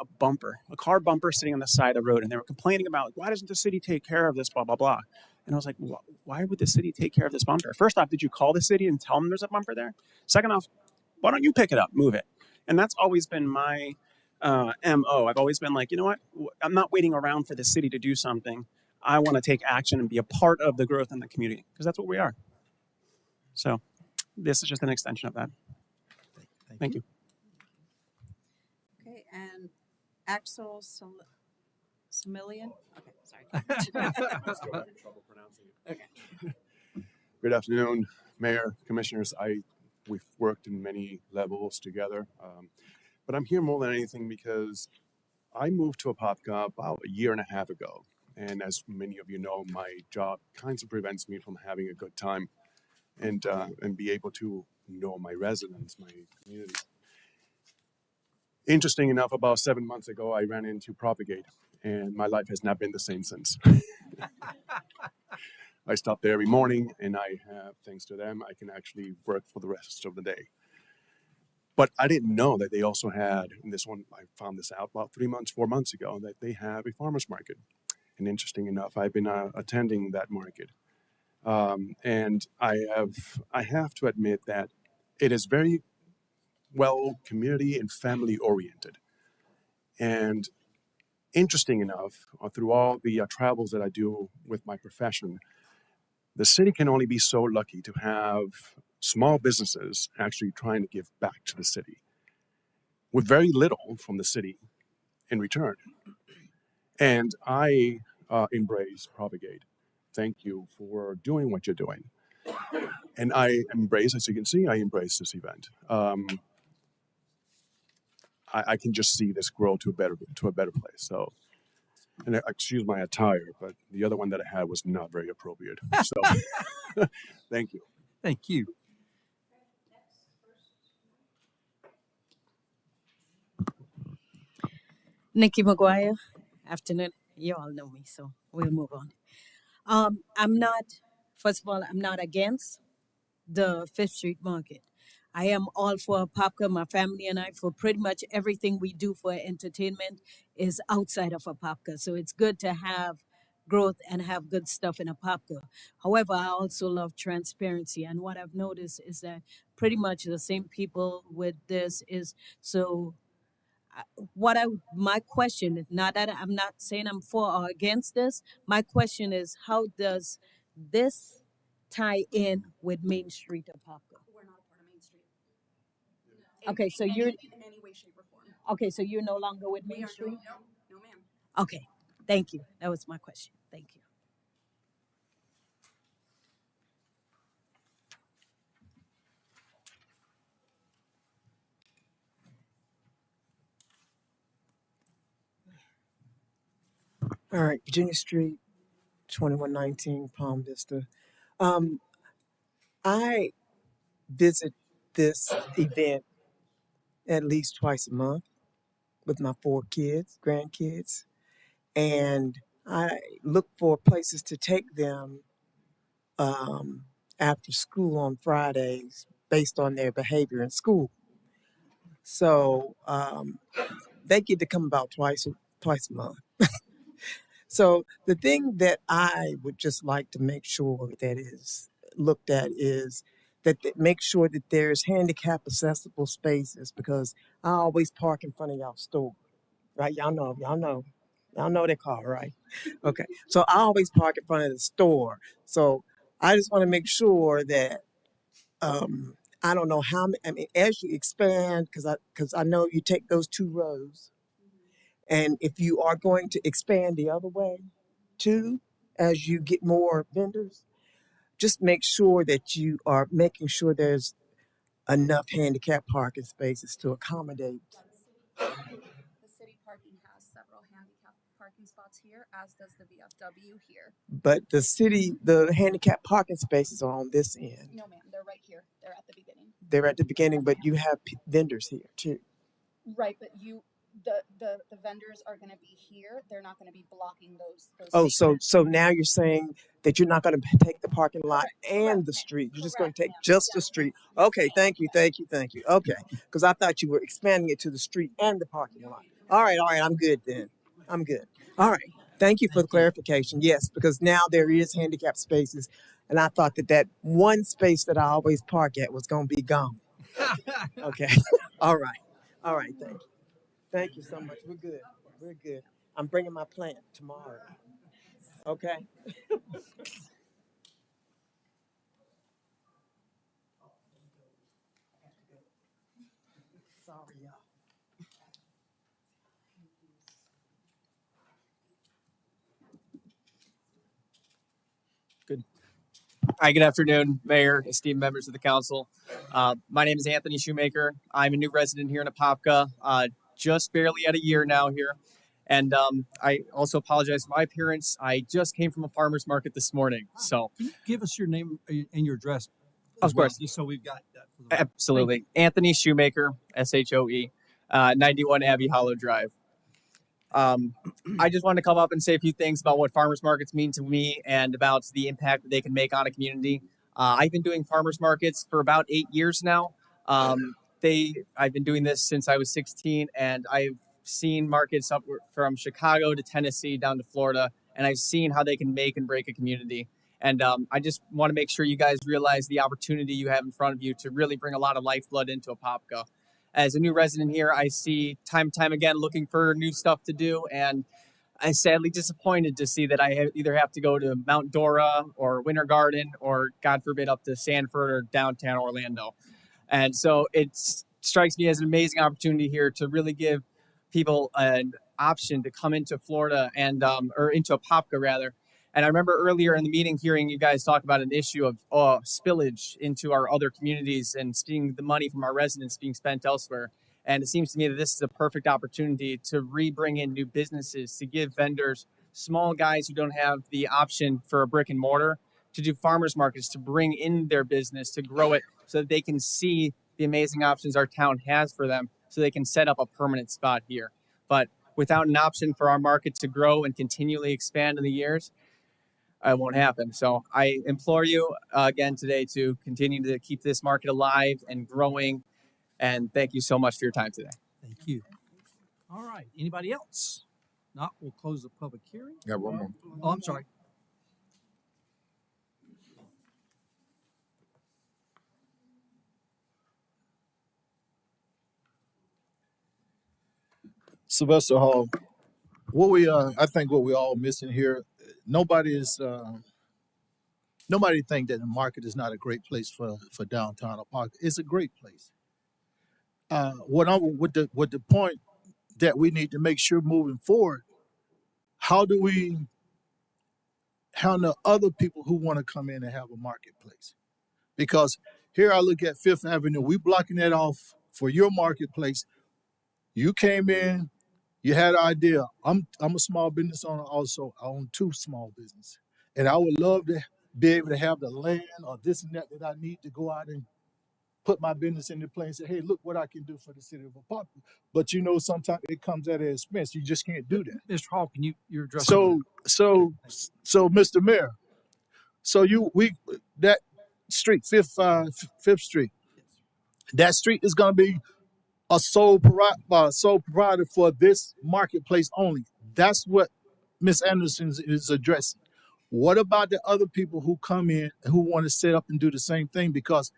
Speaker 17: car bumper sitting on the side of the road, and they were complaining about, why doesn't the city take care of this, blah, blah, blah. And I was like, why would the city take care of this bumper? First off, did you call the city and tell them there's a bumper there? Second off, why don't you pick it up, move it? And that's always been my MO. I've always been like, you know what? I'm not waiting around for the city to do something. I want to take action and be a part of the growth in the community because that's what we are. So this is just an extension of that. Thank you.
Speaker 9: Okay, and Axel Samilian. Okay, sorry. Okay.
Speaker 18: Good afternoon, Mayor, Commissioners. We've worked in many levels together, but I'm here more than anything because I moved to Apopka about a year and a half ago. And as many of you know, my job kind of prevents me from having a good time and be able to know my residents, my community. Interesting enough, about 7 months ago, I ran into Propagate, and my life has not been the same since. I stop there every morning, and I have, thanks to them, I can actually work for the rest of the day. But I didn't know that they also had, and this one, I found this out about 4 months ago, that they have a farmer's market. And interesting enough, I've been attending that market. And I have to admit that it is very well community and family oriented. And interesting enough, through all the travels that I do with my profession, the city can only be so lucky to have small businesses actually trying to give back to the city with very little from the city in return. And I embrace Propagate. Thank you for doing what you're doing. And I embrace, as you can see, I embrace this event. I can just see this grow to a better place. So, and excuse my attire, but the other one that I had was not very appropriate. So, thank you.
Speaker 1: Thank you.
Speaker 7: Nikki McGuire, afternoon. You all know me, so we'll move on. I'm not, first of all, I'm not against the Fifth Street Market. I am all for Apopka, my family and I, for pretty much everything we do for entertainment is outside of Apopka. So it's good to have growth and have good stuff in Apopka. However, I also love transparency. And what I've noticed is that pretty much the same people with this is so my question, not that I'm not saying I'm for or against this, my question is how does this tie in with Main Street Apopka?
Speaker 3: We're not a part of Main Street.
Speaker 7: Okay, so you're
Speaker 3: in any way, shape, or form.
Speaker 7: okay, so you're no longer with Main Street?
Speaker 3: No, ma'am.
Speaker 7: Okay, thank you. That was my question. Thank you.
Speaker 19: All right, Virginia Street, 2119 Palm Vista. Um, I visit this event at least twice a month with my 4 kids, grandkids, and I look for places to take them um, after school on Fridays based on their behavior in school. So they get to come about twice a month. So the thing that I would just like to make sure that is looked at is that make sure that there's handicap accessible spaces because I always park in front of y'all store, right? Y'all know that car, right? Okay, so I always park in front of the store. So I just want to make sure that I don't know how many. I mean, as you expand, because I know you take those 2 rows, and if you are going to expand the other way too, as you get more vendors, just make sure that you are making sure there's enough handicap parking spaces to accommodate.
Speaker 3: The city parking has several handicap parking spots here, as does the VFW here.
Speaker 19: But the handicap parking spaces are on this end.
Speaker 3: No, ma'am, they're right here. They're at the beginning.
Speaker 19: They're at the beginning, but you have vendors here too.
Speaker 3: Right, but the vendors are going to be here. They're not going to be blocking those.
Speaker 19: Oh,
Speaker 3: spaces.
Speaker 19: so now you're saying that you're not going to take the parking lot and the street. You're just going to take just the street. Okay, thank you. Okay, because I thought you were expanding it to the street and the parking lot. All right, I'm good then. I'm good. All right, thank you for the clarification. Yes, because now there is handicap spaces, and I thought that one space that I always park at was going to be gone. Okay, all right, thank you. Thank you so much. We're good. I'm bringing my plant tomorrow. Okay. Sorry, y'all.
Speaker 12: Good. Hi, good afternoon, Mayor, esteemed members of the council. My name is Anthony Shoemaker. I'm a new resident here in Apopka, just barely at a year now here. And I also apologize for my appearance. I just came from a farmer's market this morning. So
Speaker 1: Can you give us your name and your address?
Speaker 12: Of course.
Speaker 1: Just so we've got that.
Speaker 12: Absolutely. Anthony Shoemaker, SHOE, 91 Abbey Hollow Drive. I just wanted to come up and say a few things about what farmers markets mean to me and about the impact that they can make on a community. I've been doing farmers markets for about 8 years now. I've been doing this since I was 16, and I've seen markets up from Chicago to Tennessee down to Florida, and I've seen how they can make and break a community. And I just want to make sure you guys realize the opportunity you have in front of you to really bring a lot of lifeblood into Apopka. As a new resident here, I see time and time again looking for new stuff to do, and I'm sadly disappointed to see that I either have to go to Mount Dora or Winter Garden or, God forbid, up to Sanford or downtown Orlando. And so it strikes me as an amazing opportunity here to really give people an option to come into Florida and or into Apopka rather. And I remember earlier in the meeting hearing you guys talk about an issue of spillage into our other communities and seeing the money from our residents being spent elsewhere. And it seems to me that this is a perfect opportunity to bring in new businesses, to give vendors, small guys who don't have the option for a brick and mortar, to do farmers markets, to bring in their business, to grow it so that they can see the amazing options our town has for them so they can set up a permanent spot here. But without an option for our market to grow and continually expand in the years, it won't happen. So I implore you again today to continue to keep this market alive and growing. And thank you so much for your time today.
Speaker 1: Thank you. All right. Anybody else? Not, we'll close the public hearing.
Speaker 2: Got one more.
Speaker 1: Oh, I'm sorry.
Speaker 2: Sylvester Hall, I think what we all missing here, nobody think that the market is not a great place for downtown Apopka. It's a great place. With the point that we need to make sure moving forward, how do we handle other people who want to come in and have a marketplace? Because here I look at Fifth Avenue, we blocking that off for your marketplace. You came in, you had an idea. I'm a small business owner also. I own 2 small businesses. And I would love to be able to have the land or this and that I need to go out and put my business into play and say, hey, look what I can do for the city of Apopka. But sometimes it comes at an expense. You just can't do that.
Speaker 1: Mr. Hall, you're addressing
Speaker 2: So Mr. Mayor, that street, Fifth Street, that street is going to be a sole provider for this marketplace only. That's what Ms. Anderson is addressing. What about the other people who come in and who want to set up and do the same thing? Because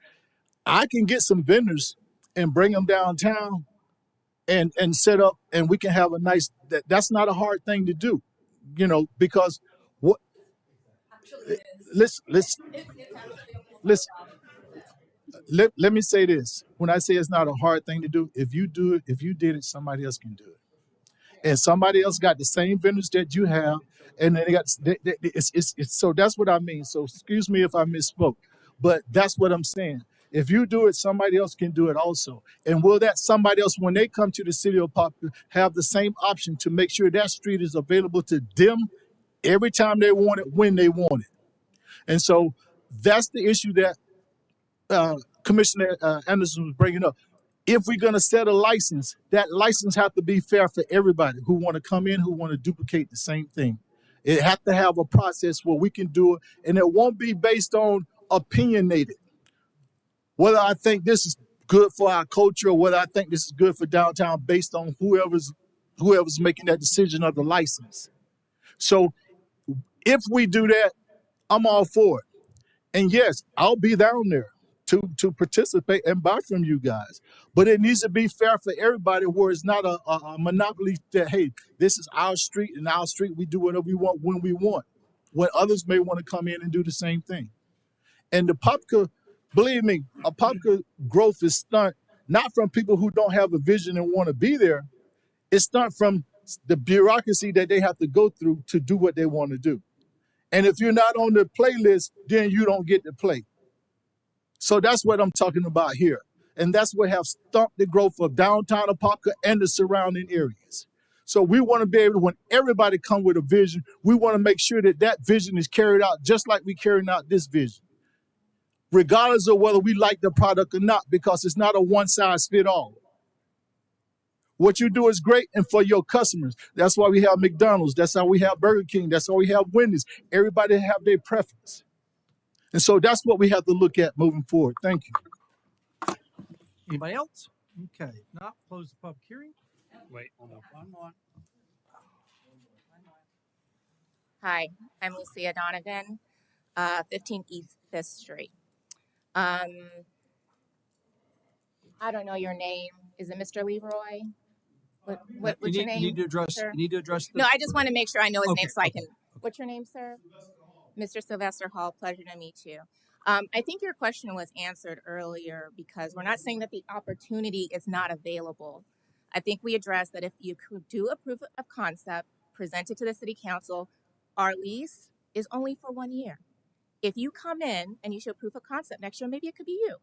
Speaker 2: I can get some vendors and bring them downtown and set up, and we can have a nice. That's not a hard thing to do, because what? Let's let me say this. When I say it's not a hard thing to do, if you did it, somebody else can do it. And somebody else got the same vendors that you have, and then it's so that's what I mean. So excuse me if I misspoke, but that's what I'm saying. If you do it, somebody else can do it also. And will that somebody else, when they come to the city of Apopka, have the same option to make sure that street is available to them every time they want it, when they want it? And so that's the issue that Commissioner Anderson was bringing up. If we're going to set a license, that license has to be fair for everybody who want to come in, who want to duplicate the same thing. It has to have a process where we can do it, and it won't be based on opinionated. Whether I think this is good for our culture or whether I think this is good for downtown based on whoever's making that decision of the license. So if we do that, I'm all for it. And yes, I'll be down there to participate and buy from you guys. But it needs to be fair for everybody, where it's not a monopoly that, hey, this is our street, and our street, we do whatever we want when we want, when others may want to come in and do the same thing. And the Apopka, believe me, Apopka growth is stunt not from people who don't have a vision and want to be there. It's stunt from the bureaucracy that they have to go through to do what they want to do. And if you're not on the playlist, then you don't get to play. So that's what I'm talking about here. And that's what have stumped the growth of downtown Apopka and the surrounding areas. So we want to be able to, when everybody come with a vision, we want to make sure that that vision is carried out just like we carrying out this vision, regardless of whether we like the product or not, because it's not a one-size-fit-all. What you do is great and for your customers. That's why we have McDonald's. That's how we have Burger King. That's why we have Wendy's. Everybody have their preference. And so that's what we have to look at moving forward. Thank you.
Speaker 1: Anybody else? Okay, not close the public hearing.
Speaker 21: Wait.
Speaker 6: One more.
Speaker 5: Hi, I'm Lucia Donovan, 15 East 5th Street. I don't know your name. Is it Mr. Leroy? What's your name,
Speaker 1: You need to address.
Speaker 5: sir?
Speaker 1: You need to address the.
Speaker 5: No, I just want to make sure I know his
Speaker 1: Okay,
Speaker 5: name so I
Speaker 1: okay.
Speaker 5: can. What's your name, sir? Mr. Sylvester Hall. Pleasure to meet you. I think your question was answered earlier because we're not saying that the opportunity is not available. I think we addressed that if you could do a proof of concept, present it to the city council, our lease is only for 1 year. If you come in and you show proof of concept next year, maybe it could be you.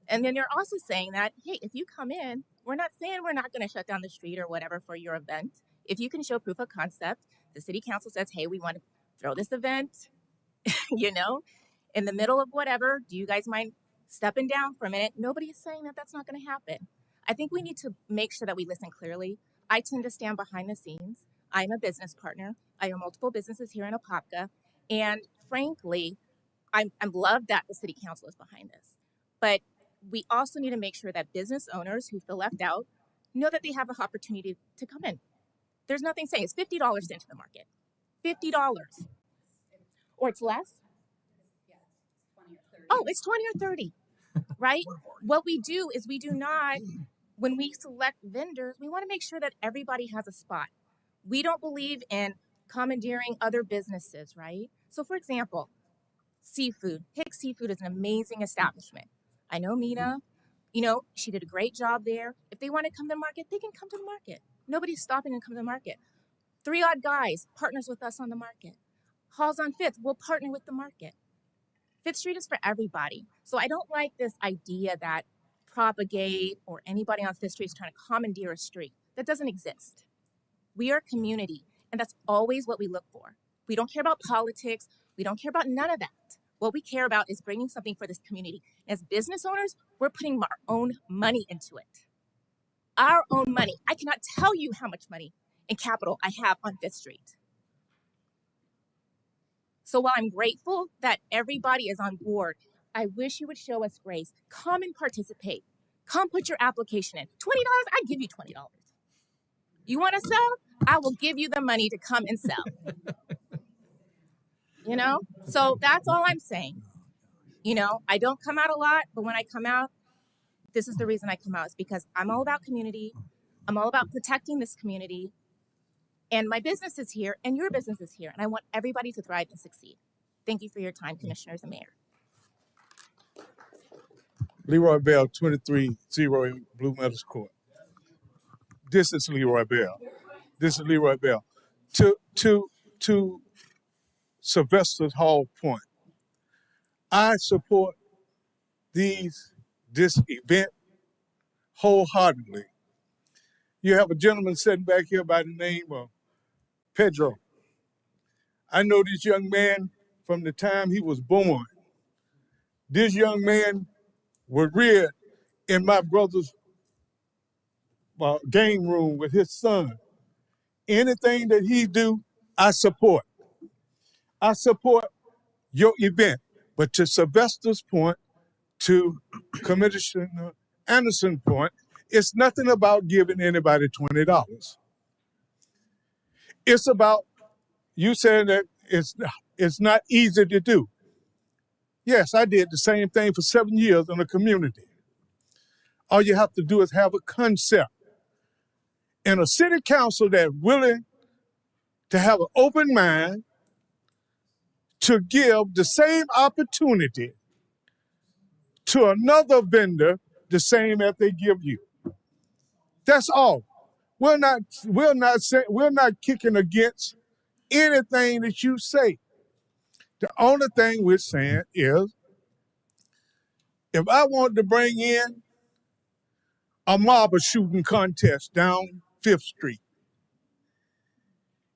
Speaker 5: And then you're also saying that, hey, if you come in, we're not saying we're not going to shut down the street or whatever for your event. If you can show proof of concept, the city council says, hey, we want to throw this event, in the middle of whatever. Do you guys mind stepping down for a minute? Nobody is saying that that's not going to happen. I think we need to make sure that we listen clearly. I tend to stand behind the scenes. I'm a business partner. I own multiple businesses here in Apopka. And frankly, I'm love that the city council is behind this. But we also need to make sure that business owners who feel left out know that they have an opportunity to come in. There's nothing saying it's $50 to enter the market. $50. Or it's less. Oh, it's 20 or 30, right? What we do is we do not, when we select vendors, we want to make sure that everybody has a spot. We don't believe in commandeering other businesses, right? So for example, seafood. Hicks Seafood is an amazing establishment. I know Mina, she did a great job there. If they want to come to the market, they can come to the market. Nobody's stopping and come to the market. 3 Odd Guys partners with us on the market. Halls on Fifth will partner with the market. Fifth Street is for everybody. So I don't like this idea that Propagate or anybody on Fifth Street is trying to commandeer a street. That doesn't exist. We are a community, and that's always what we look for. We don't care about politics. We don't care about none of that. What we care about is bringing something for this community. As business owners, we're putting our own money into it. Our own money. I cannot tell you how much money and capital I have on Fifth Street. So while I'm grateful that everybody is on board, I wish you would show us grace. Come and participate. Come put your application in. $20, I give you $20. You want to sell? I will give you the money to come and sell. So that's all I'm saying. I don't come out a lot, but when I come out, this is the reason I come out. It's because I'm all about community. I'm all about protecting this community. And my business is here, and your business is here. And I want everybody to thrive and succeed. Thank you for your time, Commissioners and Mayor.
Speaker 20: Leroy Bell, 2308 Blue Meadows Court. This is Leroy Bell. To Sylvester Hall point, I support this event wholeheartedly. You have a gentleman sitting back here by the name of Pedro. I know this young man from the time he was born. This young man was reared in my brother's game room with his son. Anything that he do, I support. I support your event. But to Sylvester's point, to Commissioner Anderson's point, it's nothing about giving anybody $20. It's about you saying that it's not easy to do. Yes, I did the same thing for 7 years in a community. All you have to do is have a concept. And a city council that's willing to have an open mind to give the same opportunity to another vendor the same as they give you. That's all. We're not kicking against anything that you say. The only thing we're saying is if I want to bring in a marble shooting contest down 5th Street,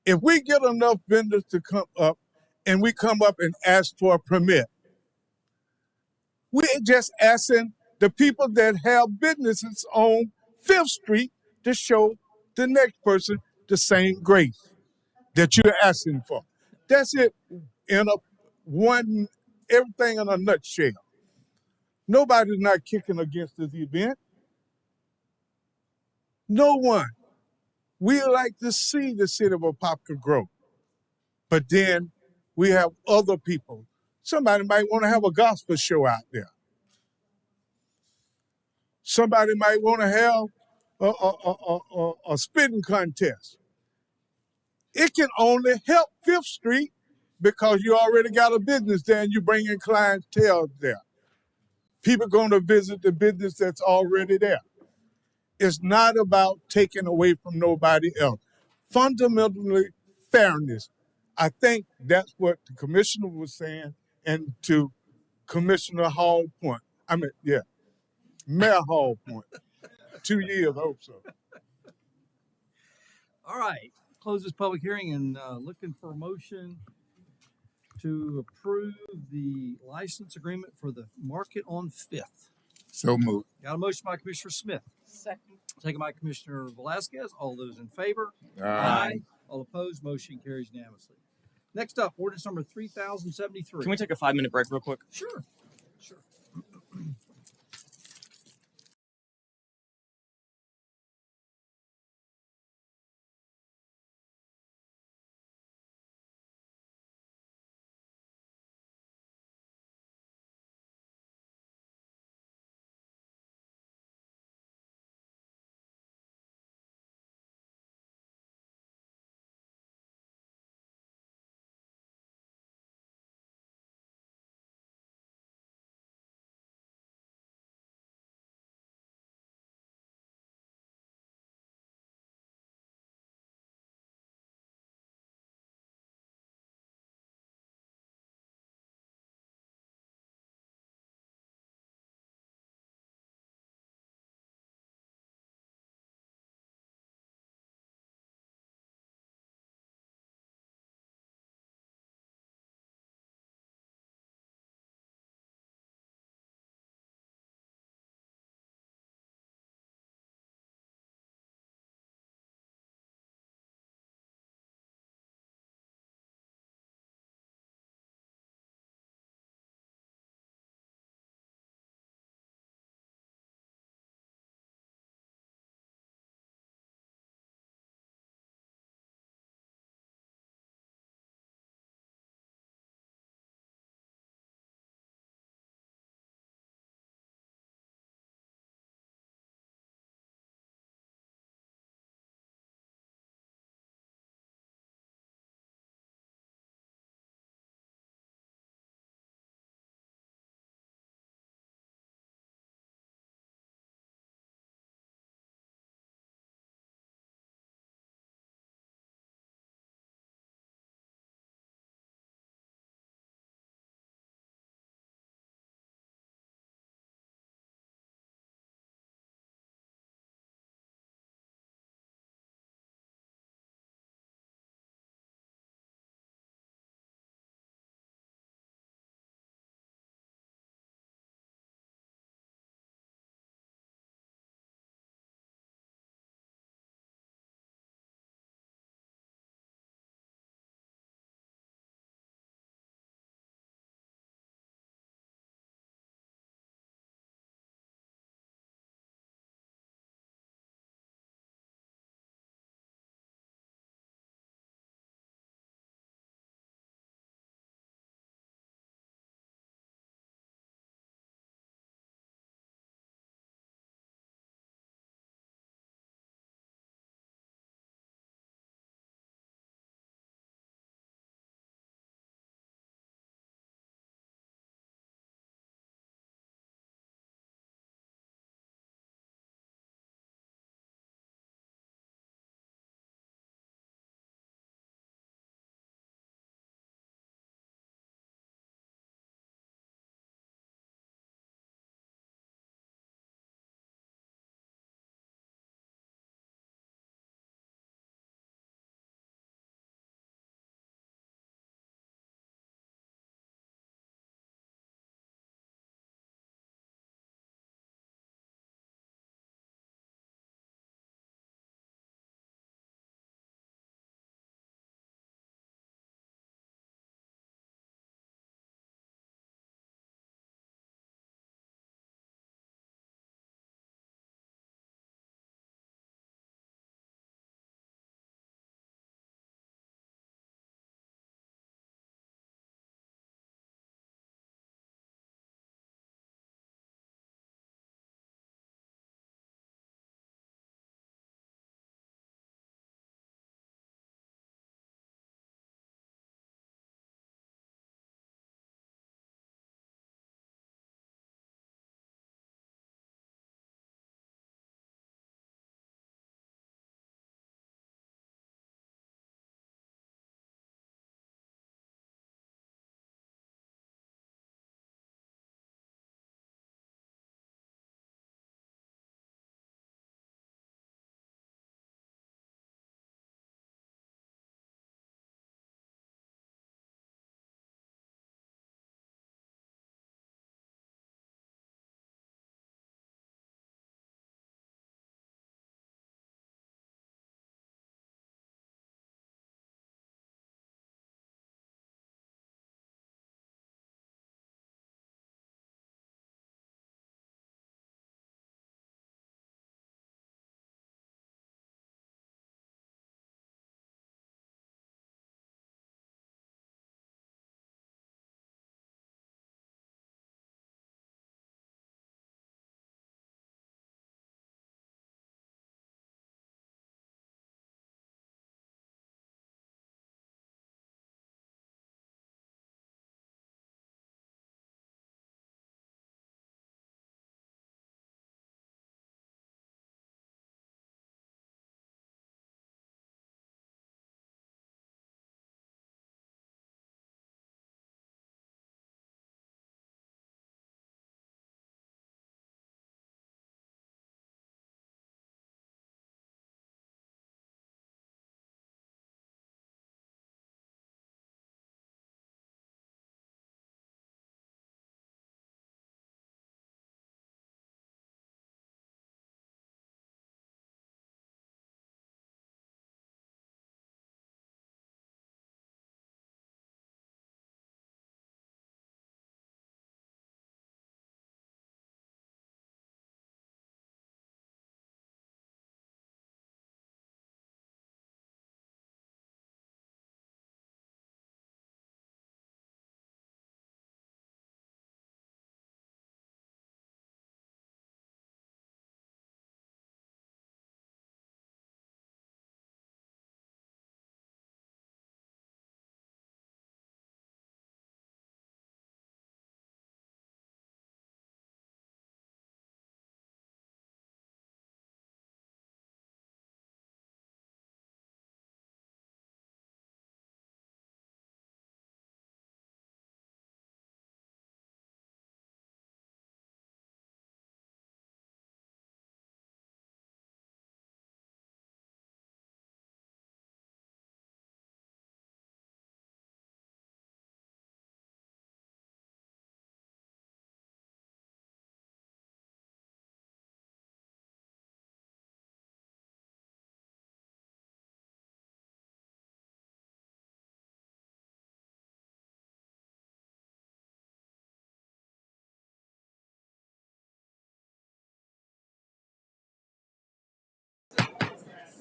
Speaker 20: if we get enough vendors to come up and we come up and ask for a permit, we're just asking the people that have businesses on 5th Street to show the next person the same grace that you're asking for. That's it everything in a nutshell. Nobody's not kicking against this event. No one. We like to see the city of Apopka grow. But then we have other people. Somebody might want to have a gospel show out there. Somebody might want to have a spitting contest. It can only help Fifth Street because you already got a business there and you bring in clientele there. People going to visit the business that's already there. It's not about taking away from nobody else. Fundamentally, fairness. I think that's what the commissioner was saying, and to Commissioner Hall point. Mayor Hall point. 2 years, I hope so.
Speaker 1: All right, close this public hearing and looking for a motion to approve the license agreement for the market on Fifth.
Speaker 20: So moved.
Speaker 1: Got a motion by Commissioner Smith,
Speaker 6: Second.
Speaker 1: second by Commissioner Velasquez. All those in favor?
Speaker 20: Aye.
Speaker 1: All opposed? Motion carries unanimously. Next up, ordinance number 3073.
Speaker 4: Can we take a 5-minute break real quick?
Speaker 1: Sure. Sure.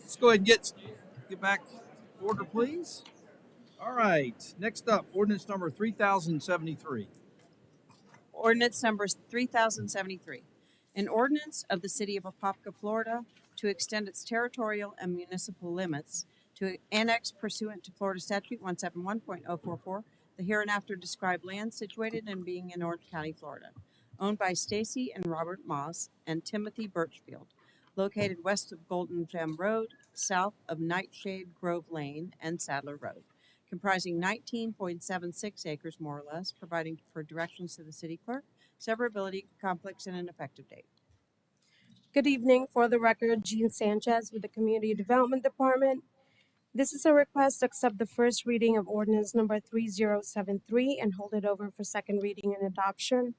Speaker 1: Let's go ahead and get back order, please. All right. Next up, ordinance number 3073.
Speaker 9: Ordinance number 3073. An ordinance of the City of Apopka, Florida, to extend its territorial and municipal limits to annex pursuant to Florida Statute 171.044, the hereinafter described land situated and being in Orange County, Florida, owned by Stacy and Robert Moss and Timothy Birchfield, located west of Golden Gem Road, south of Nightshade Grove Lane and Sadler Road, comprising 19.76 acres more or less, providing for directions to the city clerk, severability, conflicts, and an effective date.
Speaker 11: Good evening. For the record, Jean Sanchez with the Community Development Department. This is a request to accept the first reading of ordinance number 3073 and hold it over for second reading and adoption.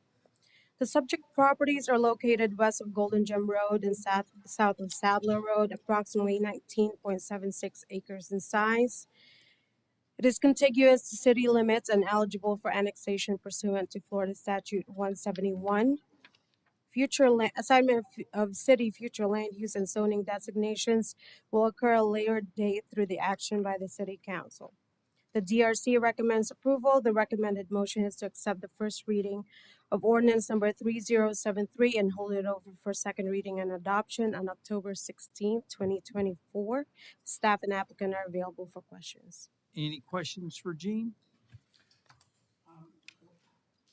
Speaker 11: The subject properties are located west of Golden Gem Road and south of Sadler Road, approximately 19.76 acres in size. It is contiguous to city limits and eligible for annexation pursuant to Florida Statute 171. Assignment of city future land use and zoning designations will occur at a later date through the action by the City Council. The DRC recommends approval. The recommended motion is to accept the first reading of ordinance number 3073 and hold it over for second reading and adoption on October 16, 2024. Staff and applicant are available for questions.
Speaker 1: Any questions for Jean?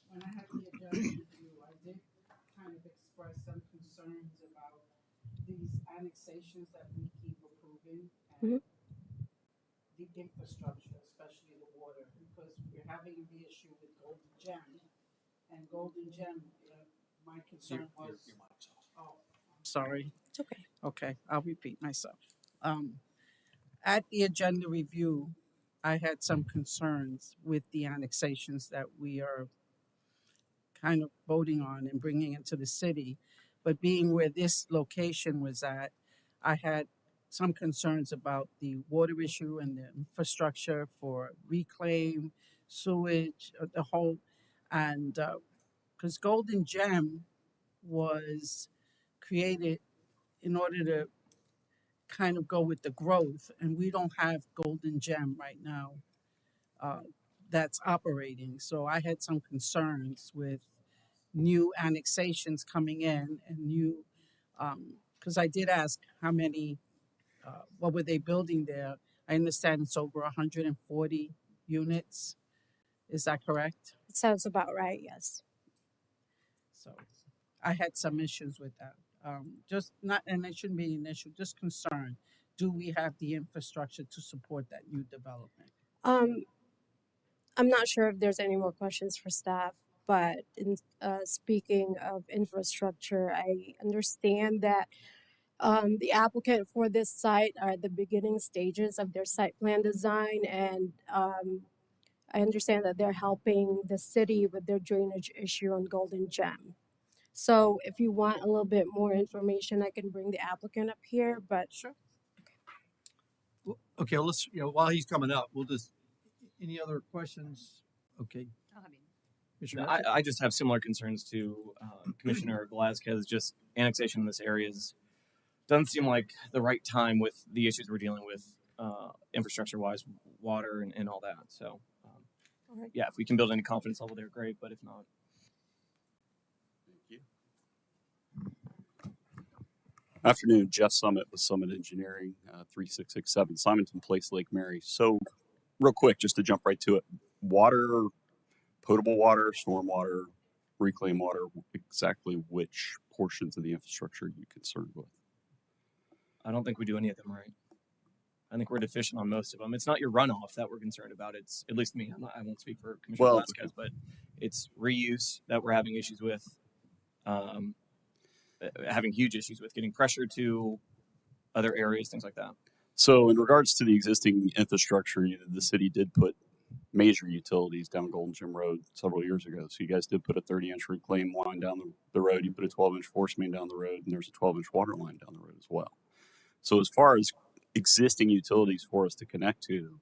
Speaker 6: When I had the agenda review, I did kind of express some concerns about these annexations that we keep approving and the infrastructure, especially the water, because we're having the issue with Golden Gem. And Golden Gem, my concern was. Oh, I'm sorry.
Speaker 11: It's okay.
Speaker 6: Okay, I'll repeat myself. At the agenda review, I had some concerns with the annexations that we are kind of voting on and bringing into the city. But being where this location was at, I had some concerns about the water issue and the infrastructure for reclaim, sewage, the whole, and because Golden Gem was created in order to kind of go with the growth, and we don't have Golden Gem right now that's operating. So I had some concerns with new annexations coming in and new, because I did ask how many, what were they building there? I understand it's over 140 units. Is that correct?
Speaker 11: It sounds about right, yes.
Speaker 6: So I had some issues with that. Just not, and it shouldn't be an issue, just concern. Do we have the infrastructure to support that new development?
Speaker 11: I'm not sure if there's any more questions for staff, but in speaking of infrastructure, I understand that the applicant for this site are at the beginning stages of their site plan design, and I understand that they're helping the city with their drainage issue on Golden Gem. So if you want a little bit more information, I can bring the applicant up here, but
Speaker 6: sure.
Speaker 1: Okay, well, let's, while he's coming up, we'll just, any other questions? Okay. Commissioner Murphy?
Speaker 4: I just have similar concerns to Commissioner Velasquez. Just annexation in this area doesn't seem like the right time with the issues we're dealing with infrastructure-wise, water and all that. So, yeah, if we can build any confidence level there, great. But if not,
Speaker 14: Afternoon, Jeff Summit with Summit Engineering, 3667 Simonton Place, Lake Mary. So, real quick, just to jump right to it, water, potable water, storm water, reclaimed water, exactly which portions of the infrastructure are you concerned with?
Speaker 4: I don't think we do any of them right. I think we're deficient on most of them. It's not your runoff that we're concerned about. It's, at least me, I won't speak for Commissioner Velasquez, but it's reuse that we're having issues with. Having huge issues with getting pressure to other areas, things like that.
Speaker 14: So in regards to the existing infrastructure, the city did put major utilities down Golden Gem Road several years ago. So you guys did put a 30-inch reclaim line down the road. You put a 12-inch force main down the road, and there's a 12-inch water line down the road as well. So as far as existing utilities for us to connect to,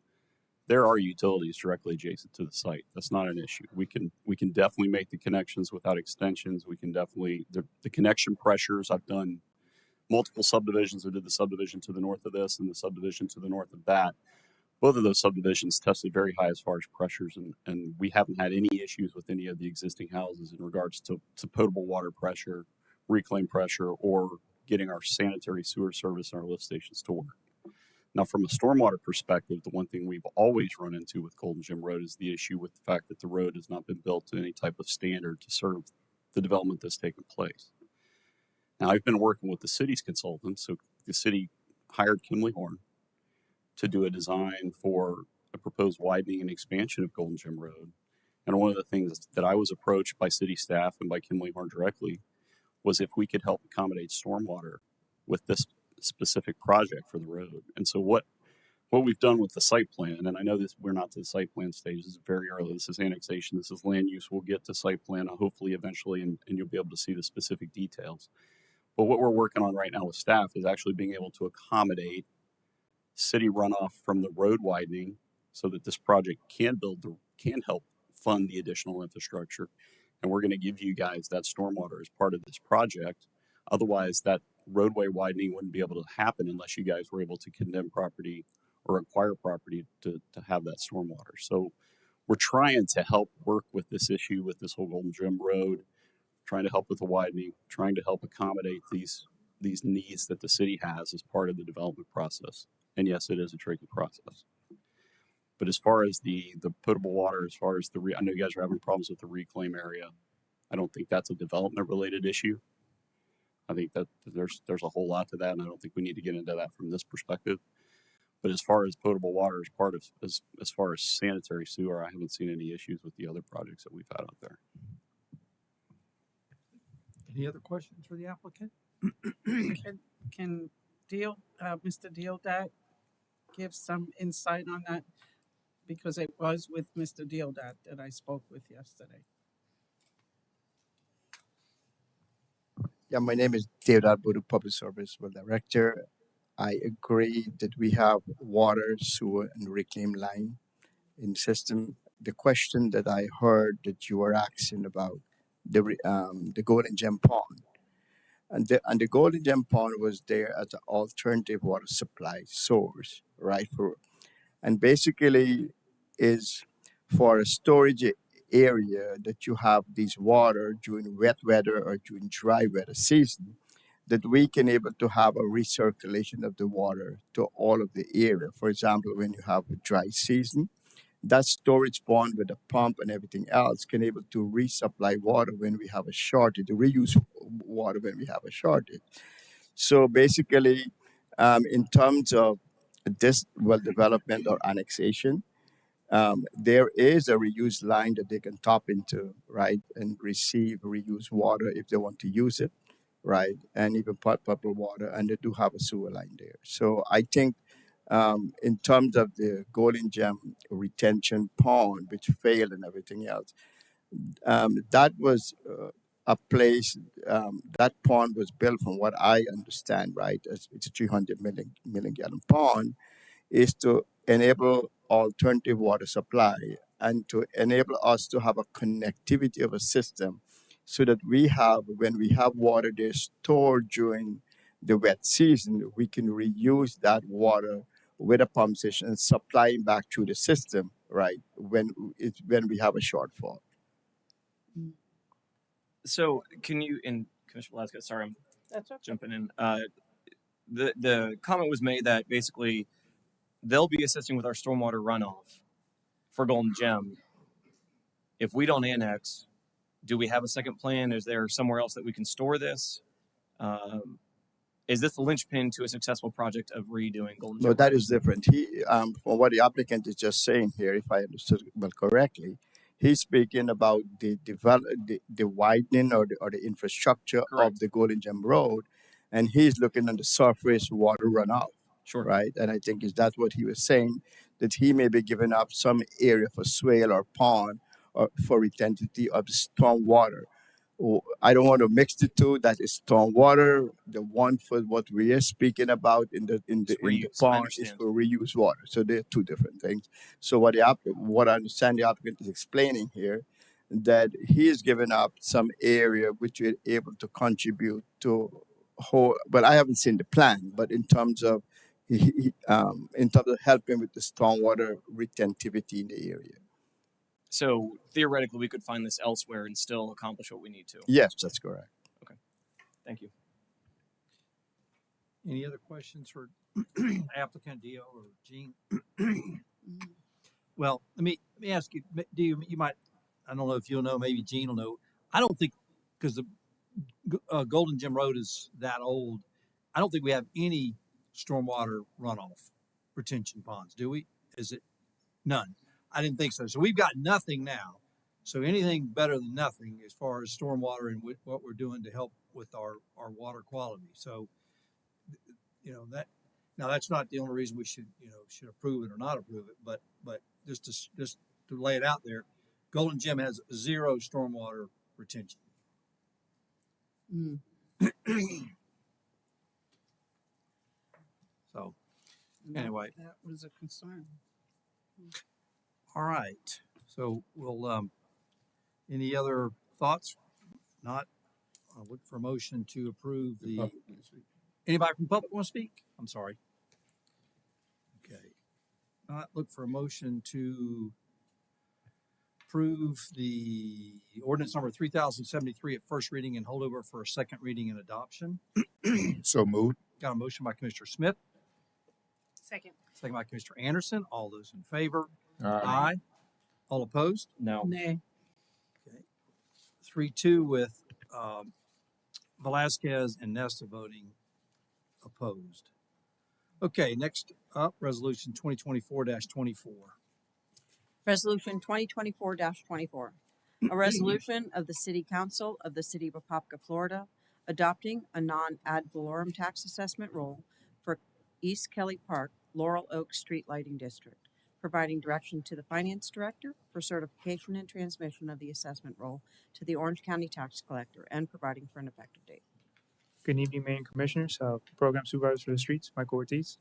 Speaker 14: there are utilities directly adjacent to the site. That's not an issue. We can definitely make the connections without extensions. We can definitely, the connection pressures, I've done multiple subdivisions. I did the subdivision to the north of this and the subdivision to the north of that. Both of those subdivisions tested very high as far as pressures, and we haven't had any issues with any of the existing houses in regards to potable water pressure, reclaim pressure, or getting our sanitary sewer service and our lift stations to work. Now, from a stormwater perspective, the one thing we've always run into with Golden Gym Road is the issue with the fact that the road has not been built to any type of standard to serve the development that's taken place. Now, I've been working with the city's consultants, so the city hired Kimley Horn to do a design for a proposed widening and expansion of Golden Gym Road. And one of the things that I was approached by city staff and by Kimley Horn directly was if we could help accommodate stormwater with this specific project for the road. And so what we've done with the site plan, and I know this, we're not to the site plan stage, this is very early, this is annexation, this is land use, we'll get to site plan hopefully eventually, and you'll be able to see the specific details. But what we're working on right now with staff is actually being able to accommodate city runoff from the road widening so that this project can help fund the additional infrastructure. And we're going to give you guys that stormwater as part of this project. Otherwise, that roadway widening wouldn't be able to happen unless you guys were able to condemn property or acquire property to have that stormwater. So we're trying to help work with this issue with this whole Golden Gym Road, trying to help with the widening, trying to help accommodate these needs that the city has as part of the development process. And yes, it is a tricky process. But as far as the potable water, as far as I know you guys are having problems with the reclaim area. I don't think that's a development related issue. I think that there's a whole lot to that, and I don't think we need to get into that from this perspective. But as far as potable water, as far as sanitary sewer, I haven't seen any issues with the other projects that we've had out there.
Speaker 1: Any other questions for the applicant?
Speaker 6: Can Mr. Deodat give some insight on that? Because it was with Mr. Deodat that I spoke with yesterday.
Speaker 15: Yeah, my name is Deodat Budu, Public Service Director. I agree that we have water, sewer, and reclaim line in system. The question that I heard that you were asking about the Golden Gem Pond, and the Golden Gem Pond was there as an alternative water supply source, right? And basically is for a storage area that you have this water during wet weather or during dry weather season, that we can able to have a recirculation of the water to all of the area. For example, when you have a dry season, that storage pond with a pump and everything else can able to resupply water when we have a shortage, reuse water when we have a shortage. So basically, in terms of this development or annexation, there is a reuse line that they can tap into, right, and receive reuse water if they want to use it, right, and even potable water, and they do have a sewer line there. So I think in terms of the Golden Gem retention pond, which failed and everything else, that was a place, that pond was built from what I understand, right, it's a 300 million gallon pond, is to enable alternative water supply and to enable us to have a connectivity of a system so that when we have water there stored during the wet season, we can reuse that water with a pump station and supply it back to the system, right, when we have a shortfall.
Speaker 4: So can you, and Commissioner Velasquez, sorry, I'm
Speaker 6: That's okay.
Speaker 4: jumping in. The comment was made that basically they'll be assisting with our stormwater runoff for Golden Gem. If we don't annex, do we have a second plan? Is there somewhere else that we can store this? Is this the linchpin to a successful project of redoing Golden Gem?
Speaker 15: No, that is different. From what the applicant is just saying here, if I understood well correctly, he's speaking about the widening or the infrastructure of the Golden Gem Road, and he's looking at the surface water runoff.
Speaker 4: Sure.
Speaker 15: Right, and I think that's what he was saying, that he may be giving up some area for swale or pond or for retentivity of storm water. I don't want to mix the two. That is storm water. The one for what we are speaking about in the pond is for reuse water. So they're two different things. So what I understand the applicant is explaining here, that he is giving up some area which is able to contribute to whole, but I haven't seen the plan. But in terms of helping with the stormwater retentivity in the area.
Speaker 4: So theoretically, we could find this elsewhere and still accomplish what we need to.
Speaker 15: Yes, that's correct.
Speaker 4: Okay. Thank you.
Speaker 1: Any other questions for applicant Dio or Gene? Well, let me ask you, Dio, you might, I don't know if you'll know, maybe Gene will know. I don't think, because the Golden Gym Road is that old, I don't think we have any stormwater runoff retention ponds, do we? Is it none? I didn't think so. So we've got nothing now. So anything better than nothing as far as stormwater and what we're doing to help with our water quality. So, you know, that, now that's not the only reason we should approve it or not approve it, but just to lay it out there, Golden Gym has zero stormwater retention.
Speaker 6: Mm.
Speaker 1: So anyway,
Speaker 6: that was a concern.
Speaker 1: all right. So we'll any other thoughts? Not. I'll look for a motion to approve the. Anybody from the public want to speak? I'm sorry. Okay. Not look for a motion to approve the ordinance number 3073 at first reading and hold over for a second reading and adoption.
Speaker 2: So moved.
Speaker 1: Got a motion by Commissioner Smith,
Speaker 10: Second.
Speaker 1: second by Commissioner Anderson. All those in favor?
Speaker 2: Aye.
Speaker 1: All opposed?
Speaker 4: No.
Speaker 6: Nay.
Speaker 1: Okay. 3-2 with Velasquez and Nesta voting opposed. Okay, next up, resolution 2024-24.
Speaker 9: Resolution 2024-24, a resolution of the City Council of the City of Apopka, Florida, adopting a non-ad valorem tax assessment rule for East Kelly Park, Laurel Oak Street Lighting District, providing direction to the Finance Director for certification and transmission of the assessment roll to the Orange County Tax Collector, and providing for an effective date.
Speaker 16: Good evening, Mayor and Commissioners. Program Supervisor for the Streets, Michael Ortiz.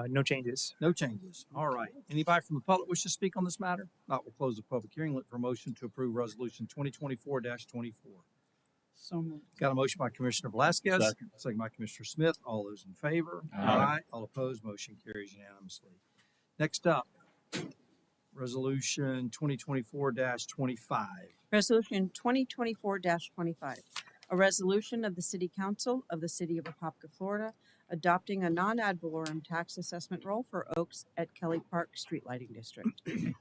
Speaker 16: No changes.
Speaker 1: No changes. All right. Anybody from the public wish to speak on this matter? Not, we'll close the public hearing. Look for a motion to approve resolution 2024-24.
Speaker 6: So moved.
Speaker 1: Got a motion by Commissioner Velasquez,
Speaker 2: Second.
Speaker 1: second by Commissioner Smith. All those in favor?
Speaker 2: Aye.
Speaker 1: All opposed? Motion carries unanimously. Next up, resolution 2024-25.
Speaker 9: Resolution 2024-25, a resolution of the City Council of the City of Apopka, Florida, adopting a non-ad valorem tax assessment roll for Oaks at Kelly Park Street Lighting District,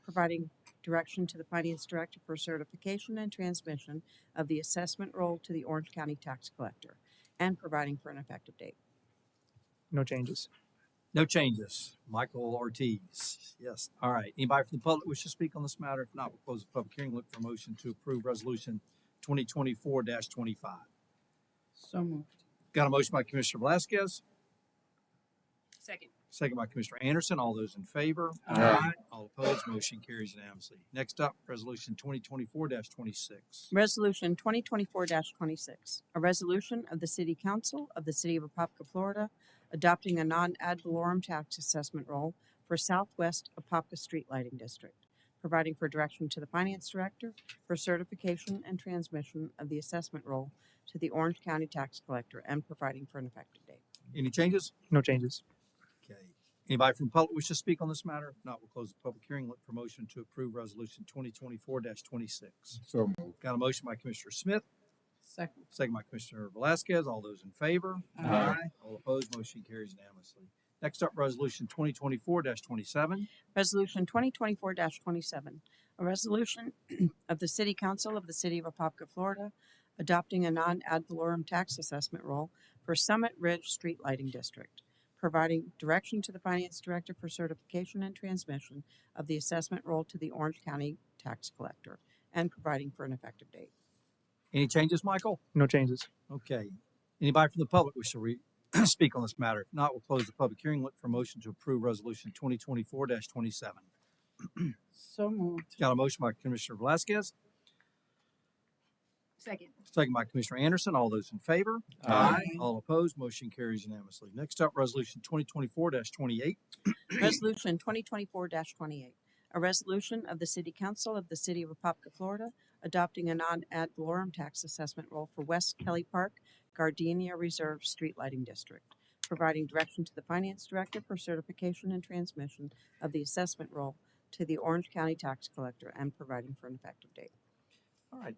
Speaker 9: providing direction to the Finance Director for certification and transmission of the assessment roll to the Orange County Tax Collector, and providing for an effective date.
Speaker 16: No changes.
Speaker 1: No changes. Michael Ortiz. Yes. All right. Anybody from the public wish to speak on this matter? If not, we'll close the public hearing. Look for a motion to approve resolution 2024-25.
Speaker 6: So moved.
Speaker 1: Got a motion by Commissioner Velasquez,
Speaker 10: Second.
Speaker 1: second by Commissioner Anderson. All those in favor?
Speaker 2: Aye.
Speaker 1: All opposed? Motion carries unanimously. Next up, resolution 2024-26.
Speaker 9: Resolution 2024-26, a resolution of the City Council of the City of Apopka, Florida, adopting a non-ad valorem tax assessment roll for Southwest Apopka Street Lighting District, providing for direction to the Finance Director for certification and transmission of the assessment roll to the Orange County Tax Collector, and providing for an effective date.
Speaker 1: Any changes?
Speaker 16: No changes.
Speaker 1: Okay. Anybody from the public wish to speak on this matter? If not, we'll close the public hearing. Look for motion to approve resolution 2024-26.
Speaker 2: So moved.
Speaker 1: Got a motion by Commissioner Smith,
Speaker 6: Second.
Speaker 1: second by Commissioner Velasquez. All those in favor?
Speaker 6: Aye.
Speaker 1: All opposed? Motion carries unanimously. Next up, resolution 2024-27.
Speaker 9: Resolution 2024-27, a resolution of the City Council of the City of Apopka, Florida, adopting a non-ad valorem tax assessment roll for Summit Ridge Street Lighting District, providing direction to the Finance Director for certification and transmission of the assessment roll to the Orange County Tax Collector, and providing for an effective date.
Speaker 1: Any changes, Michael?
Speaker 16: No changes.
Speaker 1: Okay. Anybody from the public wish to speak on this matter? If not, we'll close the public hearing. Look for motion to approve resolution 2024-27.
Speaker 6: So moved.
Speaker 1: Got a motion by Commissioner Velasquez,
Speaker 10: Second.
Speaker 1: second by Commissioner Anderson. All those in favor?
Speaker 6: Aye.
Speaker 1: All opposed? Motion carries unanimously. Next up, resolution 2024-28.
Speaker 9: Resolution 2024-28, A resolution of the City Council of the City of Apopka, Florida, adopting a non-ad valorem tax assessment roll for West Kelly Park Gardenia Reserve Street Lighting District, providing direction to the Finance Director for certification and transmission of the assessment roll to the Orange County Tax Collector and providing for an effective date.
Speaker 1: All right.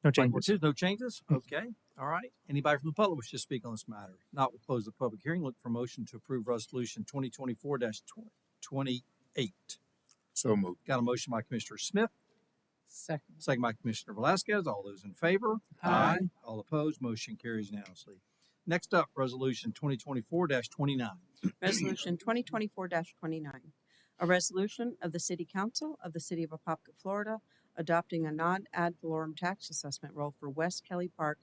Speaker 16: No
Speaker 1: Mike
Speaker 16: changes.
Speaker 1: Ortiz, no changes? Okay. All right. Anybody from the public wish to speak on this matter? Not, we'll close the public hearing. Look for a motion to approve resolution 2024-28.
Speaker 2: So moved.
Speaker 1: Got a motion by Commissioner Smith,
Speaker 6: Second.
Speaker 1: second by Commissioner Velasquez. All those in favor?
Speaker 6: Aye.
Speaker 1: All opposed? Motion carries unanimously. Next up, resolution 2024-29.
Speaker 9: Resolution 2024-29. A resolution of the City Council of the City of Apopka, Florida, adopting a non-ad valorem tax assessment roll for West Kelly Park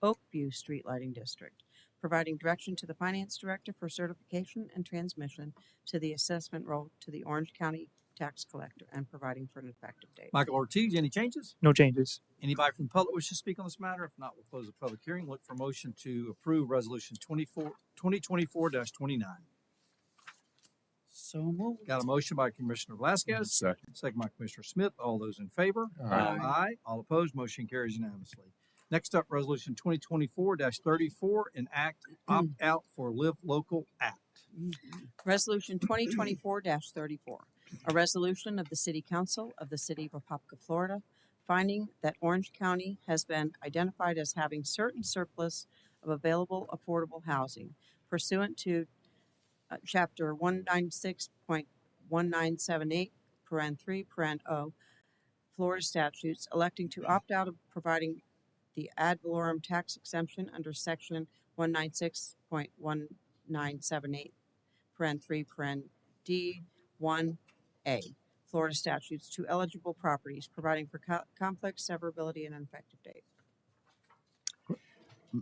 Speaker 9: Oakview Street Lighting District, providing direction to the Finance Director for certification and transmission to the assessment roll to the Orange County Tax Collector and providing for an effective date.
Speaker 1: Michael Ortiz, any changes?
Speaker 16: No changes.
Speaker 1: Anybody from the public wish to speak on this matter? If not, we'll close the public hearing. Look for motion to approve resolution 2024-29.
Speaker 6: So moved.
Speaker 1: Got a motion by Commissioner Velasquez. Second by Commissioner Smith. All those in favor?
Speaker 2: Aye.
Speaker 1: Aye. All opposed? Motion carries unanimously. Next up, resolution 2024-34, an act opt out for Live Local Act.
Speaker 9: Resolution 2024-34, a resolution of the City Council of the City of Apopka, Florida, finding that Orange County has been identified as having certain surplus of available affordable housing pursuant to Chapter 196.1978, paren 3, paren O, Florida statutes, electing to opt out of providing the ad valorem tax exemption under Section 196.1978, paren 3, paren D, 1A, Florida statutes to eligible properties, providing for conflict, severability, and an effective date.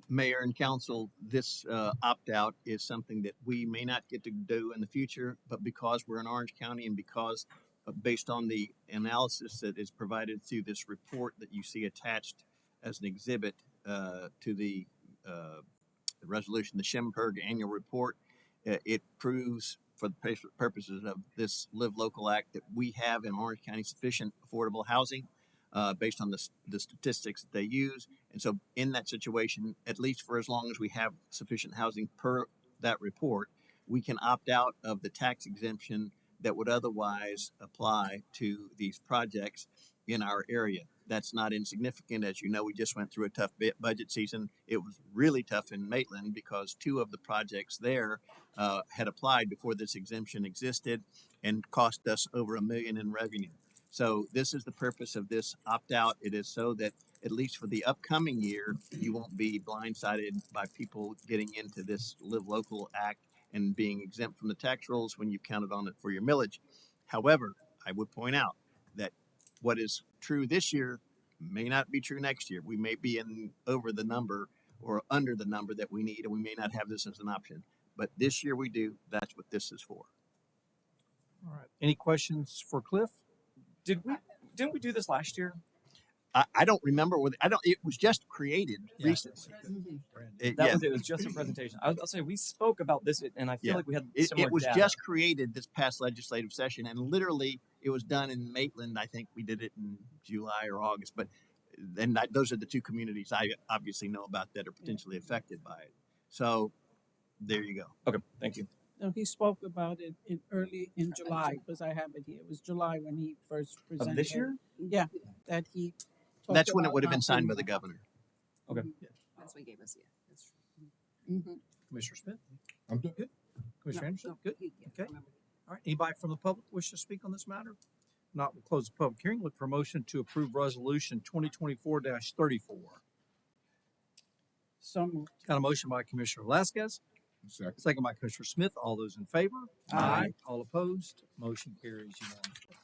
Speaker 13: Mayor and council, this opt-out is something that we may not get to do in the future, but because we're in Orange County and because based on the analysis that is provided through this report that you see attached as an exhibit to the resolution, the Schemberg annual report, it proves for the purposes of this Live Local Act that we have in Orange County sufficient affordable housing based on the statistics that they use. And so in that situation, at least for as long as we have sufficient housing per that report, we can opt out of the tax exemption that would otherwise apply to these projects in our area. That's not insignificant. As you know, we just went through a tough budget season. It was really tough in Maitland because two of the projects there had applied before this exemption existed and cost us over $1 million in revenue. So this is the purpose of this opt-out. It is so that at least for the upcoming year, you won't be blindsided by people getting into this Live Local Act and being exempt from the tax rolls when you counted on it for your millage. However, I would point out that what is true this year may not be true next year. We may be in over the number or under the number that we need, and we may not have this as an option. But this year we do. That's what this is for.
Speaker 1: All right. Any questions for Cliff?
Speaker 4: Didn't we do this last year?
Speaker 13: I don't remember whether it was just created recently.
Speaker 4: It was just a presentation. I'll say we spoke about this, and I feel like we had similar
Speaker 13: it was
Speaker 4: data.
Speaker 13: just created this past legislative session, and literally it was done in Maitland. I think we did it in July or August, but then those are the two communities I obviously know about that are potentially affected by it. So there you go.
Speaker 4: Okay, thank you.
Speaker 6: No, he spoke about it early in July because I have it here. It was July when he first presented.
Speaker 4: Of this year?
Speaker 6: Yeah, that he.
Speaker 13: That's when it would have been signed by the governor.
Speaker 4: Okay.
Speaker 10: That's what he gave us. Yeah, that's true.
Speaker 1: Commissioner Smith?
Speaker 2: I'm good.
Speaker 1: Good. Commissioner Anderson? Good.
Speaker 10: Yeah,
Speaker 1: Okay. All right. Anybody from the public wish to speak on this matter? Not, we'll close the public hearing. Look for a motion to approve resolution 2024-34.
Speaker 6: So moved.
Speaker 1: Got a motion by Commissioner Velasquez. Second by Commissioner Smith. All those in favor?
Speaker 6: Aye.
Speaker 1: All opposed? Motion carries unanimously.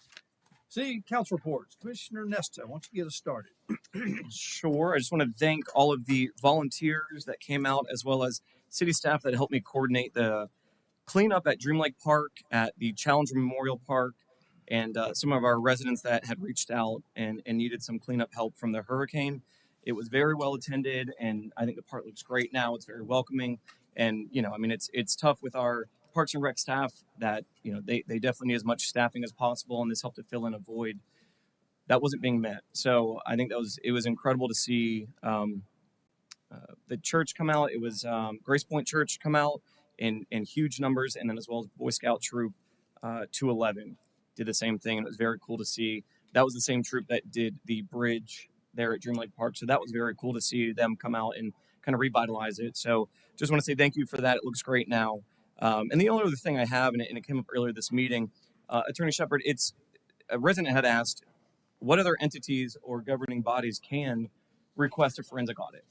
Speaker 1: See, council reports. Commissioner Nesta, why don't you get us started?
Speaker 4: Sure. I just want to thank all of the volunteers that came out, as well as city staff that helped me coordinate the cleanup at Dream Lake Park, at the Challenger Memorial Park, and some of our residents that had reached out and needed some cleanup help from the hurricane. It was very well attended, and I think the park looks great now. It's very welcoming. And, you know, I mean, it's tough with our Parks and Rec staff that, you know, they definitely need as much staffing as possible, and this helped to fill in a void that wasn't being met. So I think it was incredible to see the church come out. It was Grace Point Church come out in huge numbers, and then as well as Boy Scout Troop 211 did the same thing, and it was very cool to see. That was the same troop that did the bridge there at Dream Lake Park, so that was very cool to see them come out and kind of revitalize it. So just want to say thank you for that. It looks great now. And the only other thing I have, and it came up earlier this meeting, Attorney Shepard, it's a resident had asked, what other entities or governing bodies can request a forensic audit?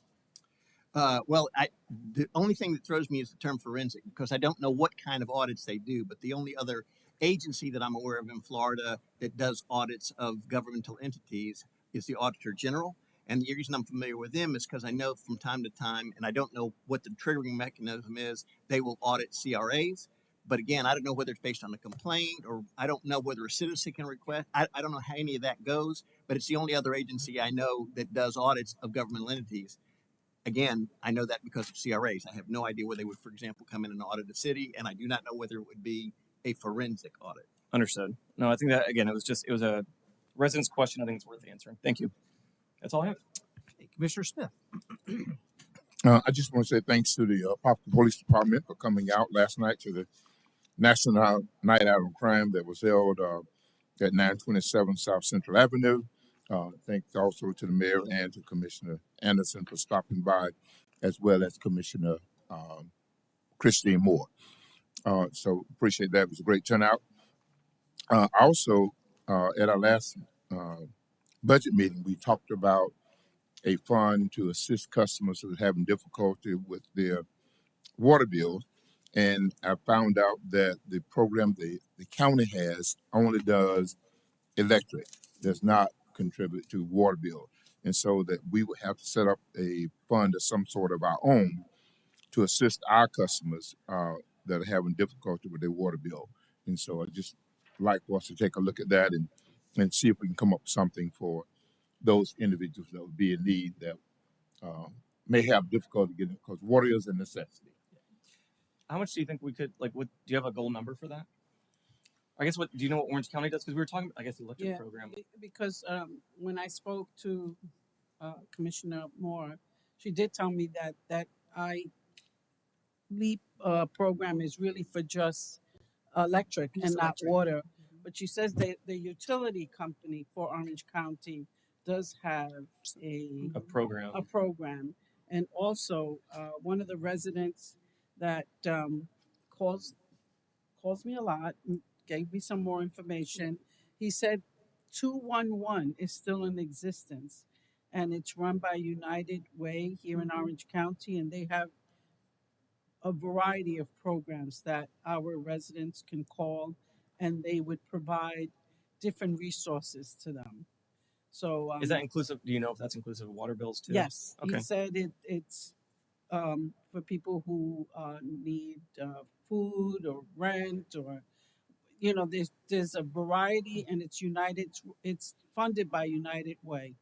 Speaker 13: The only thing that throws me is the term forensic, because I don't know what kind of audits they do. But the only other agency that I'm aware of in Florida that does audits of governmental entities is the Auditor General. And the reason I'm familiar with them is because I know from time to time, and I don't know what the triggering mechanism is, they will audit CRAs. But again, I don't know whether it's based on a complaint, or I don't know whether a citizen can request. I don't know how any of that goes, but it's the only other agency I know that does audits of governmental entities. Again, I know that because of CRAs. I have no idea where they would, for example, come in and audit a city, and I do not know whether it would be a forensic audit.
Speaker 4: Understood. No, I think that, again, it was a resident's question. I think it's worth answering. Thank you. That's all I have.
Speaker 1: Hey, Commissioner Smith.
Speaker 8: I just want to say thanks to the Apopka Police Department for coming out last night to the National Night Out on Crime that was held at 927 South Central Avenue. Thanks also to the mayor and to Commissioner Anderson for stopping by, as well as Commissioner Christine Moore. So appreciate that. It was a great turnout. Also, at our last budget meeting, we talked about a fund to assist customers who are having difficulty with their water bills. And I found out that the program the county has only does electric, does not contribute to water bill. And so that we would have to set up a fund of some sort of our own to assist our customers that are having difficulty with their water bill. And so I just like for us to take a look at that and see if we can come up with something for those individuals that would be in need that may have difficulty getting, because water is a necessity.
Speaker 4: How much do you think we could, do you have a goal number for that? I guess do you know what Orange County does? Because we were talking, I guess, the electric program.
Speaker 6: Because when I spoke to Commissioner Moore, she did tell me that LEAP program is really for just electric and not water. But she says that the utility company for Orange County does have a program. And also, one of the residents that calls me a lot, gave me some more information. He said 211 is still in existence, and it's run by United Way here in Orange County, and they have a variety of programs that our residents can call, and they would provide different resources to them. So
Speaker 4: Is that inclusive? Do you know if that's inclusive of water bills too?
Speaker 6: yes,
Speaker 4: Okay.
Speaker 6: he said it's for people who need food or rent, or there's a variety, and it's funded by United Way.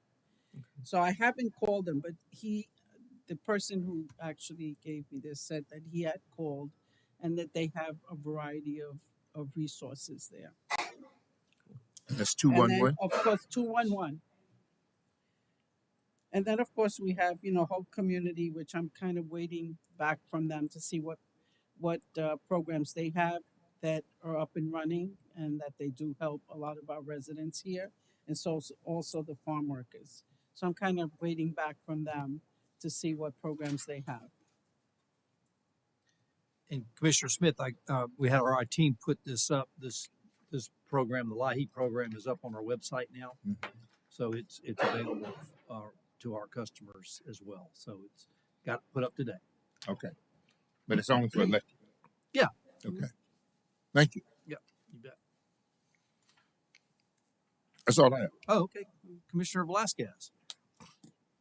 Speaker 6: So I haven't called him, but the person who actually gave me this said that he had called and that they have a variety of resources there.
Speaker 8: That's
Speaker 6: And
Speaker 8: 211.
Speaker 6: then, of course, 211. And then, of course, we have, Hope Community, which I'm kind of waiting back from them to see what programs they have that are up and running, and that they do help a lot of our residents here, and so also the farm workers. So I'm kind of waiting back from them to see what programs they have.
Speaker 1: And Commissioner Smith, we had our team put this up. This program, the LIHEAP program, is up on our website now, so it's available to our customers as well. So it's got put up today.
Speaker 8: Okay, but it's only for electric.
Speaker 1: Yeah.
Speaker 8: Okay. Thank you.
Speaker 1: Yeah, you bet.
Speaker 8: That's all I have.
Speaker 1: Oh, okay. Commissioner Velasquez.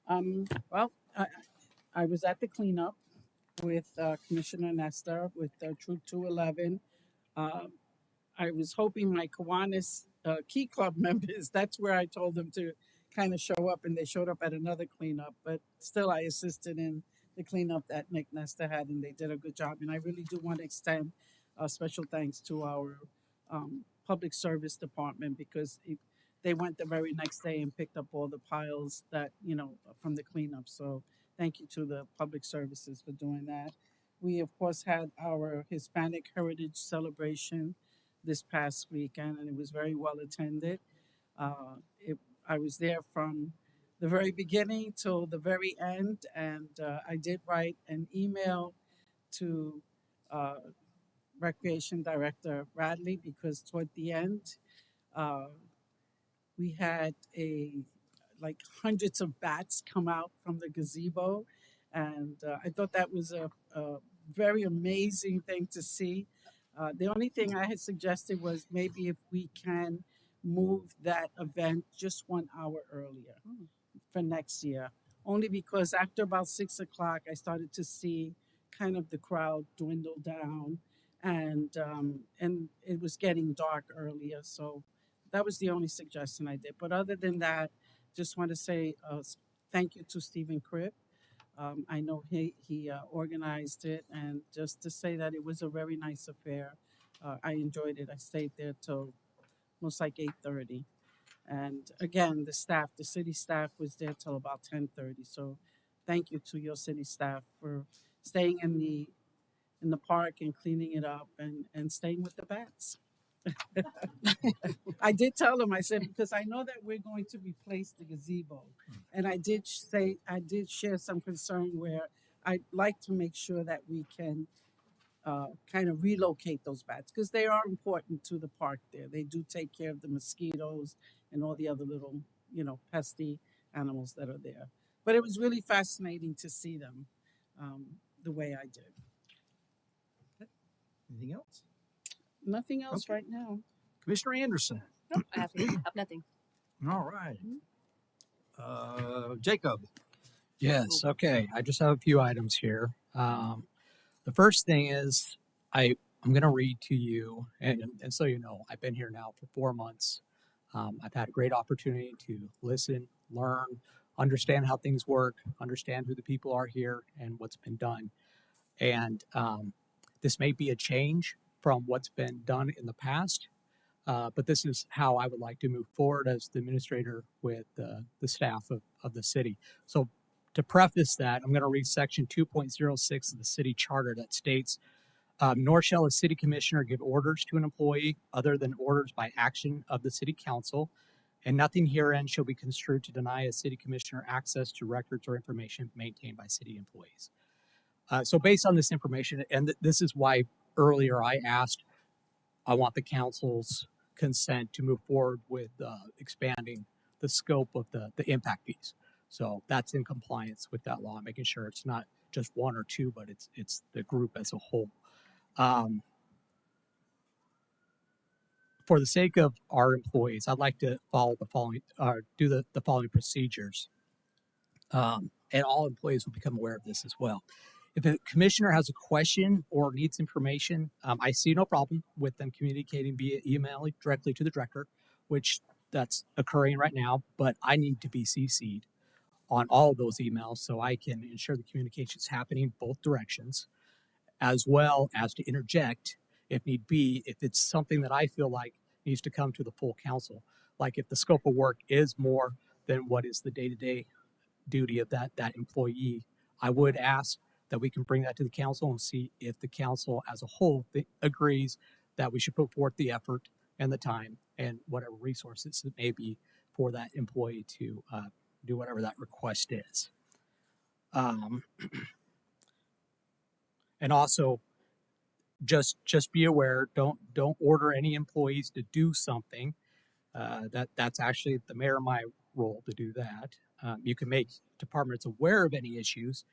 Speaker 6: Well, I was at the cleanup with Commissioner Nestor with Troop 211. I was hoping my Kiwanis Key Club members, that's where I told them to kind of show up, and they showed up at another cleanup. But still, I assisted in the cleanup that Nick Nestor had, and they did a good job. And I really do want to extend special thanks to our public service department because they went the very next day and picked up all the piles that, from the cleanup. So thank you to the public services for doing that. We, of course, had our Hispanic Heritage Celebration this past weekend, and it was very well attended. Uh, it, I was there from the very beginning till the very end, and I did write an email to uh, Recreation Director Bradley because toward the end, uh, we had like hundreds of bats come out from the gazebo, and I thought that was a very amazing thing to see. The only thing I had suggested was maybe if we can move that event just 1 hour earlier for next year, only because after about 6 o'clock, I started to see kind of the crowd dwindle down, and it was getting dark earlier. So that was the only suggestion I did. But other than that, just want to say thank you to Stephen Cripp. I know he organized it, and just to say that it was a very nice affair. I enjoyed it. I stayed there till almost like 8:30. And again, the city staff was there till about 10:30. So thank you to your city staff for staying in the park and cleaning it up and staying with the bats. I did tell them, I said, because I know that we're going to replace the gazebo. And I did share some concern where I'd like to make sure that we can kind of relocate those bats because they are important to the park there. They do take care of the mosquitoes and all the other little, pesky animals that are there. But it was really fascinating to see them the way I did.
Speaker 1: Anything else?
Speaker 6: Nothing else
Speaker 1: Okay.
Speaker 6: right now.
Speaker 1: Commissioner Anderson.
Speaker 10: Nope, I have nothing.
Speaker 1: All right. Jacob.
Speaker 17: Yes, okay. I just have a few items here. The first thing is I'm going to read to you, and so you know, I've been here now for 4 months. I've had a great opportunity to listen, learn, understand how things work, understand who the people are here and what's been done. And this may be a change from what's been done in the past, but this is how I would like to move forward as the administrator with the staff of the city. So to preface that, I'm going to read section 2.06 of the city charter that states, nor shall a city commissioner give orders to an employee other than orders by action of the city council, and nothing herein shall be construed to deny a city commissioner access to records or information maintained by city employees. So based on this information, and this is why earlier I asked, I want the council's consent to move forward with expanding the scope of the impact fees. So that's in compliance with that law, making sure it's not just one or two, but it's the group as a whole. For the sake of our employees, I'd like to follow the following, do the following procedures. And all employees will become aware of this as well. If a commissioner has a question or needs information, I see no problem with them communicating via email directly to the director, which that's occurring right now, but I need to be CC'd on all of those emails so I can ensure the communication is happening both directions, as well as to interject if need be, if it's something that I feel like needs to come to the full council. Like if the scope of work is more than what is the day-to-day duty of that employee, I would ask that we can bring that to the council and see if the council as a whole agrees that we should put forth the effort and the time and whatever resources it may be for that employee to do whatever that request is. And also, just be aware, don't order any employees to do something. That's actually the mayor and my role to do that. You can make departments aware of any issues,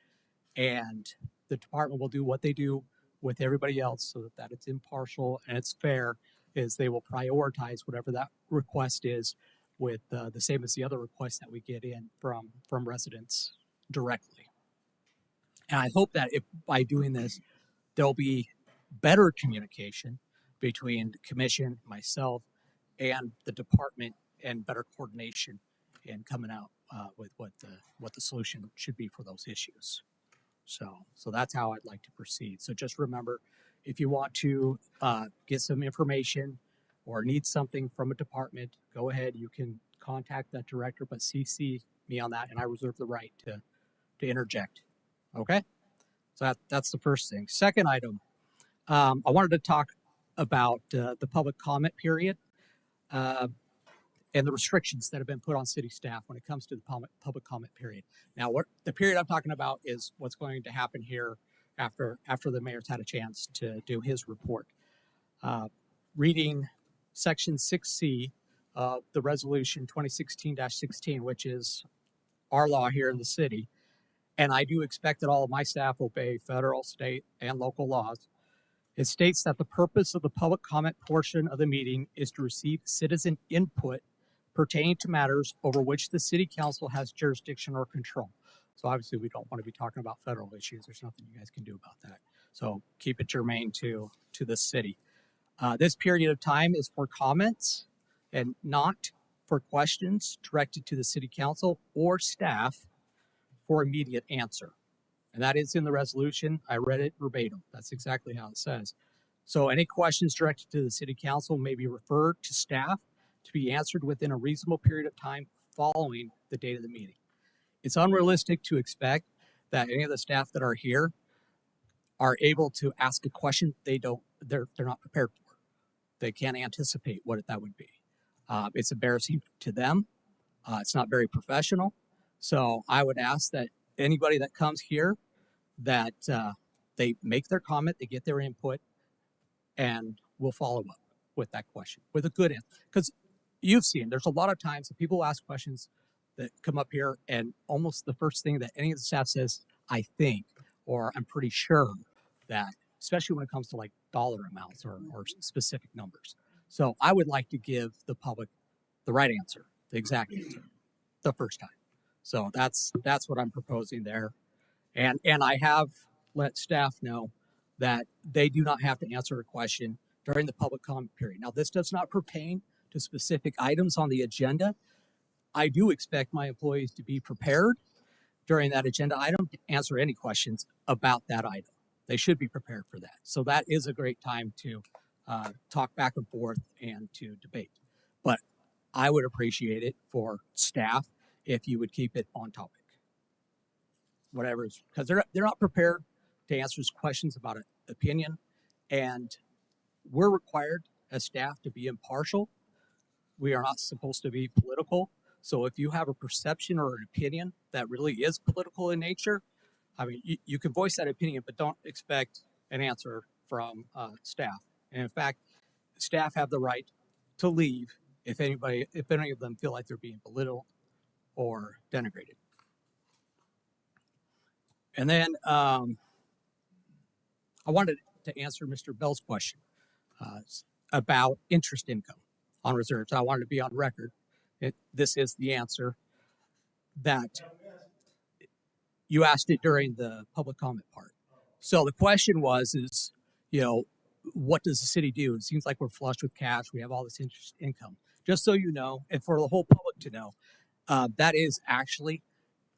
Speaker 17: and the department will do what they do with everybody else so that it's impartial and it's fair, is they will prioritize whatever that request is with the same as the other requests that we get in from residents directly. And I hope that if by doing this, there'll be better communication between the commission, myself, and the department, and better coordination in coming out with what the solution should be for those issues. So that's how I'd like to proceed. So just remember, If you want to get some information or need something from a department, go ahead. You can contact that director, but CC me on that, and I reserve the right to interject. Okay, so that's the first thing. Second item, I wanted to talk about the public comment period and the restrictions that have been put on city staff when it comes to the public comment period. Now, what the period I'm talking about is what's going to happen here after the mayor's had a chance to do his report. Reading section 6C of the resolution 2016-16, which is our law here in the city, and I do expect that all of my staff obey federal, state, and local laws. It states that the purpose of the public comment portion of the meeting is to receive citizen input pertaining to matters over which the city council has jurisdiction or control. So obviously we don't want to be talking about federal issues. There's nothing you guys can do about that. So keep it germane to the city. This period of time is for comments and not for questions directed to the city council or staff for immediate answer. And that is in the resolution. I read it verbatim. That's exactly how it says. So any questions directed to the city council may be referred to staff to be answered within a reasonable period of time following the date of the meeting. It's unrealistic to expect that any of the staff that are here are able to ask a question they're not prepared for. They can't anticipate what that would be. It's embarrassing to them. It's not very professional. So I would ask that anybody that comes here that they make their comment, they get their input, and we'll follow up with that question with a good answer. Because you've seen there's a lot of times that people ask questions that come up here, and almost the first thing that any of the staff says, I think, or I'm pretty sure that, especially when it comes to like dollar amounts or specific numbers. So I would like to give the public the right answer, the exact answer, the first time. So that's what I'm proposing there. And I have let staff know that they do not have to answer a question during the public comment period. Now, this does not pertain to specific items on the agenda. I do expect my employees to be prepared during that agenda item to answer any questions about that item. They should be prepared for that. So that is a great time to talk back and forth and to debate. But I would appreciate it for staff if you would keep it on topic. Whatever, because they're not prepared to answer questions about an opinion, and we're required as staff to be impartial. We are not supposed to be political. So if you have a perception or an opinion that really is political in nature, I mean, you can voice that opinion, but don't expect an answer from staff. And in fact, staff have the right to leave if any of them feel like they're being belittled or denigrated. And then I wanted to answer Mr. Bell's question about interest income on reserves. I wanted to be on record. This is the answer that you asked it during the public comment part. So the question was, what does the city do? It seems like we're flush with cash. We have all this interest income. Just so you know, and for the whole public to know, that is actually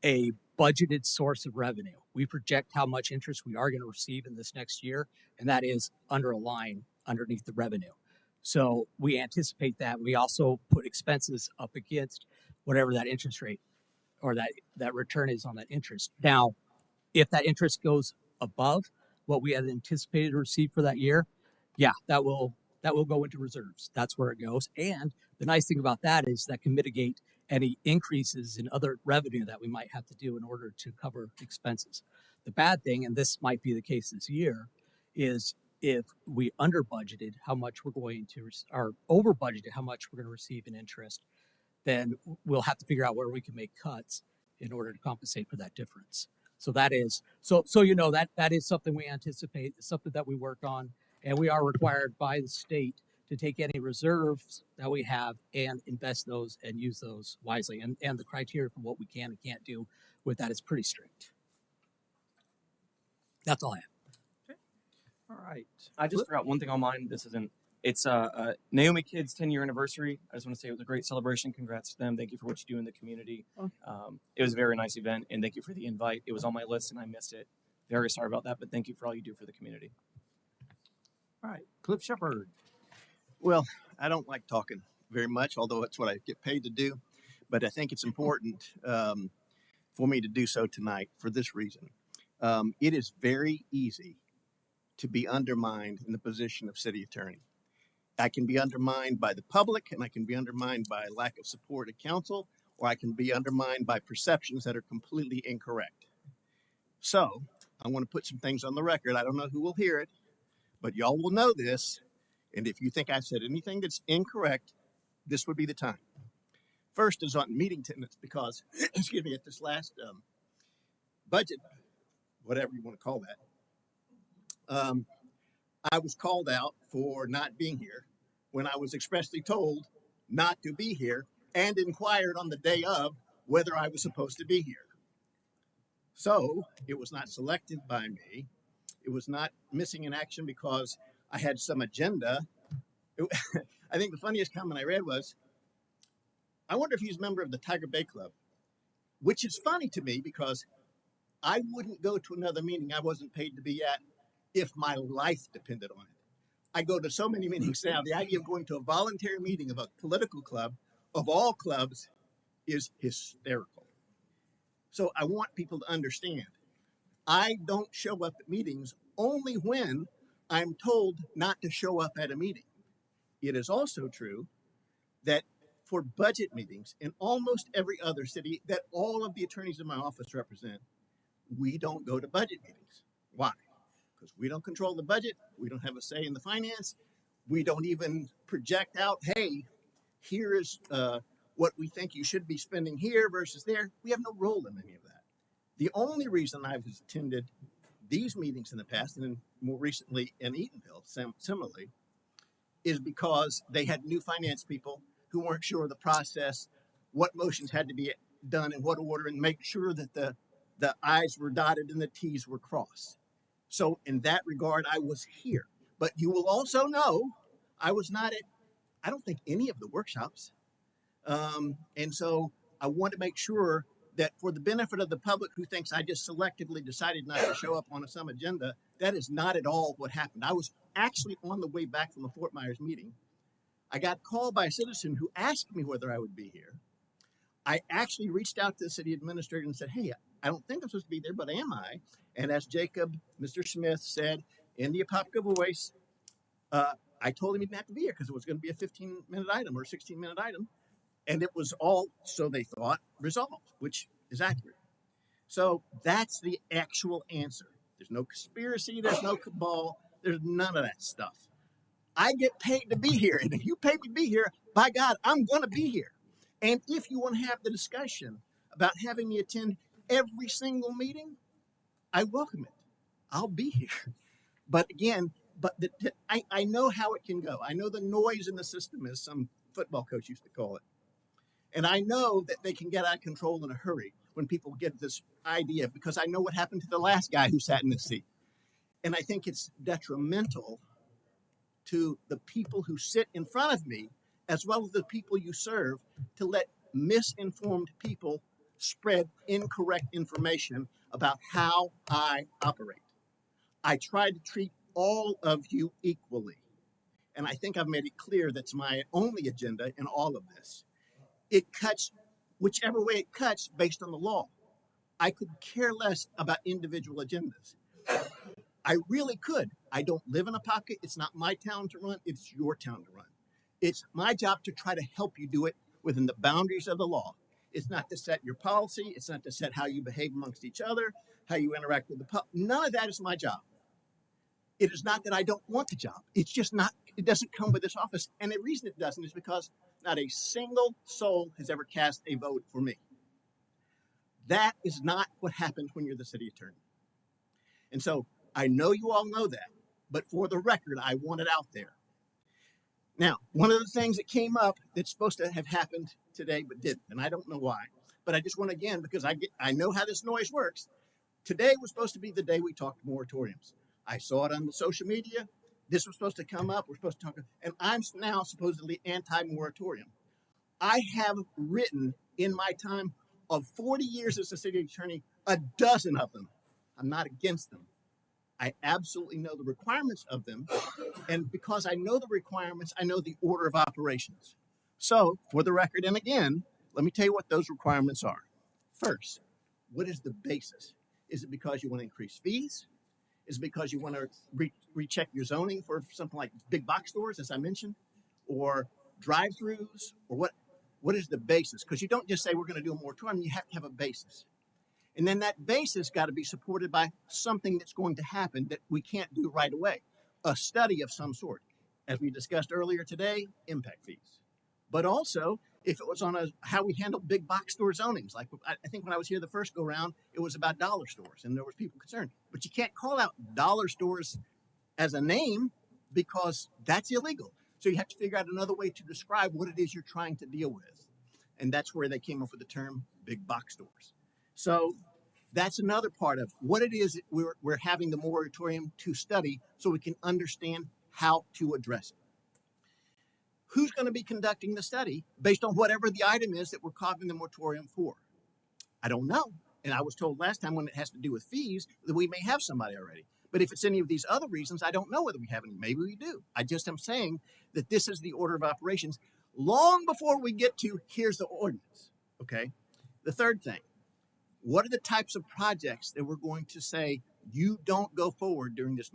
Speaker 17: a budgeted source of revenue. We project how much interest we are going to receive in this next year, and that is under a line underneath the revenue. So we anticipate that. We also put expenses up against whatever that interest rate or that return is on that interest. Now, if that interest goes above what we had anticipated to receive for that year, yeah, that will go into reserves. That's where it goes. And the nice thing about that is that can mitigate any increases in other revenue that we might have to do in order to cover expenses. The bad thing, and this might be the case this year, is if we under budgeted how much we're going to, or over budgeted how much we're going to receive in interest, then we'll have to figure out where we can make cuts in order to compensate for that difference. So that is, so that is something we anticipate, something that we work on, and we are required by the state to take any reserves that we have and invest those and use those wisely. And the criteria for what we can and can't do with that is pretty strict. That's all I have.
Speaker 1: All right.
Speaker 4: I just forgot one thing on mine. It's Naomi Kids' 10-year anniversary. I just want to say it was a great celebration. Congrats to them. Thank you for what you do in the community. It was a very nice event, and thank you for the invite. It was on my list, and I missed it. Very sorry about that, but thank you for all you do for the community.
Speaker 1: All right, Cliff Shepherd.
Speaker 13: Well, I don't like talking very much, although that's what I get paid to do. But I think it's important for me to do so tonight for this reason. It is very easy to be undermined in the position of city attorney. I can be undermined by the public, and I can be undermined by lack of support at council, or I can be undermined by perceptions that are completely incorrect. So I want to put some things on the record. I don't know who will hear it, but y'all will know this. And if you think I've said anything that's incorrect, this would be the time. First is on meeting attendance, because, excuse me, at this last budget, whatever you want to call that, I was called out for not being here when I was expressly told not to be here and inquired on the day of whether I was supposed to be here. So it was not selected by me. It was not missing in action because I had some agenda. I think the funniest comment I read was, I wonder if he's a member of the Tiger Bay Club, which is funny to me because I wouldn't go to another meeting I wasn't paid to be at if my life depended on it. I go to so many meetings now. The idea of going to a voluntary meeting of a political club, of all clubs, is hysterical. So I want people to understand, I don't show up at meetings only when I'm told not to show up at a meeting. It is also true that for budget meetings in almost every other city that all of the attorneys in my office represent, we don't go to budget meetings. Why? Because we don't control the budget. We don't have a say in the finance. We don't even project out, hey, here is what we think you should be spending here versus there. We have no role in any of that. The only reason I've attended these meetings in the past, and then more recently in Eatonville, similarly, is because they had new finance people who weren't sure of the process, what motions had to be done in what order, and make sure that the I's were dotted and the T's were crossed. So in that regard, I was here. But you will also know I was not at, I don't think, any of the workshops. And so I want to make sure that for the benefit of the public who thinks I just selectively decided not to show up on some agenda, that is not at all what happened. I was actually on the way back from a Fort Myers meeting. I got called by a citizen who asked me whether I would be here. I actually reached out to the city administrator and said, hey, I don't think I'm supposed to be there, but am I? And as Jacob, Mr. Smith said in the Apopka voice, I told him he didn't have to be here because it was going to be a 15-minute item or a 16-minute item. And it was all, so they thought, resolved, which is accurate. So that's the actual answer. There's no conspiracy, there's no cabal, there's none of that stuff. I get paid to be here. And if you pay me to be here, by God, I'm going to be here. And if you want to have the discussion about having me attend every single meeting, I welcome it. I'll be here. But again, I know how it can go. I know the noise in the system, as some football coach used to call it. And I know that they can get out of control in a hurry when people get this idea, because I know what happened to the last guy who sat in this seat. And I think it's detrimental to the people who sit in front of me, as well as the people you serve, to let misinformed people spread incorrect information about how I operate. I try to treat all of you equally. And I think I've made it clear that's my only agenda in all of this. It cuts whichever way it cuts based on the law. I could care less about individual agendas. I really could. I don't live in Apopka. It's not my town to run. It's your town to run. It's my job to try to help you do it within the boundaries of the law. It's not to set your policy. It's not to set how you behave amongst each other, how you interact with the public. None of that is my job. It is not that I don't want the job. It's just not, it doesn't come with this office. And the reason it doesn't is because not a single soul has ever cast a vote for me. That is not what happens when you're the city attorney. And so I know you all know that, but for the record, I want it out there. Now, one of the things that came up that's supposed to have happened today but didn't, and I don't know why, but I just want to, again, because I know how this noise works. Today was supposed to be the day we talked moratoriums. I saw it on the social media. This was supposed to come up. We're supposed to talk, and I'm now supposedly anti-moratorium. I have written in my time of 40 years as a city attorney, a dozen of them. I'm not against them. I absolutely know the requirements of them. And because I know the requirements, I know the order of operations. So, for the record, and again, let me tell you what those requirements are. First, what is the basis? Is it because you want to increase fees? Is it because you want to recheck your zoning for something like big box stores, as I mentioned, or drive-throughs, or what? What is the basis? Because you don't just say we're going to do a moratorium; you have to have a basis. And then that basis got to be supported by something that's going to happen that we can't do right away. A study of some sort. As we discussed earlier today, impact fees. But also, if it was on how we handle big box store zonings, like I think when I was here the first go round, it was about dollar stores and there was people concerned. But you can't call out dollar stores as a name because that's illegal. So you have to figure out another way to describe what it is you're trying to deal with. And that's where they came up with the term big box stores. So that's another part of what it is that we're having the moratorium to study so we can understand how to address it. Who's going to be conducting the study based on whatever the item is that we're calling the moratorium for? I don't know. And I was told last time when it has to do with fees that we may have somebody already. But if it's any of these other reasons, I don't know whether we have any. Maybe we do. I just am saying that this is the order of operations long before we get to here's the ordinance. Okay. The third thing, what are the types of projects that we're going to say you don't go forward during this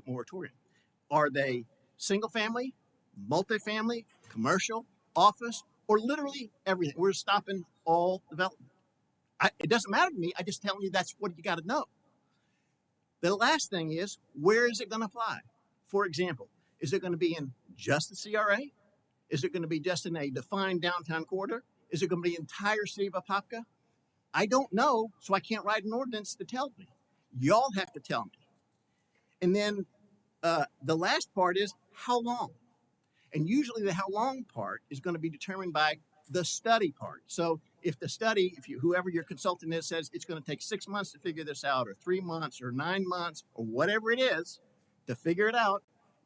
Speaker 13: moratorium? Are they single family, multifamily, commercial, office, or literally everything? We're stopping all development. It doesn't matter to me. I just tell you that's what you got to know. The last thing is, where is it going to apply? For example, is it going to be in just the CRA? Is it going to be just in a defined downtown corridor? Is it going to be the entire city of Apopka? I don't know, so I can't write an ordinance to tell me. Y'all have to tell me. And then the last part is how long? And usually the how long part is going to be determined by the study part. So if the study, whoever your consultant is says it's going to take 6 months to figure this out, or 3 months, or 9 months, or whatever it is to figure it out,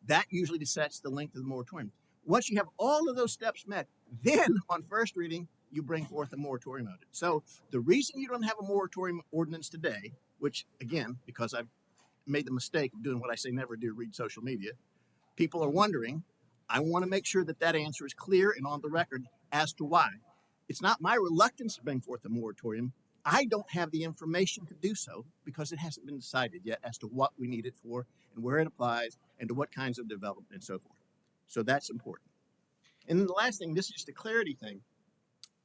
Speaker 13: that usually sets the length of the moratorium. Once you have all of those steps met, then on first reading, you bring forth a moratorium on it. So the reason you don't have a moratorium ordinance today, which again, because I've made the mistake of doing what I say never do, read social media, people are wondering. I want to make sure that that answer is clear and on the record as to why. It's not my reluctance to bring forth a moratorium. I don't have the information to do so because it hasn't been decided yet as to what we need it for and where it applies and to what kinds of development and so forth. So that's important. And then the last thing, this is just a clarity thing,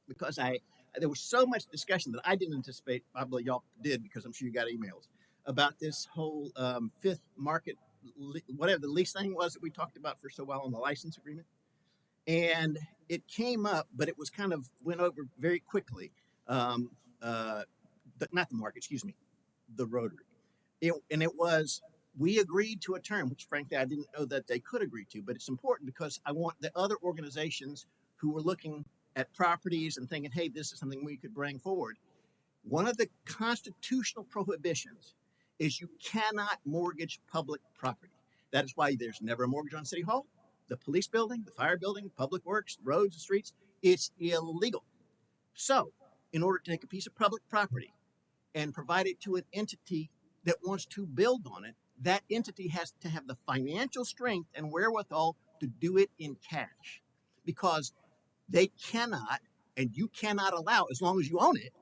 Speaker 13: because there was so much discussion that I didn't anticipate. Probably y'all did because I'm sure you got emails about this whole fifth market, whatever the lease thing was that we talked about for so while on the license agreement. And it came up, but it was kind of went over very quickly. Not the market, excuse me, the Rotary. It was, we agreed to a term, which frankly I didn't know that they could agree to, but it's important because I want the other organizations who were looking at properties and thinking, hey, this is something we could bring forward. One of the constitutional prohibitions is you cannot mortgage public property. That is why there's never a mortgage on City Hall, the police building, the fire building, public works, roads and streets. It's illegal. So, in order to take a piece of public property and provide it to an entity that wants to build on it, that entity has to have the financial strength and wherewithal to do it in cash, because they cannot, and you cannot allow, as long as you own it,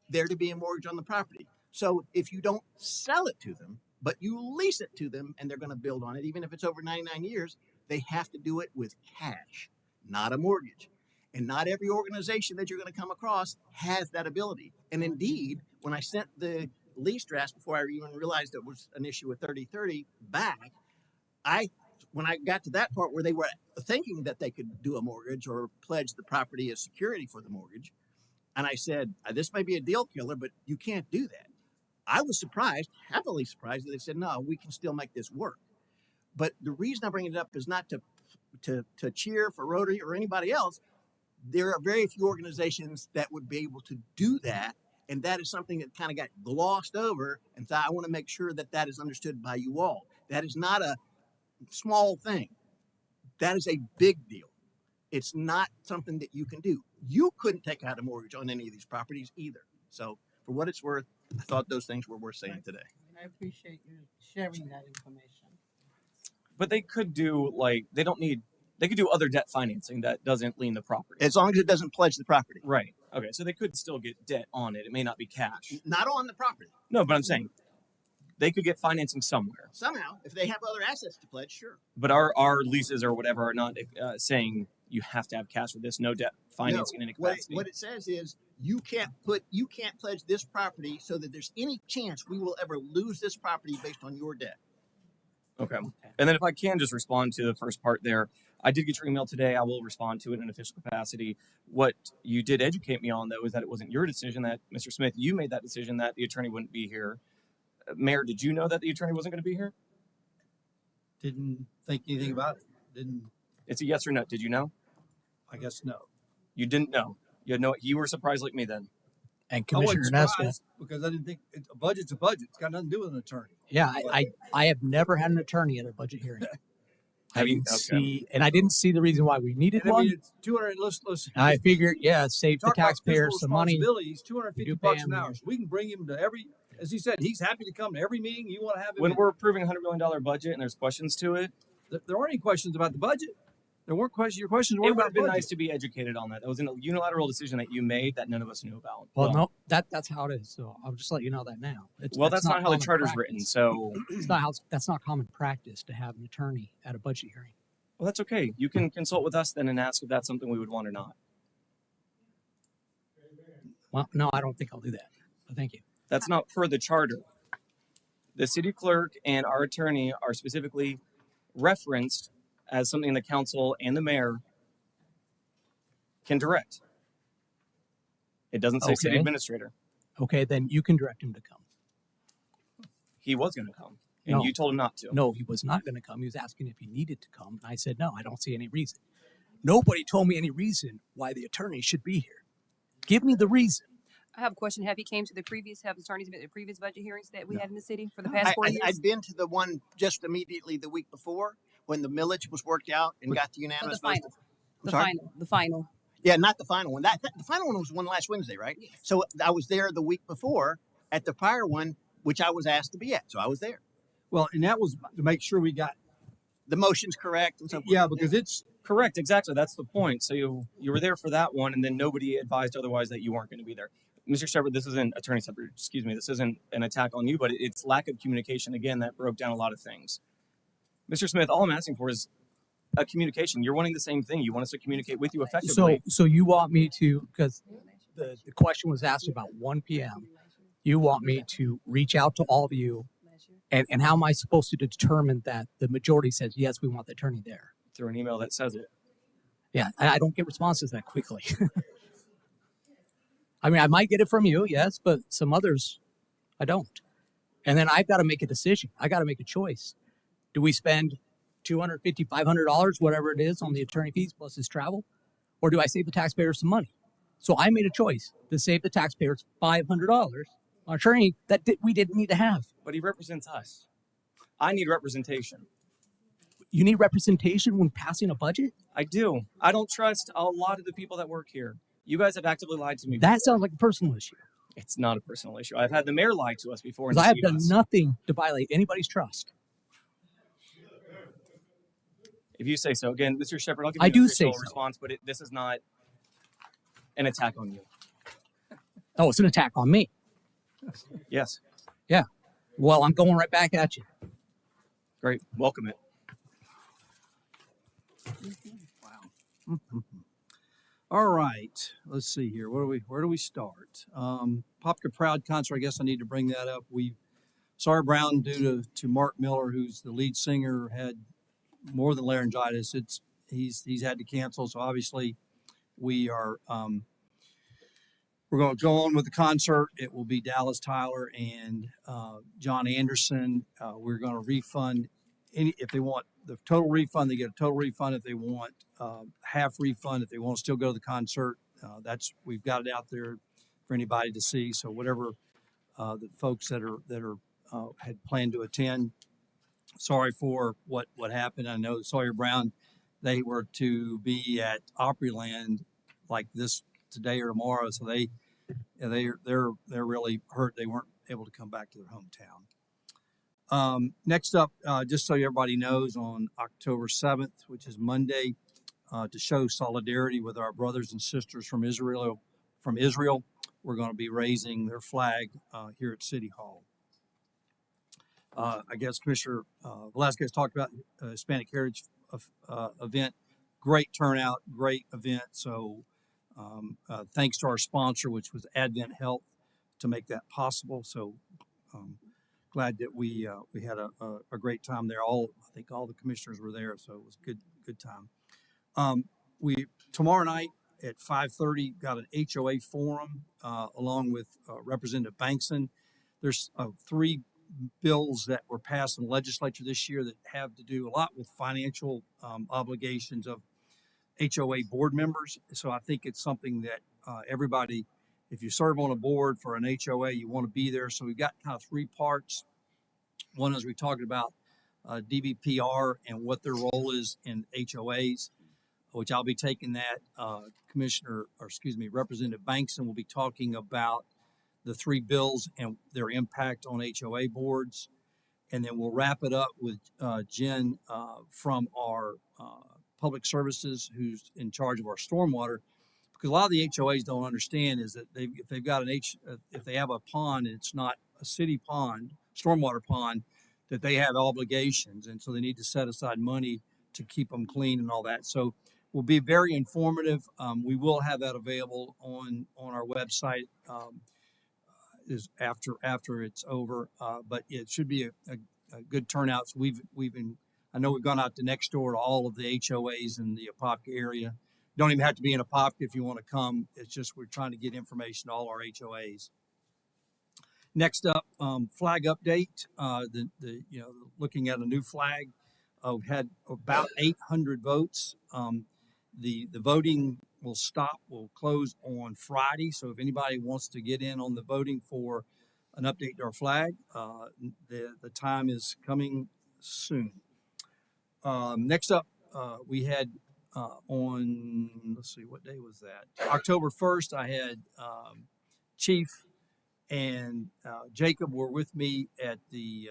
Speaker 13: there to be a mortgage on the property. So if you don't sell it to them, but you lease it to them and they're going to build on it, even if it's over 99 years, they have to do it with cash, not a mortgage. And not every organization that you're going to come across has that ability. And indeed, when I sent the lease drafts before I even realized it was an issue with 3030 back, when I got to that part where they were thinking that they could do a mortgage or pledge the property as security for the mortgage, and I said, this may be a deal killer, but you can't do that. I was surprised, happily surprised, that they said, no, we can still make this work. But the reason I bring it up is not to cheer for Rotary or anybody else. There are very few organizations that would be able to do that. And that is something that kind of got glossed over. And so I want to make sure that that is understood by you all. That is not a small thing. That is a big deal. It's not something that you can do. You couldn't take out a mortgage on any of these properties either. So for what it's worth, I thought those things were worth saying today.
Speaker 6: I appreciate you sharing that information.
Speaker 4: But they could do they could do other debt financing that doesn't lien the property.
Speaker 13: As long as it doesn't pledge the property.
Speaker 4: Right. Okay. So they could still get debt on it. It may not be cash.
Speaker 13: Not on the property.
Speaker 4: No, but I'm saying they could get financing somewhere.
Speaker 13: Somehow, if they have other assets to pledge, sure.
Speaker 4: But our leases or whatever are not saying you have to have cash with this. No debt financing in any capacity.
Speaker 13: What it says is you can't pledge this property so that there's any chance we will ever lose this property based on your debt.
Speaker 4: Okay. And then if I can just respond to the first part there, I did get your email today. I will respond to it in an official capacity. What you did educate me on, though, is that it wasn't your decision, that Mr. Smith, you made that decision that the attorney wouldn't be here. Mayor, did you know that the attorney wasn't going to be here?
Speaker 1: Didn't think anything about it. Didn't.
Speaker 4: It's a yes or no. Did you know?
Speaker 1: I guess no.
Speaker 4: You didn't know. You had no. You were surprised like me then.
Speaker 17: And
Speaker 1: I wasn't
Speaker 17: Commissioner Nesbitt.
Speaker 1: surprised because I didn't think a budget's a budget. It's got nothing to do with an attorney.
Speaker 17: Yeah, I have never had an attorney at a budget hearing. I didn't see, and I didn't see the reason why we needed
Speaker 1: And I
Speaker 17: one.
Speaker 1: mean, it's 200. Listen.
Speaker 17: I figured, yeah, save the
Speaker 1: Talk about
Speaker 17: taxpayers
Speaker 1: fiscal
Speaker 17: some money.
Speaker 1: responsibility. He's
Speaker 17: do
Speaker 1: $250
Speaker 17: pay
Speaker 1: an
Speaker 17: him.
Speaker 1: hour. So we can bring him to every. As he said, he's happy to come to every meeting you want to have him.
Speaker 4: When
Speaker 1: in.
Speaker 4: we're approving a $100 million budget and there's questions to it,
Speaker 1: There aren't any questions about the budget. There weren't questions. Your questions
Speaker 4: it
Speaker 1: weren't
Speaker 4: would
Speaker 1: about
Speaker 4: have been
Speaker 1: budget.
Speaker 4: nice to be educated on that. That was a unilateral decision that you made that none of us knew about.
Speaker 17: Well, no, that's how it is. So I'll just let you know that now.
Speaker 4: That's not how the
Speaker 17: common
Speaker 4: charter's
Speaker 17: practice.
Speaker 4: written. So
Speaker 17: It's not how that's not common practice to have an attorney at a budget hearing.
Speaker 4: well, that's okay. You can consult with us then and ask if that's something we would want or not.
Speaker 17: Well, no, I don't think I'll do that. But thank you.
Speaker 4: That's not per the charter. The city clerk and our attorney are specifically referenced as something the council and the mayor can direct. It doesn't say city
Speaker 17: Okay.
Speaker 4: administrator.
Speaker 17: Okay, then you can direct him to come.
Speaker 4: He was going to come, and
Speaker 17: No.
Speaker 4: you told him not to.
Speaker 17: No, he was not going to come. He was asking if he needed to come. And I said, no, I don't see any reason. Nobody told me any reason why the attorney should be here. Give me the reason.
Speaker 10: I have a question. Have you came to have attorneys been at the previous budget hearings that we had in the city for the past 4 years?
Speaker 13: I'd been to the one just immediately the week before when the millage was worked out and got the unanimous vote.
Speaker 10: The final.
Speaker 13: Yeah, not the final one. The final one was one last Wednesday, right?
Speaker 10: Yes.
Speaker 13: So I was there the week before at the prior one, which I was asked to be at. So I was there.
Speaker 1: Well, and that was to make sure we got
Speaker 13: the motions correct and so forth.
Speaker 1: Yeah, because it's
Speaker 4: correct. Exactly. That's the point. So you were there for that one, and then nobody advised otherwise that you weren't going to be there. Mr. Shepard, this isn't Attorney Shepard. Excuse me. This isn't an attack on you, but it's lack of communication again that broke down a lot of things. Mr. Smith, all I'm asking for is a communication. You're wanting the same thing. You want us to communicate with you effectively.
Speaker 17: So you want me to, because the question was asked about 1 p.m., you want me to reach out to all of you, and how am I supposed to determine that the majority says, yes, we want the attorney there?
Speaker 4: Through an email that says it.
Speaker 17: Yeah, I don't get responses that quickly. I mean, I might get it from you, yes, but some others, I don't. And then I've got to make a decision. I got to make a choice. Do we spend $250, $500, whatever it is, on the attorney fees plus his travel? Or do I save the taxpayers some money? So I made a choice to save the taxpayers $500 on an attorney that we didn't need to have.
Speaker 4: But he represents us. I need representation.
Speaker 17: You need representation when passing a budget?
Speaker 4: I do. I don't trust a lot of the people that work here. You guys have actively lied to me.
Speaker 17: That sounds like a personal issue.
Speaker 4: It's not a personal issue. I've had the mayor lie to us before. And
Speaker 17: Because I have
Speaker 4: deceive
Speaker 17: done
Speaker 4: us.
Speaker 17: nothing to violate anybody's trust.
Speaker 4: If you say so. Again, Mr. Shepard, I'll give
Speaker 17: I
Speaker 4: you
Speaker 17: do
Speaker 4: an official
Speaker 17: say so.
Speaker 4: response, but this is not an attack on you.
Speaker 17: Oh, it's an attack on me.
Speaker 4: Yes.
Speaker 17: Yeah. Well, I'm going right back at you.
Speaker 4: Great. Welcome it.
Speaker 1: all right. Let's see here. Where do we start? Apopka Proud concert. I guess I need to bring that up. Sawyer Brown, due to Mark Miller, who's the lead singer, had more than laryngitis. He's had to cancel. So obviously, we're going to go on with the concert. It will be Dallas Tyler and John Anderson. We're going to refund if they want the total refund, they get a total refund. If they want half refund, if they want to still go to the concert, we've got it out there for anybody to see. So whatever the folks that are had planned to attend, sorry for what happened. I know Sawyer Brown, they were to be at Opryland like this today or tomorrow, so they're really hurt. They weren't able to come back to their hometown. Next up, just so everybody knows, on October 7th, which is Monday, to show solidarity with our brothers and sisters from Israel, we're going to be raising their flag here at City Hall. I guess Commissioner Velasquez talked about Hispanic Heritage event. Great turnout, great event. So thanks to our sponsor, which was Advent Health, to make that possible. So glad that we had a great time there. I think all the commissioners were there, so it was good time. We tomorrow night at 5:30 got an HOA forum along with Representative Bankson. There's 3 bills that were passed in the legislature this year that have to do a lot with financial obligations of HOA board members. So I think it's something that everybody, if you serve on a board for an HOA, you want to be there. So we've got kind of 3 parts. One is we talked about DVPR and what their role is in HOAs, which I'll be taking that. Representative Bankson will be talking about the 3 bills and their impact on HOA boards. And then we'll wrap it up with Jen from our public services, who's in charge of our stormwater. Because a lot of the HOAs don't understand is that if they've got if they have a pond and it's not a city pond, stormwater pond, that they have obligations. And so they need to set aside money to keep them clean and all that. So will be very informative. We will have that available on our website is after it's over. But it should be a good turnout. So I know we've gone out to next door to all of the HOAs in the Apopka area. You don't even have to be in Apopka if you want to come. It's just we're trying to get information to all our HOAs. Next up, flag update. Looking at a new flag. We've had about 800 votes. The voting will close on Friday. So if anybody wants to get in on the voting for an update to our flag, the time is coming soon. Next up, we had let's see, what day was that? October 1st, I had Chief and Jacob were with me at the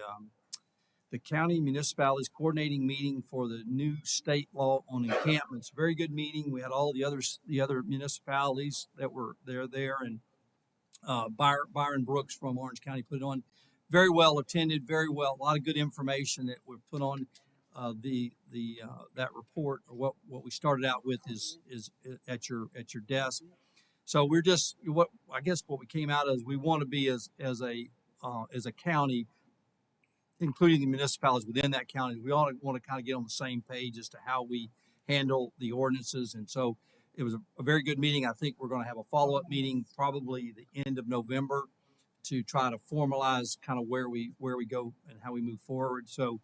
Speaker 1: county municipalities coordinating meeting for the new state law on encampments. Very good meeting. We had all the other municipalities that were there, and Byron Brooks from Orange County put it on. Very well attended, a lot of good information that we put on that report. Or what we started out with is at your desk. So we're just what we came out as we want to be as a county, including the municipalities within that county. We all want to kind of get on the same page as to how we handle the ordinances. And so it was a very good meeting. I think we're going to have a follow-up meeting probably the end of November to try to formalize kind of where we go and how we move forward. So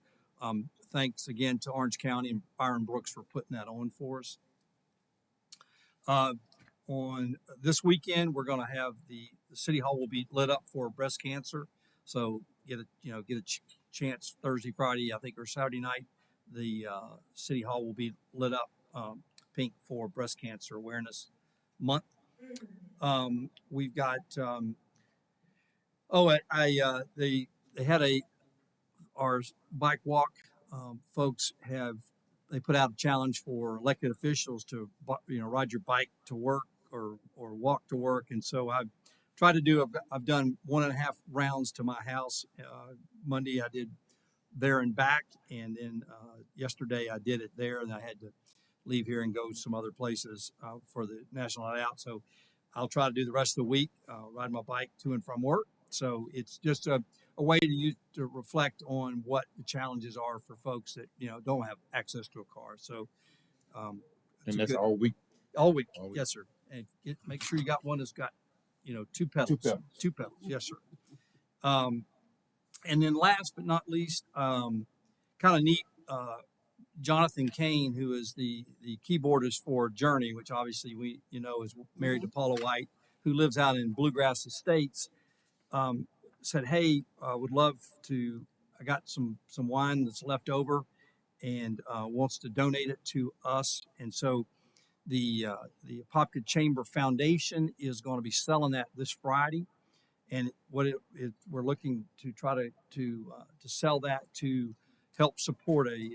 Speaker 1: thanks again to Orange County and Byron Brooks for putting that on for us. On this weekend, we're going to have the City Hall will be lit up for breast cancer. So get a chance Thursday, Friday, I think, or Saturday night. The City Hall will be lit up pink for Breast Cancer Awareness Month. We've got they had our bike walk. Folks they put out a challenge for elected officials to ride your bike to work or walk to work, and so I've tried to I've done 1.5 rounds to my house. Monday I did there and back, and then yesterday I did it there, and I had to leave here and go some other places for the National Night Out. So I'll try to do the rest of the week, ride my bike to and from work. So it's just a way to reflect on what the challenges are for folks that don't have access to a car. So
Speaker 8: and that's all week.
Speaker 1: All week, yes, sir. And make sure you got one that's got 2 pedals. Two pedals, yes, sir. And then last but not least, kind of neat, Jonathan Kane, who is the keyboardist for Journey, which obviously is married to Paula White, who lives out in Bluegrass Estates, said, "Hey, would love to. I got some wine that's left over, and wants to donate it to us." And so the Apopka Chamber Foundation is going to be selling that this Friday. and we're looking to try to sell that to help support a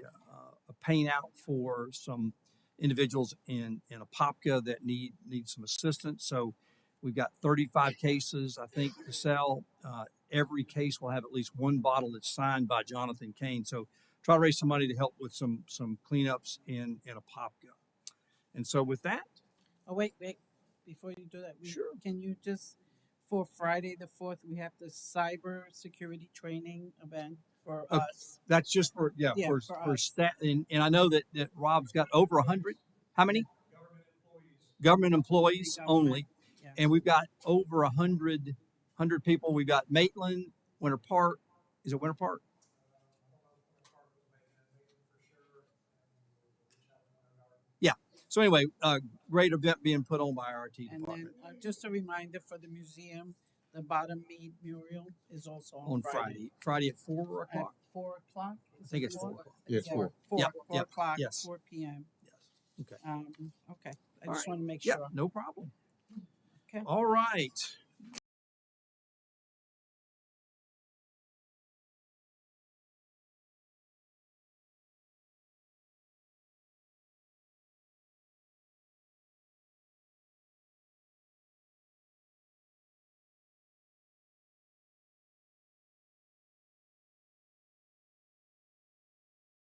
Speaker 1: paint out for some individuals in Apopka that need some assistance. So we've got 35 cases, I think, to sell. Every case will have at least one bottle that's signed by Jonathan Kane. So try to raise some money to help with some cleanups in Apopka. And so with that,
Speaker 6: Oh, wait. Before you do that, can you just, for Friday the 4th, we have the cyber security training event for us.
Speaker 1: that's just for for
Speaker 6: us.
Speaker 1: staff. And I know that Rob's got over 100. How many? Government employees only.
Speaker 6: Yeah.
Speaker 1: And we've got over 100 people. We've got Maitland, Winter Park. Is it Winter Park? Yeah. So anyway, great event being put on by our IT
Speaker 6: And
Speaker 1: department
Speaker 6: then just a reminder for the museum, the Bottom Mead Mural is also
Speaker 1: on Friday. Friday at 4
Speaker 6: At
Speaker 1: o'clock.
Speaker 6: 4 o'clock?
Speaker 1: I think it's 4 o'clock.
Speaker 8: Yeah, it's 4.
Speaker 6: 4
Speaker 1: Yep,
Speaker 6: 4
Speaker 1: yep,
Speaker 6: o'clock,
Speaker 1: yes.
Speaker 6: 4 p.m.
Speaker 1: Okay.
Speaker 6: Okay. I
Speaker 1: All
Speaker 6: just
Speaker 1: right.
Speaker 6: want to make
Speaker 1: Yeah,
Speaker 6: sure.
Speaker 1: no problem.
Speaker 6: Okay.
Speaker 1: All right.